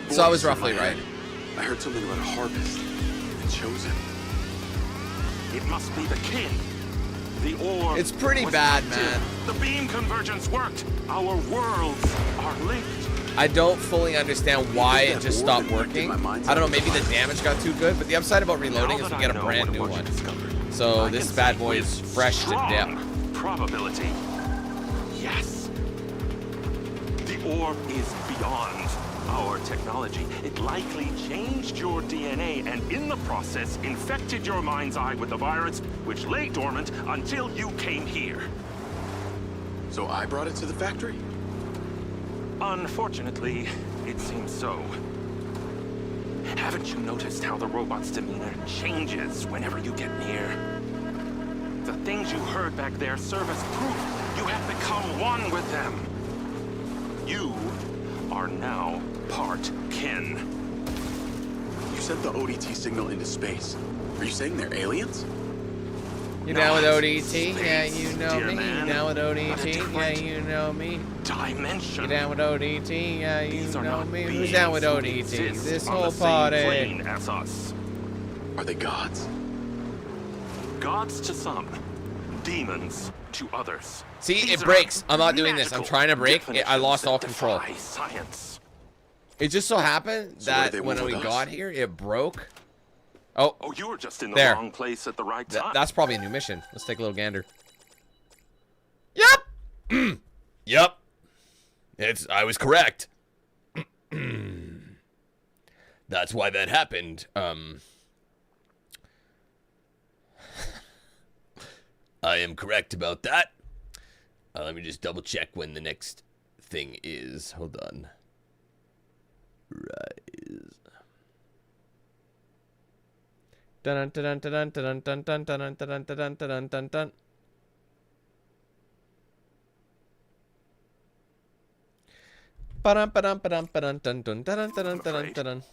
So I was voice in roughly my right. head. I heard something about a harvest. The chosen. It must be the kin. The orb. It's pretty was bad, active. man. The beam convergence worked. Our worlds are linked. I don't fully understand why it just stopped working. I don't know, maybe the damage got too good, but the upside about reloading is we get a brand new one. So this bad boy is fresh to death. Probability. Yes. The orb is beyond our technology. It likely changed your DNA and in the process infected your mind's eye with the virus, which lay dormant until you came here. So I brought it to the factory? Unfortunately, it seems so. Haven't you noticed how the robot's demeanor changes whenever you get near? The things you heard back there serve as proof You have become one with them. You are now part kin. You sent the ODT signal into space. Are you saying they're aliens? You down with ODT? Yeah, you know me. You down with ODT? Yeah, you know me. Dimension. You down with ODT? Yeah, you These are know not me. Who's beings down with who ODT? exist This on whole the same party. plane as us. Are they gods? Gods to some, demons to others. See, These it are breaks. I'm not doing this. I'm magical trying to break. I lost all definitions control. that defy science. It just so happened So what that do they when want we with got us? here, it broke. Oh, Oh, you were just in the there. wrong place at the right time. That's probably a new mission. Let's take a little gander. Yep. Yep. I was correct. That's why that happened. I am correct about that. Let me just double check when the next thing is. Hold on. Rise. Dun dun dun dun dun dun dun dun dun dun dun dun dun dun. Ba-dum ba-dum ba-dum ba-dum dun dun dun dun dun dun dun.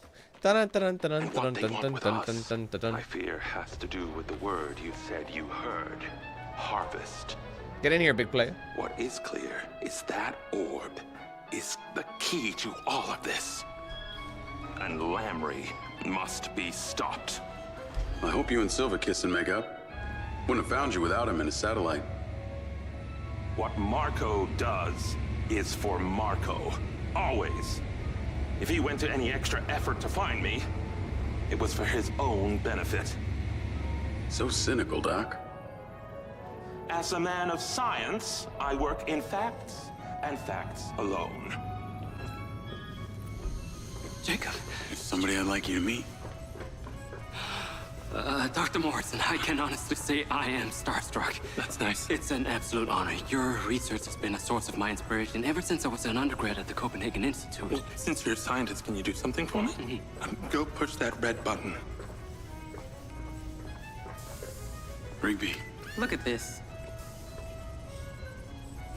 Dun dun dun dun And what dun they dun want dun with dun us, dun dun dun. I fear, has to do with the word you said you heard. Harvest. Get in here, big player. What is clear is that orb is the key to all of this. And Lamrie must be stopped. I hope you and Silva kiss and make up. Wouldn't have found you without him in his satellite. What Marco does is for Marco. Always. If he went to any extra effort to find me, it was for his own benefit. So cynical, Doc. As a man of science, I work in facts, and facts alone. Jacob. There's somebody I'd like you to meet. Dr. Morrison, I can honestly say I am starstruck. That's nice. It's an absolute honor. Your research has been a source of my inspiration ever since I was an undergrad at the Copenhagen Institute. Well, since you're a scientist, can you do something for me? Go push that red button. Rigby, Look at this.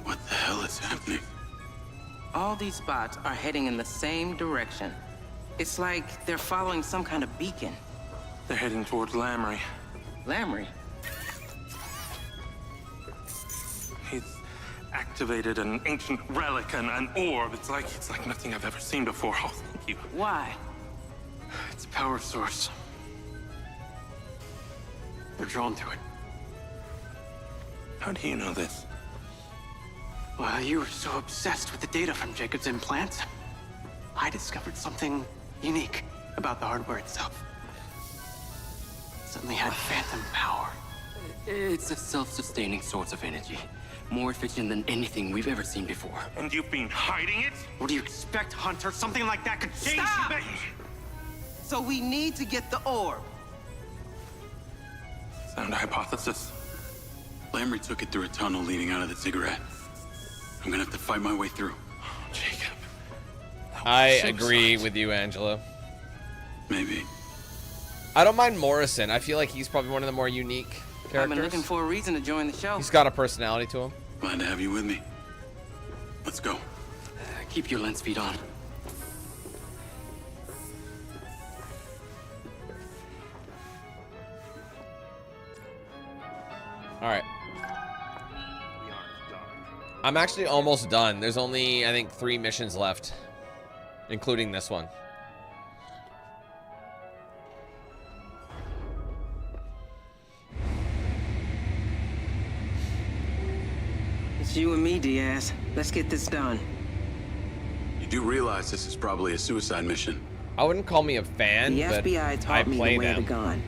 what the hell is happening? All these spots are heading in the same direction. It's like they're following some kind of beacon. They're heading towards Lamrie. Lamrie? He's activated an ancient relic, an orb. It's like nothing I've ever seen before. Oh, thank you. Why? It's a power source. They're drawn to it. How do you know this? Well, you were so obsessed with the data from Jacob's implants. I discovered something unique about the hardware itself. Suddenly had phantom power. It's a self-sustaining source of energy. More efficient than anything we've ever seen before. And you've been hiding it? What do you expect, Hunter? Something like that could change Stop! you. So we need to get the orb. Sound hypothesis. Lamrie took it through a tunnel leading out of the Ziggurat. I'm gonna have to fight my way through. Jacob. I agree with you, Angela. Maybe. I don't mind Morrison. I feel like he's probably one of the more unique characters. I've been looking for a reason to join the show. He's got a personality to him. Glad to have you with me. Let's go. Keep your lens feed on. All right. I'm actually almost done. There's only, I think, 3 missions left, including this one. It's you and me, Diaz. Let's get this done. You do realize this is probably a suicide mission. I wouldn't call me a fan, The but FBI I taught me the play way of the them. gun,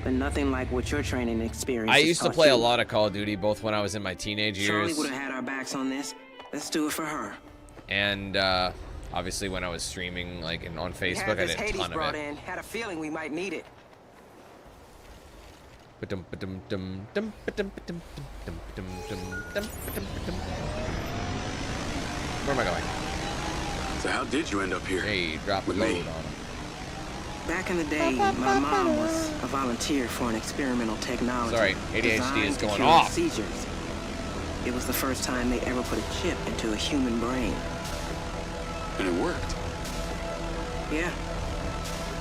but nothing like what your training experience. I has used to taught play you. a lot of Call of Duty, both when I was in my teenage Charlie years would have had our backs on this. Let's do it for her. and obviously when I was streaming like on We Facebook. had I this did a Hades ton brought of it. in. Had a feeling we might need it. Where am I going? So how did you end up here? Hey, drop a with load me. on him. Back in the day, my mom was a volunteer for an experimental technology. Sorry, ADHD designed is to going cure off. Seizures. It was the first time they ever put a chip into a human brain. And it worked. Yeah.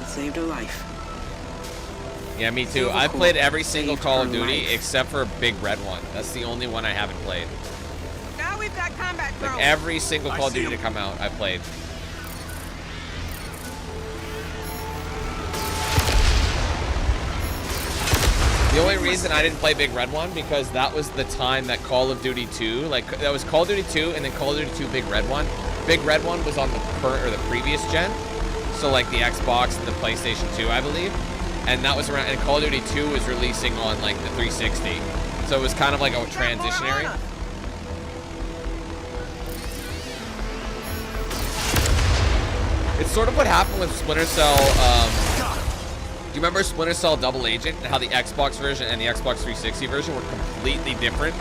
It saved her life. Yeah, me too. I've played every single Call of Duty except for Big Red One. That's the only one I haven't played. Now we've got combat drones. Like every single Call of Duty to come out, I've played. The only reason I didn't play Big Red One because that was the time that Call of Duty 2, like that was Call of Duty 2 and then Call of Duty 2 Big Red One. Big Red One was on the current or the previous gen, so like the Xbox and the PlayStation 2, I believe. And that was around, and Call of Duty 2 was releasing on like the 360. So it was kind of like a transitionary. It's sort of what happened with Splinter Cell. Do you remember Splinter Cell Double Agent and how the Xbox version and the Xbox 360 version were completely different?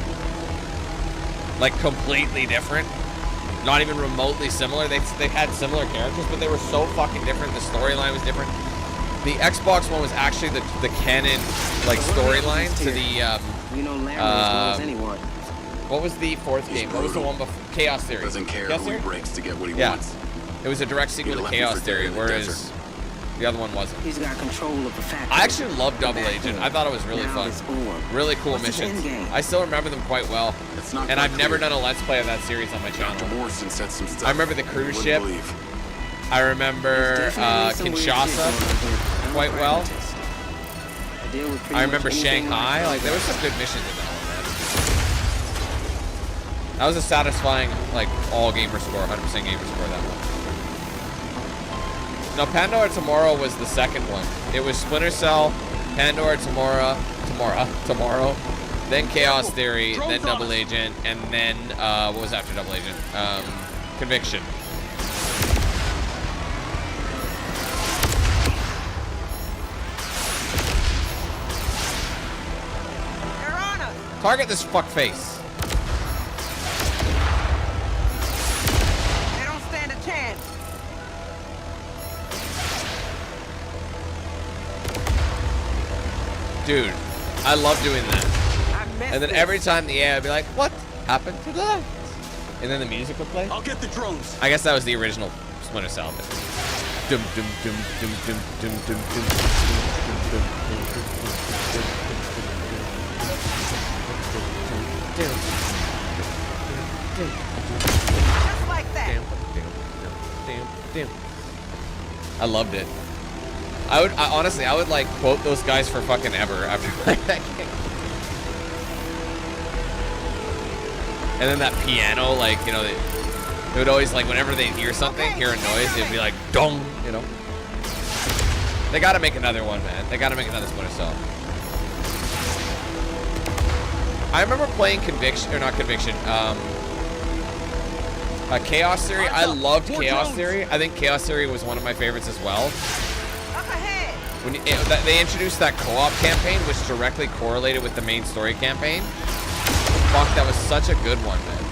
Like completely different. Not even remotely similar. They had similar characters, but they were so fucking different. The storyline was different. The Xbox one was actually the canon like storyline to the what was the fourth game? What was the one before? Chaos Theory. Doesn't care Chaos who he Theory? breaks to get what he Yeah. wants. It was a direct sequel to Chaos Theory, whereas the other one wasn't. He's got control of the factory. I actually loved Double Agent. I thought it was really fun. Really cool missions. I still remember them quite well. And I've never done a Let's Play of that series on my channel. I remember the cruise ship. I remember Kinshasa quite well. I remember Shanghai. Like, there was some good missions in that one, man. That was a satisfying, like, all gamer score, 100% gamer score, that one. No, Pandora Tomorrow was the second one. It was Splinter Cell, Pandora Tomorrow, then Chaos Theory, then Double Agent, and then, what was after Double Agent? Conviction. Target this fuck face. They don't stand a chance. Dude, I love doing that. And then every time the AI would be like, what happened to that? And then the music would play. I'll get the drones. I guess that was the original Splinter Cell. Dum dum dum dum dum dum dum dum Just like that. I loved it. I honestly, I would like quote those guys for fucking ever after playing that game. And then that piano, like, you know, they would always, like, whenever they'd hear something, hear a noise, it'd be like, dong, you know. They gotta make another one, man. They gotta make another Splinter Cell. I remember playing Conviction, or not Conviction, Chaos Theory. I loved Chaos Theory. I think Chaos Theory was one of my favorites as well. When they introduced that co-op campaign, which directly correlated with the main story campaign. Fuck, that was such a good one, man.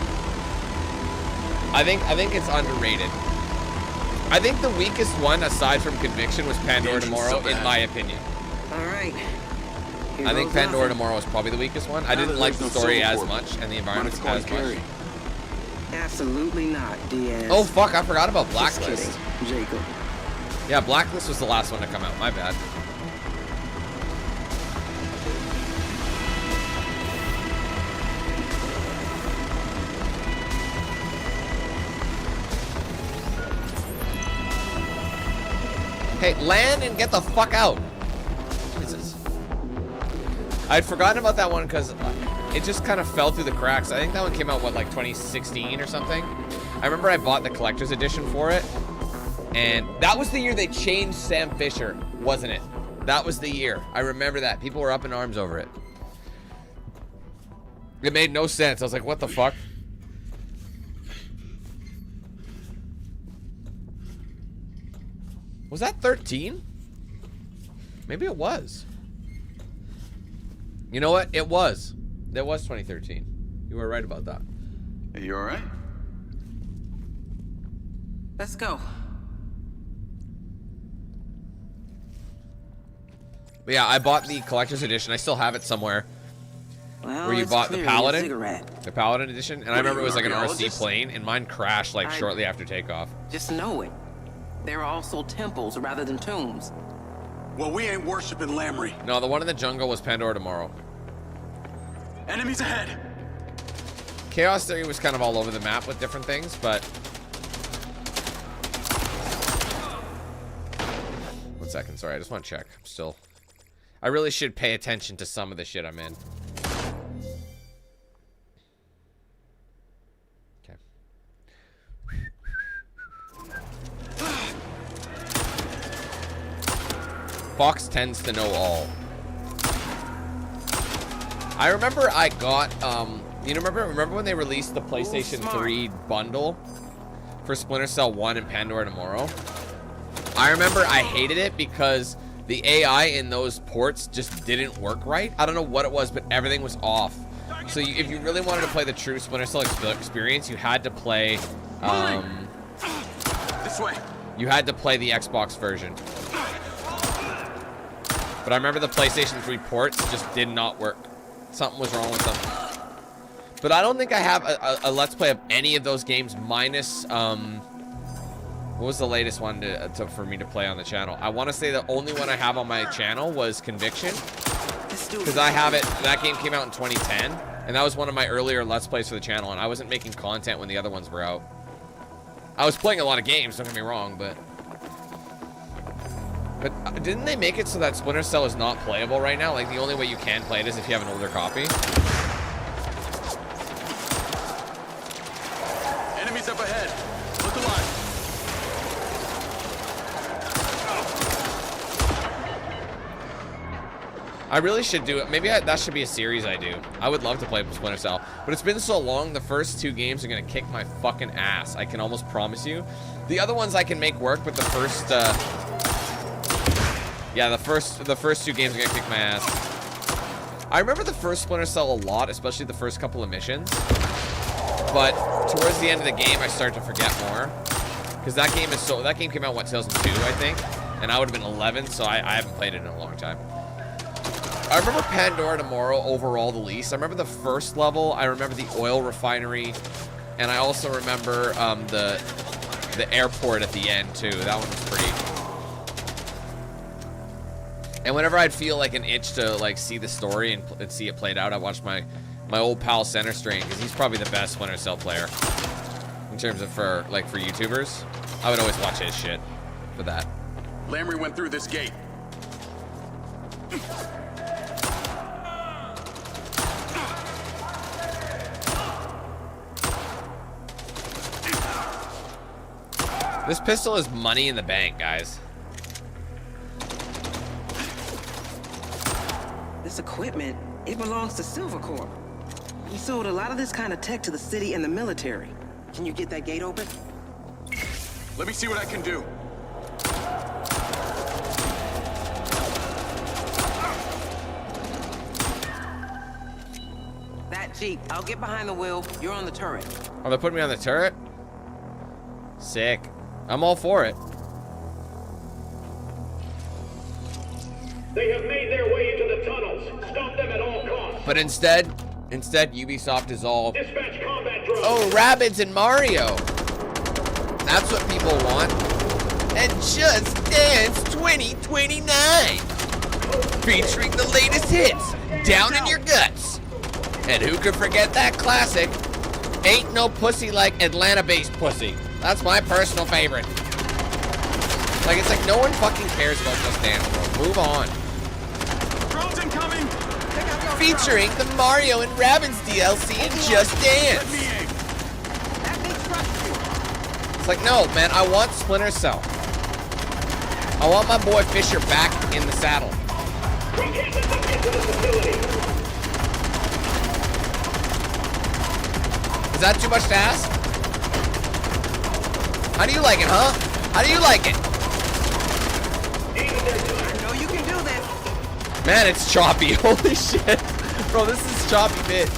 I think it's underrated. I think the weakest one, aside from Conviction, was Pandora Tomorrow, in my opinion. All right. I think Pandora Tomorrow was probably the weakest one. I didn't like the story as much, and the environments as much. Absolutely not, Diaz. Oh fuck, I forgot about Blacklist. Just kidding, Jacob. Yeah, Blacklist was the last one to come out. My bad. Hey, land and get the fuck out. Jesus. I'd forgotten about that one because it just kind of fell through the cracks. I think that one came out, what, like 2016 or something? I remember I bought the collector's edition for it. And that was the year they changed Sam Fisher, wasn't it? That was the year. I remember that. People were up in arms over it. It made no sense. I was like, what the fuck? Was that 13? Maybe it was. You know what? It was. That was 2013. You were right about that. Are you all right? Let's go. But yeah, I bought the collector's edition. I still have it somewhere. Well, where you bought the Paladin. Ziggurat. The Paladin Edition, and I remember it was like an RC archaeologist? plane, and mine crashed like shortly after takeoff. Just know it. They're also temples rather than tombs. Well, we ain't worshiping Lamrie. No, the one in the jungle was Pandora tomorrow. Enemies ahead. Chaos Theory was kind of all over the map with different things, but... 1 second, sorry, I just want to check. I'm still... I really should pay attention to some of the shit I'm in. Okay. Fox tends to know all. I remember I got, you know, remember when they released the PlayStation 3 bundle for Splinter Cell 1 and Pandora Tomorrow? I remember I hated it because the AI in those ports just didn't work right. I don't know what it was, but everything was off. So if you really wanted to play the true Splinter Cell experience, you had to play, This way. you had to play the Xbox version. But I remember the PlayStation 3 ports just did not work. Something was wrong with them. But I don't think I have a Let's Play of any of those games minus, what was the latest one for me to play on the channel? I want to say the only one I have on my channel was Conviction. Because I have it, that game came out in 2010. And that was one of my earlier Let's Plays for the channel. And I wasn't making content when the other ones were out. I was playing a lot of games, don't get me wrong, but didn't they make it so that Splinter Cell is not playable right now? Like, the only way you can play it is if you have an older copy. Enemies up ahead. Look alive. I really should do it. Maybe that should be a series I do. I would love to play Splinter Cell. But it's been so long, the first 2 games are going to kick my fucking ass. I can almost promise you. The other ones I can make work, but the first... yeah, the first 2 games are going to kick my ass. I remember the first Splinter Cell a lot, especially the first couple of missions. But towards the end of the game, I started to forget more. Because that game came out, what, 2002, I think? And I would have been 11, so I haven't played it in a long time. I remember Pandora Tomorrow overall the least. I remember the first level. I remember the oil refinery. And I also remember the airport at the end, too. That one was pretty... And whenever I'd feel like an itch to like see the story and see it played out, I watched my old pal Center Strain, because he's probably the best Splinter Cell player in terms of for YouTubers. I would always watch his shit for that. Lamrie went through this gate. This pistol is money in the bank, guys. This equipment, it belongs to Silver Corp. We sold a lot of this kind of tech to the city and the military. Can you get that gate open? Let me see what I can do. That Jeep, I'll get behind the wheel. You're on the turret. Oh, they're putting me on the turret? Sick. I'm all for it. They have made their way into the tunnels. Stop them at all costs. But instead Ubisoft is all, Dispatch combat drones. oh, Rabbids and Mario. That's what people want. And Just Dance 2029. Featuring the latest hits, Down in Your Guts. And who could forget that classic, Ain't No Pussy Like Atlanta-Based Pussy. That's my personal favorite. Like, it's like no one fucking cares about Just Dance, bro. Move on. Drones incoming! Featuring the Mario and Rabbids DLC in Just Dance. It's like, no, man, I want Splinter Cell. I want my boy Fisher back in the saddle. We can't let them get to the facility. Is that too much to ask? How do you like it, huh? How do you like it? I know you can do this. Man, it's choppy. Holy shit. Bro, this is choppy, bitch.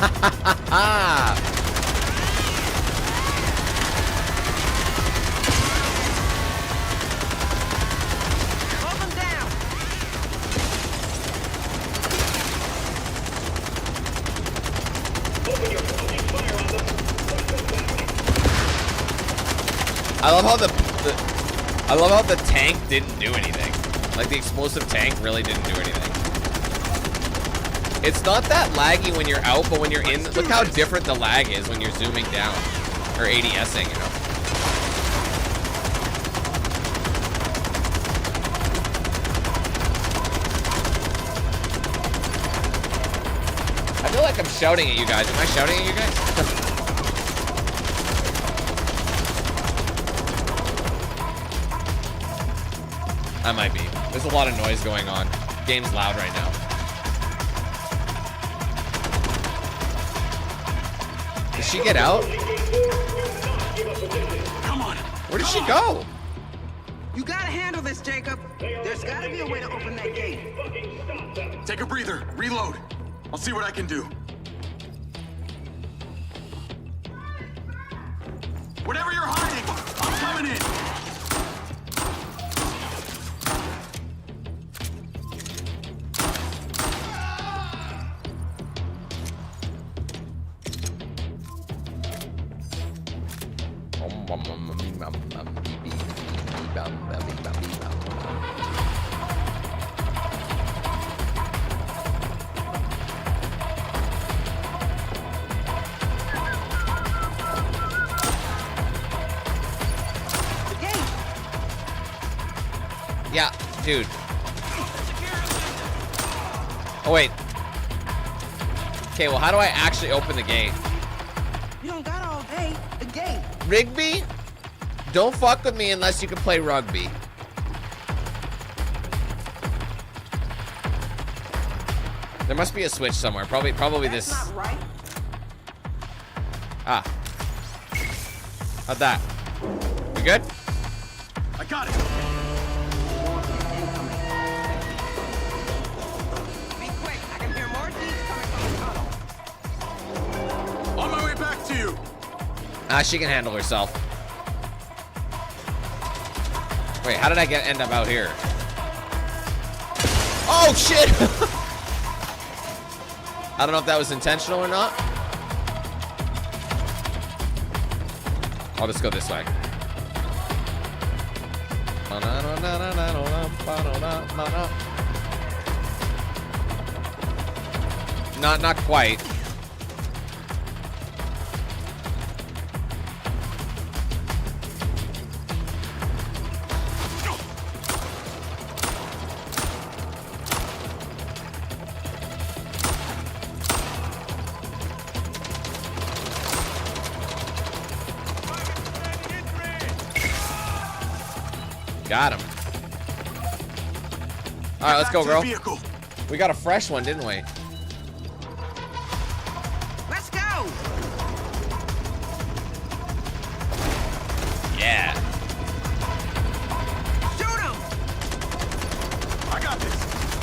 Ha ha ha ha. love how I love how the tank didn't do anything. Like the explosive tank really didn't do anything. It's not that laggy when you're out, but when you're in, look how different the lag is when you're zooming down or ADSing, you know. I feel like I'm shouting at you guys. Am I shouting at you guys? I might be. There's a lot of noise going on. Game's loud right now. Did she get out? Come on. Where did she go? You gotta handle this, Jacob. There's gotta be a way to open that gate. Take a breather. Reload. I'll see what I can do. Whatever you're hiding, I'm coming in. Yeah, dude. Oh, wait. Okay, well, how do I actually open the gate? You don't got all day. The gate. Rigby? Don't fuck with me unless you can play rugby. There must be a switch somewhere. Probably this. That's not right. Ah. How'd that? You good? I got it. Be quick. I can hear more thieves coming from the tunnel. On my way back to you. Ah, she can handle herself. Wait, how did I end up out here? Oh, shit! I don't know if that was intentional or not. I'll just go this way. Not quite. Got him. All right, let's go, girl. We got a fresh one, didn't we? Let's go. Yeah. Shoot him. I got this.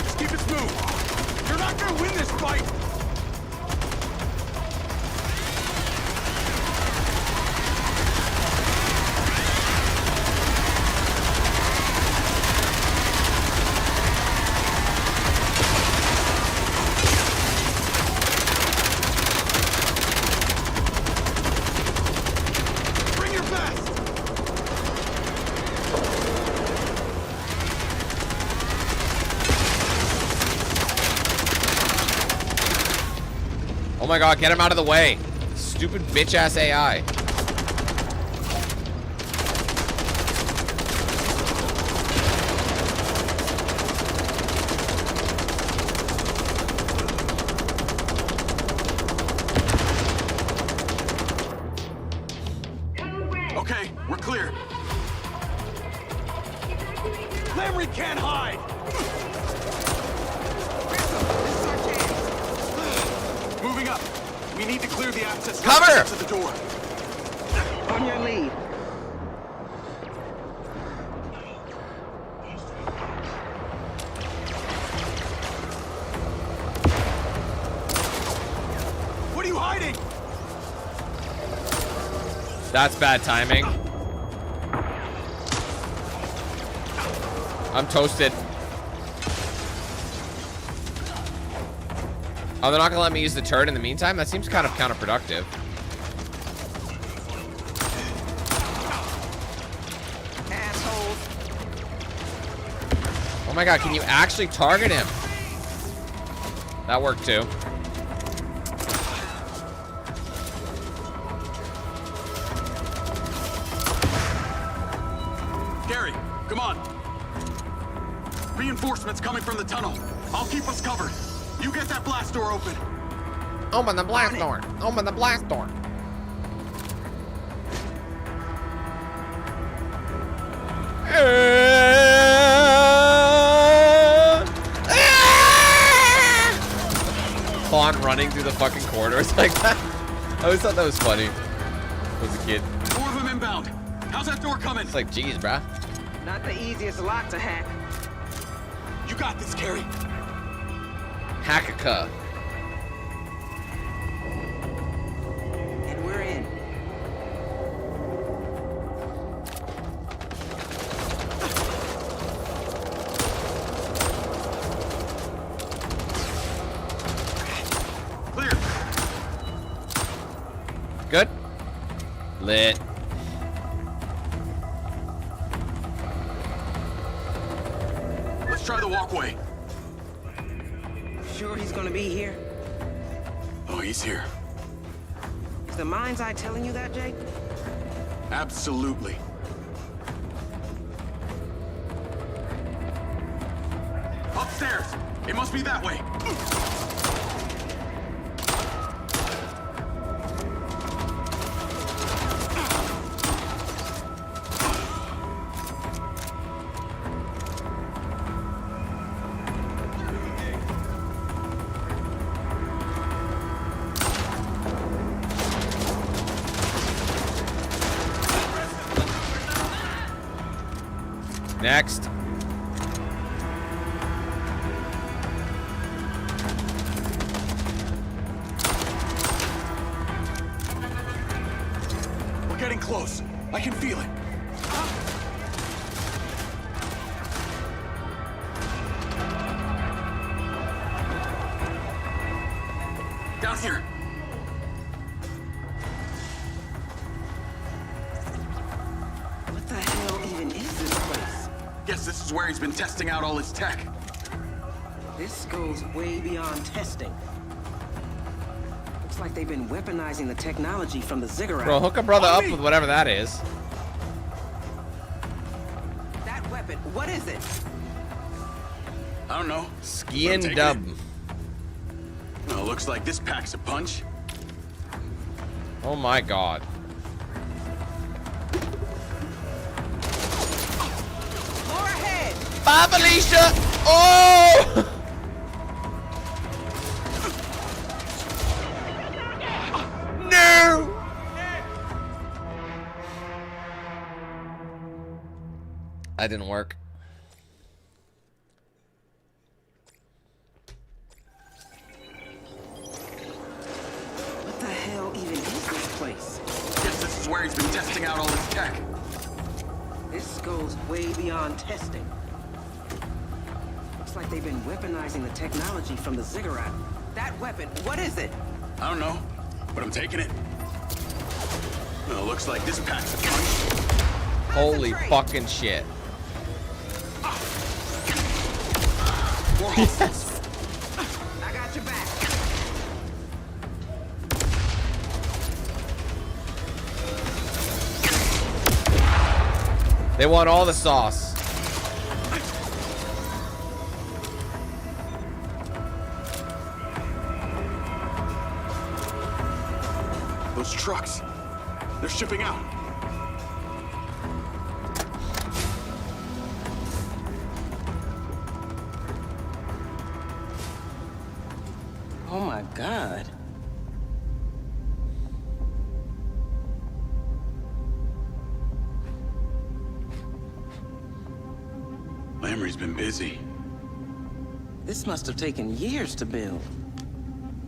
Just keep it smooth. You're not gonna win this fight. Oh my god, get him out of the way. Stupid bitch-ass AI. Okay, we're clear. Lamrie can't hide! Moving up. We need to clear the access Cover! to the door. On your lead. What are you hiding? That's bad timing. I'm toasted. Oh, they're not gonna let me use the turret in the meantime? That seems kind of counterproductive. Oh my god, can you actually target him? That worked too. Gary, come on. Reinforcements coming from the tunnel. I'll keep us covered. You get that blast door open. Open the blast door. Open the blast door. Fawn running through the fucking corridors like that. I always thought that was funny as a kid. 4 of them inbound. How's that door coming? It's like, geez, bruh. Not the easiest lock to hack. You got this, Gary. Hackaka. And we're in. Clear. Good. Lit. Let's try the walkway. Sure he's gonna be here? Oh, he's here. Is the MindsEye telling you that, Jake? Absolutely. Upstairs. It must be that way. Next. We're getting close. I can feel it. Down here. What the hell even is this place? Guess this is where he's been testing out all his tech. This goes way beyond testing. Looks like they've been weaponizing the technology from the Ziggurat. Bro, hook a brother up with whatever that is. That weapon, what is it? I don't know. Ski and But I'm dub. taking it. Well, looks like this packs a punch. Oh my god. More ahead! Bye, Felicia! Oh! No! That didn't work. What the hell even is this place? Guess this is where he's been testing out all his tech. This goes way beyond testing. Looks like they've been weaponizing the technology from the Ziggurat. That weapon, what is it? I don't know, but I'm taking it. Well, looks like this packs a punch. Holy fucking shit. More hostiles. I got your back. They want all the sauce. Those trucks. They're shipping out. Oh my god. Lamrie's been busy. This must have taken years to build.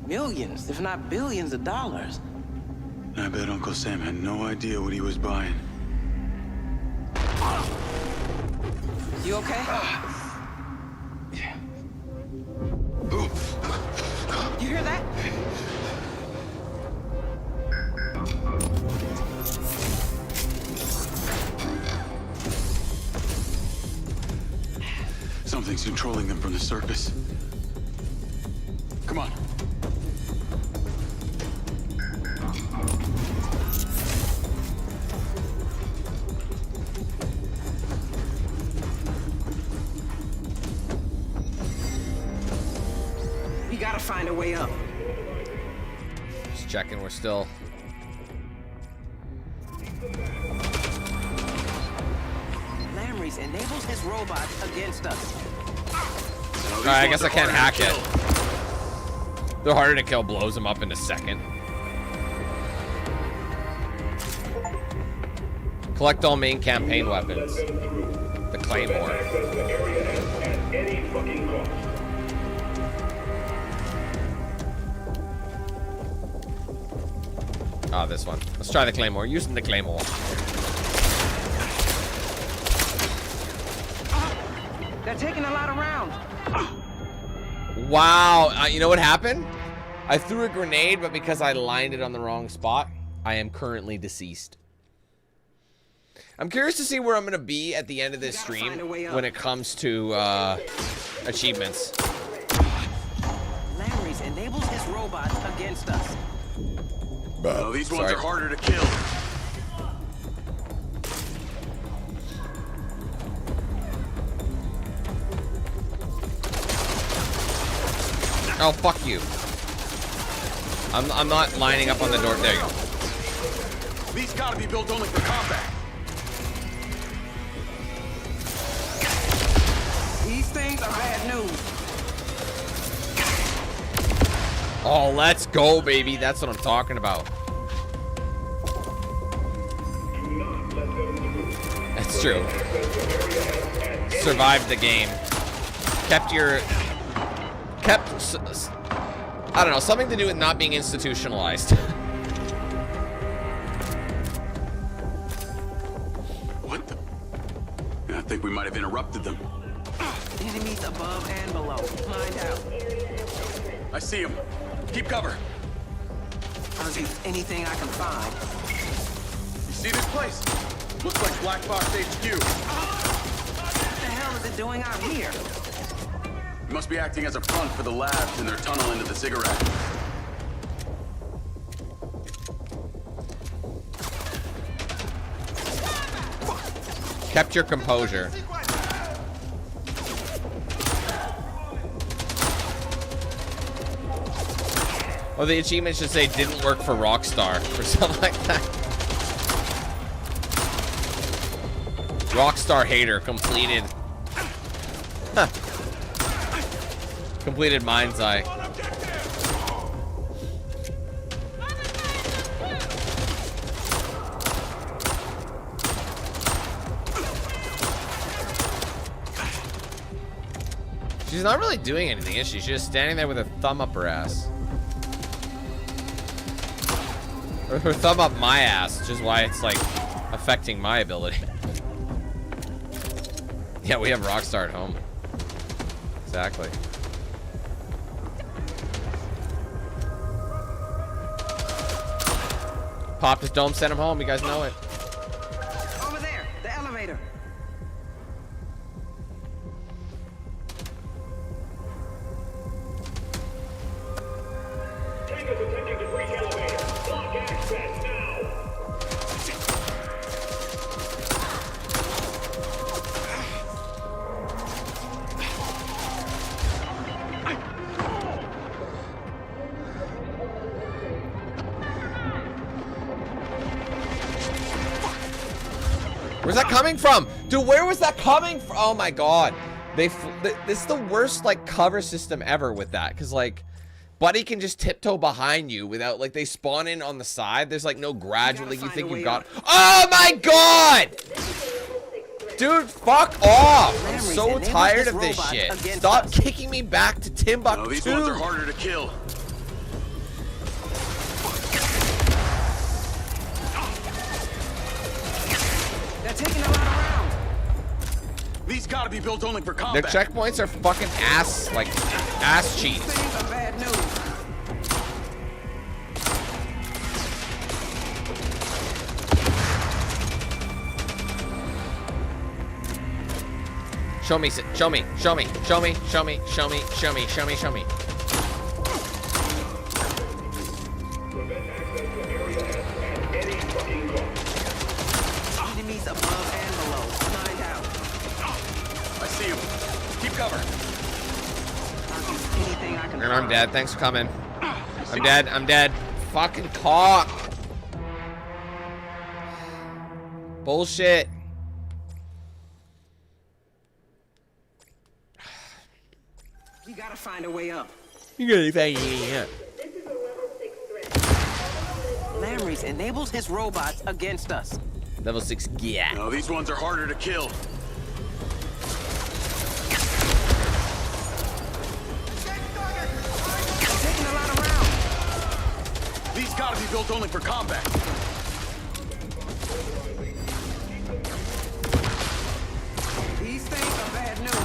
Millions, if not billions of dollars. I bet Uncle Sam had no idea what he was buying. You okay? You hear that? Something's controlling them from the surface. Come on. We gotta find a way up. Just checking we're still... Lamrie enables his robots against us. Alright, I guess I can't hack it. They're harder to kill, blows them up in a second. Collect all main campaign weapons. The Claymore. Ah, this one. Let's try the Claymore. Using the Claymore. They're taking a lot of rounds. Wow. You know what happened? I threw a grenade, but because I lined it on the wrong spot, I am currently deceased. I'm curious to see where I'm going to be at the end of this stream when it comes to achievements. Lamrie enables his robots against us. Oh, these ones are harder to kill. Oh, fuck you. I'm not lining up on the door. There you go. These gotta be built only for combat. These things are bad news. Oh, let's go, baby. That's what I'm talking about. That's true. Survived the game. Kept I don't know, something to do with not being institutionalized. What the? I think we might have interrupted them. Enemies above and below. Find out. I see them. Keep cover. I'll do anything I can find. You see this place? Looks like Black Box HQ. What the hell is it doing out here? It must be acting as a front for the labs in their tunnel into the Ziggurat. Kept your composure. Or the achievement should say didn't work for Rockstar or something like that. Rockstar hater completed. Huh. Completed MindsEye. She's not really doing anything, is she? She's just standing there with her thumb up her ass. Or her thumb up my ass, which is why it's like affecting my ability. Yeah, we have Rockstar at home. Exactly. Pop his dome, send him home. You guys know it. Over there, the elevator. Where's that coming from? Dude, where was that coming from? Oh my god. This is the worst like cover system ever with that. Cause like Buddy can just tiptoe behind you without like they spawn in on the side. There's like no gradually you think you've got. Oh my god! Dude, fuck off! I'm so tired of this shit. Stop kicking me back to Timbuktu. No, these ones are harder to kill. They're taking a lot of rounds. These gotta be built only for combat. Their checkpoints are fucking ass, like, ass cheats. Things are bad news. Show me, show me, show me, show me, show me, show me, show me, show me, show me. Enemies above and below. Find out. I see him. Keep cover. Anything I can I'm dead. Thanks for coming. I'm dead. I'm dead. Fucking cock. Bullshit. You gotta find a way up. You gotta find a way up. Lamrie's enables his robots against us. Level 6, yeah. No, these ones are harder to kill. Taking a lot of rounds. These gotta be built only for combat. These things are bad news.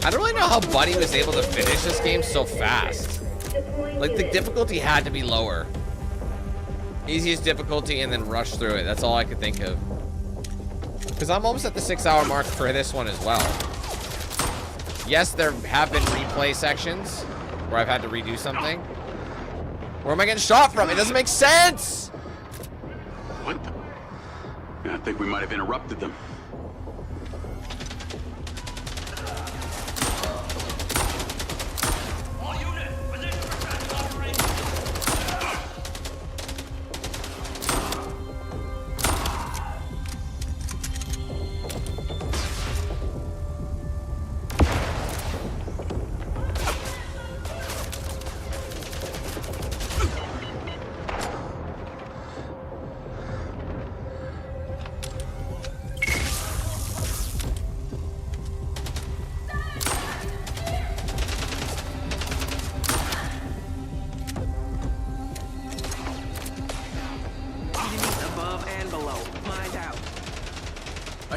I don't really know how Buddy was able to finish this game so fast. Like, the difficulty had to be lower. Easiest difficulty and then rush through it. That's all I could think of. Because I'm almost at the 6-hour mark for this one as well. Yes, there have been replay sections where I've had to redo something. Where am I getting shot from? It doesn't make sense! What the? I think we might have interrupted them.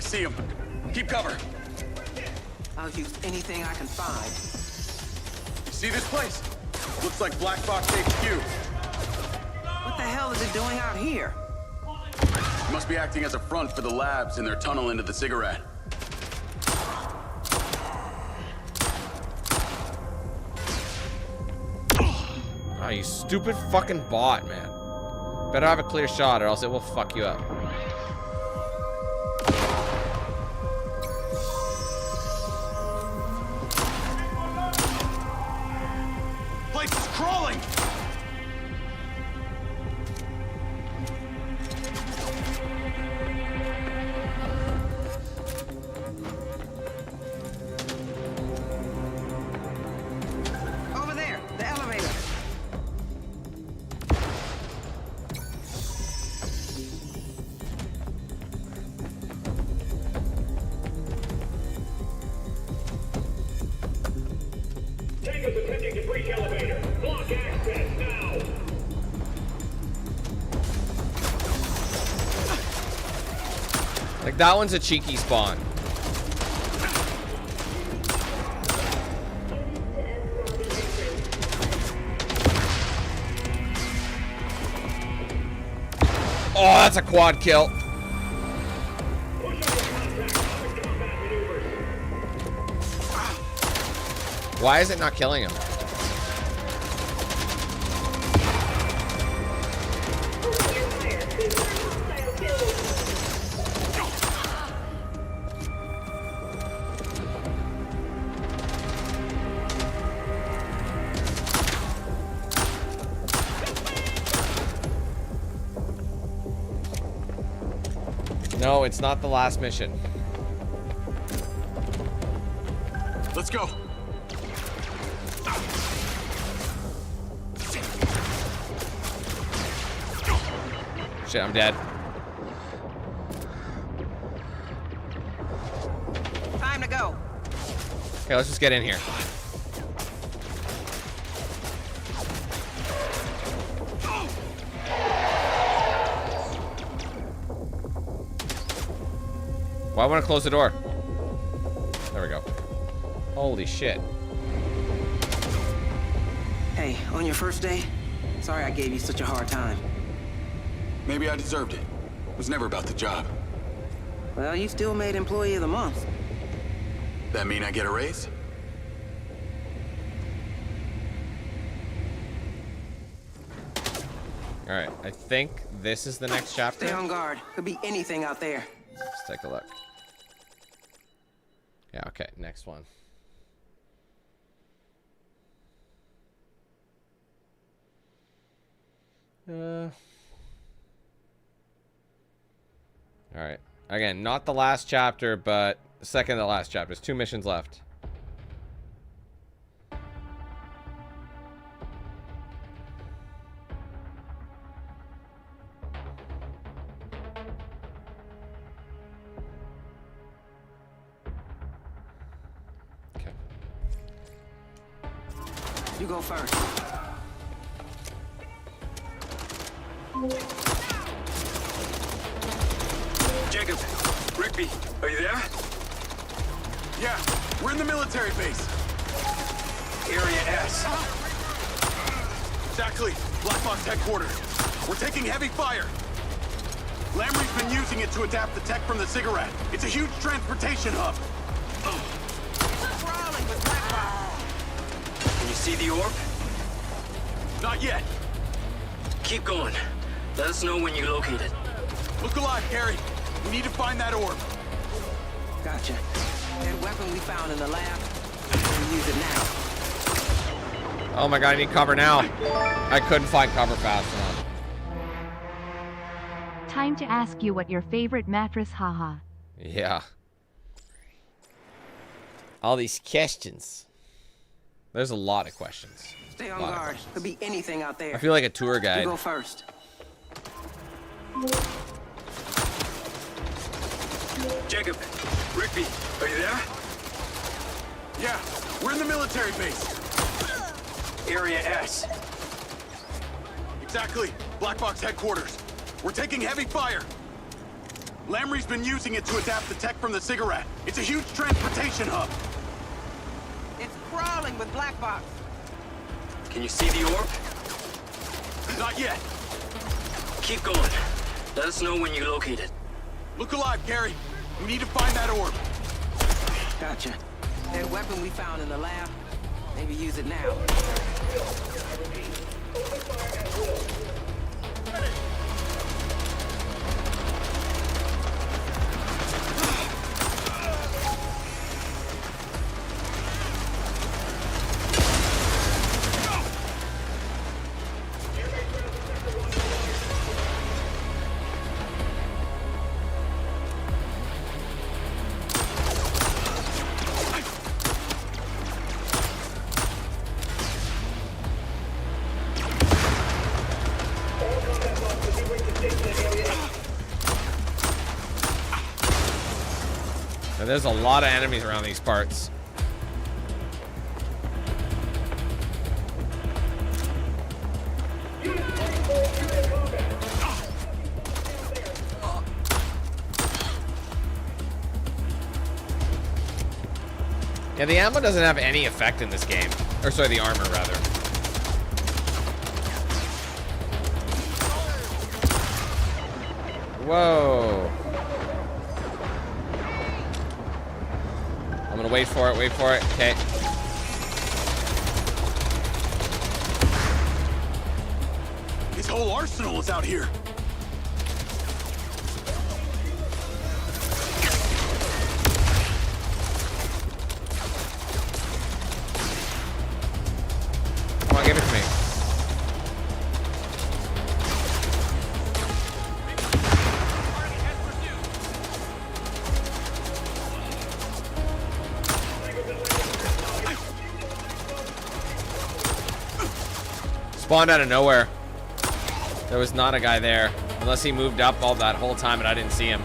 See him. Keep cover. I'll use anything I can find. See this place? Looks like Black Box HQ. What the hell is it doing out here? It must be acting as a front for the labs in their tunnel into the Ziggurat. Oh, you stupid fucking bot, man. Better have a clear shot or else it will fuck you up. Like, that one's a cheeky spawn. Oh, that's a quad kill. Why is it not killing him? No, it's not the last mission. Let's go. Shit, I'm dead. go. Okay, let's just get in here. Well, I want to close the door. There we go. Holy shit. Hey, on your first day, sorry I gave you such a hard time. Maybe I deserved it. It was never about the job. Well, you still made Employee of the Month. That mean I get a raise? Alright, I think this is the next chapter. Stay on guard. Could be anything out there. Let's take a look. Yeah, okay, next one. Alright. Again, not the last chapter, but the second to the last chapter. There's 2 missions left. Okay. You go first. Jacob, Rigby, are you there? Yeah, we're in the military base. Area S. Exactly, Black Box headquarters. We're taking heavy fire. Lamrie's been using it to adapt the tech from the Ziggurat. It's a huge transportation hub. Can you see the orb? Not yet. Keep going. Let us know when you locate it. Look alive, Carrie. We need to find that orb. Gotcha. That weapon we found in the lab, we'll use it now. Oh my god, I need cover now. I couldn't find cover fast enough. Time to ask you what your favorite mattress, haha. Yeah. All these questions. There's a lot of questions. Stay on guard. Could be anything out there. I feel like a tour guide. You go first. Jacob, Rigby, are you there? Yeah, we're in the military base. Area S. Exactly, Black Box headquarters. We're taking heavy fire. Lamrie's been using it to adapt the tech from the Ziggurat. It's a huge transportation hub. It's crawling with Black Box. Can you see the orb? Not yet. Keep going. Let us know when you locate it. Look alive, Carrie. We need to find that orb. Gotcha. That weapon we found in the lab, maybe use it now. Now, there's a lot of enemies around these parts. Yeah, the ammo doesn't have any effect in this game. Or sorry, the armor, rather. Whoa. I'm gonna wait for it, okay. His whole arsenal is out here. Come on, give it to me. Spawned out of nowhere. There was not a guy there. Unless he moved up all that whole time and I didn't see him.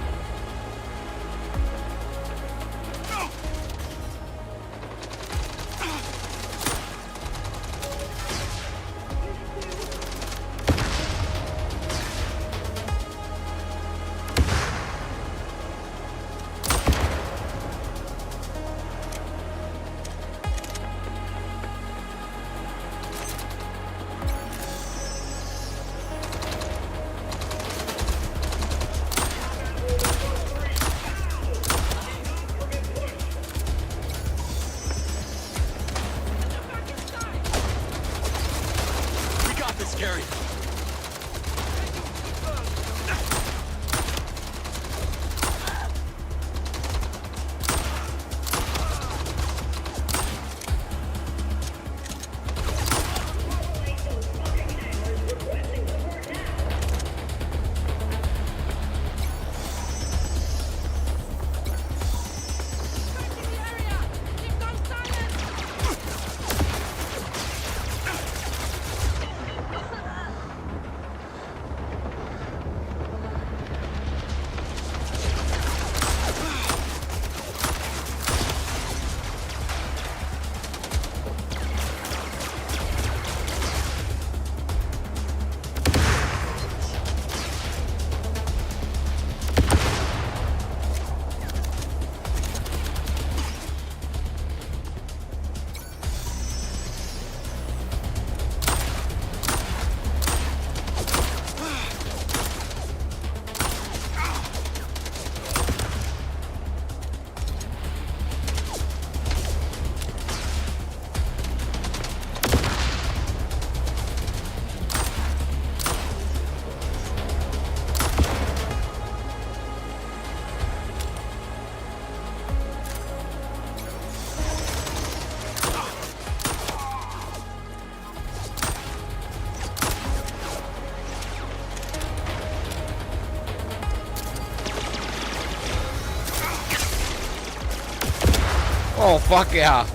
Oh, fuck yeah.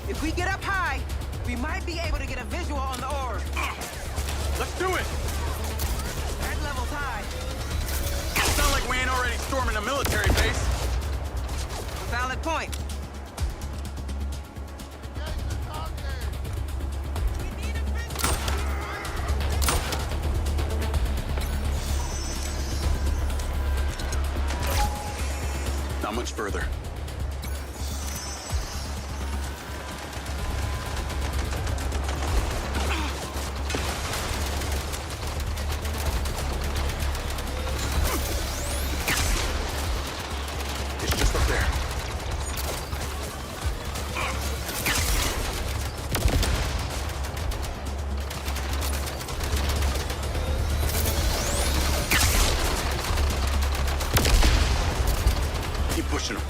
If we get up high, we might be able to get a visual on the orb. Let's do it! That level's high. It's not like we ain't already storming a military base. Valid point. Not much further. Pushing him.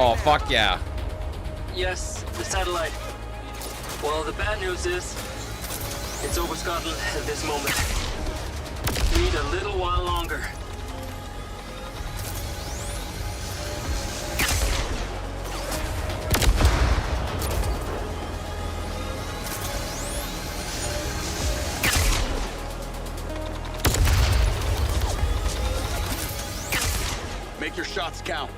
Oh, fuck yeah. Yes, the satellite. Well, the bad news is, it's over Scotland at this moment. We need a little while longer. Make your shots count.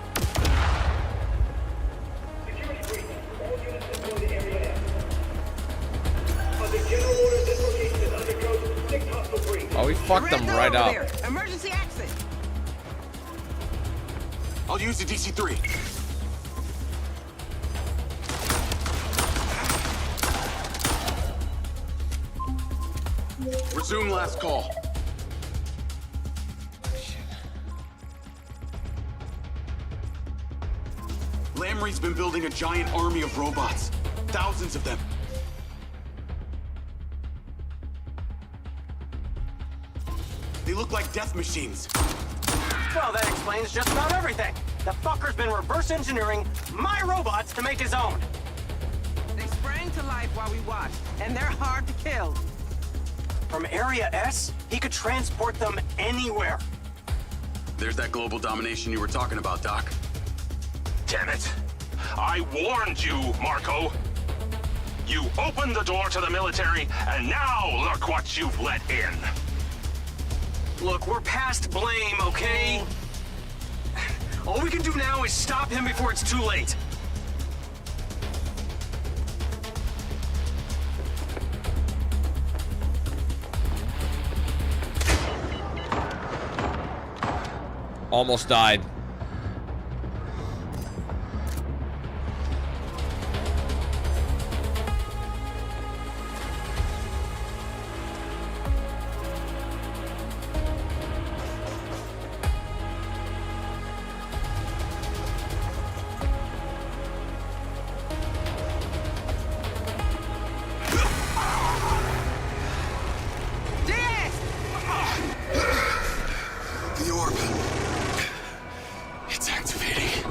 Oh, we fucked them right up. Emergency exit. I'll use the DC-3. Resume last call. Lamrie's been building a giant army of robots. Thousands of them. They look like death machines. Well, that explains just about everything. The fucker's been reverse engineering my robots to make his own. They sprang to life while we watched, and they're hard to kill. From Area S, he could transport them anywhere. There's that global domination you were talking about, Doc. Damn it. I warned you, Marco. You opened the door to the military, and now look what you've let in. Look, we're past blame, okay? All we can do now is stop him before it's too late. Almost died. The orb. It's activating.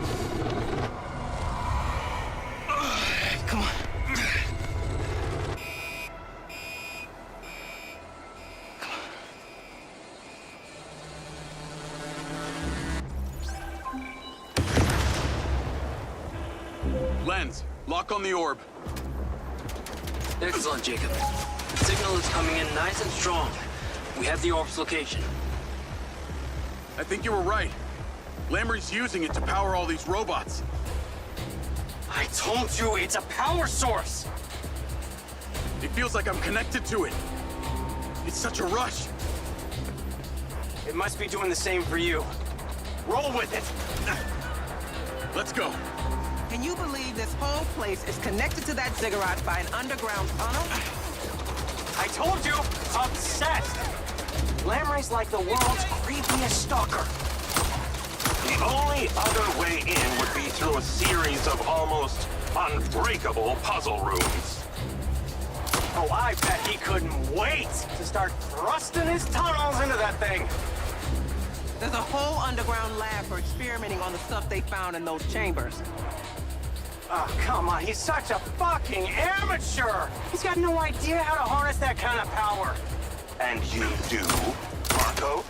Come on. Lens, lock on the orb. Excellent, Jacob. The signal is coming in nice and strong. We have the orb's location. I think you were right. Lamrie's using it to power all these robots. I told you it's a power source! It feels like I'm connected to it. It's such a rush. It must be doing the same for you. Roll with it! Let's go. Can you believe this whole place is connected to that Ziggurat by an underground tunnel? I told you! Obsessed! Lamrie's like the world's creepiest stalker. The only other way in would be through a series of almost unbreakable puzzle rooms. Oh, I bet he couldn't wait to start thrusting his tunnels into that thing. There's a whole underground lab for experimenting on the stuff they found in those chambers. Oh, come on, he's such a fucking amateur! He's got no idea how to harness that kind of power. And you do, Marco?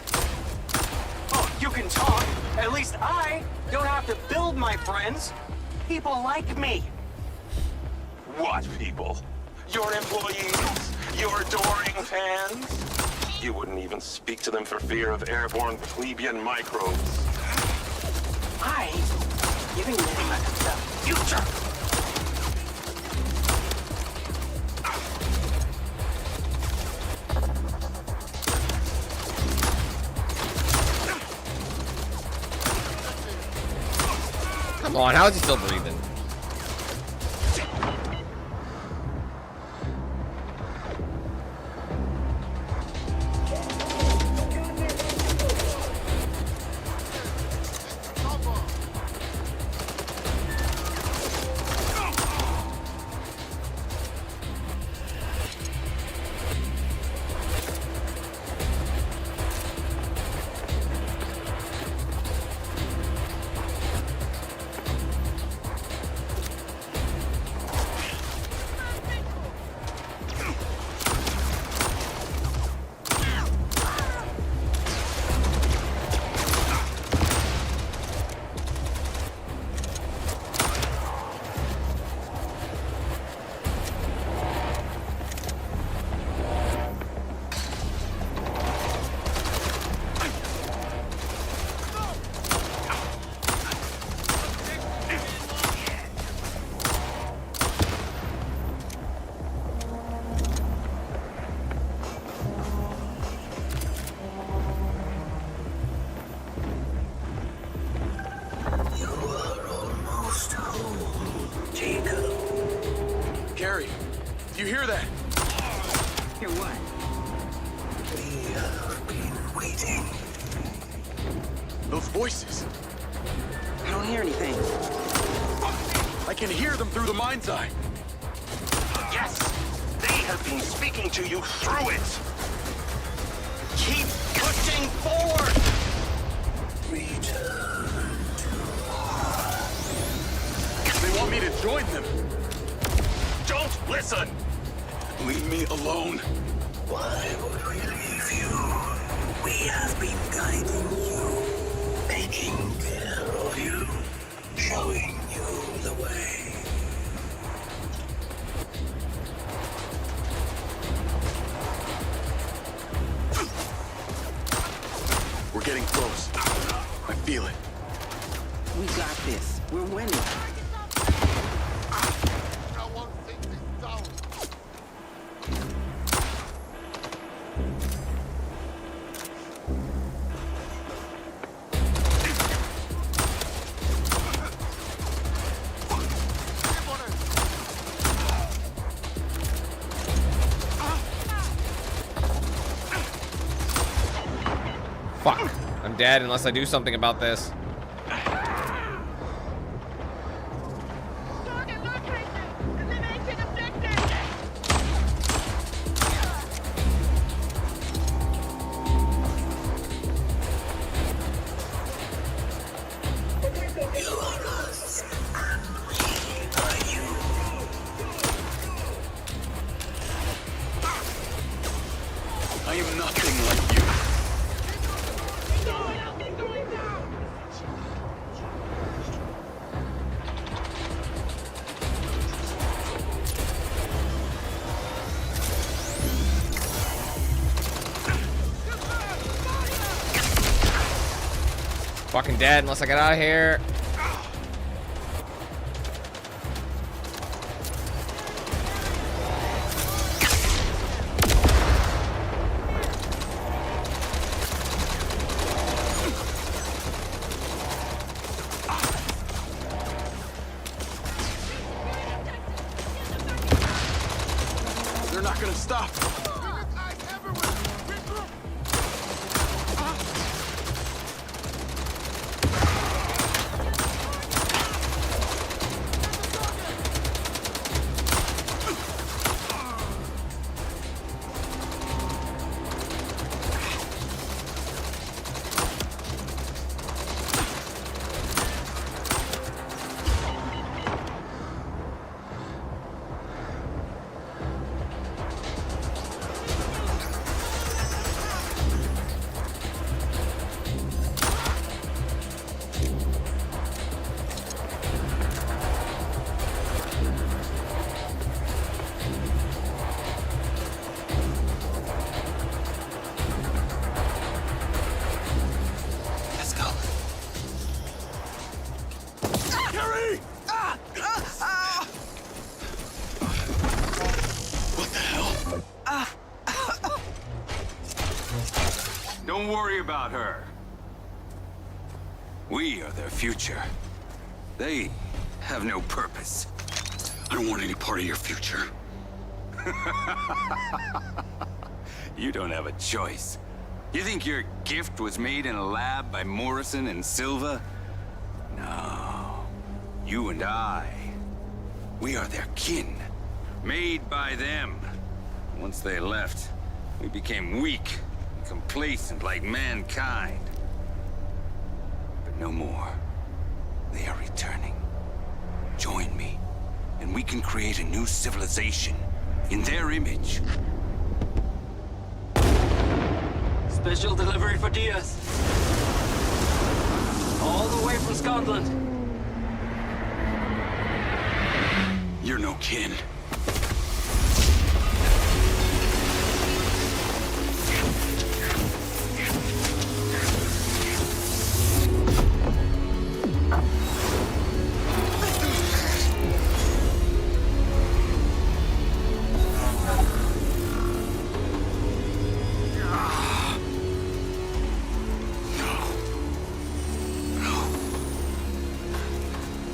Oh, you can talk. At least I don't have to build my friends. People like me. What people? Your employees? Your adoring fans? You wouldn't even speak to them for fear of airborne plebeian microbes. I'm giving them the future. Come on, how is he still breathing? You hear that? Hear what? We have been waiting. Those voices. I don't hear anything. I can hear them through the MindsEye. Yes! They have been speaking to you through it! Keep pushing forward! Return to They want me to join them. Don't listen! Leave me alone. Why would we leave you? We have been guiding you, taking care of you, showing you the way. We're getting close. I feel it. We got this. We're winning. Fuck. I'm dead unless I do something about this. I am nothing like you. fucking dead unless I get out of here. They're not gonna stop. Don't worry about her. We are their future. They have no purpose. I don't want any part of your future. You don't have a choice. You think your gift was made in a lab by Morrison and Silva? No. You and I, we are their kin. Made by them. Once they left, we became weak and complacent like mankind. But no more. They are returning. Join me, and we can create a new civilization in their image. Special delivery for Diaz. All the way from Scotland. You're no kin.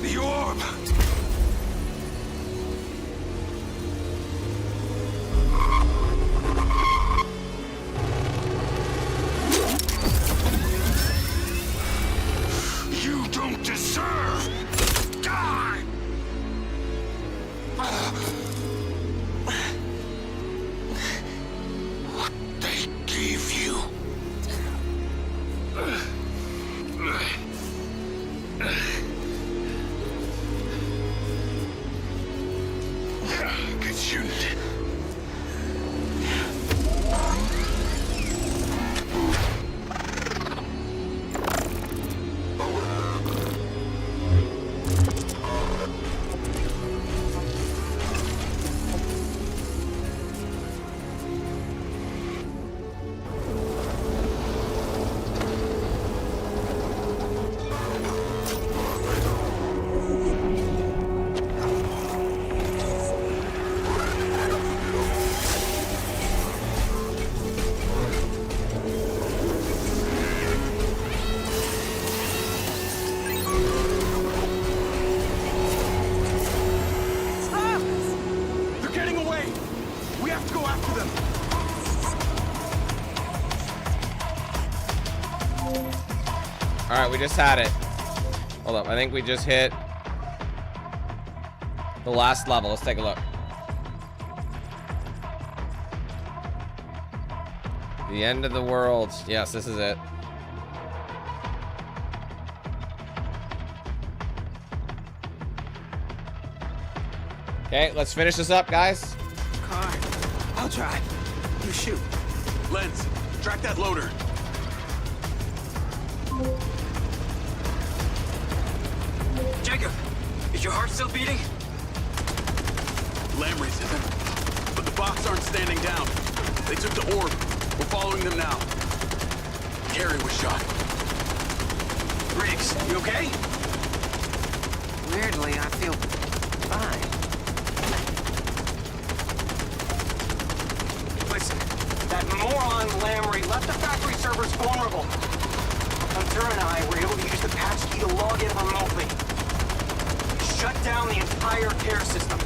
The orb! You don't deserve to die! What they gave you. Good shooting. They're getting away! We have to go after them! All right, we just had it. Hold up, I think we just hit the last level. Let's take a look. The end of the world. Yes, this is it. Okay, let's finish this up, guys. Car. I'll try. You shoot. Lens, track that loader. Jacob, is your heart still beating? Lamrie's in them. But the box aren't standing down. They took the orb. We're following them now. Carrie was shot. Riggs, you okay? Weirdly, I feel fine. Listen, that moron Lamrie left the factory servers vulnerable. Hunter and I were able to use the patch key to log in remotely. Shut down the entire care system.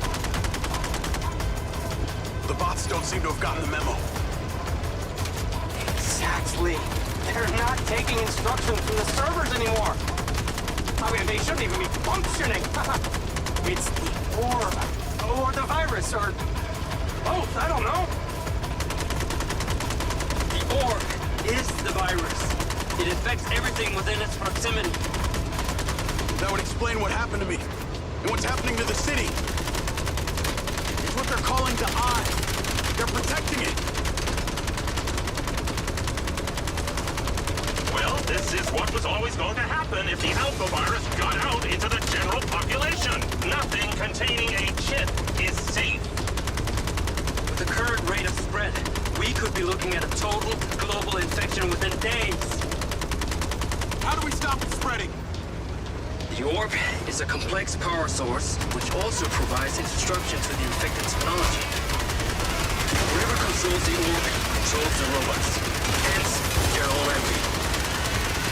The bots don't seem to have gotten the memo. Exactly. They're not taking instructions from the servers anymore. I mean, they shouldn't even be functioning. It's the orb, or the virus, or both, I don't know. The orb is the virus. It infects everything within its proximity. That would explain what happened to me, and what's happening to the city. It's what they're calling the Eye. They're protecting it. Well, this is what was always going to happen if the alpha virus got out into the general population. Nothing containing a chip is safe. With the current rate of spread, we could be looking at a total global infection within days. How do we stop it spreading? The orb is a complex power source, which also provides instructions for the infected technology. Whoever controls the orb controls the robots. Hence, General Lamrie.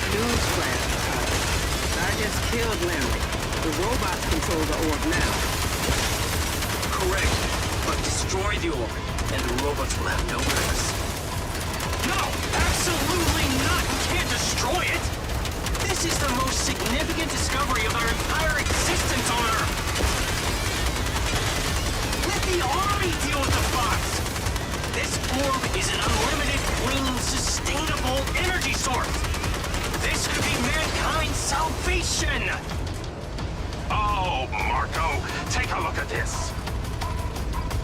Newsflash, I just killed Lamrie. The robots control the orb now. Correct, but destroy the orb, and the robots will have no purpose. No, absolutely not. We can't destroy it. This is the most significant discovery of our entire existence on Earth. Let the army deal with the bots. This orb is an unlimited, clean, sustainable energy source. This could be mankind's salvation. Oh, Marco, take a look at this.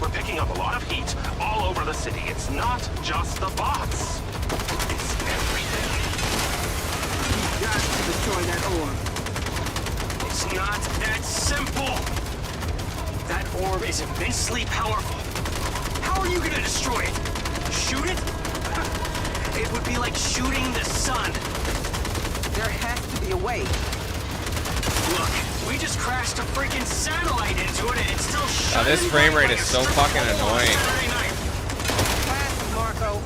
We're picking up a lot of heat all over the city. It's not just the bots. It's everything. You've got to destroy that orb. It's not that simple. That orb is immensely powerful. How are you gonna destroy it? Shoot it? It would be like shooting the sun. There has to be a way. Look, we just crashed a freaking satellite into it and it's still shining. This frame rate is so fucking annoying. Pass, Marco.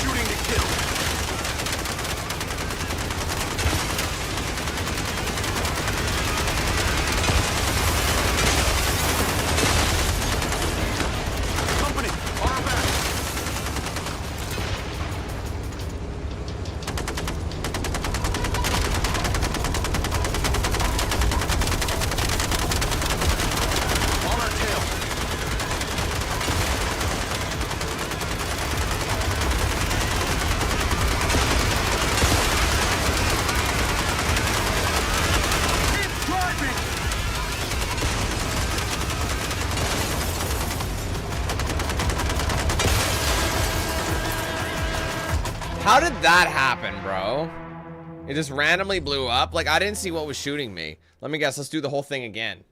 Shooting to kill. Company, on our back. On our tail. Keep driving. How did that happen, bro? It just randomly blew up. Like, I didn't see what was shooting me. Let me guess. Let's do the whole thing again.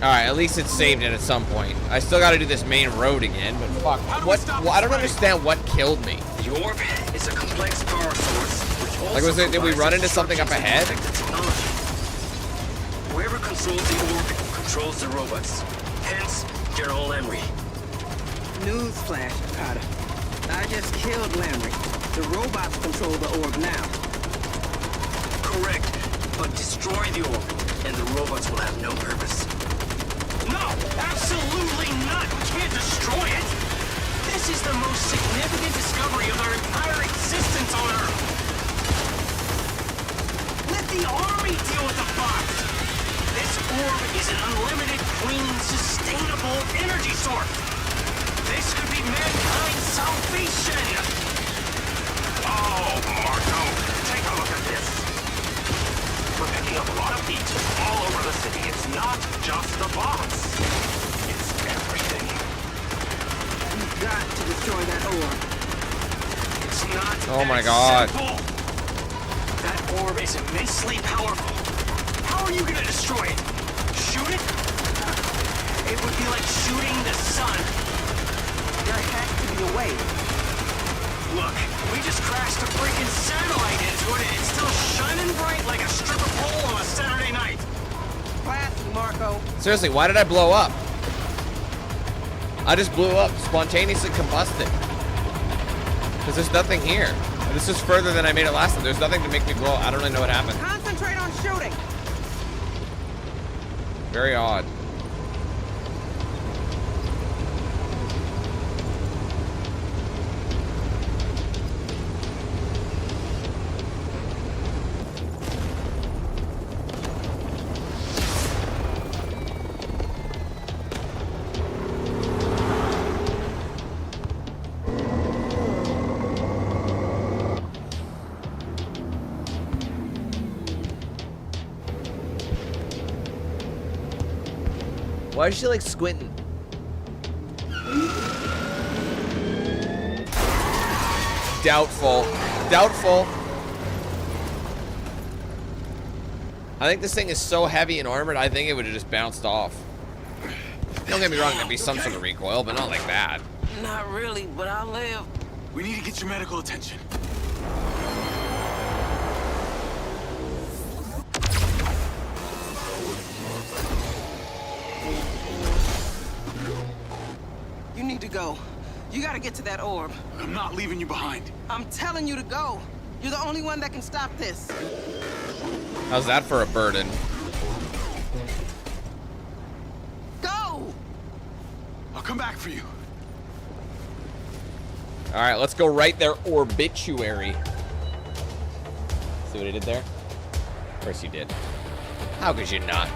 Alright, at least it saved it at some point. I still gotta do this main road again, but fuck. What? Well, I don't understand what killed me. The orb is a complex power source, which also Like, was it, did we run into something up ahead? Whoever controls the orb controls the robots. Hence, General Lamrie. Newsflash, Carter. I just killed Lamrie. The robots control the orb now. Correct, but destroy the orb, and the robots will have no purpose. No, absolutely not. We can't destroy it. This is the most significant discovery of our entire existence on Earth. Let the army deal with the bots. This orb is an unlimited, clean, sustainable energy source. This could be mankind's salvation. Oh, Marco, take a look at this. We're picking up a lot of heat all over the city. It's not just the bots. It's everything. You've got to destroy that orb. It's not Oh my that God. simple. That That orb is immensely powerful. How are you gonna destroy it? Shoot it? It would be like shooting the sun. There has to be a way. Look, we just crashed a freaking satellite into it, and it's still shining bright like a strip of coal on a Saturday night. Classy, Marco. Seriously, why did I blow up? I just blew up, spontaneously combusted. Because there's nothing here. This is further than I made it last time. There's nothing to make me blow up. I don't really know what happened. Concentrate on shooting. Very odd. Why is she like squinting? Doubtful. Doubtful. I think this thing is so heavy and armored, I think it would have just bounced off. Don't get me wrong, there'd be some sort of recoil, but not like that. Not really, but I'll live. We need to get your medical attention. You need to go. You gotta get to that orb. I'm not leaving you behind. I'm telling you to go. You're the only one that can stop this. How's that for a burden? Go! I'll come back for you. All right, let's go right there. Orbituary. See what I did there? Of course you did. How could you not?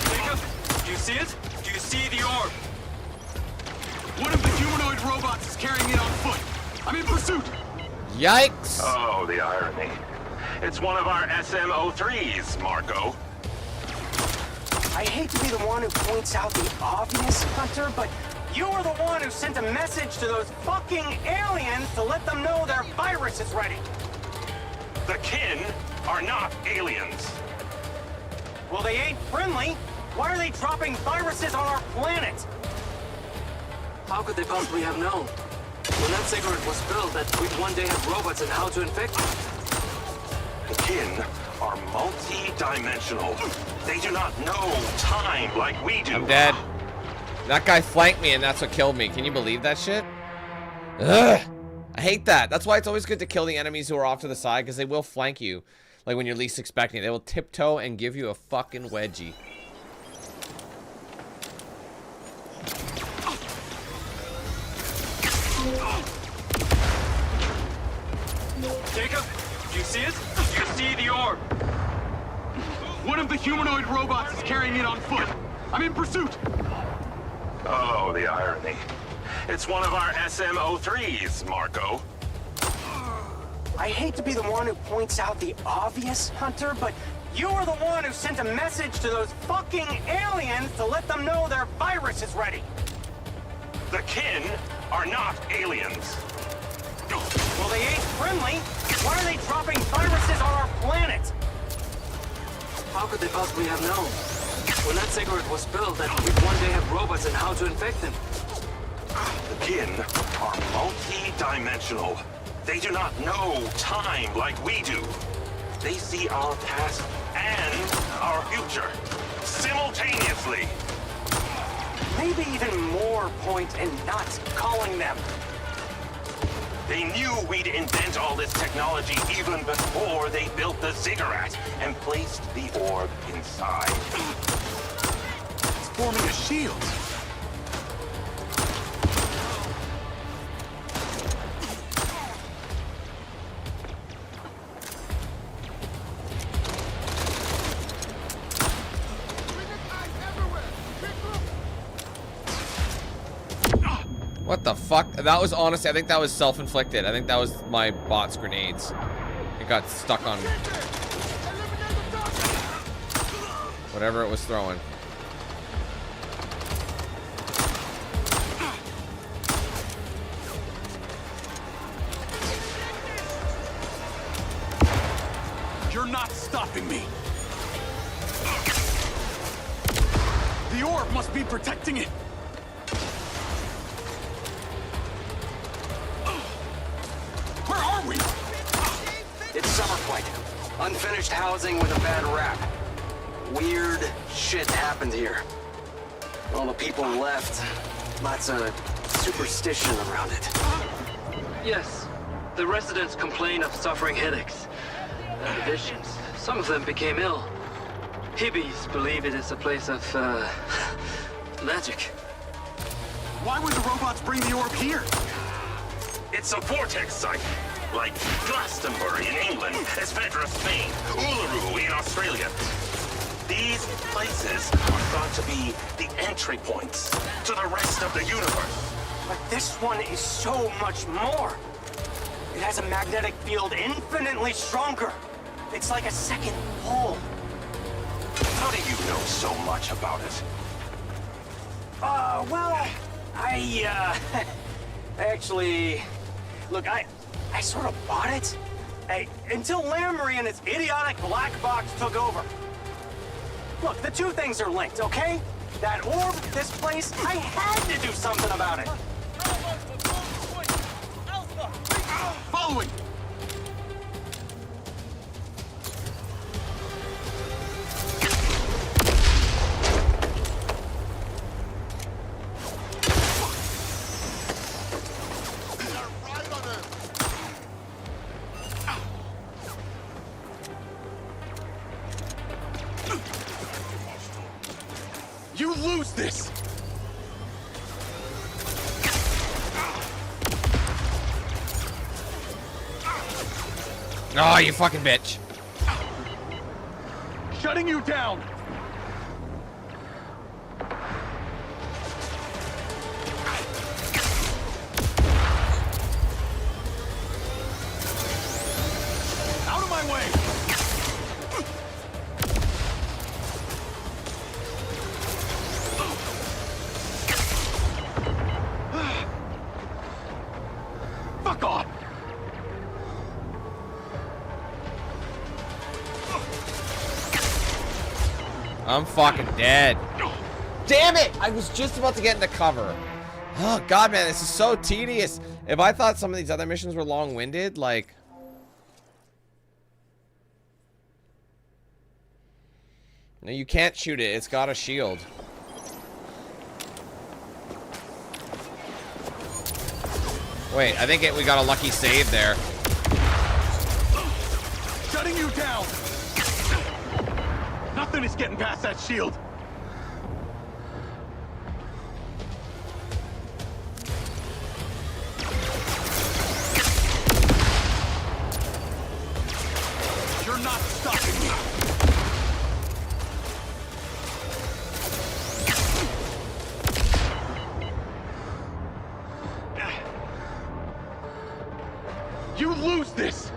Jacob, do you see it? Do you see the orb? One of the humanoid robots is carrying it on foot. I'm in pursuit. Yikes! Oh, the irony. It's one of our SM-03s, Marco. I hate to be the one who points out the obvious, Hunter, but you were the one who sent a message to those fucking aliens to let them know their virus is ready. The kin are not aliens. Well, they ain't friendly. Why are they dropping viruses on our planet? How could they possibly have known? When that Ziggurat was built, that we'd one day have robots and how to infect them. The kin are multi-dimensional. They do not know time like we do. I'm dead. That guy flanked me and that's what killed me. Can you believe that shit? Ugh. I hate that. That's why it's always good to kill the enemies who are off to the side, because they will flank you. Like when you're least expecting it. They will tiptoe and give you a fucking wedgie. Jacob, do you see it? Do you see the orb? One of the humanoid robots is carrying it on foot. I'm in pursuit. Oh, the irony. It's one of our SM-03s, Marco. I hate to be the one who points out the obvious, Hunter, but you were the one who sent a message to those fucking aliens to let them know their virus is ready. The kin are not aliens. Well, they ain't friendly. Why are they dropping viruses on our planet? How could they possibly have known? When that Ziggurat was built, that we'd one day have robots and how to infect them. The kin are multi-dimensional. They do not know time like we do. They see our past and our future simultaneously. Maybe even more point in not calling them. They knew we'd invent all this technology even before they built the Ziggurat and placed the orb inside. It's forming a shield. What the fuck? That was honestly, I think that was self-inflicted. I think that was my bot's grenades. It got stuck on whatever it was throwing. not stopping me. The orb must be protecting it. Where are we? It's Summer Point. Unfinished housing with a bad rap. Weird shit happened here. All the people left. Lots of superstition around it. Yes, the residents complain of suffering headaches and visions. Some of them became ill. Hibbies believe it is a place of, magic. Why would the robots bring the orb here? It's a vortex site, like Glastonbury in England, Esvedra, Spain, Uluru in Australia. These places are thought to be the entry points to the rest of the universe. But this one is so much more. It has a magnetic field infinitely stronger. It's like a second pole. How do you know so much about it? Well, I actually... Look, I sort of bought it. Until Lamrie and its idiotic black box took over. Look, the two things are linked, okay? That orb, this place, I had to do something about it. Following! You lose this! Oh, you fucking bitch. Shutting you down! Out of my way! Fuck off! I'm fucking dead. Damn it! I was just about to get into cover. Oh, God, man, this is so tedious. If I thought some of these other missions were long-winded, like... No, you can't shoot it. It's got a shield. Wait, I think we got a lucky save there. Shutting you down! Nothing is getting past that shield. You're not stopping me. You lose this.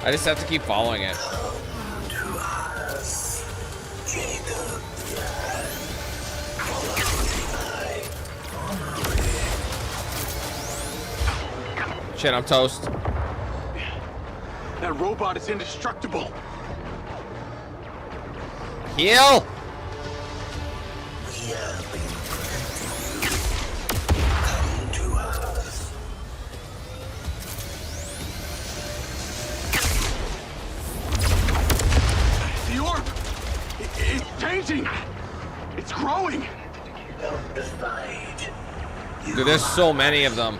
I just have to keep following it. Shit, I'm toast. That robot is indestructible. Heal! The orb! It's changing! It's growing! Dude, there's so many of them.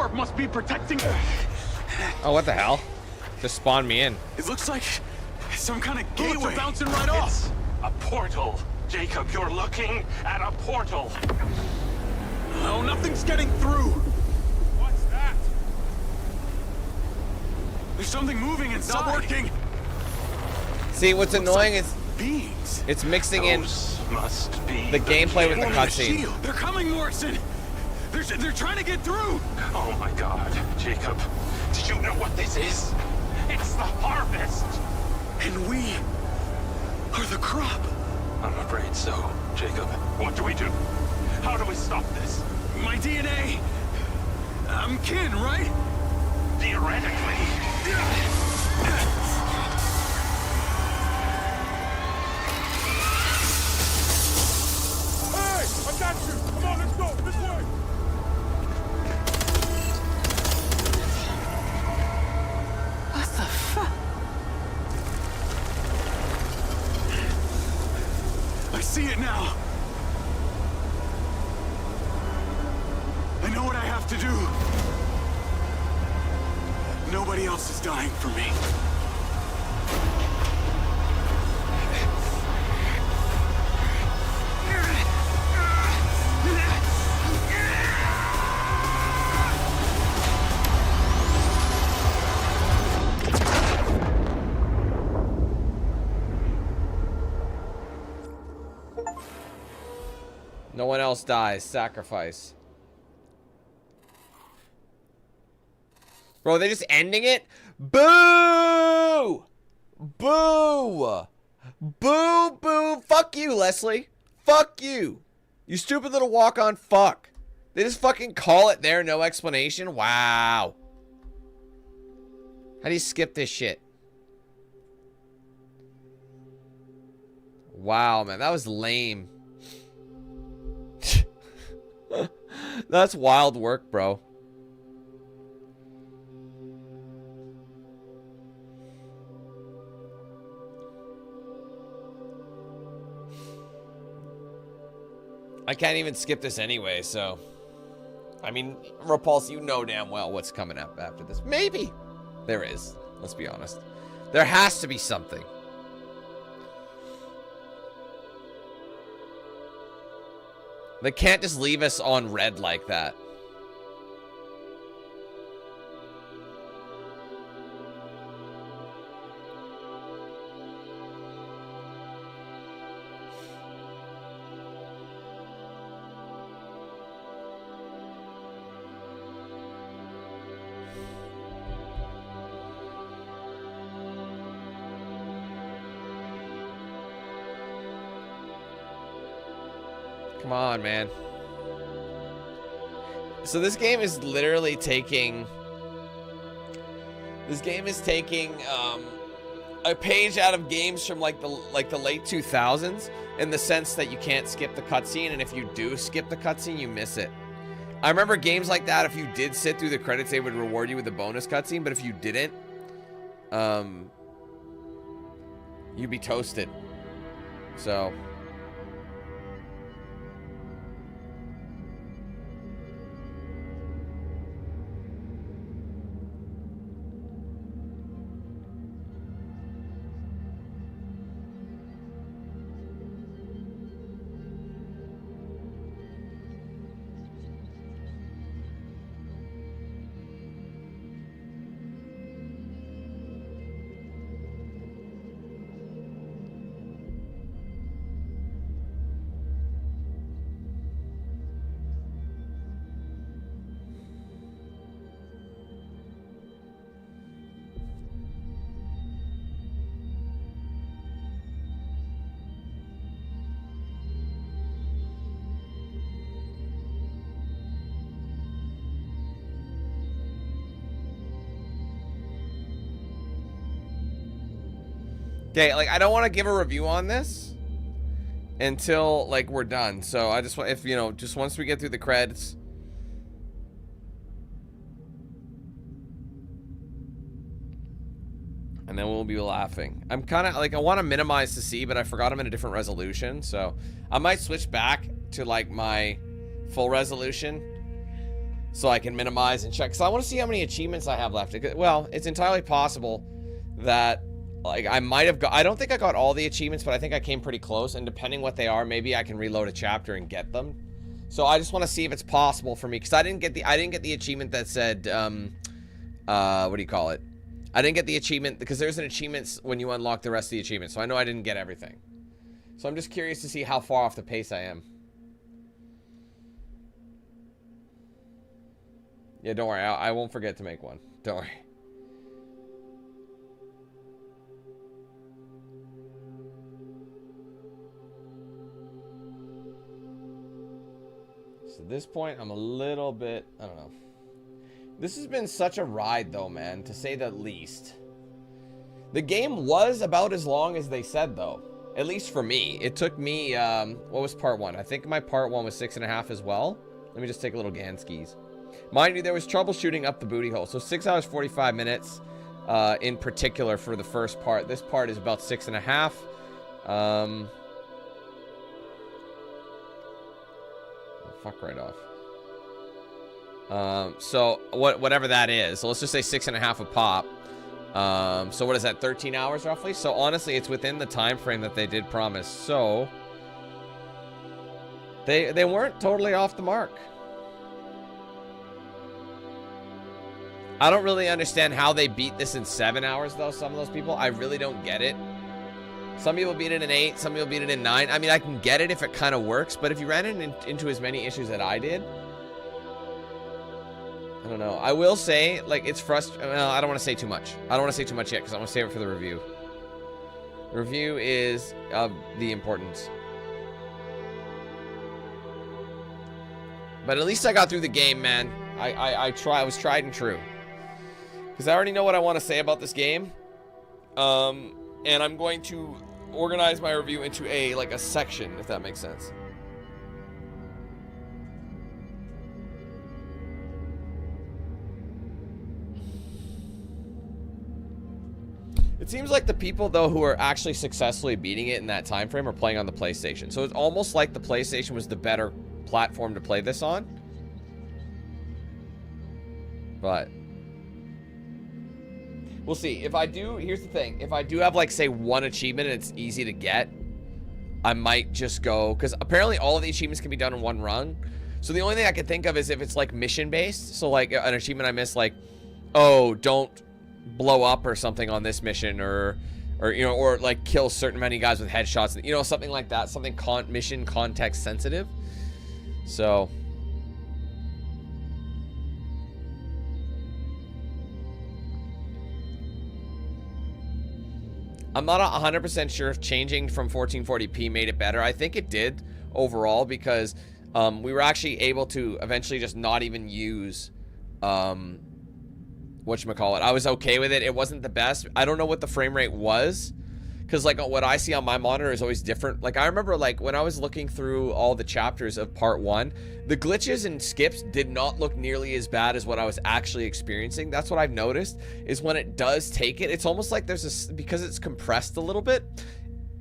orb must be protecting. Oh, what the hell? Just spawned me in. It looks like some kind of Bullets gateway. are bouncing right off. It's a portal. Jacob, you're looking at a portal. No, nothing's getting through. What's that? There's something moving inside. Not working. See, what's annoying is beings. It's mixing in must be the gameplay with the cutscene. They're coming, Morrison. They're trying to get through. Oh my God, Jacob. Did you know what this is? It's the harvest. And we are the crop. I'm afraid so, Jacob. What do we do? How do we stop this? My DNA. I'm kin, right? Theoretically. Hey, I got you. Come on, let's go. This way. What the fuck? I see it now. I know what I have to do. Nobody else is dying for me. No one else dies. Sacrifice. Bro, they're just ending it? Boo! Boo! Boo, boo. Fuck you, Leslie. Fuck you. You stupid little walk-on fuck. They just fucking call it there, no explanation? Wow. How do you skip this shit? Wow, man. That was lame. That's wild work, bro. I can't even skip this anyway, so... I mean, Repulse, you know damn well what's coming up after this. Maybe. There is. Let's be honest. There has to be something. They can't just leave us on red like that. Come on, man. So this game is literally taking... This game is taking a page out of games from like the late 2000s, in the sense that you can't skip the cutscene, and if you do skip the cutscene, you miss it. I remember games like that, if you did sit through the credits, they would reward you with a bonus cutscene, but if you didn't, you'd be toasted. So... Okay, like, I don't want to give a review on this until, like, we're done. So I just want, if, you know, just once we get through the credits. And then we'll be laughing. I'm kind of, like, I want to minimize to see, but I forgot I'm in a different resolution. So I might switch back to, like, my full resolution. so I can minimize and check. So I want to see how many achievements I have left. Well, it's entirely possible that, like, I might have got, I don't think I got all the achievements, but I think I came pretty close, and depending what they are, maybe I can reload a chapter and get them. So I just want to see if it's possible for me, because I didn't get the achievement that said, what do you call it? I didn't get the achievement, because there's an achievement when you unlock the rest of the achievements, so I know I didn't get everything. So I'm just curious to see how far off the pace I am. Yeah, don't worry, I won't forget to make one. Don't worry. So at this point, I'm a little bit, I don't know. This has been such a ride, though, man, to say the least. The game was about as long as they said, though. At least for me. It took me, what was part 1? I think my part 1 was 6.5 as well. Let me just take a little Ganskis. Mind you, there was troubleshooting up the booty hole. So 6 hours, 45 minutes, in particular for the first part. This part is about 6.5. Fuck right off. So whatever that is, so let's just say 6.5 a pop. So what is that, 13 hours roughly? So honestly, it's within the time frame that they did promise. So they weren't totally off the mark. I don't really understand how they beat this in 7 hours, though. Some of those people, I really don't get it. Some people beat it in 8, some people beat it in 9. I mean, I can get it if it kind of works, but if you ran into as many issues that I did, I don't know. I will say, like, it's frustrating. Well, I don't want to say too much. I don't want to say too much yet, because I want to save it for the review. The review is of the importance. But at least I got through the game, man. I was tried and true. Because I already know what I want to say about this game. And I'm going to organize my review into a section, if that makes sense. It seems like the people, though, who are actually successfully beating it in that time frame are playing on the PlayStation. So it's almost like the PlayStation was the better platform to play this on. But we'll see. If I do, here's the thing. If I do have, like, say, one achievement and it's easy to get, I might just go, because apparently all of the achievements can be done in one run. So the only thing I can think of is if it's, like, mission-based. So, like, an achievement I missed, like, oh, don't blow up or something on this mission, or you know, or like kill certain many guys with headshots, you know, something like that, something mission context sensitive. So I'm not 100% sure if changing from 1440p made it better. I think it did overall, because we were actually able to eventually just not even use whatchamacallit. I was okay with it. It wasn't the best. I don't know what the frame rate was, because like what I see on my monitor is always different. Like I remember, like when I was looking through all the chapters of part 1, the glitches and skips did not look nearly as bad as what I was actually experiencing. That's what I've noticed, is when it does take it, it's almost like there's this, because it's compressed a little bit,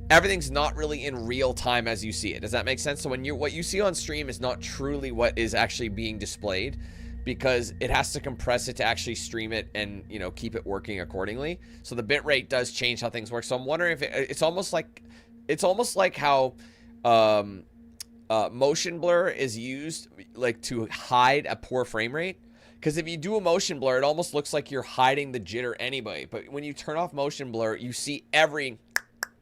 everything's not really in real time as you see it. Does that make sense? So when what you see on stream is not truly what is actually being displayed, because it has to compress it to actually stream it and, you know, keep it working accordingly. So the bit rate does change how things work. So I'm wondering if it's almost like how motion blur is used, like, to hide a poor frame rate. Because if you do a motion blur, it almost looks like you're hiding the jitter anyway. But when you turn off motion blur, you see every,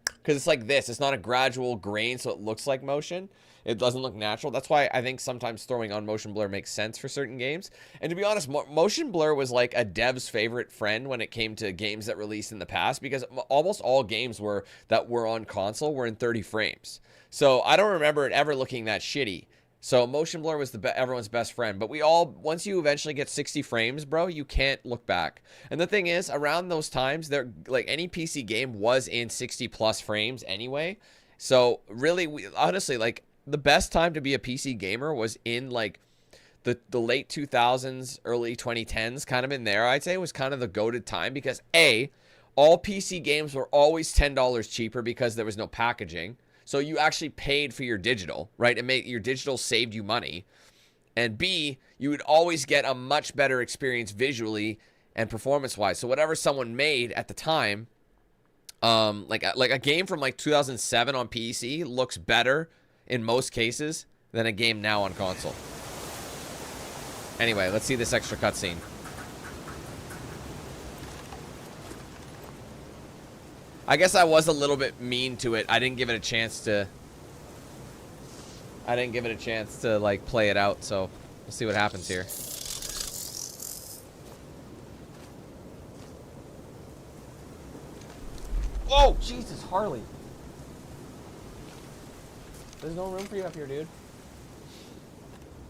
because it's like this. It's not a gradual grain, so it looks like motion. It doesn't look natural. That's why I think sometimes throwing on motion blur makes sense for certain games. And to be honest, motion blur was like a dev's favorite friend when it came to games that released in the past, because almost all games that were on console were in 30 frames. So I don't remember it ever looking that shitty. So motion blur was everyone's best friend. But once you eventually get 60 frames, bro, you can't look back. And the thing is, around those times, like any PC game was in 60 plus frames anyway. So really, honestly, like, the best time to be a PC gamer was in like the late 2000s, early 2010s, kind of in there. I'd say it was kind of the goated time, because all PC games were always $10 cheaper because there was no packaging. So you actually paid for your digital, right? Your digital saved you money. And B, you would always get a much better experience visually and performance-wise. So whatever someone made at the time, like a game from like 2007 on PC looks better in most cases than a game now on console. Anyway, let's see this extra cutscene. I guess I was a little bit mean to it. I didn't give it a chance to like play it out, so we'll see what happens here. Oh, Jesus, Harley. There's no room for you up here, dude.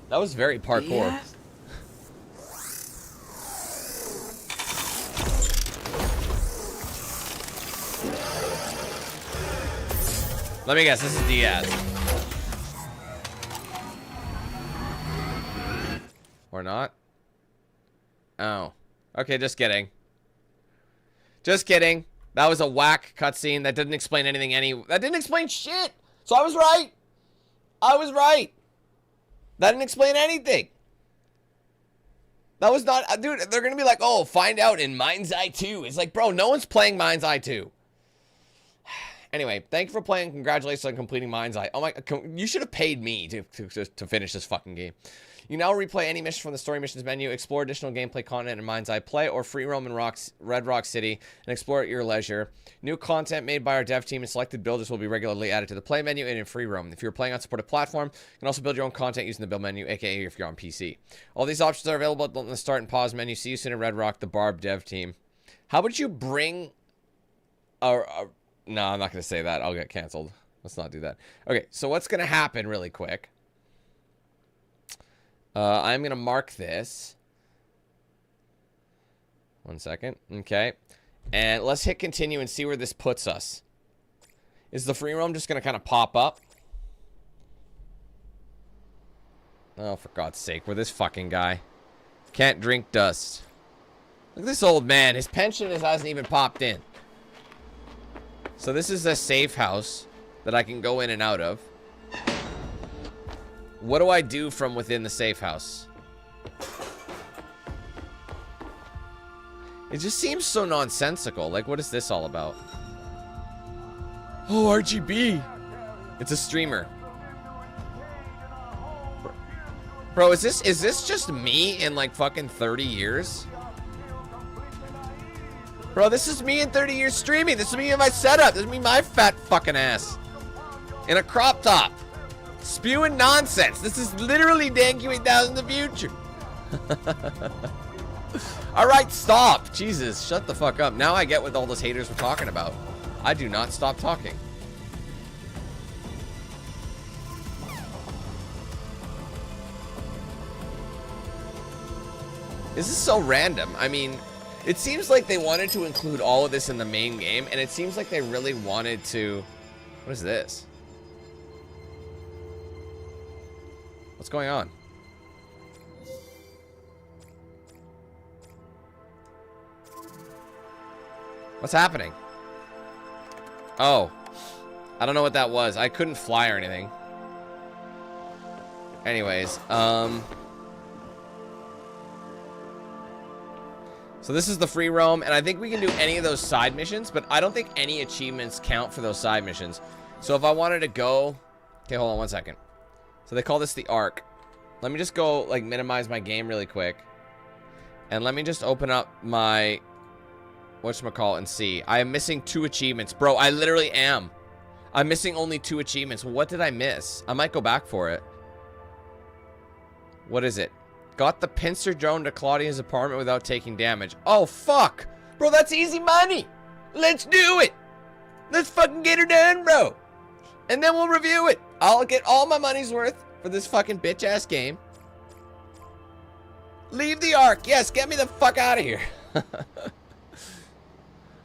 That was very parkour. Yeah. Let me guess, this is Diaz. Or not? Oh. Okay, just kidding. Just kidding. That was a whack cutscene. That didn't explain anything that didn't explain shit. So I was right. I was right. That didn't explain anything. That was not... Dude, they're going to be like, oh, find out in MindsEye 2. It's like, bro, no one's playing MindsEye 2. Anyway, thank you for playing. Congratulations on completing MindsEye. Oh my... You should have paid me to finish this fucking game. You now replay any mission from the story missions menu, explore additional gameplay content in MindsEye, play or free roam in Redrock City, and explore at your leisure. New content made by our dev team and selected builders will be regularly added to the play menu and in free roam. If you're playing on supported platform, you can also build your own content using the build menu, aka if you're on PC. All these options are available in the start and pause menu. See you soon in Redrock, the Barb dev team. How would you bring no, I'm not going to say that. I'll get canceled. Let's not do that. Okay, so what's going to happen really quick? I'm going to mark this. 1 second. Okay. And let's hit continue and see where this puts us. Is the free roam just going to kind of pop up? Oh, for God's sake. We're this fucking guy. Can't drink dust. Look at this old man. His pension hasn't even popped in. So this is a safe house that I can go in and out of. What do I do from within the safe house? It just seems so nonsensical. Like, what is this all about? Oh, RGB. It's a streamer. Bro, is this just me in like fucking 30 years? Bro, this is me in 30 years streaming. This is me in my setup. This is me, my fat fucking ass. In a crop top. Spewing nonsense. This is literally Dan Q8000 in the future. Alright, stop. Jesus, shut the fuck up. Now I get what all those haters were talking about. I do not stop talking. This is so random. I mean, it seems like they wanted to include all of this in the main game, and it seems like they really wanted to... What is this? What's going on? What's happening? Oh. I don't know what that was. I couldn't fly or anything. Anyways, so this is the free roam, and I think we can do any of those side missions, but I don't think any achievements count for those side missions. So if I wanted to go... Okay, hold on 1 second. So they call this the Arc. Let me just go, like, minimize my game really quick. And let me just open up my... whatchamacallit and see. I am missing 2 achievements. Bro, I literally am. I'm missing only 2 achievements. What did I miss? I might go back for it. What is it? Got the pincer drone to Claudia's apartment without taking damage. Oh, fuck. Bro, that's easy money. Let's do it. Let's fucking get her done, bro. And then we'll review it. I'll get all my money's worth for this fucking bitch-ass game. Leave the Ark. Yes, get me the fuck out of here.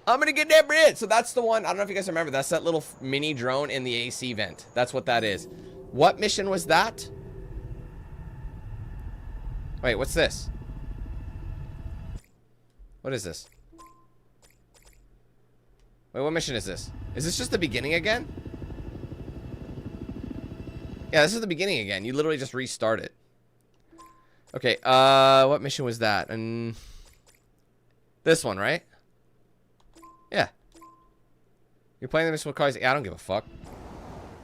I'm gonna get that bread. So that's the one. I don't know if you guys remember. That's that little mini drone in the AC vent. That's what that is. What mission was that? Wait, what's this? What is this? Wait, what mission is this? Is this just the beginning again? Yeah, this is the beginning again. You literally just restart it. Okay, what mission was that? And this one, right? Yeah. You're playing the mission with cars. Yeah, I don't give a fuck.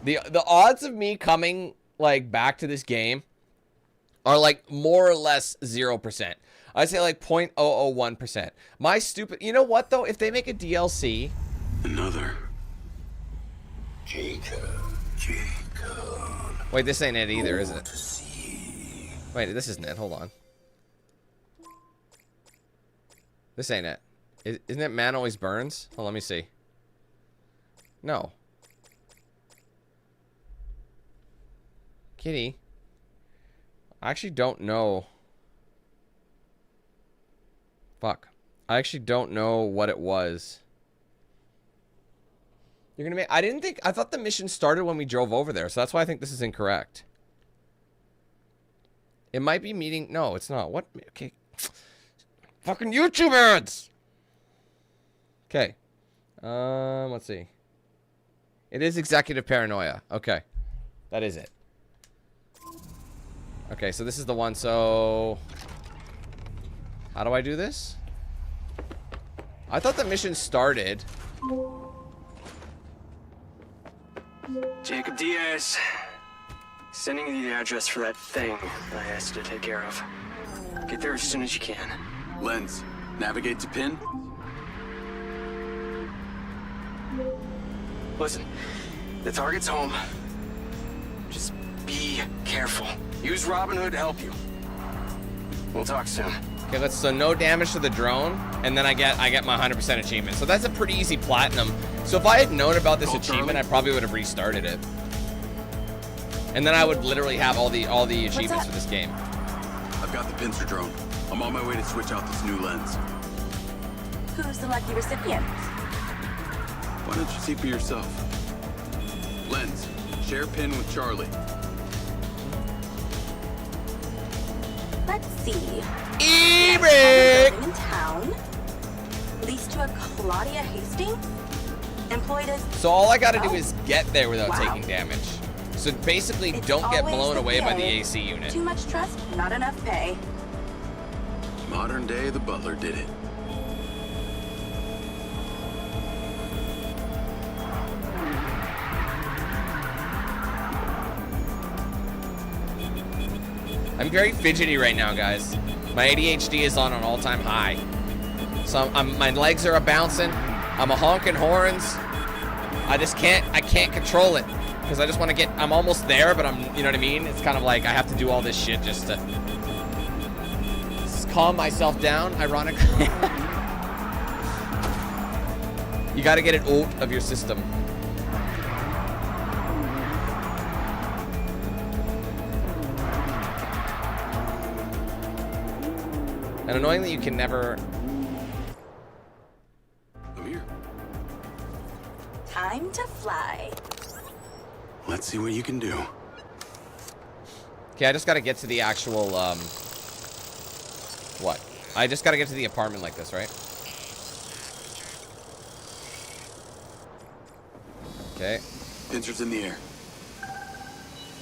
The odds of me coming like back to this game are like more or less 0%. I'd say like 0.001%. My stupid. You know what though? If they make a DLC, another. Jacob. Wait, this ain't it either, is it? Wait, this isn't it. Hold on. This ain't it. Isn't it Man Always Burns? Hold on, let me see. No. Kitty. I actually don't know. Fuck. I actually don't know what it was. You're gonna make... I thought the mission started when we drove over there, so that's why I think this is incorrect. It might be meeting... No, it's not. What? Okay. Fucking YouTube ads! Okay. Let's see. It is executive paranoia. Okay. That is it. Okay, so this is the one, so... How do I do this? I thought the mission started... Jacob Diaz. Sending you the address for that thing I asked you to take care of. Get there as soon as you can. Lens, navigate to pin. Listen, the target's home. Just be careful. Use Robin Hood to help you. We'll talk soon. Okay, so no damage to the drone, and then I get my 100% achievement. So that's a pretty easy platinum. So if I had known about this achievement, I probably would have restarted it. And then I would literally have all the achievements for this game. I've got the pincer drone. I'm on my way to switch out this new lens. Who's the lucky recipient? Why don't you see for yourself? Lens, share pin with Charlie. Let's see. Eric! In town. Leased to a Claudia Hastings. Employed as... So all I gotta do is get there without taking damage. So basically, don't get blown away by the AC unit. Too much trust, not enough pay. Modern day, the butler did it. I'm very fidgety right now, guys. My ADHD is on an all-time high. So my legs are a-bouncing. I'm a-honking horns. I can't control it. Because I just want to get, I'm almost there, but you know what I mean? It's kind of like I have to do all this shit just to calm myself down, ironically. You got to get it out of your system. And annoyingly, you can never... I'm here. Time to fly. Let's see what you can do. Okay, I just gotta get to the actual, what? I just gotta get to the apartment like this, right? Okay. Pincer's in the air.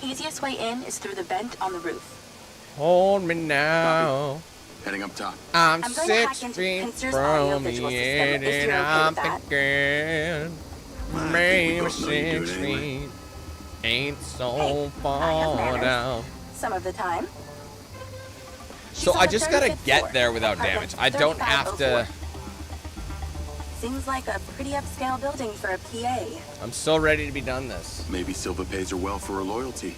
Easiest way in is through the vent on the roof. Hold me now. Copy. Heading up top. I'm going to hack 6 into feet Pincer's audio from visual the system edge, if you're and okay I'm with that. thinking, we maybe both know you do 6 it anyway. feet ain't so I have far manners. down. Some of the time. So She's on I the just gotta 35th get floor, there without apartment damage. I don't have to... 3504. Seems like a pretty upscale building for a PA. I'm so ready to be done this. Maybe Silva pays her well for her loyalty.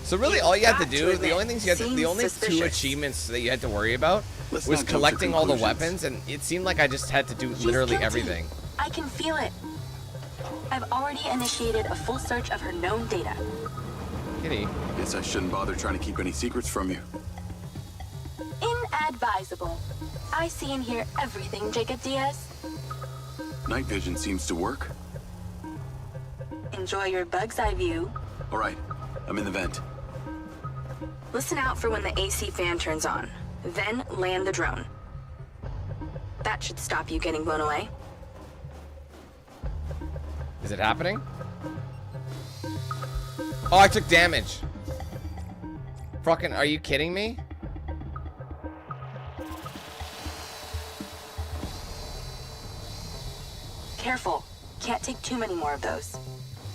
So really, all you had to Got do, to the admit, only things you had to, the seems only two suspicious. achievements that you had to worry about Let's was not jump to collecting all the conclusions. weapons, and it seemed like I just had to do She's literally guilty. everything. I can feel it. I've already initiated a full search of her known data. Kitty. Guess I shouldn't bother trying to keep any secrets from you. Inadvisable. I see and hear everything, Jacob Diaz. Night vision seems to work. Enjoy your bug's eye view. All right, I'm in the vent. Listen out for when the AC fan turns on. Then land the drone. That should stop you getting blown away. Is it happening? Oh, I took damage. Fucking, are you kidding me? Careful. Can't take too many more of those.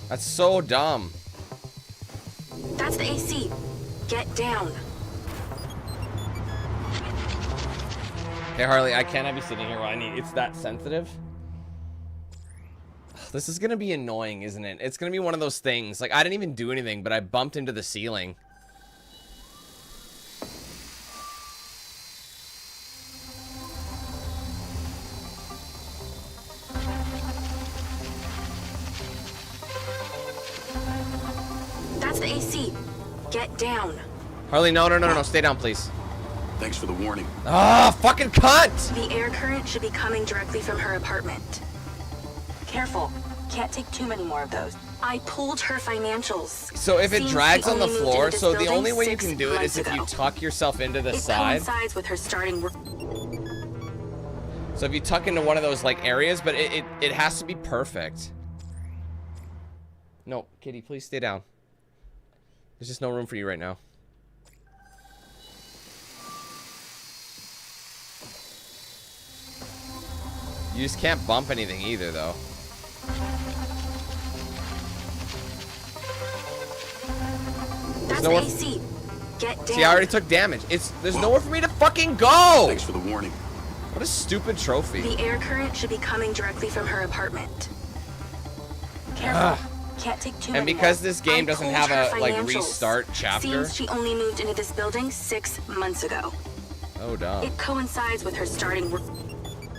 That's so dumb. That's the AC. Get down. Hey, Harley, I can't have you sitting here while I need... It's that sensitive. This is gonna be annoying, isn't it? It's gonna be one of those things. Like, I didn't even do anything, but I bumped into the ceiling. That's the AC. Get down. Harley, no. Stay down, please. Thanks for the warning. Ah, fucking cunt! The air current should be coming directly from her apartment. Careful. Can't take too many more of those. I pulled her financials. So if it Seems drags she on the only moved floor, into so this the only building way you 6 can do it is months if you ago. tuck yourself into the It side. coincides with her starting work. So if you tuck into one of those like areas, but it has to be perfect. No, kitty, please stay down. There's just no room for you right now. You just can't bump anything either, though. That's nowhere... the AC. Get down. See, I already took damage. There's nowhere for me to fucking go. Thanks for the warning. What a stupid trophy. The air current should be coming directly from her apartment. Careful. Can't take too many And because more. this game I doesn't pulled have her a like financials. restart chapter. Seems she only moved into this building 6 months ago. Oh, dumb. It coincides with her starting work.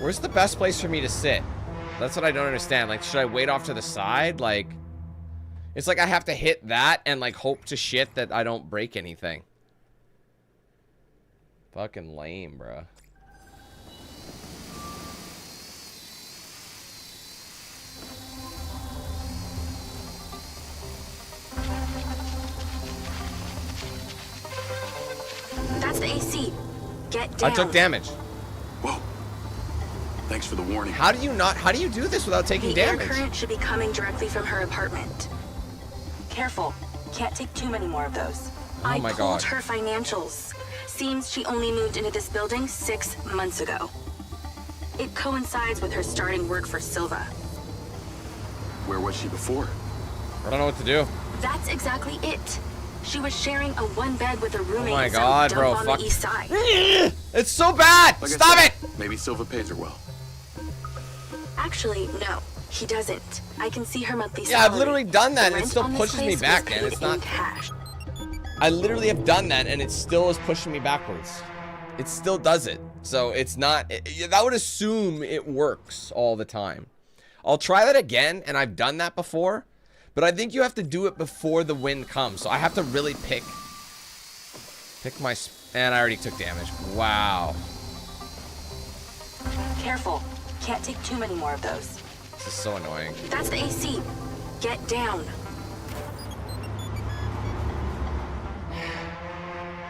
Where's the best place for me to sit? That's what I don't understand. Like, should I wait off to the side? Like, it's like I have to hit that and like hope to shit that I don't break anything. Fucking lame, bruh. That's the AC. Get down. I took damage. Whoa. Thanks for the warning. How do you do this without taking The air damage? current should be coming directly from her apartment. Careful. Can't take too many more of those. Oh my I pulled God. her financials. Seems she only moved into this building 6 months ago. It coincides with her starting work for Silva. Where was she before? I don't know what to do. That's exactly it. She was sharing a one bed with a roommate Oh my in some God, dump bro, on fuck. the east side. It's so bad. Like I Stop said, it. Maybe Silva pays her well. Actually, no, he doesn't. I can see her monthly Yeah, I've salary. literally done that, The and it rent still on this pushes me place back, was man. paid It's not. in cash. I literally have done that, and it still is pushing me backwards. It still does it. So it's not. That would assume it works all the time. I'll try that again, and I've done that before, but I think you have to do it before the wind comes. So I have to really pick my. And I already took damage. Wow. Careful. Can't take too many more of those. This is so annoying. That's the AC. Get down.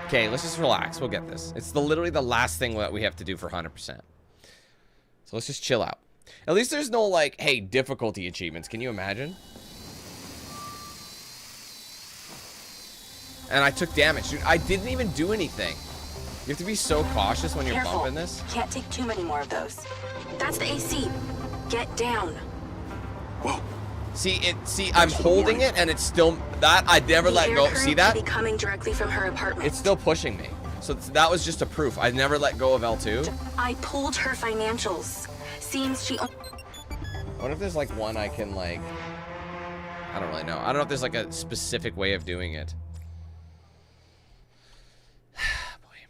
Okay, let's just relax. We'll get this. It's literally the last thing that we have to do for 100%. So let's just chill out. At least there's no, like, hey, difficulty achievements. Can you imagine? And I took damage. Dude, I didn't even do anything. You have to be so cautious when you're Careful. bumping this. Can't take too many more of those. That's the AC. Get down. Whoa. See, I'm holding it, and it's still... That, I never let go. See that? Be coming directly from her apartment. It's still pushing me. So that was just a proof. I never let go of L2. I pulled her financials. Seems she... What if there's like one I can like... I don't really know. I don't know if there's like a specific way of doing it. Boy.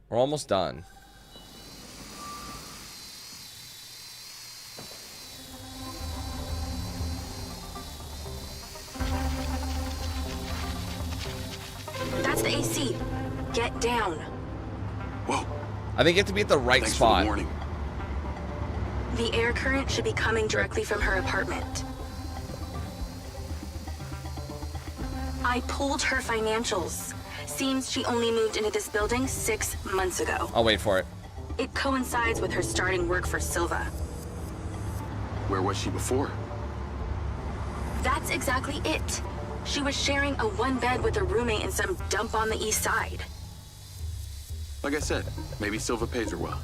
We're almost done. That's the AC. Get down. Whoa. I think you have to be at the right Thanks spot. For the warning. The air current should be coming directly from her apartment. I pulled her financials. Seems she only moved into this building 6 months ago. I'll wait for it. It coincides with her starting work for Silva. Where was she before? That's exactly it. She was sharing a one bed with a roommate in some dump on the east side. Like I said, maybe Silva pays her well.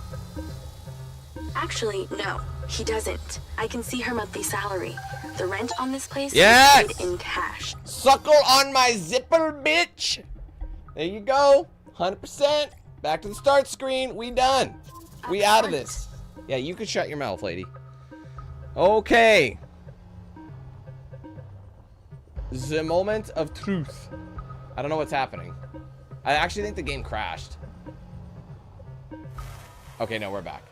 Actually, no, he doesn't. I can see her monthly salary. The rent on this place Yes! is paid in cash. Suckle on my zipper, bitch. There you go. 100%. Back to the start screen. We done. We out of this. Yeah, you can shut your mouth, lady. Okay. The moment of truth. I don't know what's happening. I actually think the game crashed. Okay, no, we're back.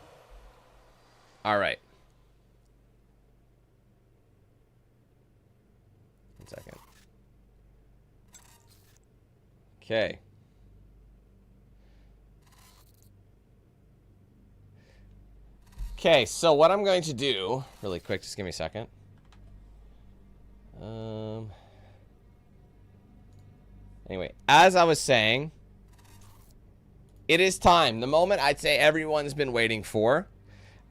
All right. 1 second. Okay. Okay, so what I'm going to do, really quick, just give me a second. Anyway, as I was saying, it is time. The moment I'd say everyone's been waiting for.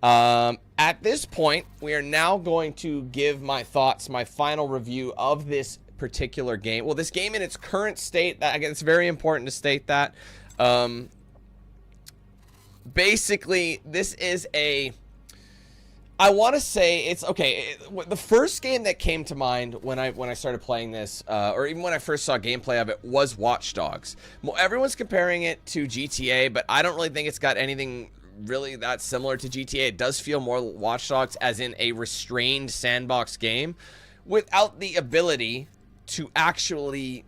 At this point, we are now going to give my thoughts, my final review of this particular game. Well, this game in its current state, I guess it's very important to state that. Basically, this is a... I want to say it's okay. The first game that came to mind when I started playing this, or even when I first saw gameplay of it, was Watch Dogs. Everyone's comparing it to GTA, but I don't really think it's got anything really that similar to GTA. It does feel more Watch Dogs, as in a restrained sandbox game, without the ability to actually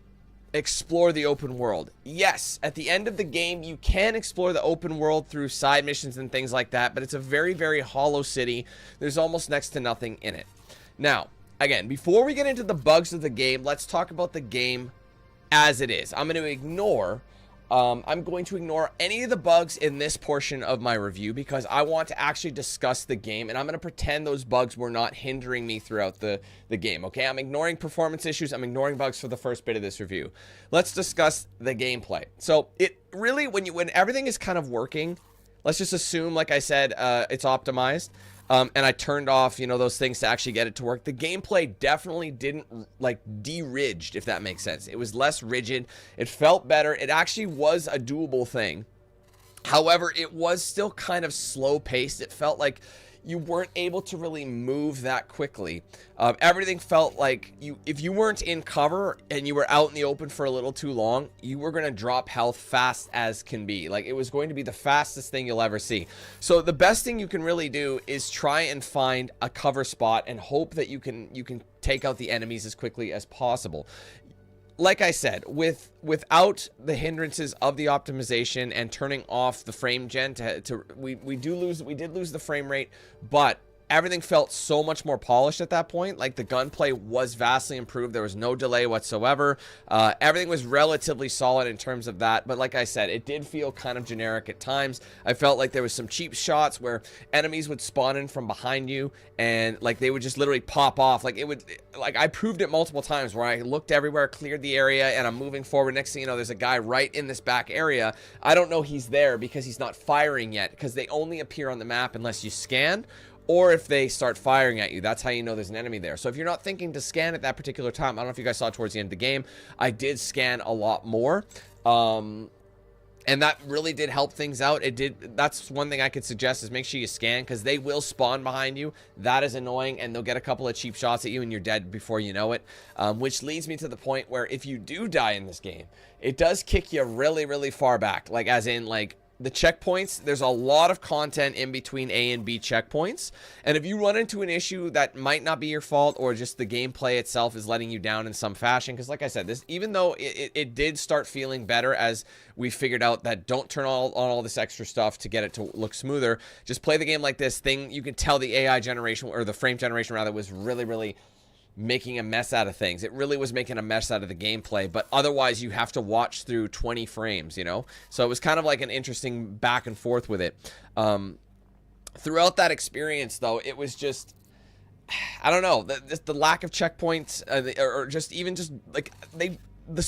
explore the open world. Yes, at the end of the game, you can explore the open world through side missions and things like that, but it's a very, very hollow city. There's almost next to nothing in it. Now, again, before we get into the bugs of the game, let's talk about the game as it is. I'm going to ignore any of the bugs in this portion of my review because I want to actually discuss the game, and I'm going to pretend those bugs were not hindering me throughout the game, okay? I'm ignoring performance issues. I'm ignoring bugs for the first bit of this review. Let's discuss the gameplay. So it really, when everything is kind of working, let's just assume, like I said, it's optimized. And I turned off, you know, those things to actually get it to work. The gameplay definitely didn't, like, de-ridged, if that makes sense. It was less rigid. It felt better. It actually was a doable thing. However, it was still kind of slow-paced. It felt like you weren't able to really move that quickly. Everything felt like if you weren't in cover and you were out in the open for a little too long, you were going to drop health fast as can be. Like, it was going to be the fastest thing you'll ever see. So the best thing you can really do is try and find a cover spot and hope that you can take out the enemies as quickly as possible. Like I said, without the hindrances of the optimization and turning off the frame gen, we did lose the frame rate, but everything felt so much more polished at that point. Like, the gunplay was vastly improved. There was no delay whatsoever. Everything was relatively solid in terms of that. But like I said, it did feel kind of generic at times. I felt like there was some cheap shots where enemies would spawn in from behind you and like they would just literally pop off. Like, I proved it multiple times where I looked everywhere, cleared the area, and I'm moving forward. Next thing you know, there's a guy right in this back area. I don't know he's there because he's not firing yet, because they only appear on the map unless you scan, or if they start firing at you. That's how you know there's an enemy there. So if you're not thinking to scan at that particular time, I don't know if you guys saw towards the end of the game, I did scan a lot more. And that really did help things out. That's one thing I could suggest, is make sure you scan, because they will spawn behind you. That is annoying, and they'll get a couple of cheap shots at you and you're dead before you know it. Which leads me to the point where if you do die in this game, it does kick you really, really far back. Like, as in, like, the checkpoints, there's a lot of content in between A and B checkpoints, and if you run into an issue that might not be your fault, or just the gameplay itself is letting you down in some fashion, because like I said, this, even though it did start feeling better as we figured out that don't turn on all this extra stuff to get it to look smoother, just play the game like this thing. You can tell the AI generation, or the frame generation rather, was really, really making a mess out of things. It really was making a mess out of the gameplay, but otherwise you have to watch through 20 frames, you know? So it was kind of like an interesting back and forth with it. Throughout that experience, though, it was just, I don't know, the lack of checkpoints, or just even just, like, the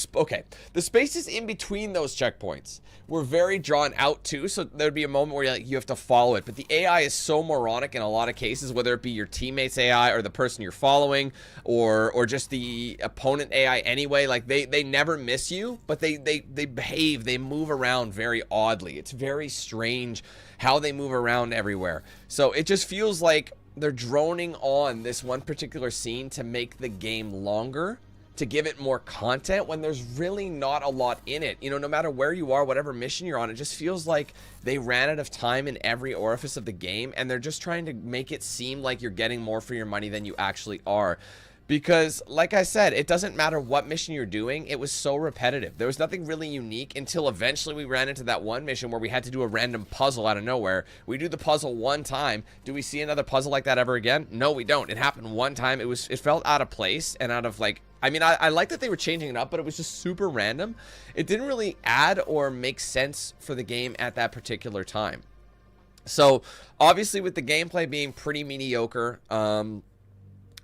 spaces in between those checkpoints were very drawn out too, so there'd be a moment where you have to follow it, but the AI is so moronic in a lot of cases, whether it be your teammates AI or the person you're following, or just the opponent AI anyway. Like they never miss you, but they behave, they move around very oddly. It's very strange how they move around everywhere. So it just feels like they're droning on this one particular scene to make the game longer, to give it more content, when there's really not a lot in it. You know, no matter where you are, whatever mission you're on, it just feels like they ran out of time in every orifice of the game, and they're just trying to make it seem like you're getting more for your money than you actually are. Because, like I said, it doesn't matter what mission you're doing, it was so repetitive. There was nothing really unique until eventually we ran into that one mission where we had to do a random puzzle out of nowhere. We do the puzzle one time. Do we see another puzzle like that ever again? No, we don't. It happened one time. It felt out of place and out of, like, I mean, I like that they were changing it up, but it was just super random. It didn't really add or make sense for the game at that particular time. So, obviously, with the gameplay being pretty mediocre,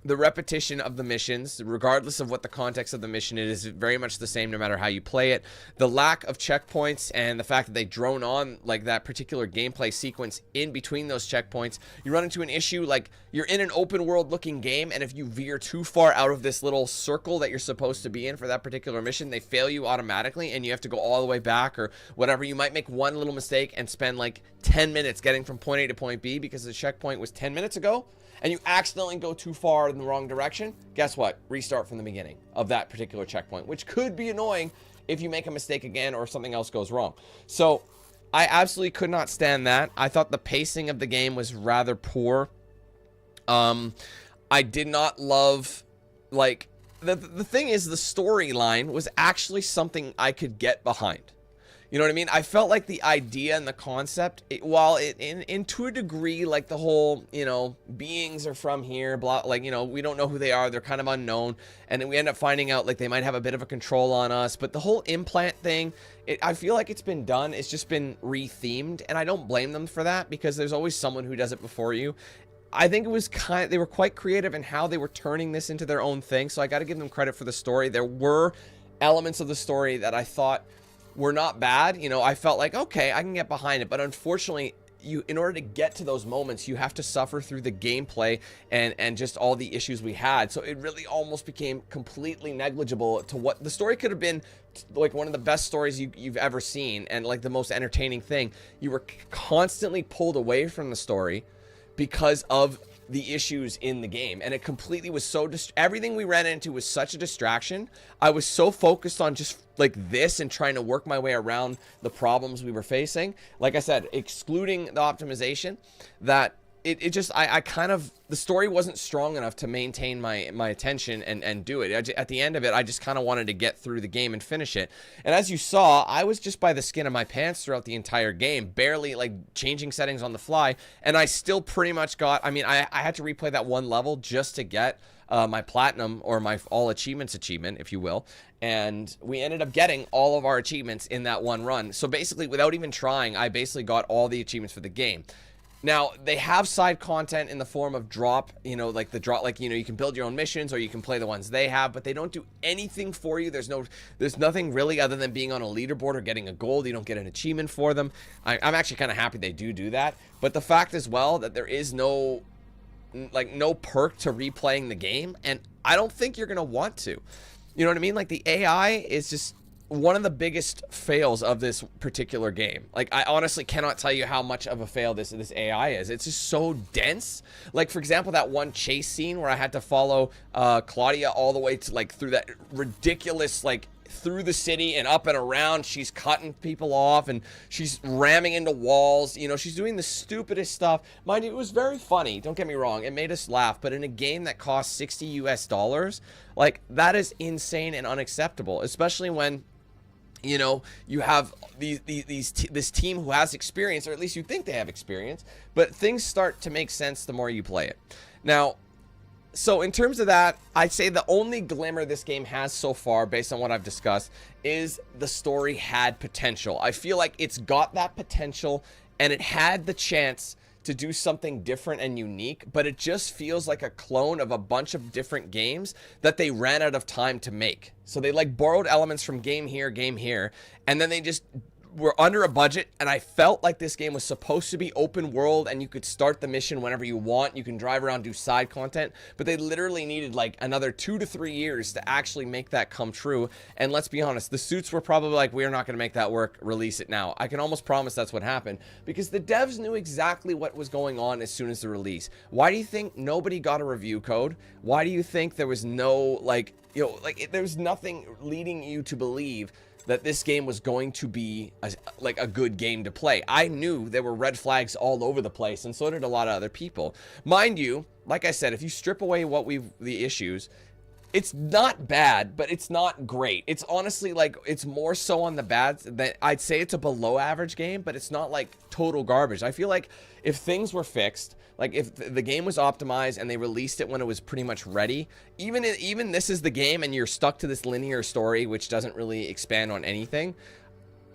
the repetition of the missions, regardless of what the context of the mission is very much the same no matter how you play it. The lack of checkpoints and the fact that they drone on like that particular gameplay sequence in between those checkpoints, you run into an issue like you're in an open world looking game, and if you veer too far out of this little circle that you're supposed to be in for that particular mission, they fail you automatically and you have to go all the way back or whatever. You might make one little mistake and spend like 10 minutes getting from point A to point B because the checkpoint was 10 minutes ago, and you accidentally go too far in the wrong direction. Guess what? Restart from the beginning of that particular checkpoint, which could be annoying if you make a mistake again or something else goes wrong. So I absolutely could not stand that. I thought the pacing of the game was rather poor. I did not love, like, the thing is, the storyline was actually something I could get behind. You know what I mean? I felt like the idea and the concept, while in to a degree, like the whole, you know, beings are from here, blah, like, you know, we don't know who they are, they're kind of unknown, and then we end up finding out like they might have a bit of a control on us. But the whole implant thing, I feel like it's been done, it's just been rethemed, and I don't blame them for that because there's always someone who does it before you. I think it was they were quite creative in how they were turning this into their own thing, so I got to give them credit for the story. There were elements of the story that I thought were not bad. You know, I felt like, okay, I can get behind it, but unfortunately, in order to get to those moments, you have to suffer through the gameplay and just all the issues we had. So it really almost became completely negligible to what the story could have been, like one of the best stories you've ever seen, and like the most entertaining thing. You were constantly pulled away from the story because of the issues in the game, and it completely was so everything we ran into was such a distraction. I was so focused on just like this and trying to work my way around the problems we were facing, like I said, excluding the optimization, that it just I kind of, the story wasn't strong enough to maintain my attention and do it. At the end of it, I just kind of wanted to get through the game and finish it. And as you saw, I was just by the skin of my pants throughout the entire game, barely like changing settings on the fly, and I still pretty much got, I mean, I had to replay that one level just to get my platinum, or my all achievements achievement, if you will, and we ended up getting all of our achievements in that one run. So basically, without even trying, I basically got all the achievements for the game. Now, they have side content in the form of drop, you know, like the drop, like, you know, you can build your own missions or you can play the ones they have, but they don't do anything for you. There's nothing really other than being on a leaderboard or getting a gold. You don't get an achievement for them. I'm actually kind of happy they do that. But the fact as well that there is no perk to replaying the game, and I don't think you're going to want to. You know what I mean? Like, the AI is just one of the biggest fails of this particular game. Like, I honestly cannot tell you how much of a fail this AI is. It's just so dense. Like, for example, that one chase scene where I had to follow Claudia all the way to, like, through that ridiculous, like, through the city and up and around. She's cutting people off and she's ramming into walls. You know, she's doing the stupidest stuff. Mind you, it was very funny. Don't get me wrong. It made us laugh. But in a game that costs $60 US, like, that is insane and unacceptable, especially when, you know, you have this team who has experience, or at least you think they have experience, but things start to make sense the more you play it. Now, so in terms of that, I'd say the only glimmer this game has so far, based on what I've discussed, is the story had potential. I feel like it's got that potential, and it had the chance to do something different and unique, but it just feels like a clone of a bunch of different games that they ran out of time to make. So they like borrowed elements from game here, and then they just were under a budget, and I felt like this game was supposed to be open world and you could start the mission whenever you want. You can drive around, do side content, but they literally needed like another 2 to 3 years to actually make that come true. And let's be honest, the suits were probably like, we're not going to make that work, release it now. I can almost promise that's what happened, because the devs knew exactly what was going on as soon as the release. Why do you think nobody got a review code? Why do you think there was no, like, you know, like there was nothing leading you to believe that this game was going to be a good game to play? I knew there were red flags all over the place, and so did a lot of other people. Mind you, like I said, if you strip away the issues, it's not bad, but it's not great. It's honestly like, it's more so on the bad that I'd say it's a below average game, but it's not like total garbage. I feel like if things were fixed, like if the game was optimized and they released it when it was pretty much ready, even this is the game and you're stuck to this linear story which doesn't really expand on anything,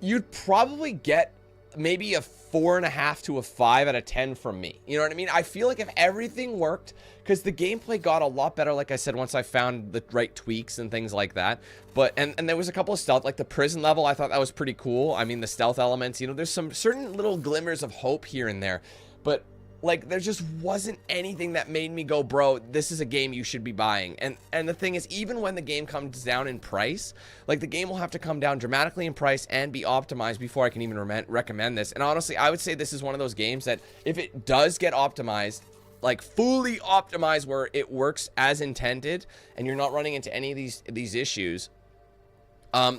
you'd probably get maybe a 4.5 to a 5 out of 10 from me. You know what I mean? I feel like if everything worked, because the gameplay got a lot better, like I said, once I found the right tweaks and things like that. But and there was a couple of stealth, like the prison level, I thought that was pretty cool. I mean, the stealth elements, you know, there's some certain little glimmers of hope here and there, but like there just wasn't anything that made me go, bro, this is a game you should be buying. And the thing is, even when the game comes down in price, like the game will have to come down dramatically in price and be optimized before I can even recommend this. And honestly, I would say this is one of those games that if it does get optimized, like fully optimized where it works as intended and you're not running into any of these issues,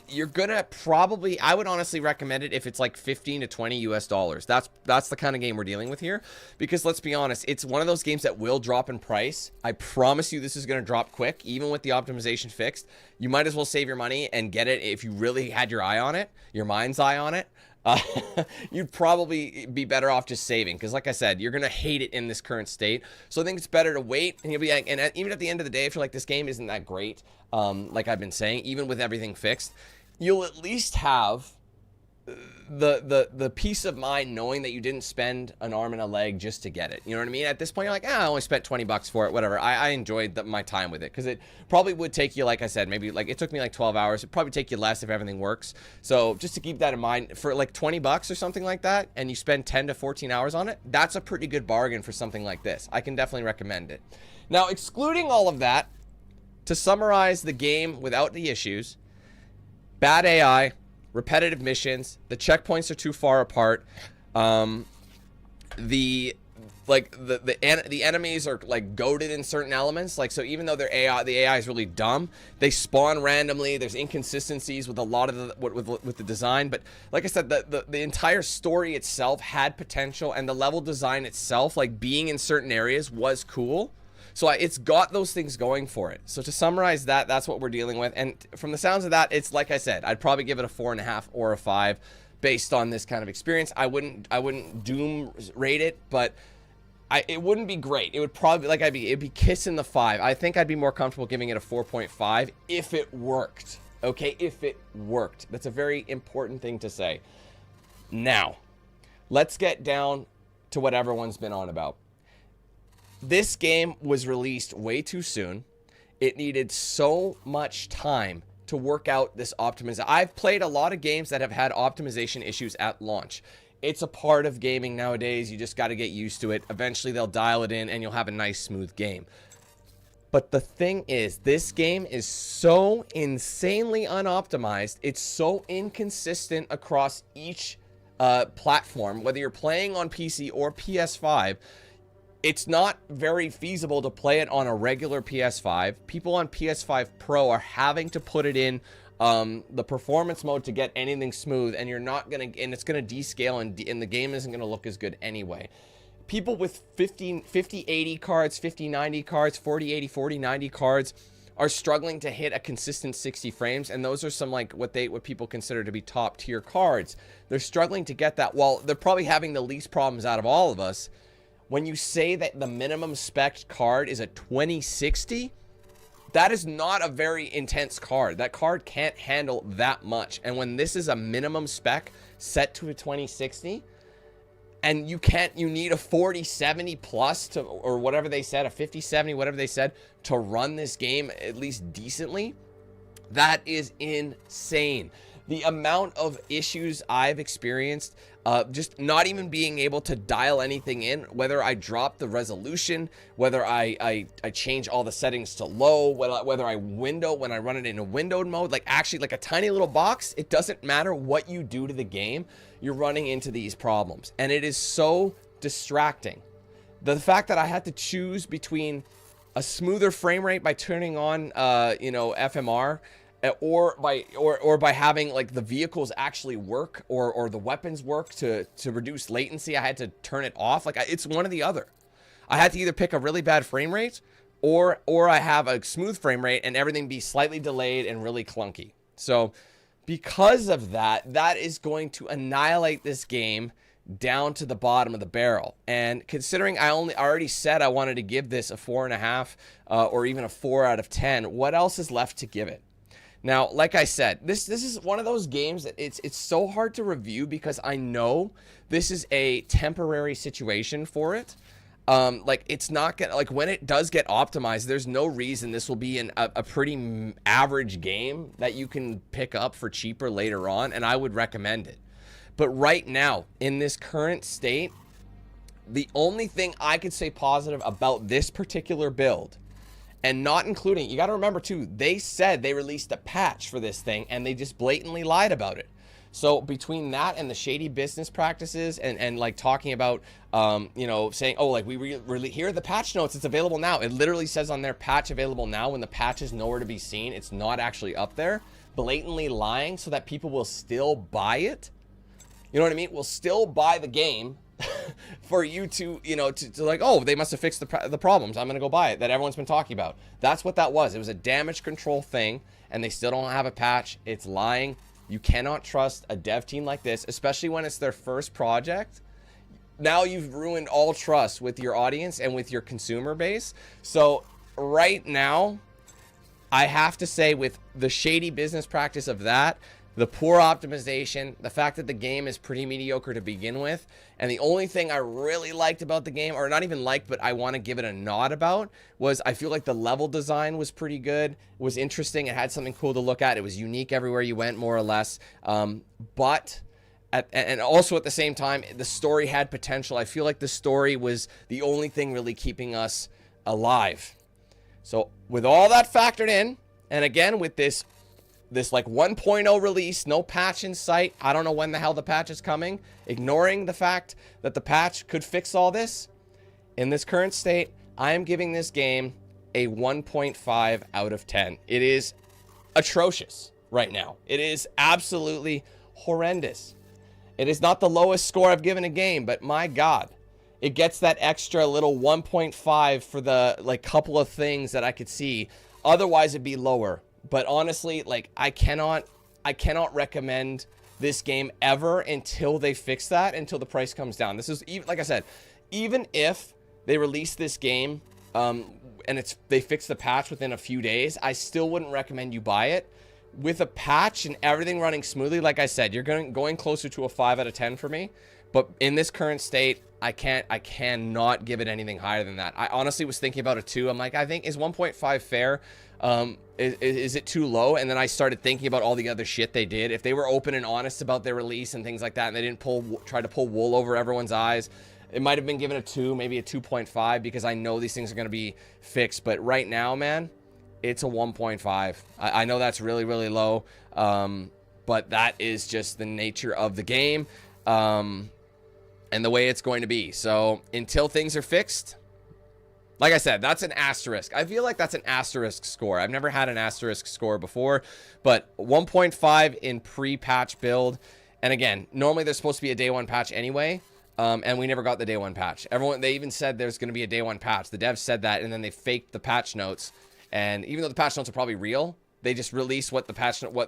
you're gonna probably, I would honestly recommend it if it's like 15 to 20 US dollars. That's the kind of game we're dealing with here, because let's be honest, it's one of those games that will drop in price. I promise you this is going to drop quick, even with the optimization fixed. You might as well save your money and get it if you really had your eye on it, your mind's eye on it. You'd probably be better off just saving, because like I said, you're gonna hate it in this current state. So I think it's better to wait, and you'll be like, and even at the end of the day, if you're like, this game isn't that great, like I've been saying, even with everything fixed, you'll at least have the peace of mind knowing that you didn't spend an arm and a leg just to get it. You know what I mean? At this point, you're like, I only spent 20 bucks for it, whatever. I enjoyed my time with it, because it probably would take you, like I said, maybe like it took me like 12 hours. It'd probably take you less if everything works. So just to keep that in mind, for like 20 bucks or something like that, and you spend 10 to 14 hours on it, that's a pretty good bargain for something like this. I can definitely recommend it. Now, excluding all of that, to summarize the game without the issues: bad AI, repetitive missions, the checkpoints are too far apart, the enemies are like goated in certain elements, like, so even though their AI, the AI is really dumb, they spawn randomly. There's inconsistencies with a lot of with the design, but like I said, the entire story itself had potential, and the level design itself, like being in certain areas, was cool. So it's got those things going for it. So to summarize that, that's what we're dealing with. And from the sounds of that, it's like I said, I'd probably give it a 4.5 or a 5 based on this kind of experience. I wouldn't doom rate it, but it wouldn't be great. It would probably, like, it'd be kissing the 5. I think I'd be more comfortable giving it a 4.5 if it worked. Okay, if it worked. That's a very important thing to say. Now, let's get down to what everyone's been on about. This game was released way too soon. It needed so much time to work out this optimization. I've played a lot of games that have had optimization issues at launch. It's a part of gaming nowadays. You just got to get used to it. Eventually they'll dial it in and you'll have a nice smooth game. But the thing is, this game is so insanely unoptimized. It's so inconsistent across each platform, whether you're playing on PC or PS5. It's not very feasible to play it on a regular PS5. People on PS5 Pro are having to put it in the performance mode to get anything smooth, and you're not gonna, and it's gonna descale, and the game isn't gonna look as good anyway. People with 5080 cards, 5090 cards, 4080, 4090 cards are struggling to hit a consistent 60 frames, and those are some, like, what people consider to be top tier cards. They're struggling to get that. While they're probably having the least problems out of all of us. When you say that the minimum spec card is a 2060, that is not a very intense card. That card can't handle that much. And when this is a minimum spec set to a 2060, and you need a 4070 plus to, or whatever they said, a 5070, whatever they said, to run this game at least decently. That is insane. The amount of issues I've experienced, just not even being able to dial anything in, whether I drop the resolution, whether I change all the settings to low, whether I window, when I run it in a windowed mode, like actually like a tiny little box, it doesn't matter what you do to the game, you're running into these problems. And it is so distracting. The fact that I had to choose between a smoother frame rate by turning on, you know, FMR, or by having like the vehicles actually work, or the weapons work to reduce latency, I had to turn it off. Like it's one or the other. I had to either pick a really bad frame rate or I have a smooth frame rate and everything be slightly delayed and really clunky. So because of that, that is going to annihilate this game down to the bottom of the barrel. And considering I already said I wanted to give this a 4.5 or even a 4 out of 10, what else is left to give it? Now, like I said, this is one of those games that it's so hard to review because I know this is a temporary situation for it. Like it's not gonna, like when it does get optimized, there's no reason this will be a pretty average game that you can pick up for cheaper later on, and I would recommend it. But right now, in this current state, the only thing I could say positive about this particular build, and not including, you got to remember too, they said they released a patch for this thing and they just blatantly lied about it. So between that and the shady business practices and like talking about, you know, saying, oh, like we really here are the patch notes, it's available now. It literally says on their patch available now when the patch is nowhere to be seen. It's not actually up there. Blatantly lying so that people will still buy it. You know what I mean? Will still buy the game for you to, you know, to like, oh, they must have fixed the problems, I'm gonna go buy it, that everyone's been talking about. That's what that was. It was a damage control thing, and they still don't have a patch. It's lying. You cannot trust a dev team like this, especially when it's their first project. Now you've ruined all trust with your audience and with your consumer base. So right now, I have to say, with the shady business practice of that, the poor optimization, the fact that the game is pretty mediocre to begin with, and the only thing I really liked about the game, or not even liked, but I want to give it a nod about, was I feel like the level design was pretty good, was interesting, it had something cool to look at, it was unique everywhere you went, more or less, but and also at the same time, the story had potential. I feel like the story was the only thing really keeping us alive. So with all that factored in, and again with this like 1.0 release, no patch in sight, I don't know when the hell the patch is coming, ignoring the fact that the patch could fix all this, in this current state, I am giving this game a 1.5 out of 10. It is atrocious right now. It is absolutely horrendous. It is not the lowest score I've given a game, but my God, it gets that extra little 1.5 for the like couple of things that I could see. Otherwise, it'd be lower. But honestly, like I cannot recommend this game ever until they fix that, until the price comes down. This is, even like I said, even if they release this game and they fix the patch within a few days, I still wouldn't recommend you buy it. With a patch and everything running smoothly, like I said, you're going closer to a 5 out of 10 for me. But in this current state, I cannot give it anything higher than that. I honestly was thinking about a 2. I'm like, I think, is 1.5 fair? Is it too low? And then I started thinking about all the other shit they did. If they were open and honest about their release and things like that, and they didn't try to pull wool over everyone's eyes, it might have been given a 2, maybe a 2.5, because I know these things are going to be fixed. But right now, man, it's a 1.5. I know that's really, really low, but that is just the nature of the game and the way it's going to be. So until things are fixed, like I said, that's an asterisk. I feel like that's an asterisk score. I've never had an asterisk score before, but 1.5 in pre-patch build. And again, normally there's supposed to be a day 1 patch anyway, and we never got the day 1 patch. They even said there's going to be a day 1 patch. The devs said that, and then they faked the patch notes. And even though the patch notes are probably real, they just released what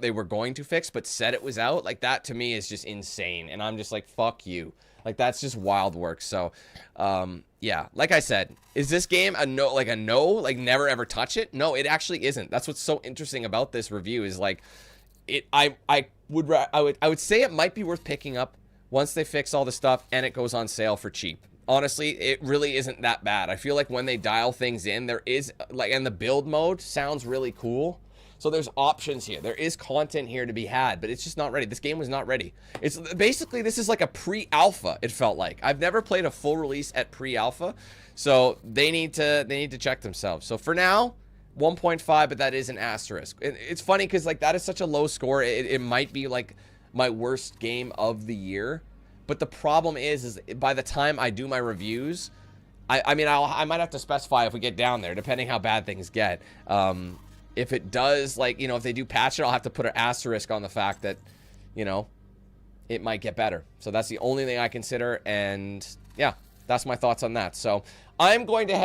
they were going to fix, but said it was out. Like, that to me is just insane. And I'm just like, fuck you. Like, that's just wild work. So, yeah, like I said, is this game a no, like never ever touch it? No, it actually isn't. That's what's so interesting about this review is like, I would say it might be worth picking up once they fix all the stuff and it goes on sale for cheap. Honestly, it really isn't that bad. I feel like when they dial things in, there is like, and the build mode sounds really cool. So there's options here. There is content here to be had, but it's just not ready. This game was not ready. It's basically, this is like a pre-alpha, it felt like. I've never played a full release at pre-alpha, so they need to check themselves. So for now, 1.5, but that is an asterisk. It's funny because like that is such a low score. It might be like my worst game of the year. But the problem is by the time I do my reviews, I mean, I might have to specify if we get down there, depending how bad things get. If it does, like, you know, if they do patch it, I'll have to put an asterisk on the fact that, you know, it might get better. So that's the only thing I consider. And yeah, that's my thoughts on that. So I'm going to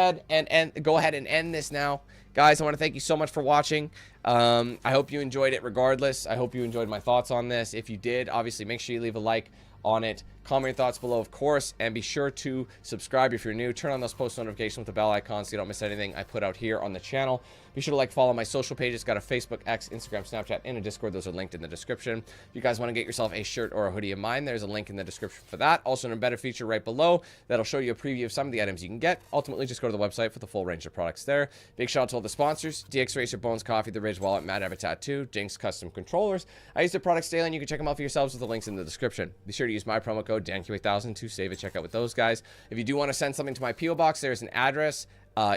go ahead and end this now. Guys, I want to thank you so much for watching. I hope you enjoyed it regardless. I hope you enjoyed my thoughts on this. If you did, obviously make sure you leave a like on it. Comment your thoughts below, of course, and be sure to subscribe if you're new. Turn on those post notifications with the bell icon so you don't miss anything I put out here on the channel. Be sure to like, follow my social pages. Got a Facebook, X, Instagram, Snapchat, and a Discord. Those are linked in the description. If you guys want to get yourself a shirt or a hoodie of mine, there's a link in the description for that. Also, an embedded feature right below that'll show you a preview of some of the items you can get. Ultimately, just go to the website for the full range of products there. Big shout out to all the sponsors: DXRacer, Bones Coffee, The Ridge Wallet, Mad Avatar 2, Jinx Custom Controllers. I use their products daily, and you can check them out for yourselves with the links in the description. Be sure to use my promo code DANQ8000 to save a checkout with those guys. If you do want to send something to my P.O. box, there's an address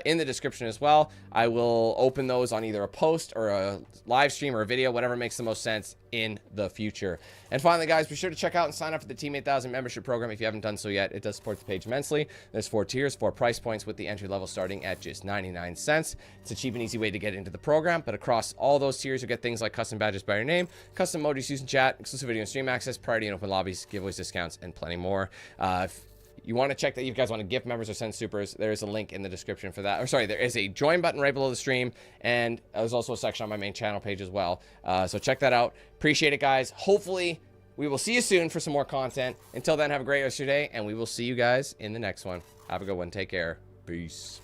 in the description as well. I will open those on either a post or a live stream or a video, whatever makes the most sense in the future. And finally, guys, be sure to check out and sign up for the Team 8000 membership program if you haven't done so yet. It does support the page immensely. There's 4 tiers, 4 price points, with the entry level starting at just 99 cents. It's a cheap and easy way to get into the program, but across all those tiers, you'll get things like custom badges by your name, custom emojis used in chat, exclusive video and stream access, priority and open lobbies, giveaways, discounts, and plenty more. If you want to check that, you guys want to gift members or send supers, there is a link in the description for that. Or sorry, there is a join button right below the stream, and there's also a section on my main channel page as well. So check that out. Appreciate it, guys. Hopefully we will see you soon for some more content. Until then, have a great rest of your day, and we will see you guys in the next one. Have a good one. Take care. Peace.